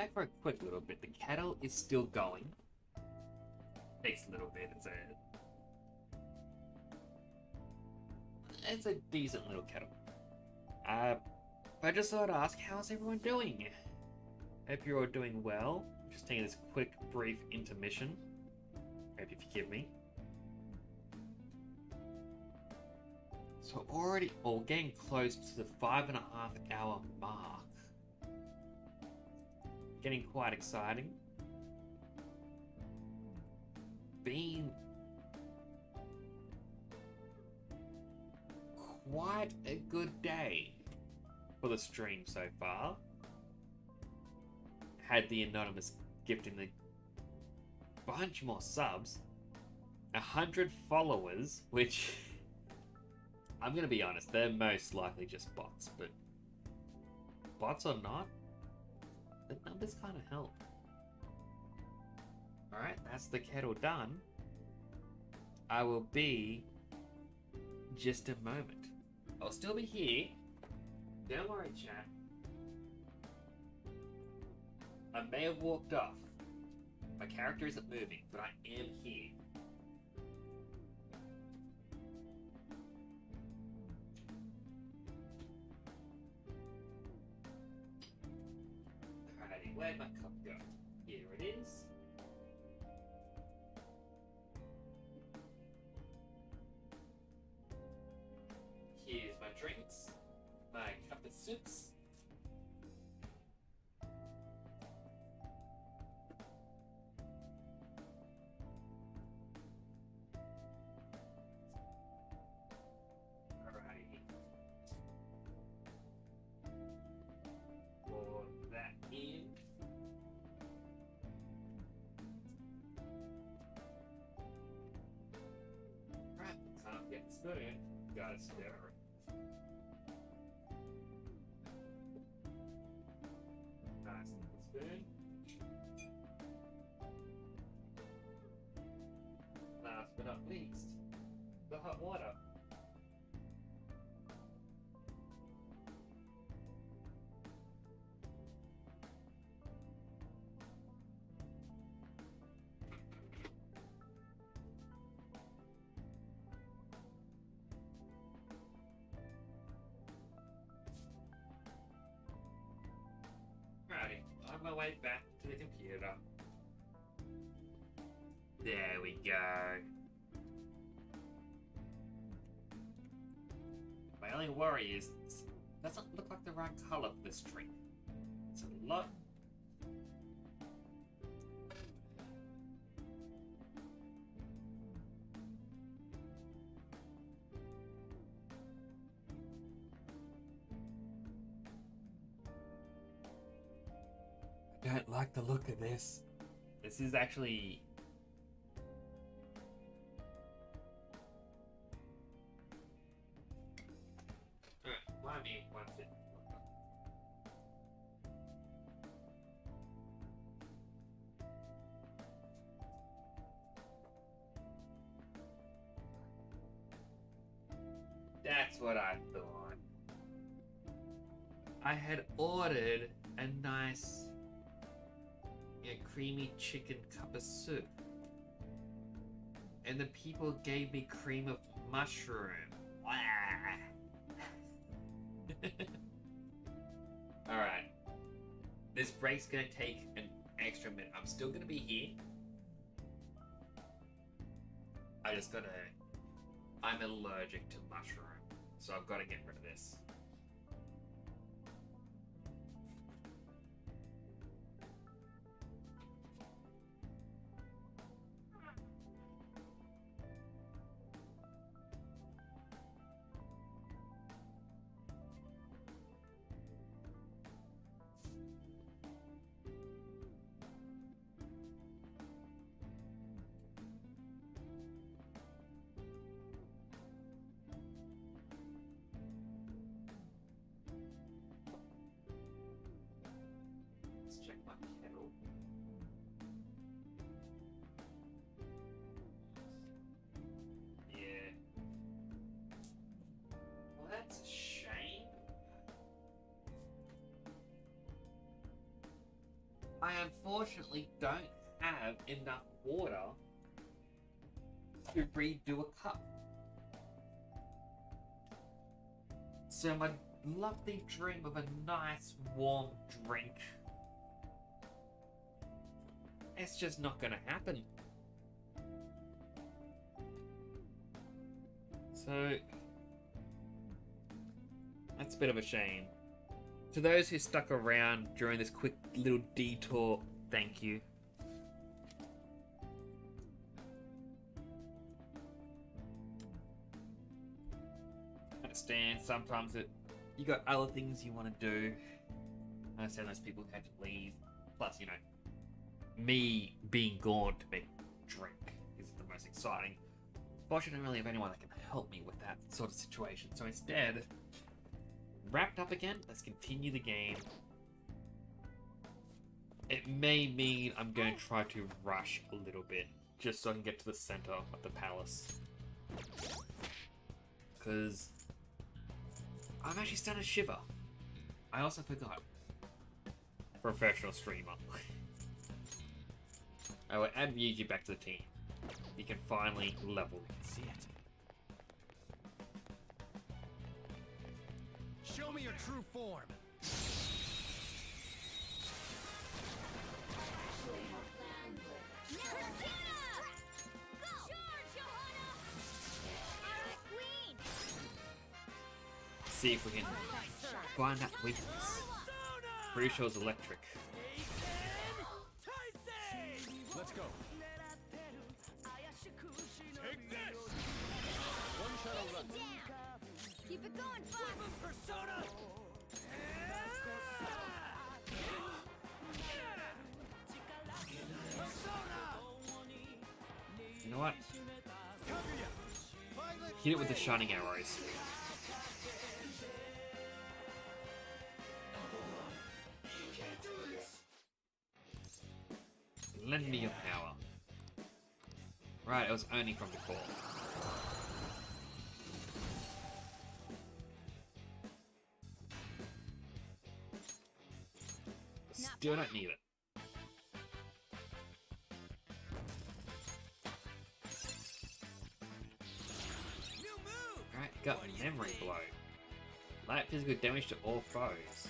back for a quick little bit. The kettle is still going. Takes a little bit. It's a decent little kettle. But I just thought I'd ask, how's everyone doing? Hope you're all doing well. Just taking this quick, brief intermission. Hope you forgive me. So already, getting close to the 5.5 hour mark. Getting quite exciting. Been quite a good day for the stream so far. Had the anonymous gifting the bunch more subs, 100 followers, which I'm gonna be honest, they're most likely just bots, but bots or not, the numbers kind of help. Alright, that's the kettle done. I will be just a moment. I'll still be here. Don't worry, chat. I may have walked off. My character isn't moving, but I am here. Alrighty, where'd my cup go? Here it is. Here's my drinks, my cup of soups. Alrighty. Pour that in. Right, can't get the spoon. Gotta stir it. Nice little spoon. Last but not least, the hot water. Righty, on my way back to the computer. There we go. My only worry is it doesn't look like the right color for this drink. It's a lot. I don't like the look of this. This is actually... Alright, let me one second. That's what I thought. I had ordered a nice creamy chicken cup of soup, and the people gave me cream of mushroom. Alright, this break's gonna take an extra minute. I'm still gonna be here. I'm allergic to mushroom, so I've got to get rid of this. unfortunately don't have enough water to redo a cup. So my lovely dream of a nice warm drink, it's just not gonna happen. So that's a bit of a shame. To those who stuck around during this quick little detour, thank you. I understand sometimes that you got other things you want to do. I understand those people who had to leave. Plus, you know, me being gone to make drink is the most exciting. Fortunately, I don't really have anyone that can help me with that sort of situation. So instead, wrapped up again, let's continue the game. It may mean I'm going to try to rush a little bit, just so I can get to the center of the palace. Because I'm actually starting to shiver. I also forgot. Professional streamer. I will add Ryuji back to the team. He can finally level. See it. Show me your true form. See if we can find that weakness. Pretty sure it's electric. Let's go. Take this! One shadow left. Keep it going, Fox! Persona! You know what? Hit it with the shining arrows. Lend me your power. Right, it was only from before. Still don't need it. Alright, got a memory blow. Light physical damage to all foes.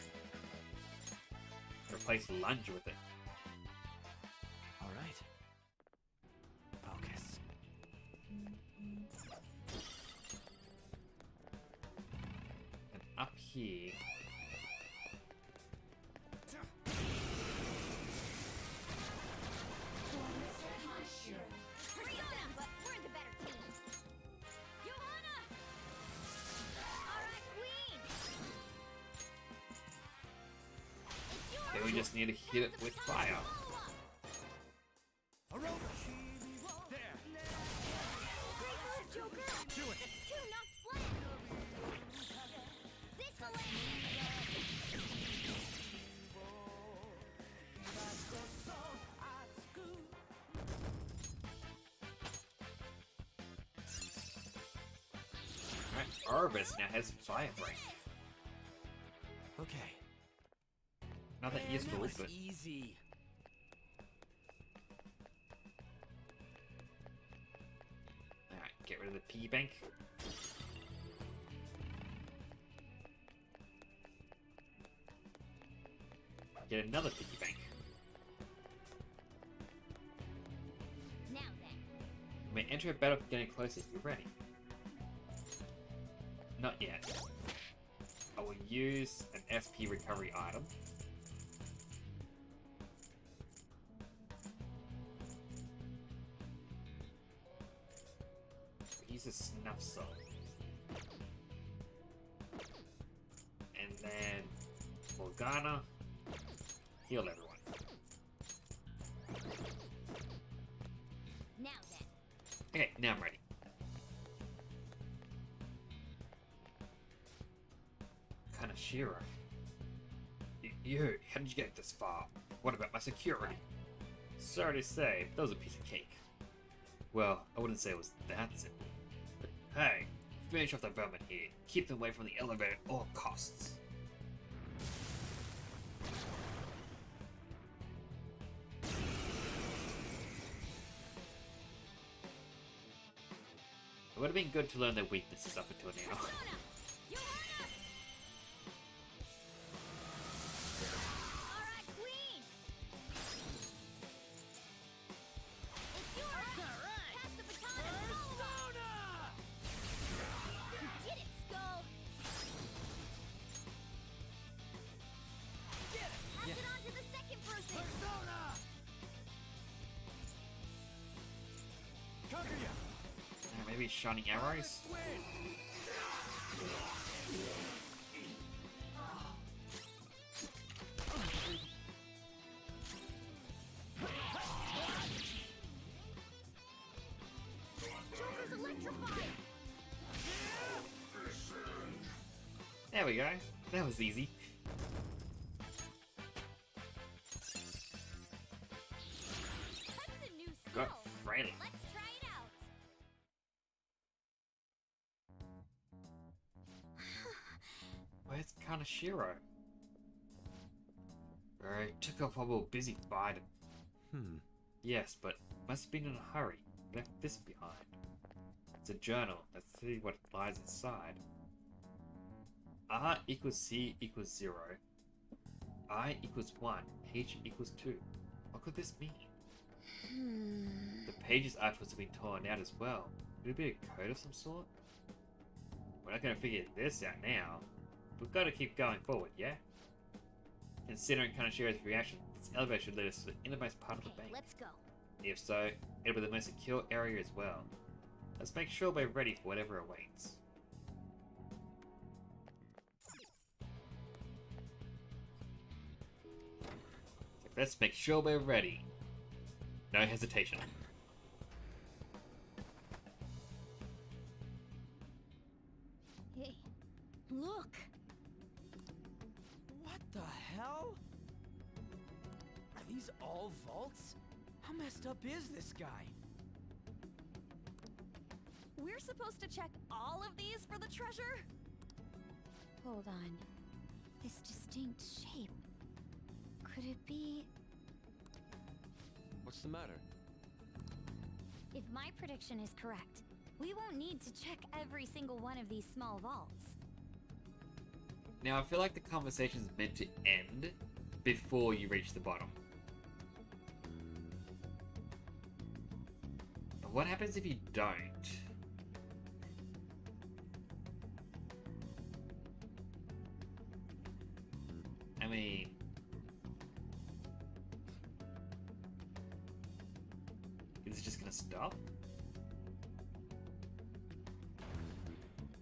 Replace lunge with it. Alright. Focus. And up here. Okay, we just need to hit it with fire. Alright, Arbus now has fire break. Okay. Not that useful, that was but easy. Alright, get rid of the piggy bank. Get another piggy bank. Now then. You may enter a battle getting closer. You're ready. Not yet. I will use an SP recovery item. Use a snuff salt. And then Morgana. Heal everyone. Now then. Okay, now I'm ready. Kanashiro. You, how did you get this far? What about my security? Sorry to say, that was a piece of cake. Well, I wouldn't say it was that simple. But hey, finish off the vermin here. Keep them away from the elevator at all costs. would have been good to learn their weaknesses up until now. Alright, Queen! It's yours! Pass the baton and follow up! You did it, Skull! Pass it on to the second person! Maybe shining arrows? Joker's electrified! There we go. That was easy. That's a new skill! Got friendly. Let's try it out! Where's Kaneshiro? I took off while we were busy fighting. Yes, but must have been in a hurry. Left this behind. It's a journal. Let's see what lies inside. R equals C equals 0. I equals 1. H equals 2. What could this mean? The page's art was to be torn out as well. Could it be a code of some sort? We're not going to figure this out now. We've got to keep going forward, yeah? Considering Kaneshiro's reaction, this elevator should lead us to the innermost part of the bank. Let's go. If so, it'll be the most secure area as well. Let's make sure we're ready for whatever awaits. Let's make sure we're ready. No hesitation. Hey, look! What the hell? Are these all vaults? How messed up is this guy? We're supposed to check all of these for the treasure? Hold on. This distinct shape. Could it be... What's the matter? If my prediction is correct, we won't need to check every single one of these small vaults. Now, I feel like the conversation's meant to end before you reach the bottom. But what happens if you don't? I mean... is it just gonna stop?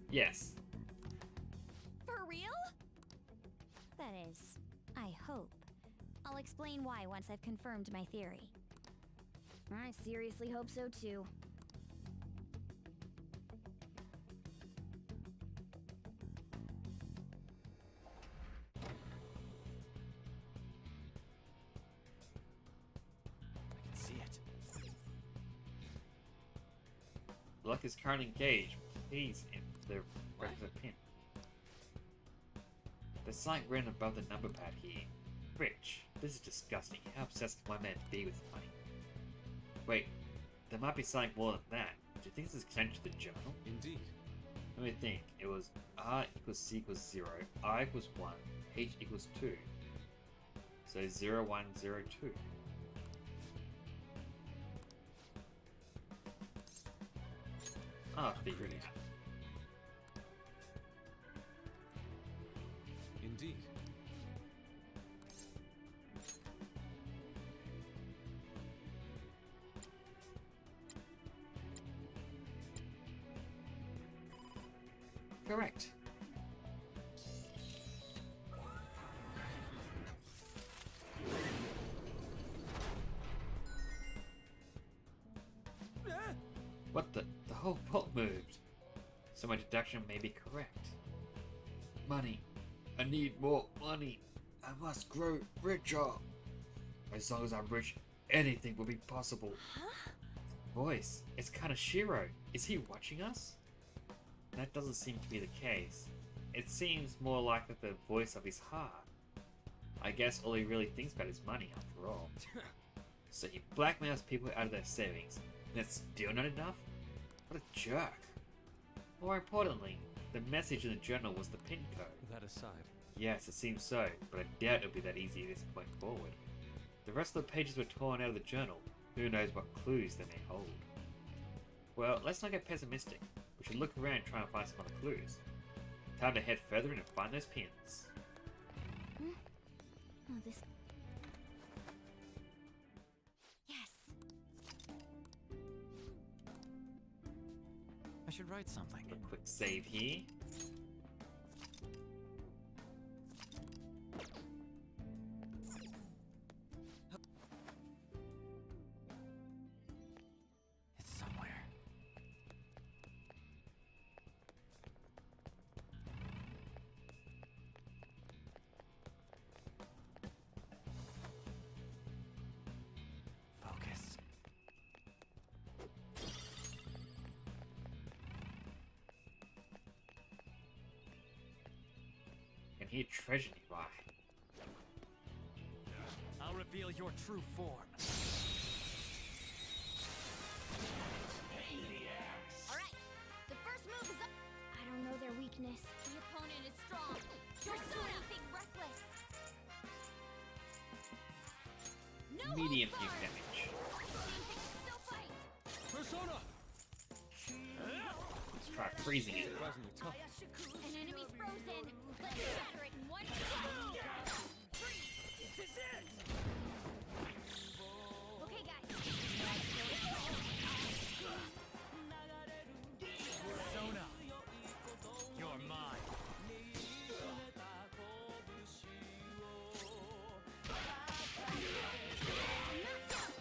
Yes. For real? That is, I hope. I'll explain why once I've confirmed my theory. I seriously hope so too. I can see it. Luck is currently engaged. Please enter the regular pin. There's something written above the number pad here. Rich. This is disgusting. How obsessed can one man be with money? Wait, there might be something more than that. Do you think this is connected to the journal? Indeed. Let me think. It was R equals C equals 0, I equals 1, H equals 2. So 0, 1, 0, 2. Ah, figure it out. Indeed. Correct. What the? The whole vault moved. So my deduction may be correct. Money. I need more money. I must grow richer. As long as I'm rich, anything will be possible. Voice. It's Kaneshiro. Is he watching us? That doesn't seem to be the case. It seems more like the voice of his heart. I guess all he really thinks about is money, after all. So he blackmails people out of their savings, and that's still not enough? What a jerk. More importantly, the message in the journal was the pin code. That aside. Yes, it seems so, but I doubt it'll be that easy at this point forward. The rest of the pages were torn out of the journal. Who knows what clues they may hold. Well, let's not get pessimistic. We should look around and try and find some other clues. Time to head further in and find those pins. Oh, this... Yes. I should write something. A quick save here. It's somewhere. Focus. And here treasure nearby. I'll reveal your true form. Alright, the first move is up. I don't know their weakness. The opponent is strong. Persona! Anything reckless. No Medium holds use barred. damage. Still fight. Persona! Let's try freezing it. Surprisingly tough. An enemy's frozen. Let's shatter it in one shot. This is it! Okay, guys. Persona, you're mine.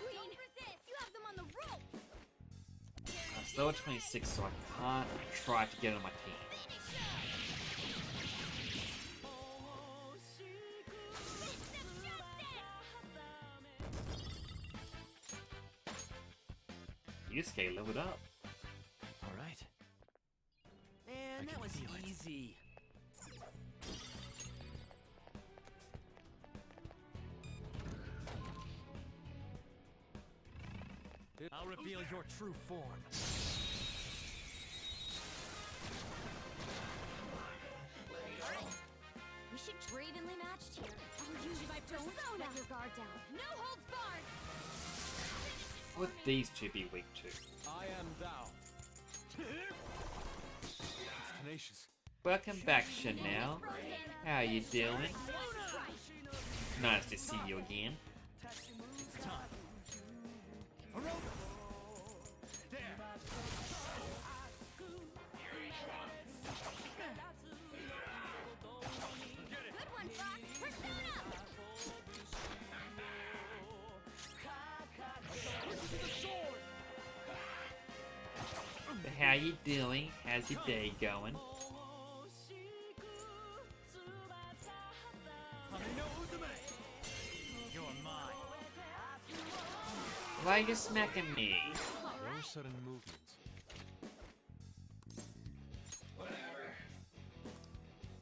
Queen, resist. You have them on the ropes. I'm still at 26, so I can't try to get on my team. Yusuke leveled up. All right. Man, that was easy. I'll reveal your true form. We should we're evenly matched here. I'll use my persona. Don't let your guard down. No holds barred. Would these two be weak to? I am thou. It's tenacious. Welcome back, Chanel. How you doing? Nice to see you again. It's time. Aroba. There. Good one, Fox. Persona. How you doing? How's your day going? You're mine. Why are you smacking me? No sudden movements.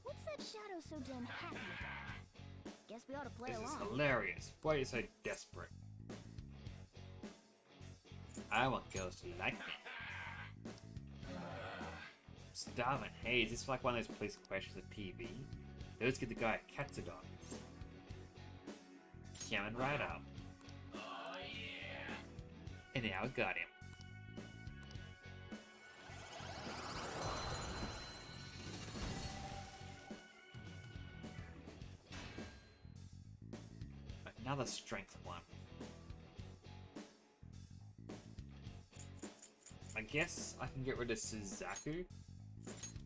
What's that shadow so damn happy about? Guess we ought to play This is along. hilarious. Why are you so desperate? I want girls to like me. Starving. Hey, is this like one of those police questions at PV? Let's get the guy a Katsudon. Coming right up. And now I got him. Another strength one. I guess I can get rid of Suzaku.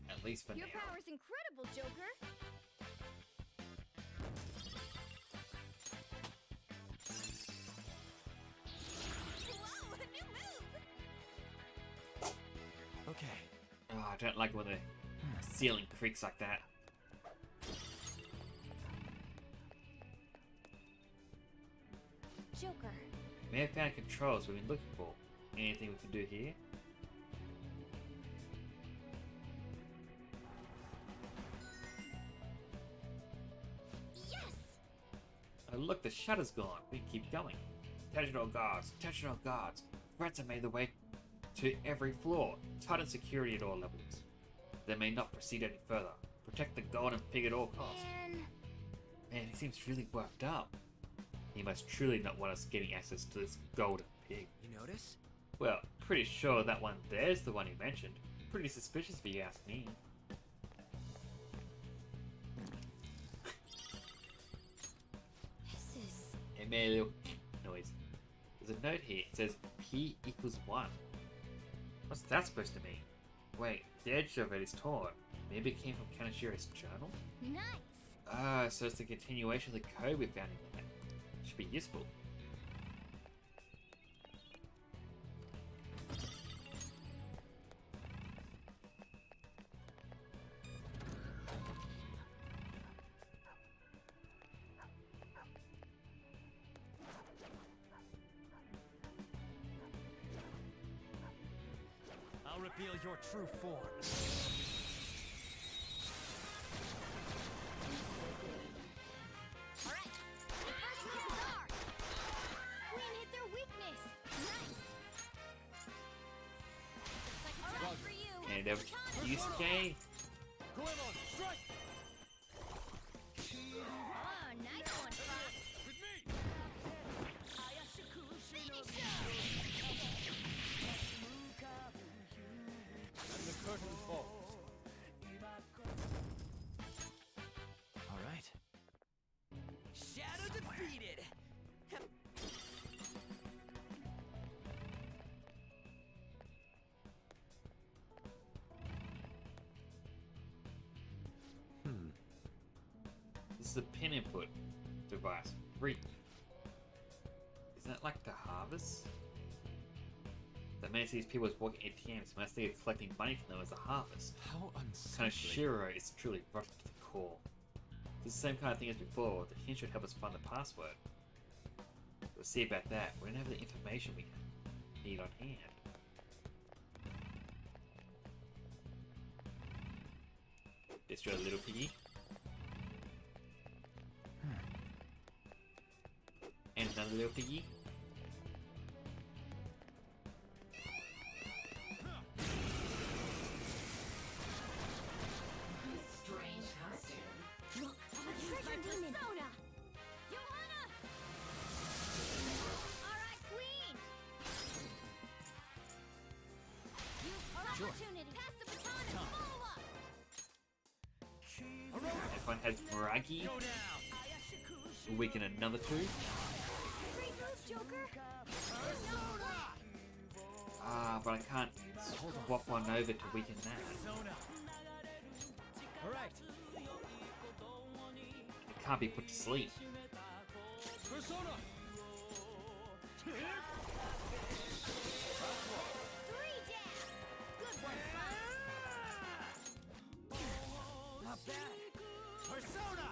At least for Your now. power's incredible, Joker. Whoa, a new move. Okay. Oh, I don't like when the ceiling creaks like that. Joker. May have found controls we've been looking for. Anything we can do here? Yes. Oh look, the shutter's gone. We can keep going. Attention all guards. Attention all guards. Threats have made their way to every floor. Tighten security at all levels. they may not proceed any further. Protect the golden pig at all costs. Man, he seems really worked up. He must truly not want us getting access to this golden pig. You notice? Well, pretty sure that one there's the one he mentioned. Pretty suspicious if you ask me. This is... It made a little noise. There's a note here. It says P equals 1. What's that supposed to mean? Wait, the edge of it is torn. Maybe it came from Kanashiro's journal? Nice! Ah, so it's the continuation of the code we found in there. Should be useful. I'll reveal your true form. Alright, the first hit is ours! Queen hit their weakness! Nice! Looks like a job for you! And over to Yusuke. Goemon, strike! Oh, nice one, Fox! With me! And the curtain falls. All right. Shadow defeated. This is a pin input device. Isn't that like the harvest? That many of these people is working ATMs unless they are collecting money from them as a harvest. How unseemly. Kanashiro is truly rotten to the core. It's the same kind of thing as before. The hint should help us find the password. We'll see about that. We don't have the information we need on hand. Destroy the little piggy. And another little piggy. Strange costume. Look, a treasure demon! Johanna! Alright, Queen! Use opportunity! Pass the baton and follow up! Everyone has Muragi. We'll weaken another two. Great move, Joker! Ah, but I can't swap one over to weaken that. All right. It can't be put to sleep. Persona. Three down! Good one, Fox! Not bad. Persona.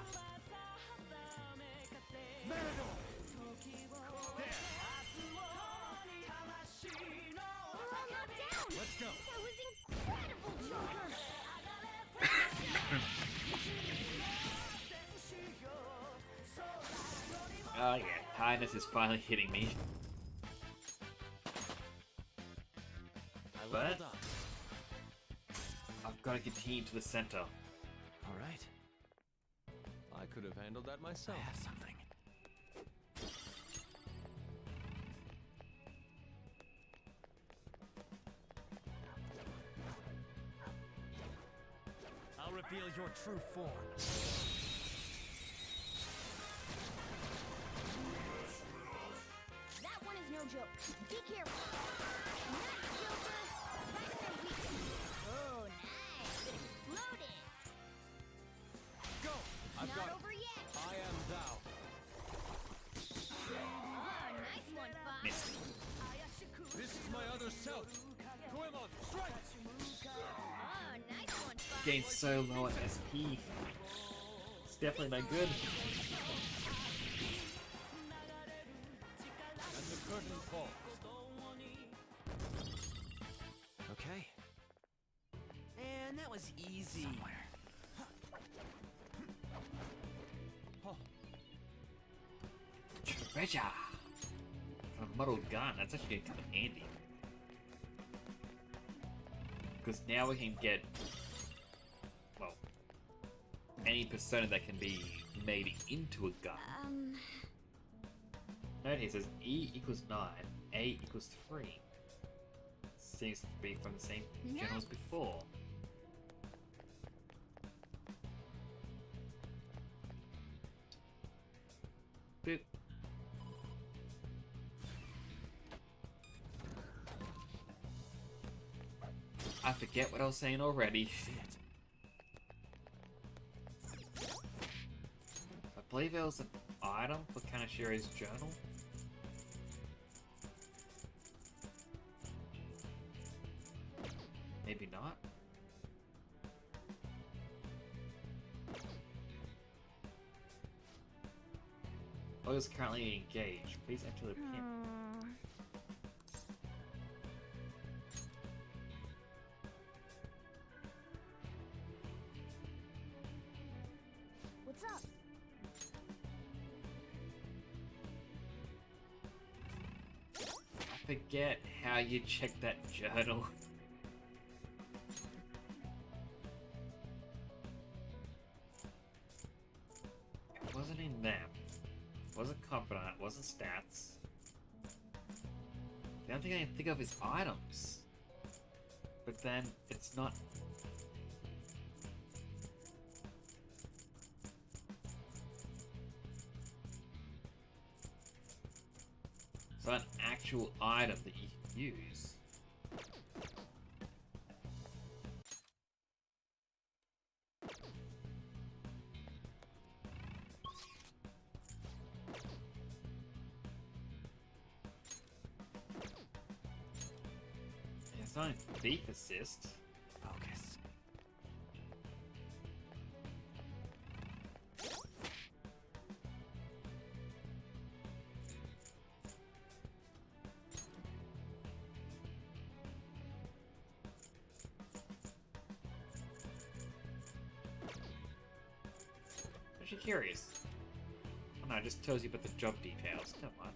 Matador. There. We're all knocked down! Let's go. That was incredible, Joker! Oh yeah, tiredness is finally hitting me. But I've got to continue to the center. All right. I could have handled that myself. I have something. I'll reveal your true form. That one is no joke. Be careful. Nice, Joker. Right in their weakness. Oh, nice. It exploded. Go. I've Not got it. over yet. I am thou. Oh, nice one, Fox. Missed. This is my other self. Goemon, strike. Oh, nice one, Fox. Gained so low at SP. It's definitely no good. And the curtain falls. Okay. And that was easy. Oh, Treasure! A muddled gun, that's actually gonna come in handy. Because now we can get any persona that can be made into a gun. Note here says E equals 9, A equals 3. Seems to be from the same journal as before. Boop. I forget what I was saying already. I believe it was an item for Kanashiro's journal. Maybe not. Oh, is currently engaged. Please enter the pin. What's up? I forget how you check that journal. It wasn't in them. It wasn't confidant. It wasn't stats. The only thing I can think of is items. But then it's not. It's not an actual item that you can use. It's not a thief assist. Focus. I'm actually curious. Oh no, it just tells you about the job details. Come on.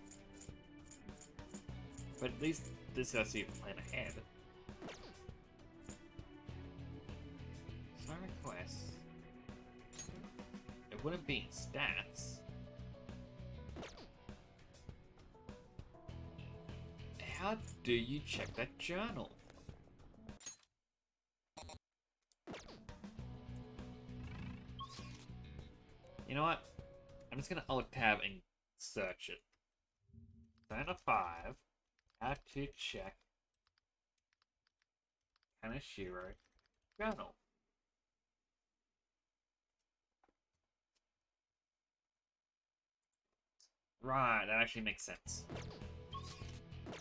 But at least this has you plan ahead. Some requests. It wouldn't be in stats. How do you check that journal? You know what? I'm just gonna alt tab and search it. Persona 5. How to check Kanashiro journal. Right, that actually makes sense.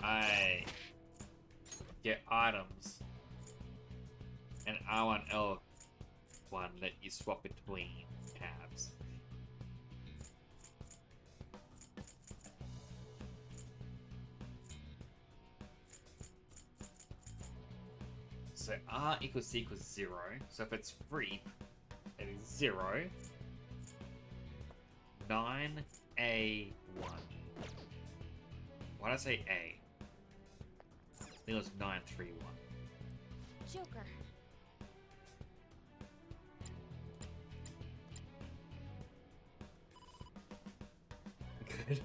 I get items and R1, L1 let you swap between tabs. So R equals C equals 0. So if it's free, it is 0. 9A1. Why did I say A? I think it was 931. Joker. Good.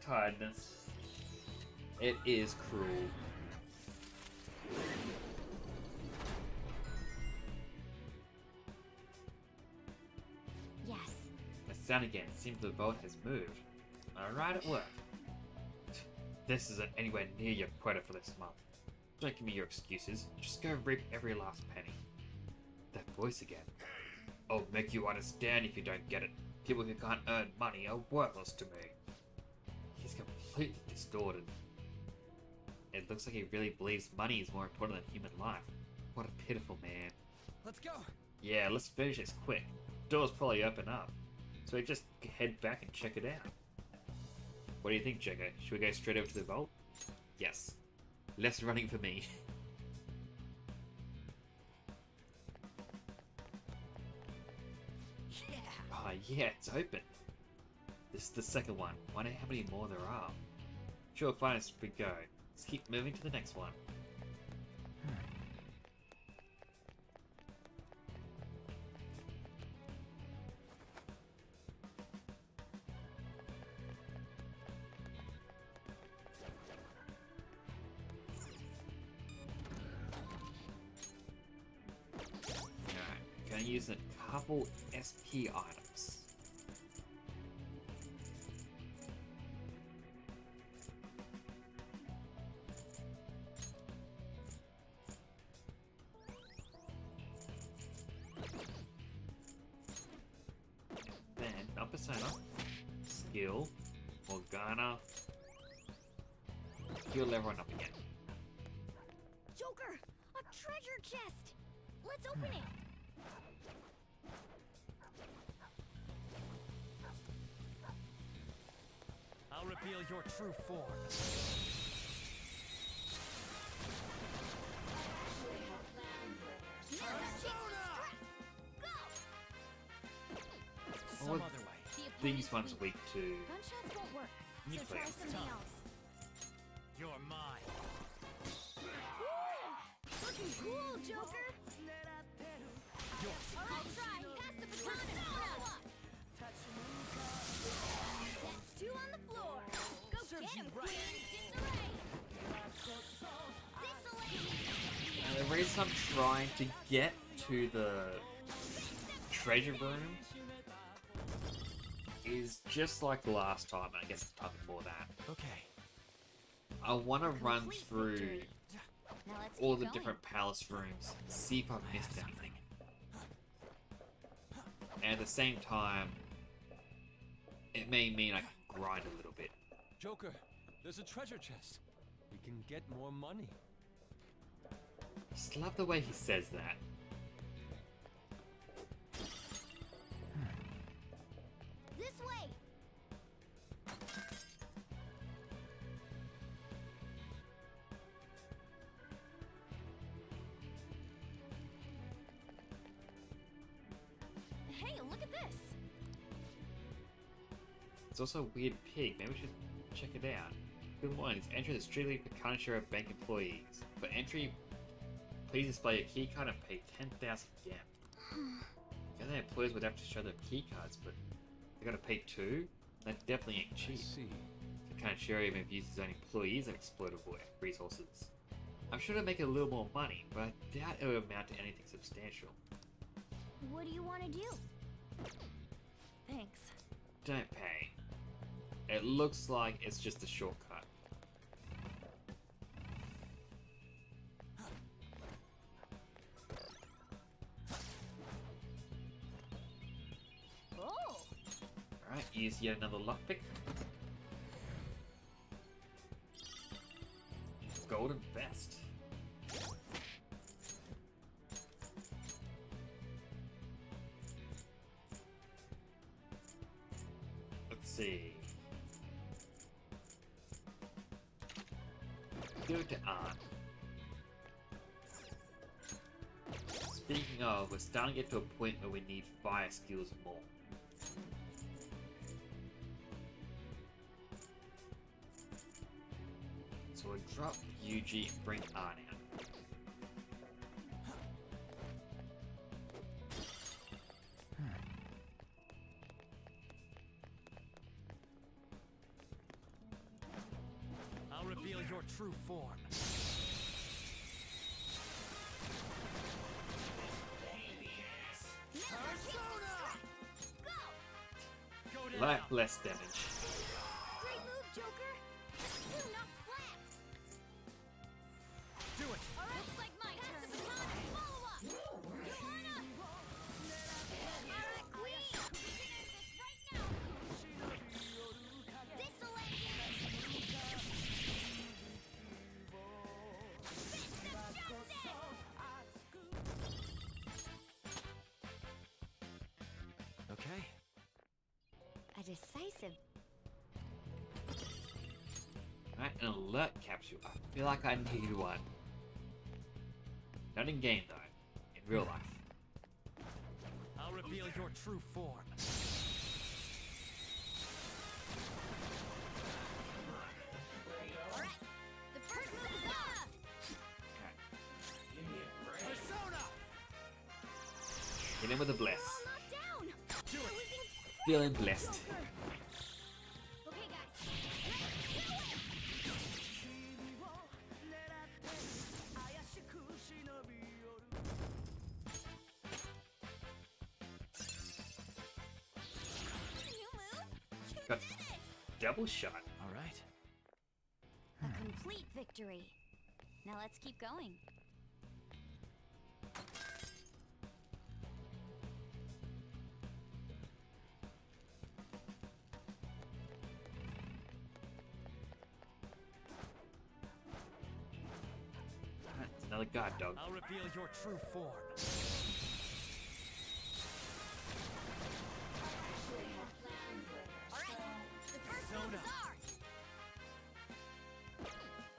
Tiredness. It is cruel. Yes. It's down again. It seems the boat has moved. Alright at work. This isn't anywhere near your quota for this month. Don't give me your excuses. Just go reap every last penny. That voice again. I'll make you understand if you don't get it. People who can't earn money are worthless to me. He's completely distorted. It looks like he really believes money is more important than human life. What a pitiful man. Let's go. Yeah, let's finish this quick. Doors probably open up. So we just head back and check it out. What do you think, Jagger? Should we go straight over to the vault? Yes. Less running for me. Yeah. Oh yeah, it's open. This is the second one. Wonder how many more there are. Sure, fine as we go. Let's keep moving to the next one. use a couple SP items. Then, not Persona, skill, Morgana, heal everyone up again. Joker! A treasure chest! Let's open it! I'll reveal your true form. Well, these ones weak to Gunshots won't work, so nuclear. try something else. You're mine. Looking cool, Joker! I'll try! Pass the baton and follow up! That's two on the floor! Go get him, Queen! Disarray! And the reason I'm trying to get to the treasure room is just like last time, and I guess the time before that. Okay. I want to run through Now let's all keep the going. different palace rooms, see if I've missed anything. And at the same time, it may mean I can grind a little bit. Joker, there's a treasure chest. We can get more money. Just love the way he says that. This way! Hey, look at this! It's also a weird pig. Maybe we should check it out. Good morning. It's entry the strictly for Kanashiro Bank employees. For entry, please display a keycard and pay 10,000 yen. The other employees would have to show their keycards, but they gotta pay too? That definitely ain't cheap. See. So Kanashiro even views his own employees as exploitable resources. I'm sure to make a little more money, but I doubt it will amount to anything substantial. What do you want to do? Thanks. Don't pay. It looks like it's just a shortcut. Oh! Alright, use yet another lockpick. Golden vest. Let's see. Go to art. Speaking of, we're starting to get to a point where we need fire skills more. So we'll drop Yuji and bring art out. I'll reveal your true form. Like less damage. Great move, Joker! Two knocked flat! Do it! Looks like my turn! Pass the baton and follow up! Joanna! Alright, Queen! We can end this right now! This'll end it! Okay. A decisive. Alright, an alert capsule. I feel like I need one. Not in game though. In real life. I'll reveal your true form. Alright, the first move is off! Persona! Hit him with a bless. All knocked down! We're losing Feeling blessed. Okay, guys. got double shot. All right. A complete victory. Now let's keep going. It's another guard dog. I'll reveal your true form. Persona.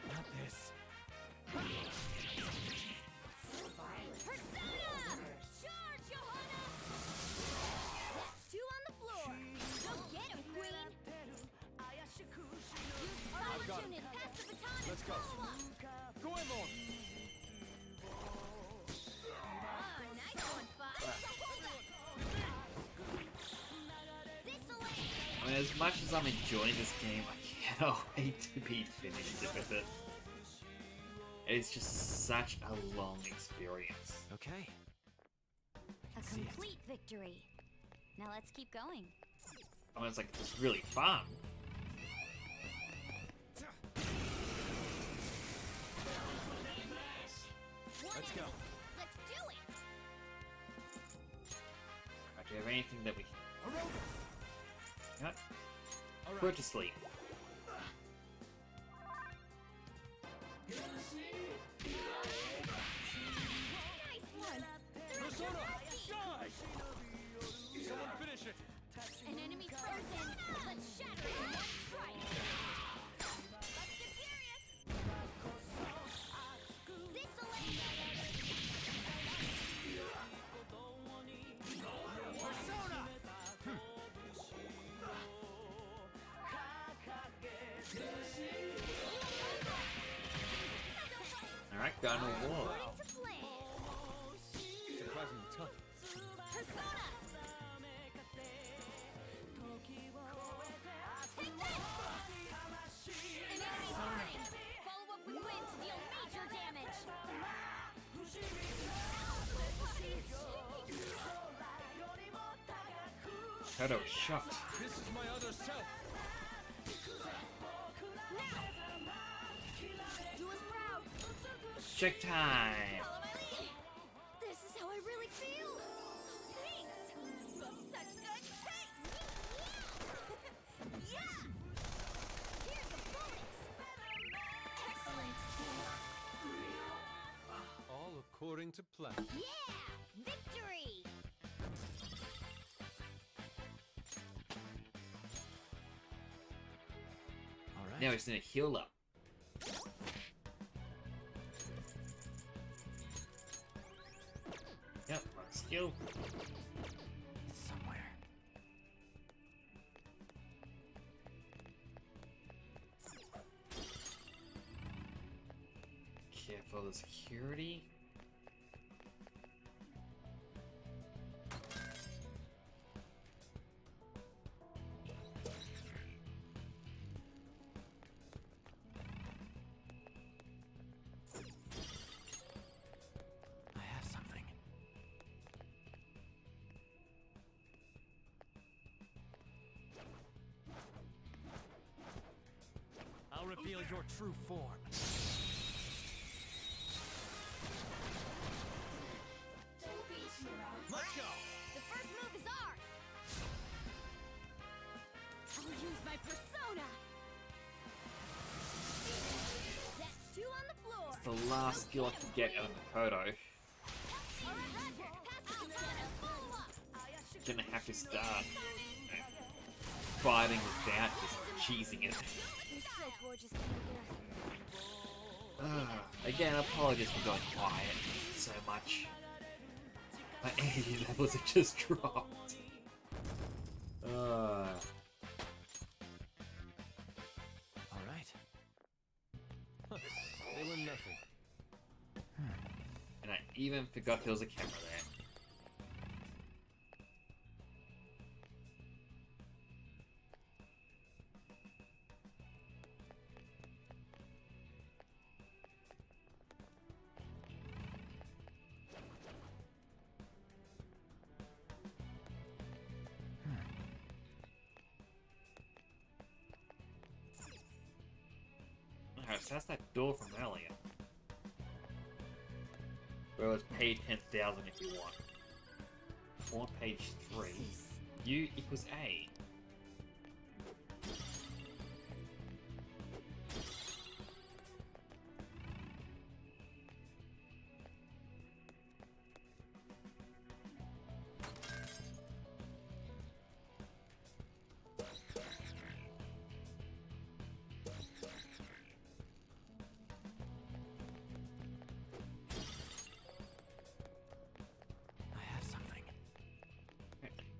Not this. Persona! Charge, Johanna! That's two on the floor. Go get him, Queen! Use I've got Solitude him. and pass the baton and Let's go. follow up. Goemon! Ah, nice one, Fox. Hold up! This'll I mean, as much as I'm enjoying this game, I cannot wait to be finished with it. It's just such a long experience. Okay. A complete victory. Now let's keep going. I mean, it's like, it's really fun. Let's go. Let's do it! Alright, do you have anything that we can... Yep. Alright. Put to sleep. Nice one! Persona! Charge! Someone finish it! An enemy's frozen! Let's shatter it in one strike! Let's get serious! This'll end! Persona! Alright, God of War. To play! Surprisingly tough. Persona! Take that! An enemy's burning! Follow up with wind to deal major damage! Shadow shocked. This is my other self. Do us proud! Check time! Follow my lead! This is how I really feel! Thanks! You have such good taste! Yeah! Here's the bullets! Excellent! All according to plan. Yeah! Victory! All right. Now he's gonna heal up. Yep, my skill. It's somewhere. Careful of the security. I have something. I'll reveal your true form. Let's go! The first move is ours! I'll use my persona! That's two on the floor! It's the last skill I can get out of Makoto. Alright, Roger! Pass the baton and follow up! Gonna have to start fighting without just cheesing it. You're so gorgeous, Again, apologies for going quiet so much. My energy levels have just dropped. All right. They were nothing. And I even forgot there was a camera there. Alright, so that's that door from earlier. Where it's pay 10,000 if you want. On page 3, U equals A.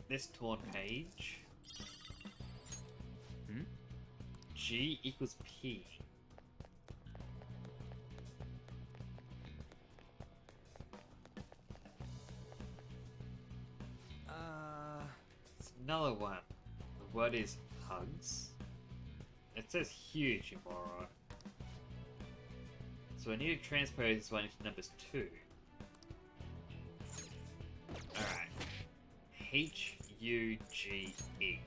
This torn page. G equals P. It's another one. The word is hugs. It says huge, Imora. So I need to transpose this one into numbers 2. Alright. H-U-G-E.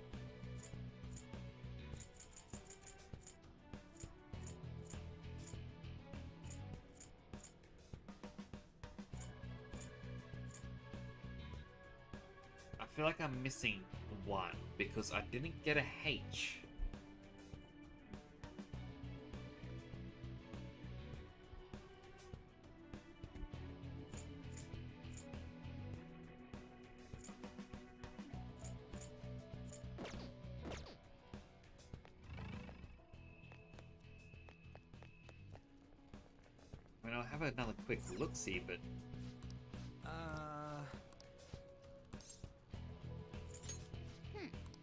I feel like I'm missing one because I didn't get a H. I mean, I'll have another quick look-see, but...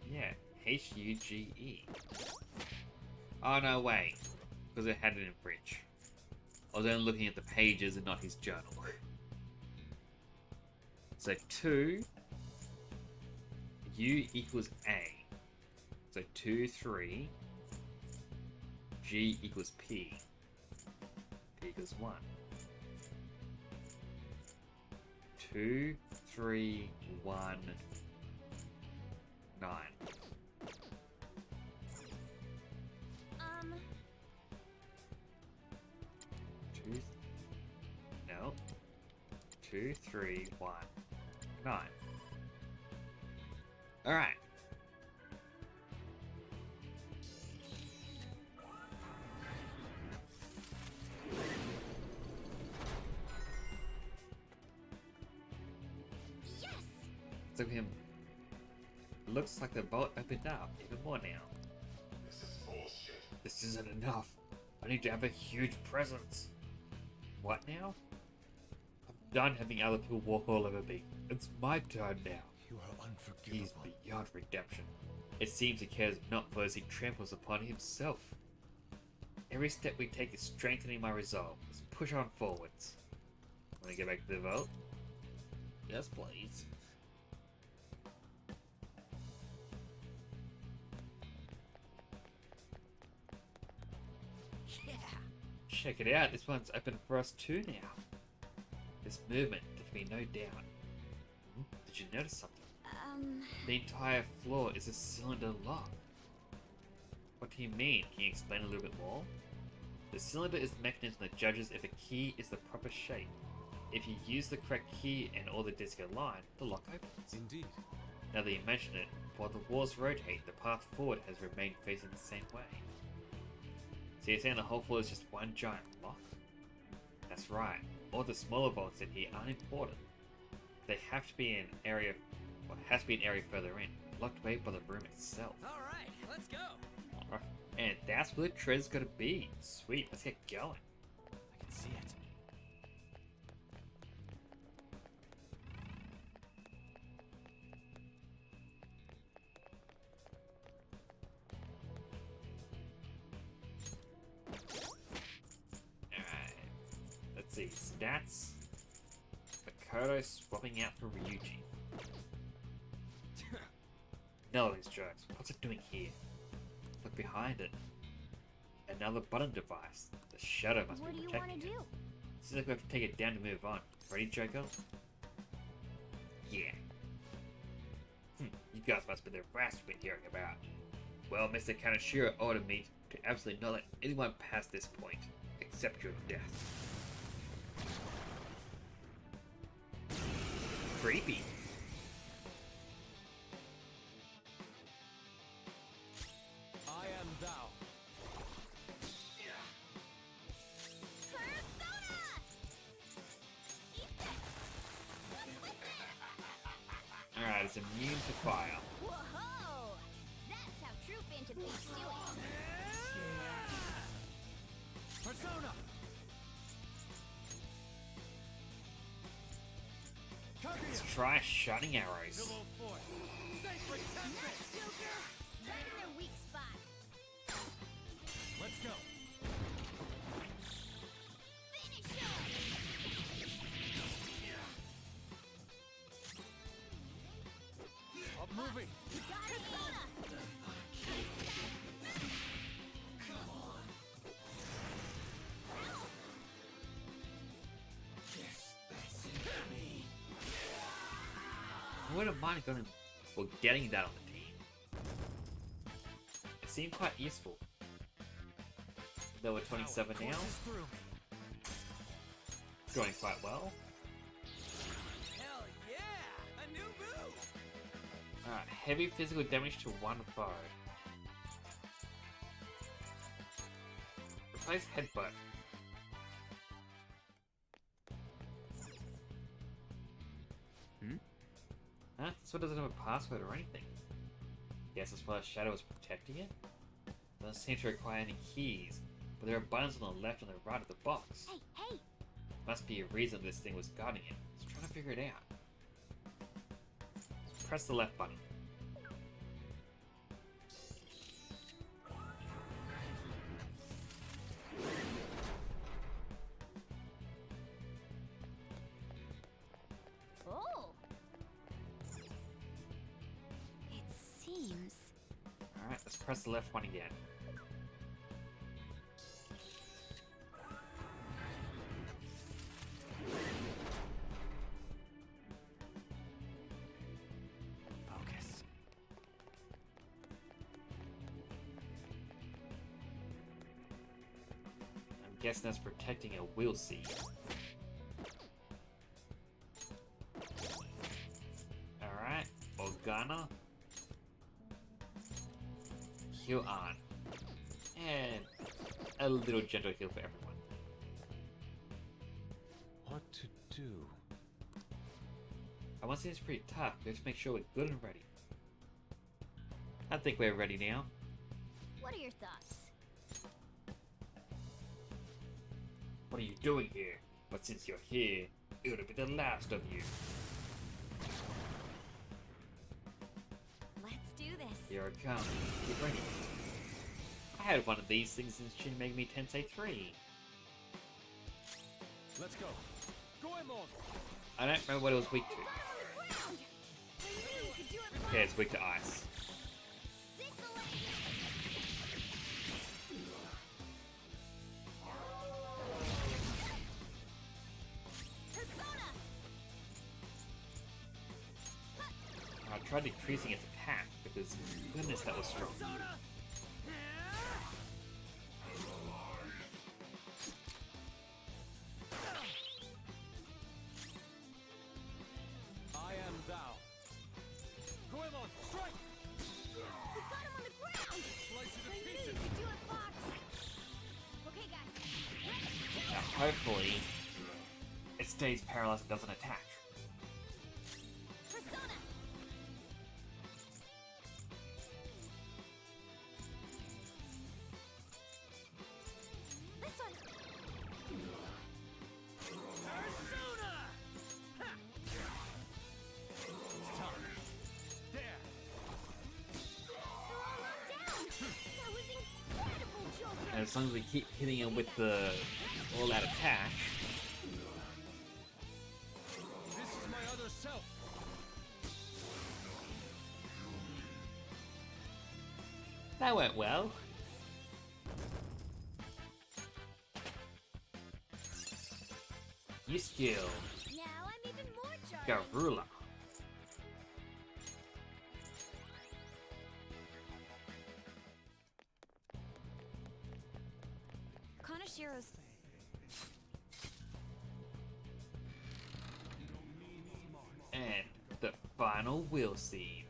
Yeah, H-U-G-E. Oh, no, wait. Because it had it in French. I was only looking at the pages and not his journal. So 2... U equals A. So 2, 3... G equals P. P equals 1. 2, 3, 1... 9. No. 2, 3, 1, 9. All right. Yes. So him. Looks like the boat opened up even more now. This is bullshit. This isn't enough. I need to have a huge presence. What now? I'm done having other people walk all over me. It's my turn now. You are unforgivable. He's beyond redemption. It seems he cares not for those he tramples upon himself. Every step we take is strengthening my resolve. Let's push on forwards. Want to get back to the vote? Yes, please. Check it out, this one's open for us too now. This movement, there can be no doubt. Did you notice something? The entire floor is a cylinder lock. What do you mean? Can you explain a little bit more? The cylinder is the mechanism that judges if a key is the proper shape. If you use the correct key and all the discs align, the lock opens. Indeed. Now that you mention it, while the walls rotate, the path forward has remained facing the same way. So you're saying the whole floor is just one giant lock? That's right. All the smaller vaults in here aren't important. They have to be an area, or has to be an area further in, locked away by the room itself. Alright, let's go. Alright, and that's where the treasure's gotta be. Sweet, let's get going. I can see it. Let's see, stats. Makoto swapping out for Ryuji. None of these jokes. What's it doing here? Look behind it. Another button device. The shadow must What be do you protecting want to it. do? Seems like we have to take it down to move on. Ready, Joker? Yeah. You guys must be the last we're hearing about. Well, Mr. Kaneshiro ordered me to absolutely not let anyone pass this point, except your death. Creepy. I am thou. Alright, it's immune to fire. Whoa! That's how true Phantom Thieves do it. Persona. Let's try shotting arrows. Nice, Joker! Right in their weak spot. Let's go. Finish him! Up moving. Got it! I wouldn't mind going for getting that on the team. It seemed quite useful. There were 27 now. Going quite well. Hell yeah! A new move! Alright, heavy physical damage to one foe. Replace headbutt. Huh? This one doesn't have a password or anything. Guess that's why the shadow is protecting it? Doesn't seem to require any keys, but there are buttons on the left and the right of the box. Hey, hey! Must be a reason this thing was guarding it. Let's try to figure it out. Let's press the left button. Oh! It seems... Alright, let's press the left one again. Focus. I'm guessing that's protecting a will seed. Alright, Organa. Heal on. And a little gentle heal for everyone. What to do? I want to say it's pretty tough. Let's make sure we're good and ready. I think we're ready now. What are your thoughts? What are you doing here? But since you're here, it'll be the last of you. Let's do this. Here it comes. Get ready. I had one of these things since Shin Megami Tensei 3. Let's go. Goemon! I don't remember what it was weak to. Okay, it's weak to ice. I tried decreasing its attack because goodness that was strong. I am thou. Goemon, strike! We got him on the ground! Slice it I to knew pieces! you could do it, Fox! Okay, guys. Now hopefully it stays paralyzed and doesn't attack. Persona! This one! Persona! Ha! It's time. There! They're all locked down! That was incredible, Joker! And as long as we keep hitting him with the all-out attack, This is my other self! that went well. New skill, Now I'm even more charged! Garula. Kanashiro's... And the final will seed.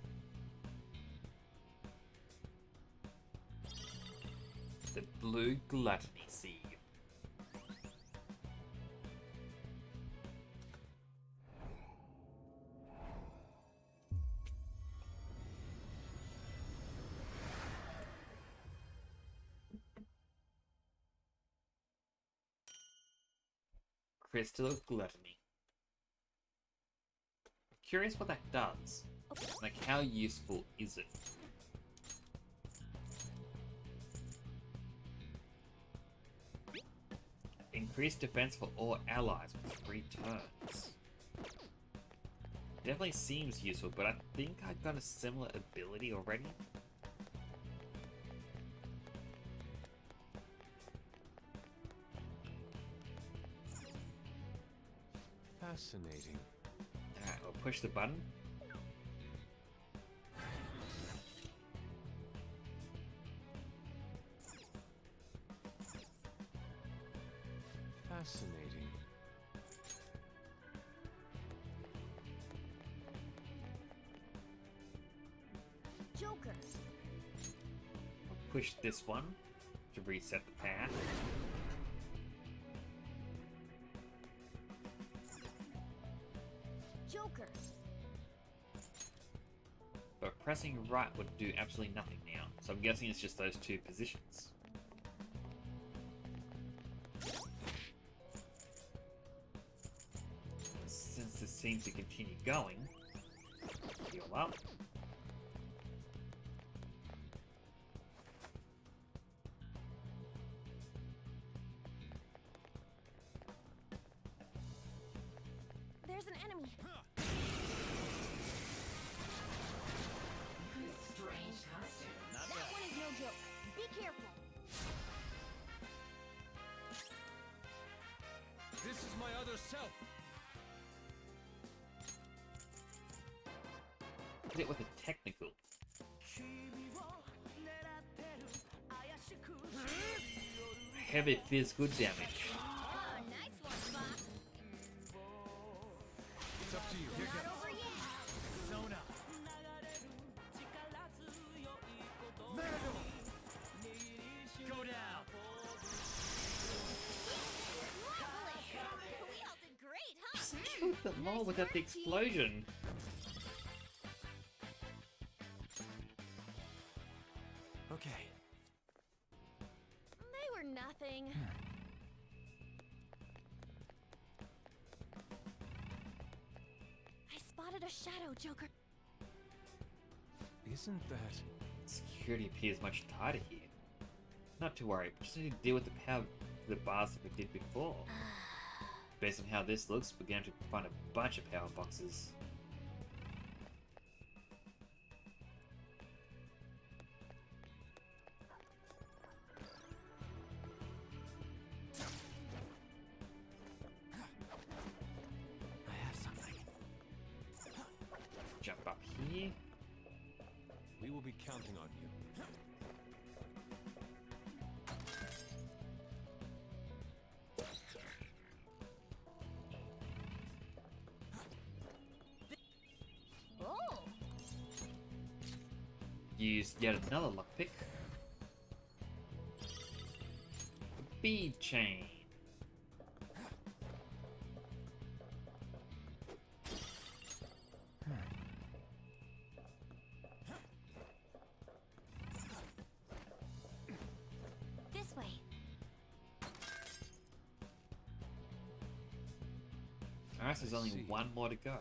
The Blue Gluttony Seed. Crystal of Gluttony. Curious what that does. Like, how useful is it? Increased defense for all allies with 3 turns. Definitely seems useful, but I think I got a similar ability already. Fascinating. Alright, we'll push the button. Fascinating. Joker. I'll push this one to reset the path. Joker. But pressing right would do absolutely nothing now, so I'm guessing it's just those 2 positions. Since this seems to continue going, heal up. There's an enemy. Strange costume. That one is no joke. Be careful. This is my other self. Hit it with a technical. Heavy feels good damage. Oh, nice one, Fox. It's up to you. Here Not goes. over yet. Zone up. Go down. We all did great, huh? Just killed them all without the explosion. Okay. They were nothing. I spotted a shadow, Joker. Isn't that... Security appears much tighter here. Not to worry, we just need to deal with the power the bars that we did before. Based on how this looks, we're going to find a bunch of power boxes. I have something. Jump up here. We will be counting on you. Oh. Use yet another lockpick. Bead chain. This way. Alright, so there's only see. one more to go.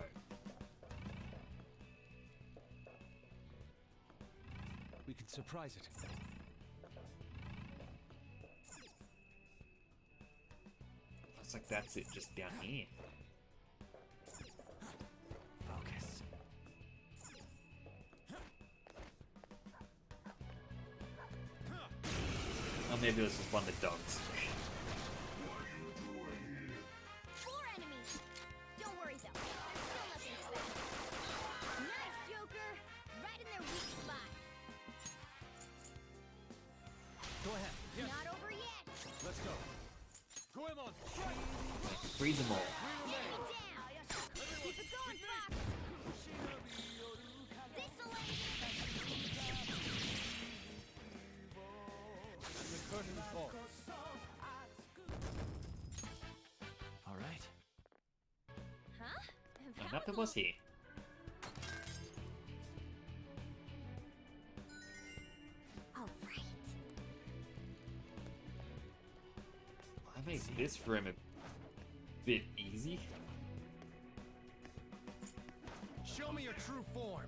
We could surprise it. Looks like that's it, just down here. Focus. Oh, maybe this is one of the dogs. 4 enemies. Don't worry though. There's still nothing special. Nice, Joker. Right in their weak spot. Go ahead. Not over yet. Let's go. Freeze them all. Keep it going, Fox! This'll All right. Huh? Nothing was here. All right. I made this room a bit easy. Show me your true form.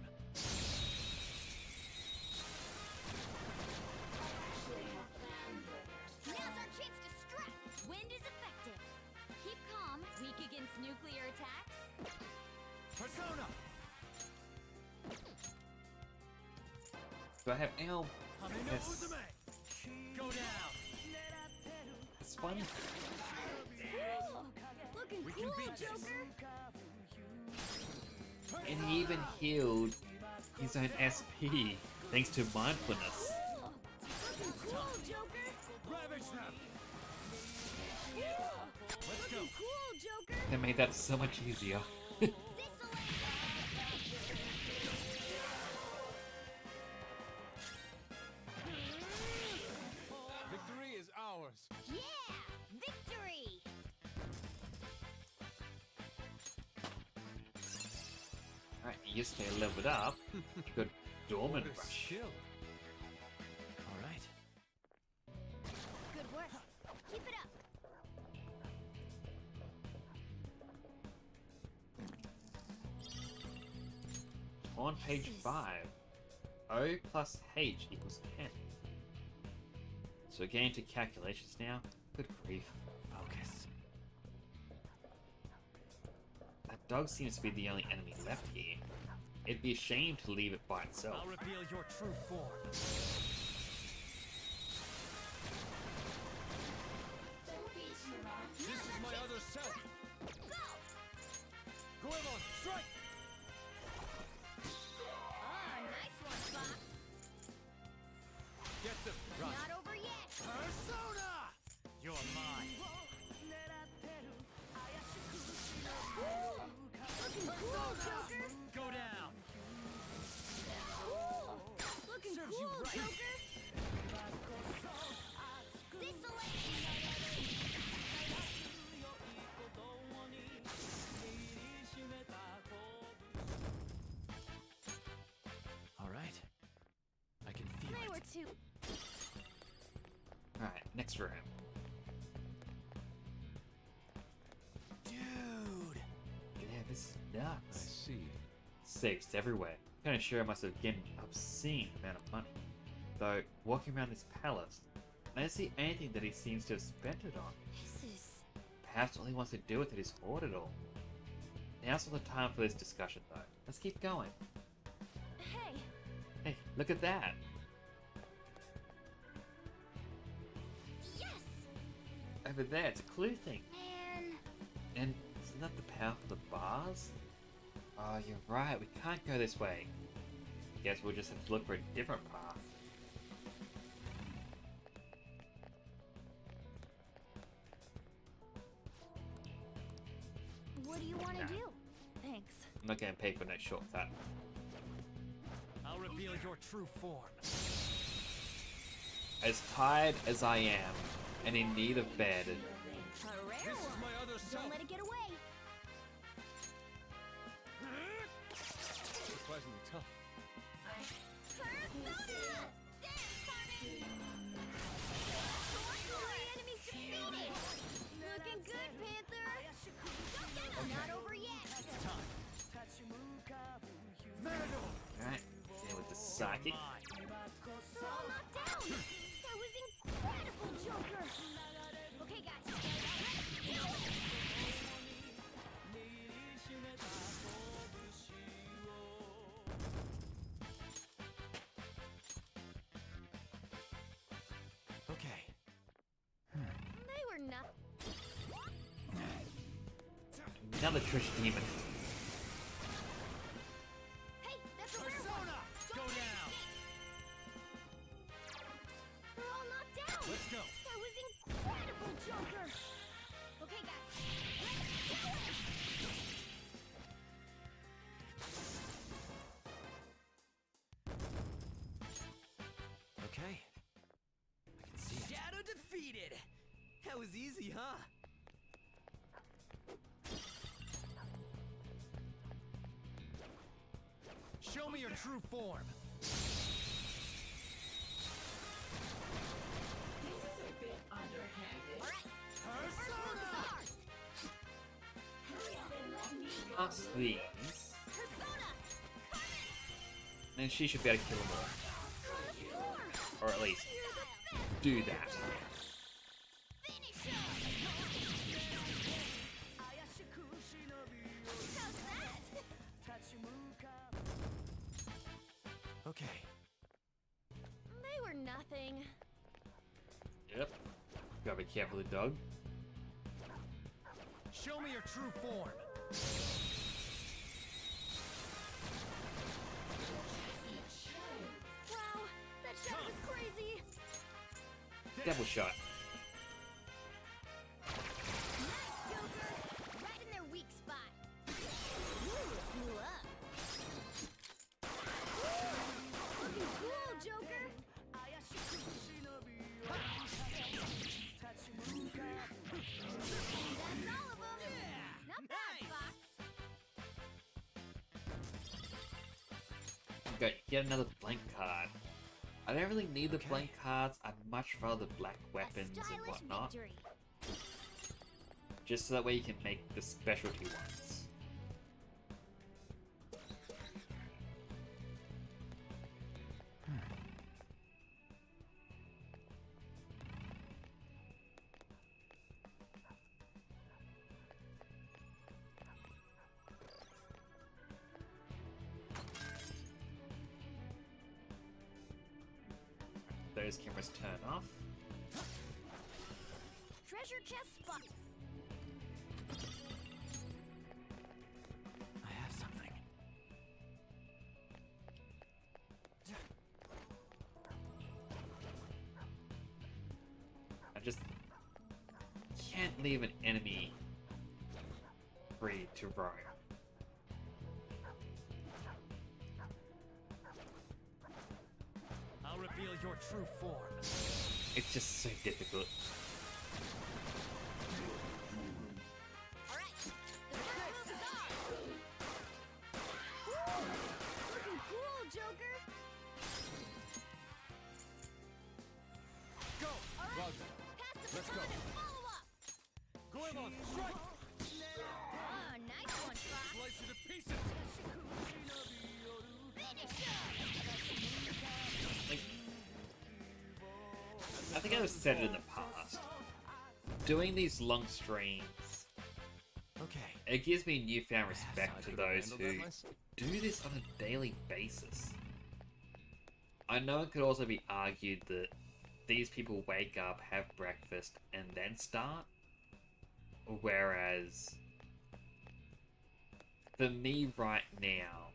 Now's our chance to strike! Wind is effective. Keep calm. Weak against nuclear attacks. Persona. Do I have L? Yes. Go down. It's fun. Looking We cool, can beat this. Joker! And he even healed his own SP thanks to mindfulness. Looking cool, Joker! Ravage them. Looking cool, Joker! That made that so much easier. Victory is ours. Yeah! Victory! Alright, you stay leveled up. Good Dormant What a Rush. skill. All right. Good work. Keep it up. On page 5, O plus H equals 10. So getting into calculations now. Good grief. Focus. That dog seems to be the only enemy left here. It'd be a shame to leave it by itself. I'll reveal your true form. This is my other self. Goemon, strike! Ah, nice one, Fox. Get them. Run. Not over yet. Persona! You're mine. Looking cool, Joker! Go down. Looking Serves you cool, right. Joker! This'll All right. I can feel They it. were too. Alright, next room. Dude. Yeah, this is I nuts. see. Safes everywhere. Kinda sure I must have given an obscene amount of money. Though, walking around this palace, I don't see anything that he seems to have spent it on. This is... Perhaps all he wants to do with it is hoard it all. Now's not the time for this discussion though. Let's keep going. Hey, Hey, look at that! yes! Over there, it's a clue thing. Man... And isn't that the power for the bars? Oh, you're right, we can't go this way. Guess we'll just have to look for a different path. What do you want to Nah. do? Thanks. I'm not getting paid for no shortcut. I'll reveal your true form. As tired as I am, and in need of bed, A rare This is one. my other self. Don't let it get away. Surprisingly tough. Persona! Dance, Carmen! Sorcerer enemies defeated! Looking good, Panther! Not over yet! alright? Deal with the psychic. They're all knocked down! That was incredible, Joker! Okay, guys. Okay. They were not. Another Trish Demon. Hey, that's a rare one! Persona! Go down. They're all knocked down! Let's go. That was incredible, Joker! easy, huh? Show me your true form. Pass these. Then she should be able to kill them all. Or at least do that. Okay. They were nothing. Yep. Gotta be careful of the dog. Show me your true form. Wow, that shot was crazy. Double shot. Nice, Joker! Right in their weak spot. Blew up. Looking cool, Joker! That's all of them! Not bad, Fox! Okay, get another blank card. I don't really need the blank cards. I'd much rather black weapons and whatnot. Victory. Just so that way you can make the specialty ones. Those cameras turn off. Treasure chest spot. I have something. I just can't leave an enemy free to roam. I'll reveal your true form. It's just so difficult. Looking cool, Joker! Go! Alright, pass the Let's baton go. and follow up! Goemon, strike! Oh, nice one, Fox! Slice you to pieces! Finish him! Like, I think I've said it in the past. Doing these long streams, Okay. it gives me newfound respect to could've those handled who that myself. do this on a daily basis. I know it could also be argued that these people wake up, have breakfast, and then start. Whereas, for me right now,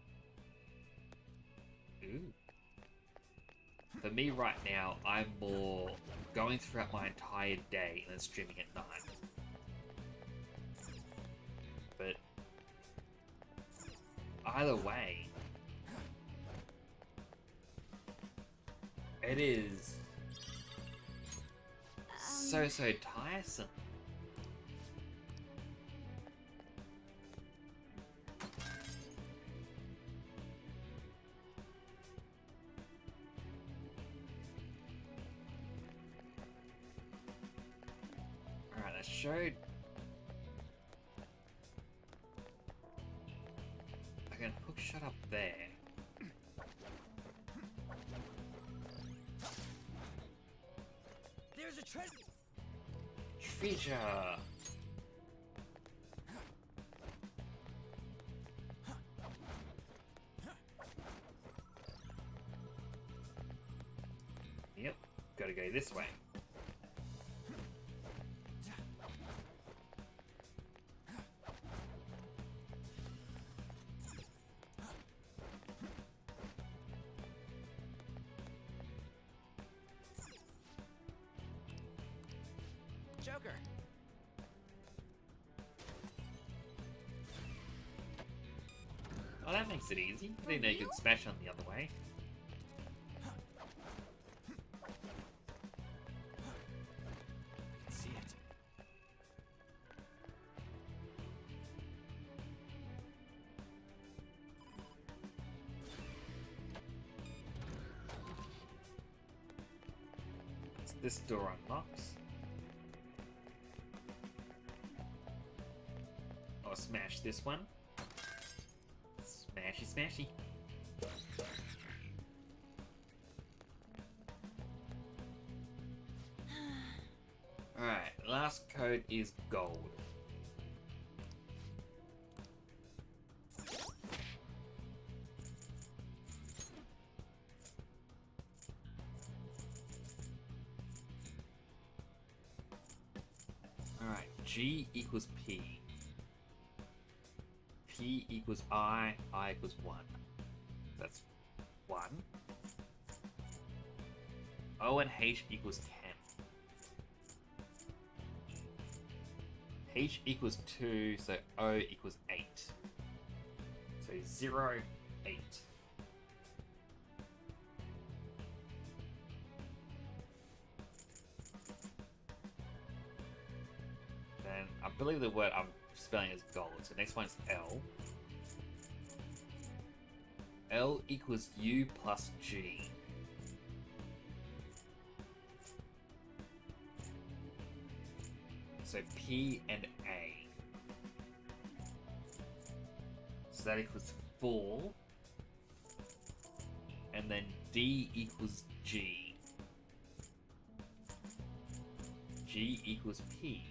for me right now, I'm more going throughout my entire day and then streaming at night. But either way, it is so tiresome. Alright, I showed. I can hook shot up there. There's a treasure. Treasure. Yep, gotta go this way. Joker. Oh, that makes it easy. I didn't know you could smash on the other way. I can see it. This door unlocks. I'll smash this one. Smashy, smashy. Alright, last code is gold. Alright, G equals P. P equals I equals 1. That's 1. O and H equals 10. H equals 2, so O equals 8. So 0, 8. Then I believe the word I'm spelling is gold, so next one is L. L equals U plus G. So P and A. So that equals 4. And then D equals G. G equals P.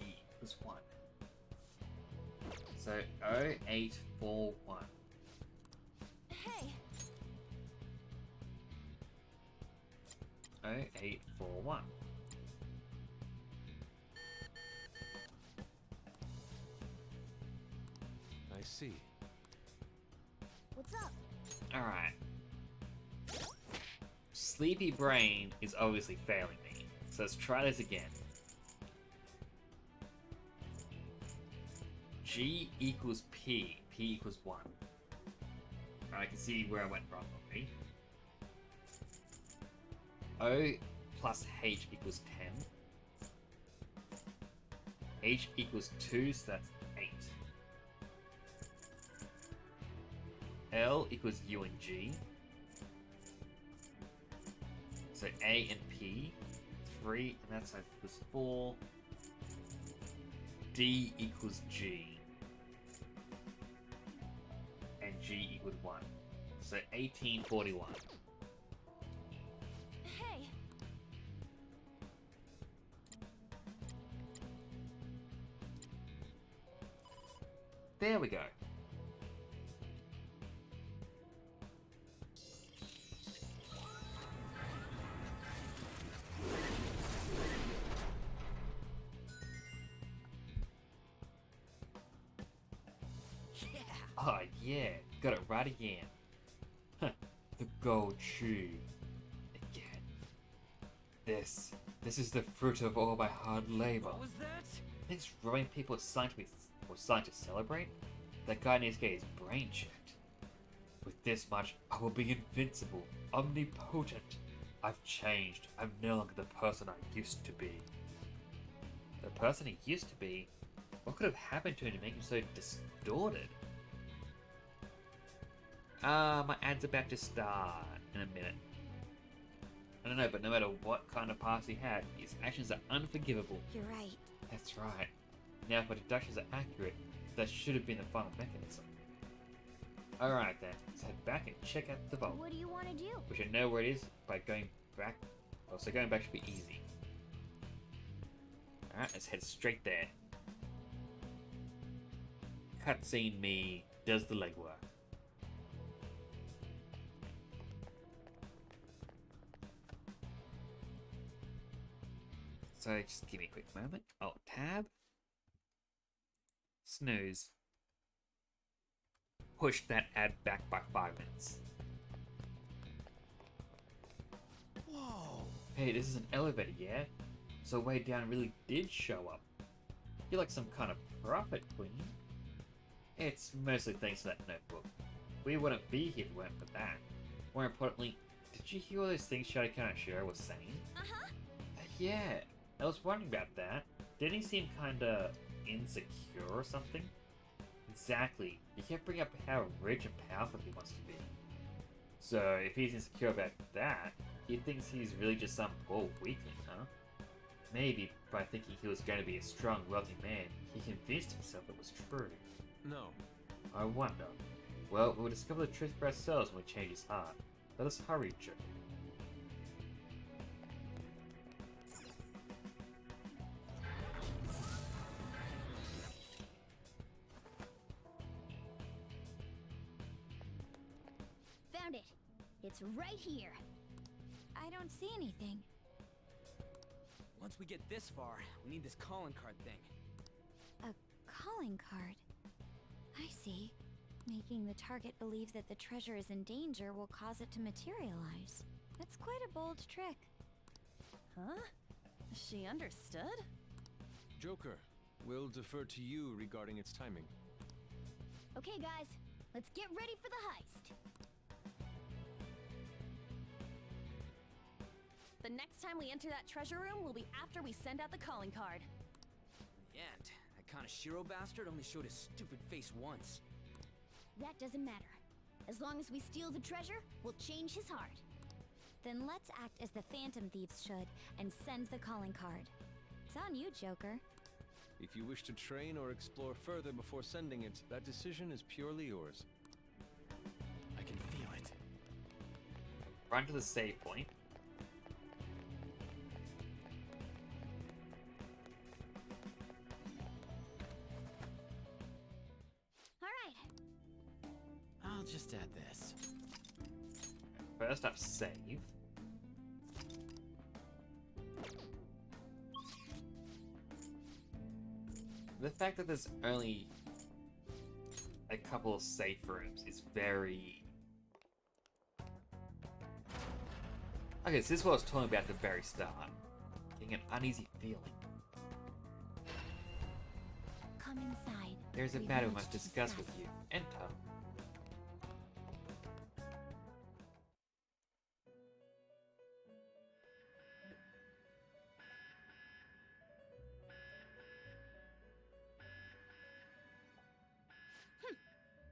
P equals 1. So 0841. Hey! 0841. I see. What's up? Alright. Sleepy brain is obviously failing me. So let's try this again. G equals P. P equals 1. I can see where I went wrong already. O plus H equals 10. H equals 2, so that's 8. L equals U and G. So A and P, 3, and that's equals 4. D equals G. And G equals 1. So 1841. Hey! There we go. Oh yeah, got it right again. Huh, the gold tube. Again. This is the fruit of all my hard labor. What was that? Thinks robbing people is something to celebrate? That guy needs to get his brain checked. With this much, I will be invincible, omnipotent. I've changed. I'm no longer the person I used to be. The person he used to be? What could have happened to him to make him so distorted? My ad's about to start in a minute. I don't know, but no matter what kind of past he had, his actions are unforgivable. You're right. That's right. Now, if my deductions are accurate, that should have been the final mechanism. Alright then, let's head back and check out the vault. What do you want to do? We should know where it is by going back. Oh, so going back should be easy. Alright, let's head straight there. Cutscene me does the legwork. So just give me a quick moment. Alt tab. Snooze. Push that ad back by 5 minutes. Whoa! Hey, this is an elevator, yeah? So way down really did show up. You're like some kind of prophet, queen. It's mostly thanks to that notebook. We wouldn't be here if it weren't for that. More importantly, did you hear all those things Shadow Kanashiro was saying? Uh-huh. Yeah, I was wondering about that. Didn't he seem kinda insecure or something? Exactly. He kept bringing up how rich and powerful he wants to be. So if he's insecure about that, He thinks he's really just some poor weakling, huh? Maybe by thinking he was going to be a strong, wealthy man, he convinced himself it was true. No. I wonder. Well, we'll discover the truth for ourselves when we change his heart. Let us hurry, Joe. Found it. It's right here. I don't see anything. Once we get this far, we need this calling card thing. A calling card. I see. Making the target believe that the treasure is in danger will cause it to materialize. That's quite a bold trick. Huh? She understood? Joker, we'll defer to you regarding its timing. Okay, guys. Let's get ready for the heist. The next time we enter that treasure room will be after we send out the calling card. Yeah, and that Kaneshiro bastard only showed his stupid face once. That doesn't matter. As long as we steal the treasure, we'll change his heart. Then let's act as the Phantom Thieves should and send the calling card. It's on you, Joker. If you wish to train or explore further before sending it, that decision is purely yours. I can feel it. Run to the save point. I'll just add this. First up, save. The fact that there's only a couple of safe rooms is very... Okay, so this is what I was talking about at the very start. Getting an uneasy feeling. Come inside. There's a We've matter we much must to discuss with you. Enter.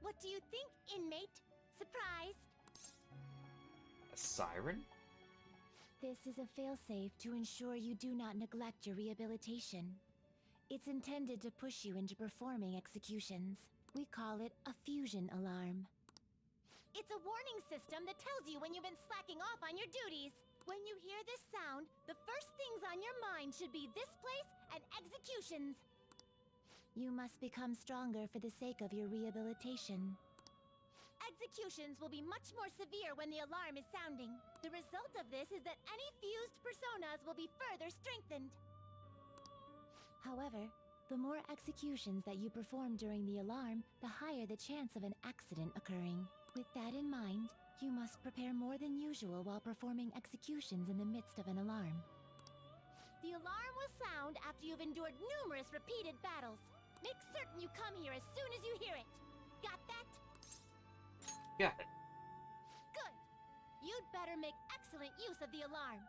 What do you think, inmate? Surprise! A siren? This is a failsafe to ensure you do not neglect your rehabilitation. It's intended to push you into performing executions. We call it a fusion alarm. It's a warning system that tells you when you've been slacking off on your duties. When you hear this sound, the first things on your mind should be this place and executions. You must become stronger for the sake of your rehabilitation. Executions will be much more severe when the alarm is sounding. The result of this is that any fused personas will be further strengthened. However, the more executions that you perform during the alarm, the higher the chance of an accident occurring. With that in mind, you must prepare more than usual while performing executions in the midst of an alarm. The alarm will sound after you've endured numerous repeated battles. Make certain you come here as soon as you hear it. Got that? Got it. Good. You'd better make excellent use of the alarm.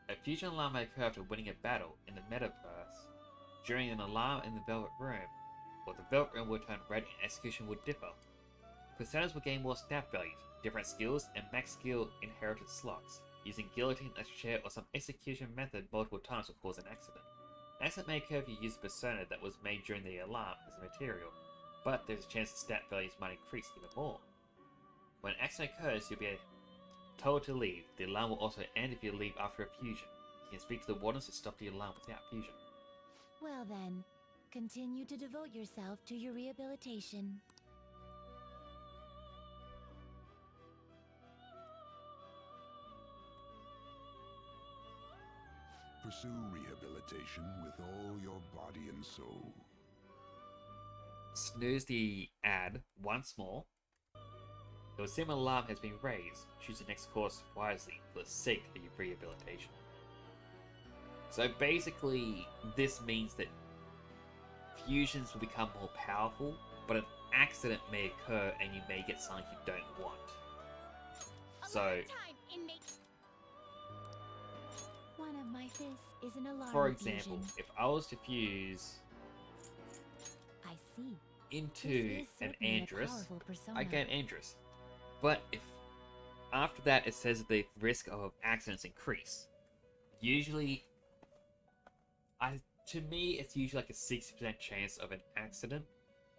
A fusion alarm may occur after winning a battle in the metaverse. During an alarm in the Velvet Room, or the Velvet Room will turn red and execution will differ. Personas will gain more stat values, different skills, and max skill inherited slots. Using guillotine, a chair, or some execution method multiple times will cause an accident. An accident may occur if you use a persona that was made during the alarm as a material, but there's a chance the stat values might increase even more. When an accident occurs, you'll be told to leave. The alarm will also end if you leave after a fusion. You can speak to the wardens to stop the alarm without fusion. Well then, continue to devote yourself to your rehabilitation. Pursue rehabilitation with all your body and soul. Snooze the ad once more. Your sim alarm has been raised. Choose the next course wisely for the sake of your rehabilitation. So basically, this means that fusions will become more powerful, but an accident may occur and you may get something you don't want. So, One of my fists is an alarm for example, fusion. if I was to fuse I see. into This is an certainly a Andrus, powerful persona. I get an Andrus. But if after that, it says that the risk of accidents increase. Usually, to me, it's usually like a 60% chance of an accident.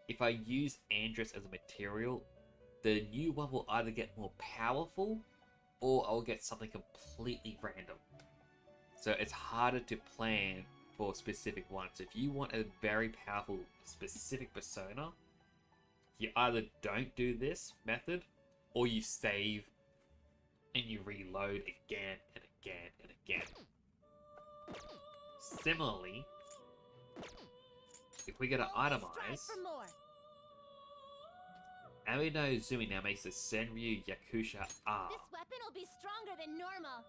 If I use Andrus as a material, the new one will either get more powerful, or I'll get something completely random. So it's harder to plan for specific ones. If you want a very powerful specific persona, you either don't do this method, or you save and you reload again and again and again. Similarly, if we go to itemize, Amino Zumi now makes the Senryu Yakusha R. This weapon will be stronger than normal.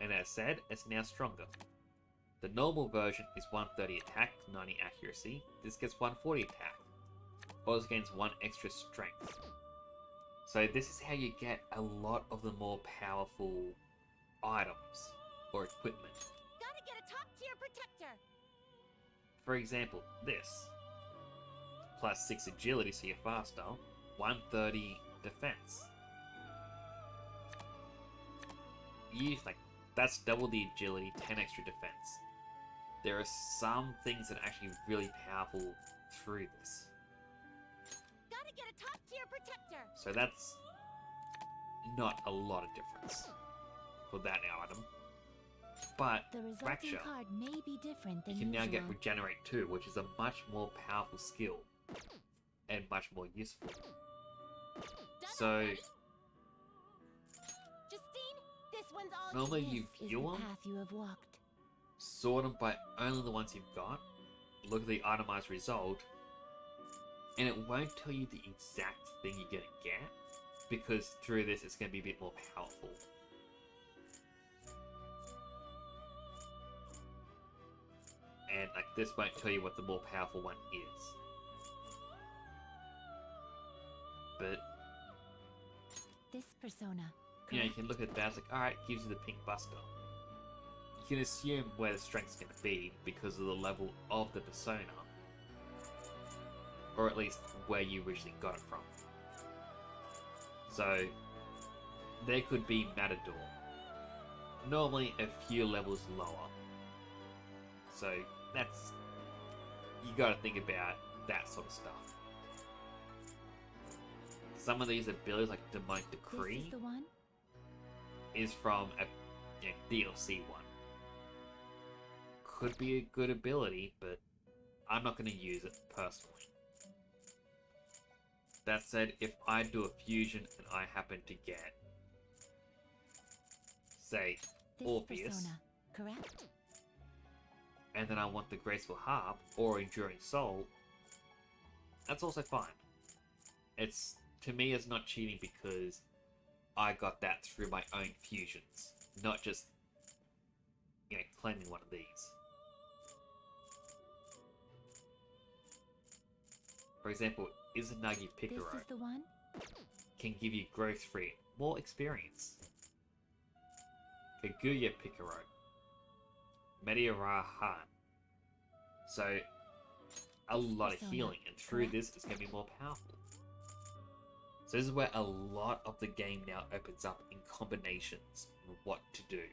And as said, it's now stronger. The normal version is 130 attack, 90 accuracy. This gets 140 attack. Also gains 1 extra strength. So this is how you get a lot of the more powerful items or equipment. Gotta get a top tier protector. For example, this. Plus 6 agility so you're faster. 130 defense. That's double the agility, 10 extra defense. There are some things that are actually really powerful through this. Gotta get a top tier protector. So that's not a lot of difference for that item. But The resulting Fracture, card may be different than you can now get usual. Regenerate 2, which is a much more powerful skill and much more useful. So Justine, this one's all normally yours. you This is view the them, path you have walked. sort them by only the ones you've got, look at the itemized result, and it won't tell you the exact thing you're gonna get, because through this it's gonna be a bit more powerful. And like this won't tell you what the more powerful one is. But This persona. you know, you can look at that, it's like, alright, gives you the pink buster. You can assume where the strength's going to be because of the level of the persona. Or at least where you originally got it from. So, there could be Matador. Normally a few levels lower. So, that's... you gotta think about that sort of stuff. Some of these abilities, like Demonic This Decree, is the one? is from a DLC one. Could be a good ability, but I'm not going to use it personally. That said, if I do a fusion and I happen to get, say, This Orpheus, persona, correct? and then I want the Graceful Harp or Enduring Soul, that's also fine. It's, to me, it's not cheating because I got that through my own fusions, not just, you know, claiming one of these. For example, Izanagi This Picaro is the one? can give you growth free, more experience. Kaguya Picaro, Mediara Han. So, a lot of persona, healing, and through correct? this, it's going to be more powerful. So this is where a lot of the game now opens up in combinations of what to do.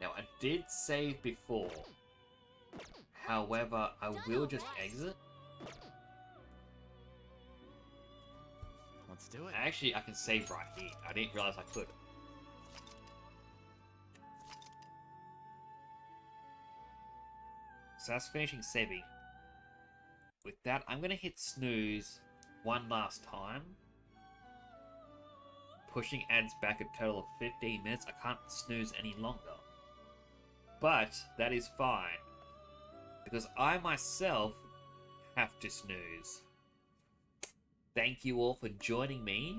Now, I did save before. However, I will just exit. Let's do it. Actually, I can save right here. I didn't realize I could. So that's finishing saving. With that, I'm going to hit snooze one last time. Pushing ads back a total of 15 minutes. I can't snooze any longer. But that is fine. Because I myself have to snooze. Thank you all for joining me.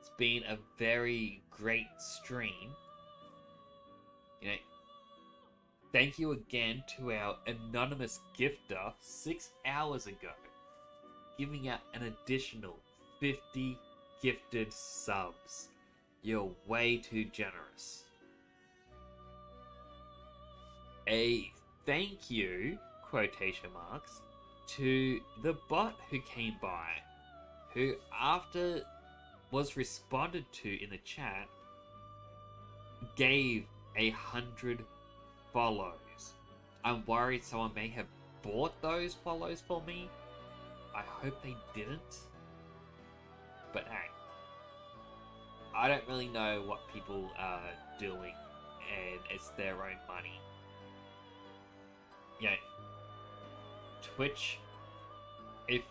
It's been a very great stream. You know, thank you again to our anonymous gifter 6 hours ago, giving out an additional 50 gifted subs. You're way too generous. A thank you, quotation marks, to the bot who came by, who after was responded to in the chat gave 100 follows. I'm worried someone may have bought those follows for me. I hope they didn't. But hey, I don't really know what people are doing, and it's their own money. Yeah, Twitch, if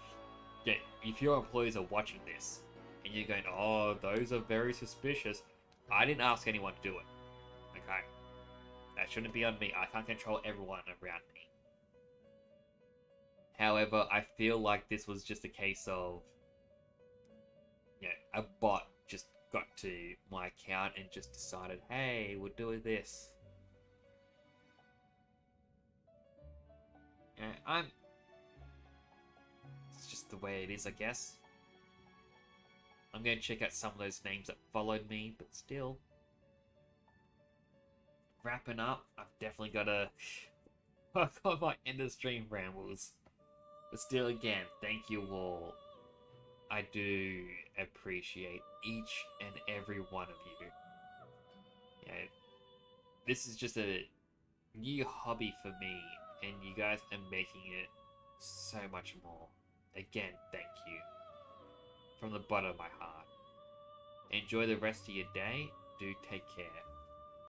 your employees are watching this, and you're going, oh, those are very suspicious, I didn't ask anyone to do it. Okay? That shouldn't be on me. I can't control everyone around me. However, I feel like this was just a case of, a bot just got to my account and just decided, hey, we'll do this. Yeah, it's just the way it is, I guess. I'm going to check out some of those names that followed me, but still. Wrapping up, I've definitely got to work on my end of stream rambles. But still, again, thank you all. I do appreciate each and every one of you. Yeah, this is just a new hobby for me, and you guys are making it so much more. Again, thank you. From the bottom of my heart. Enjoy the rest of your day. Do take care.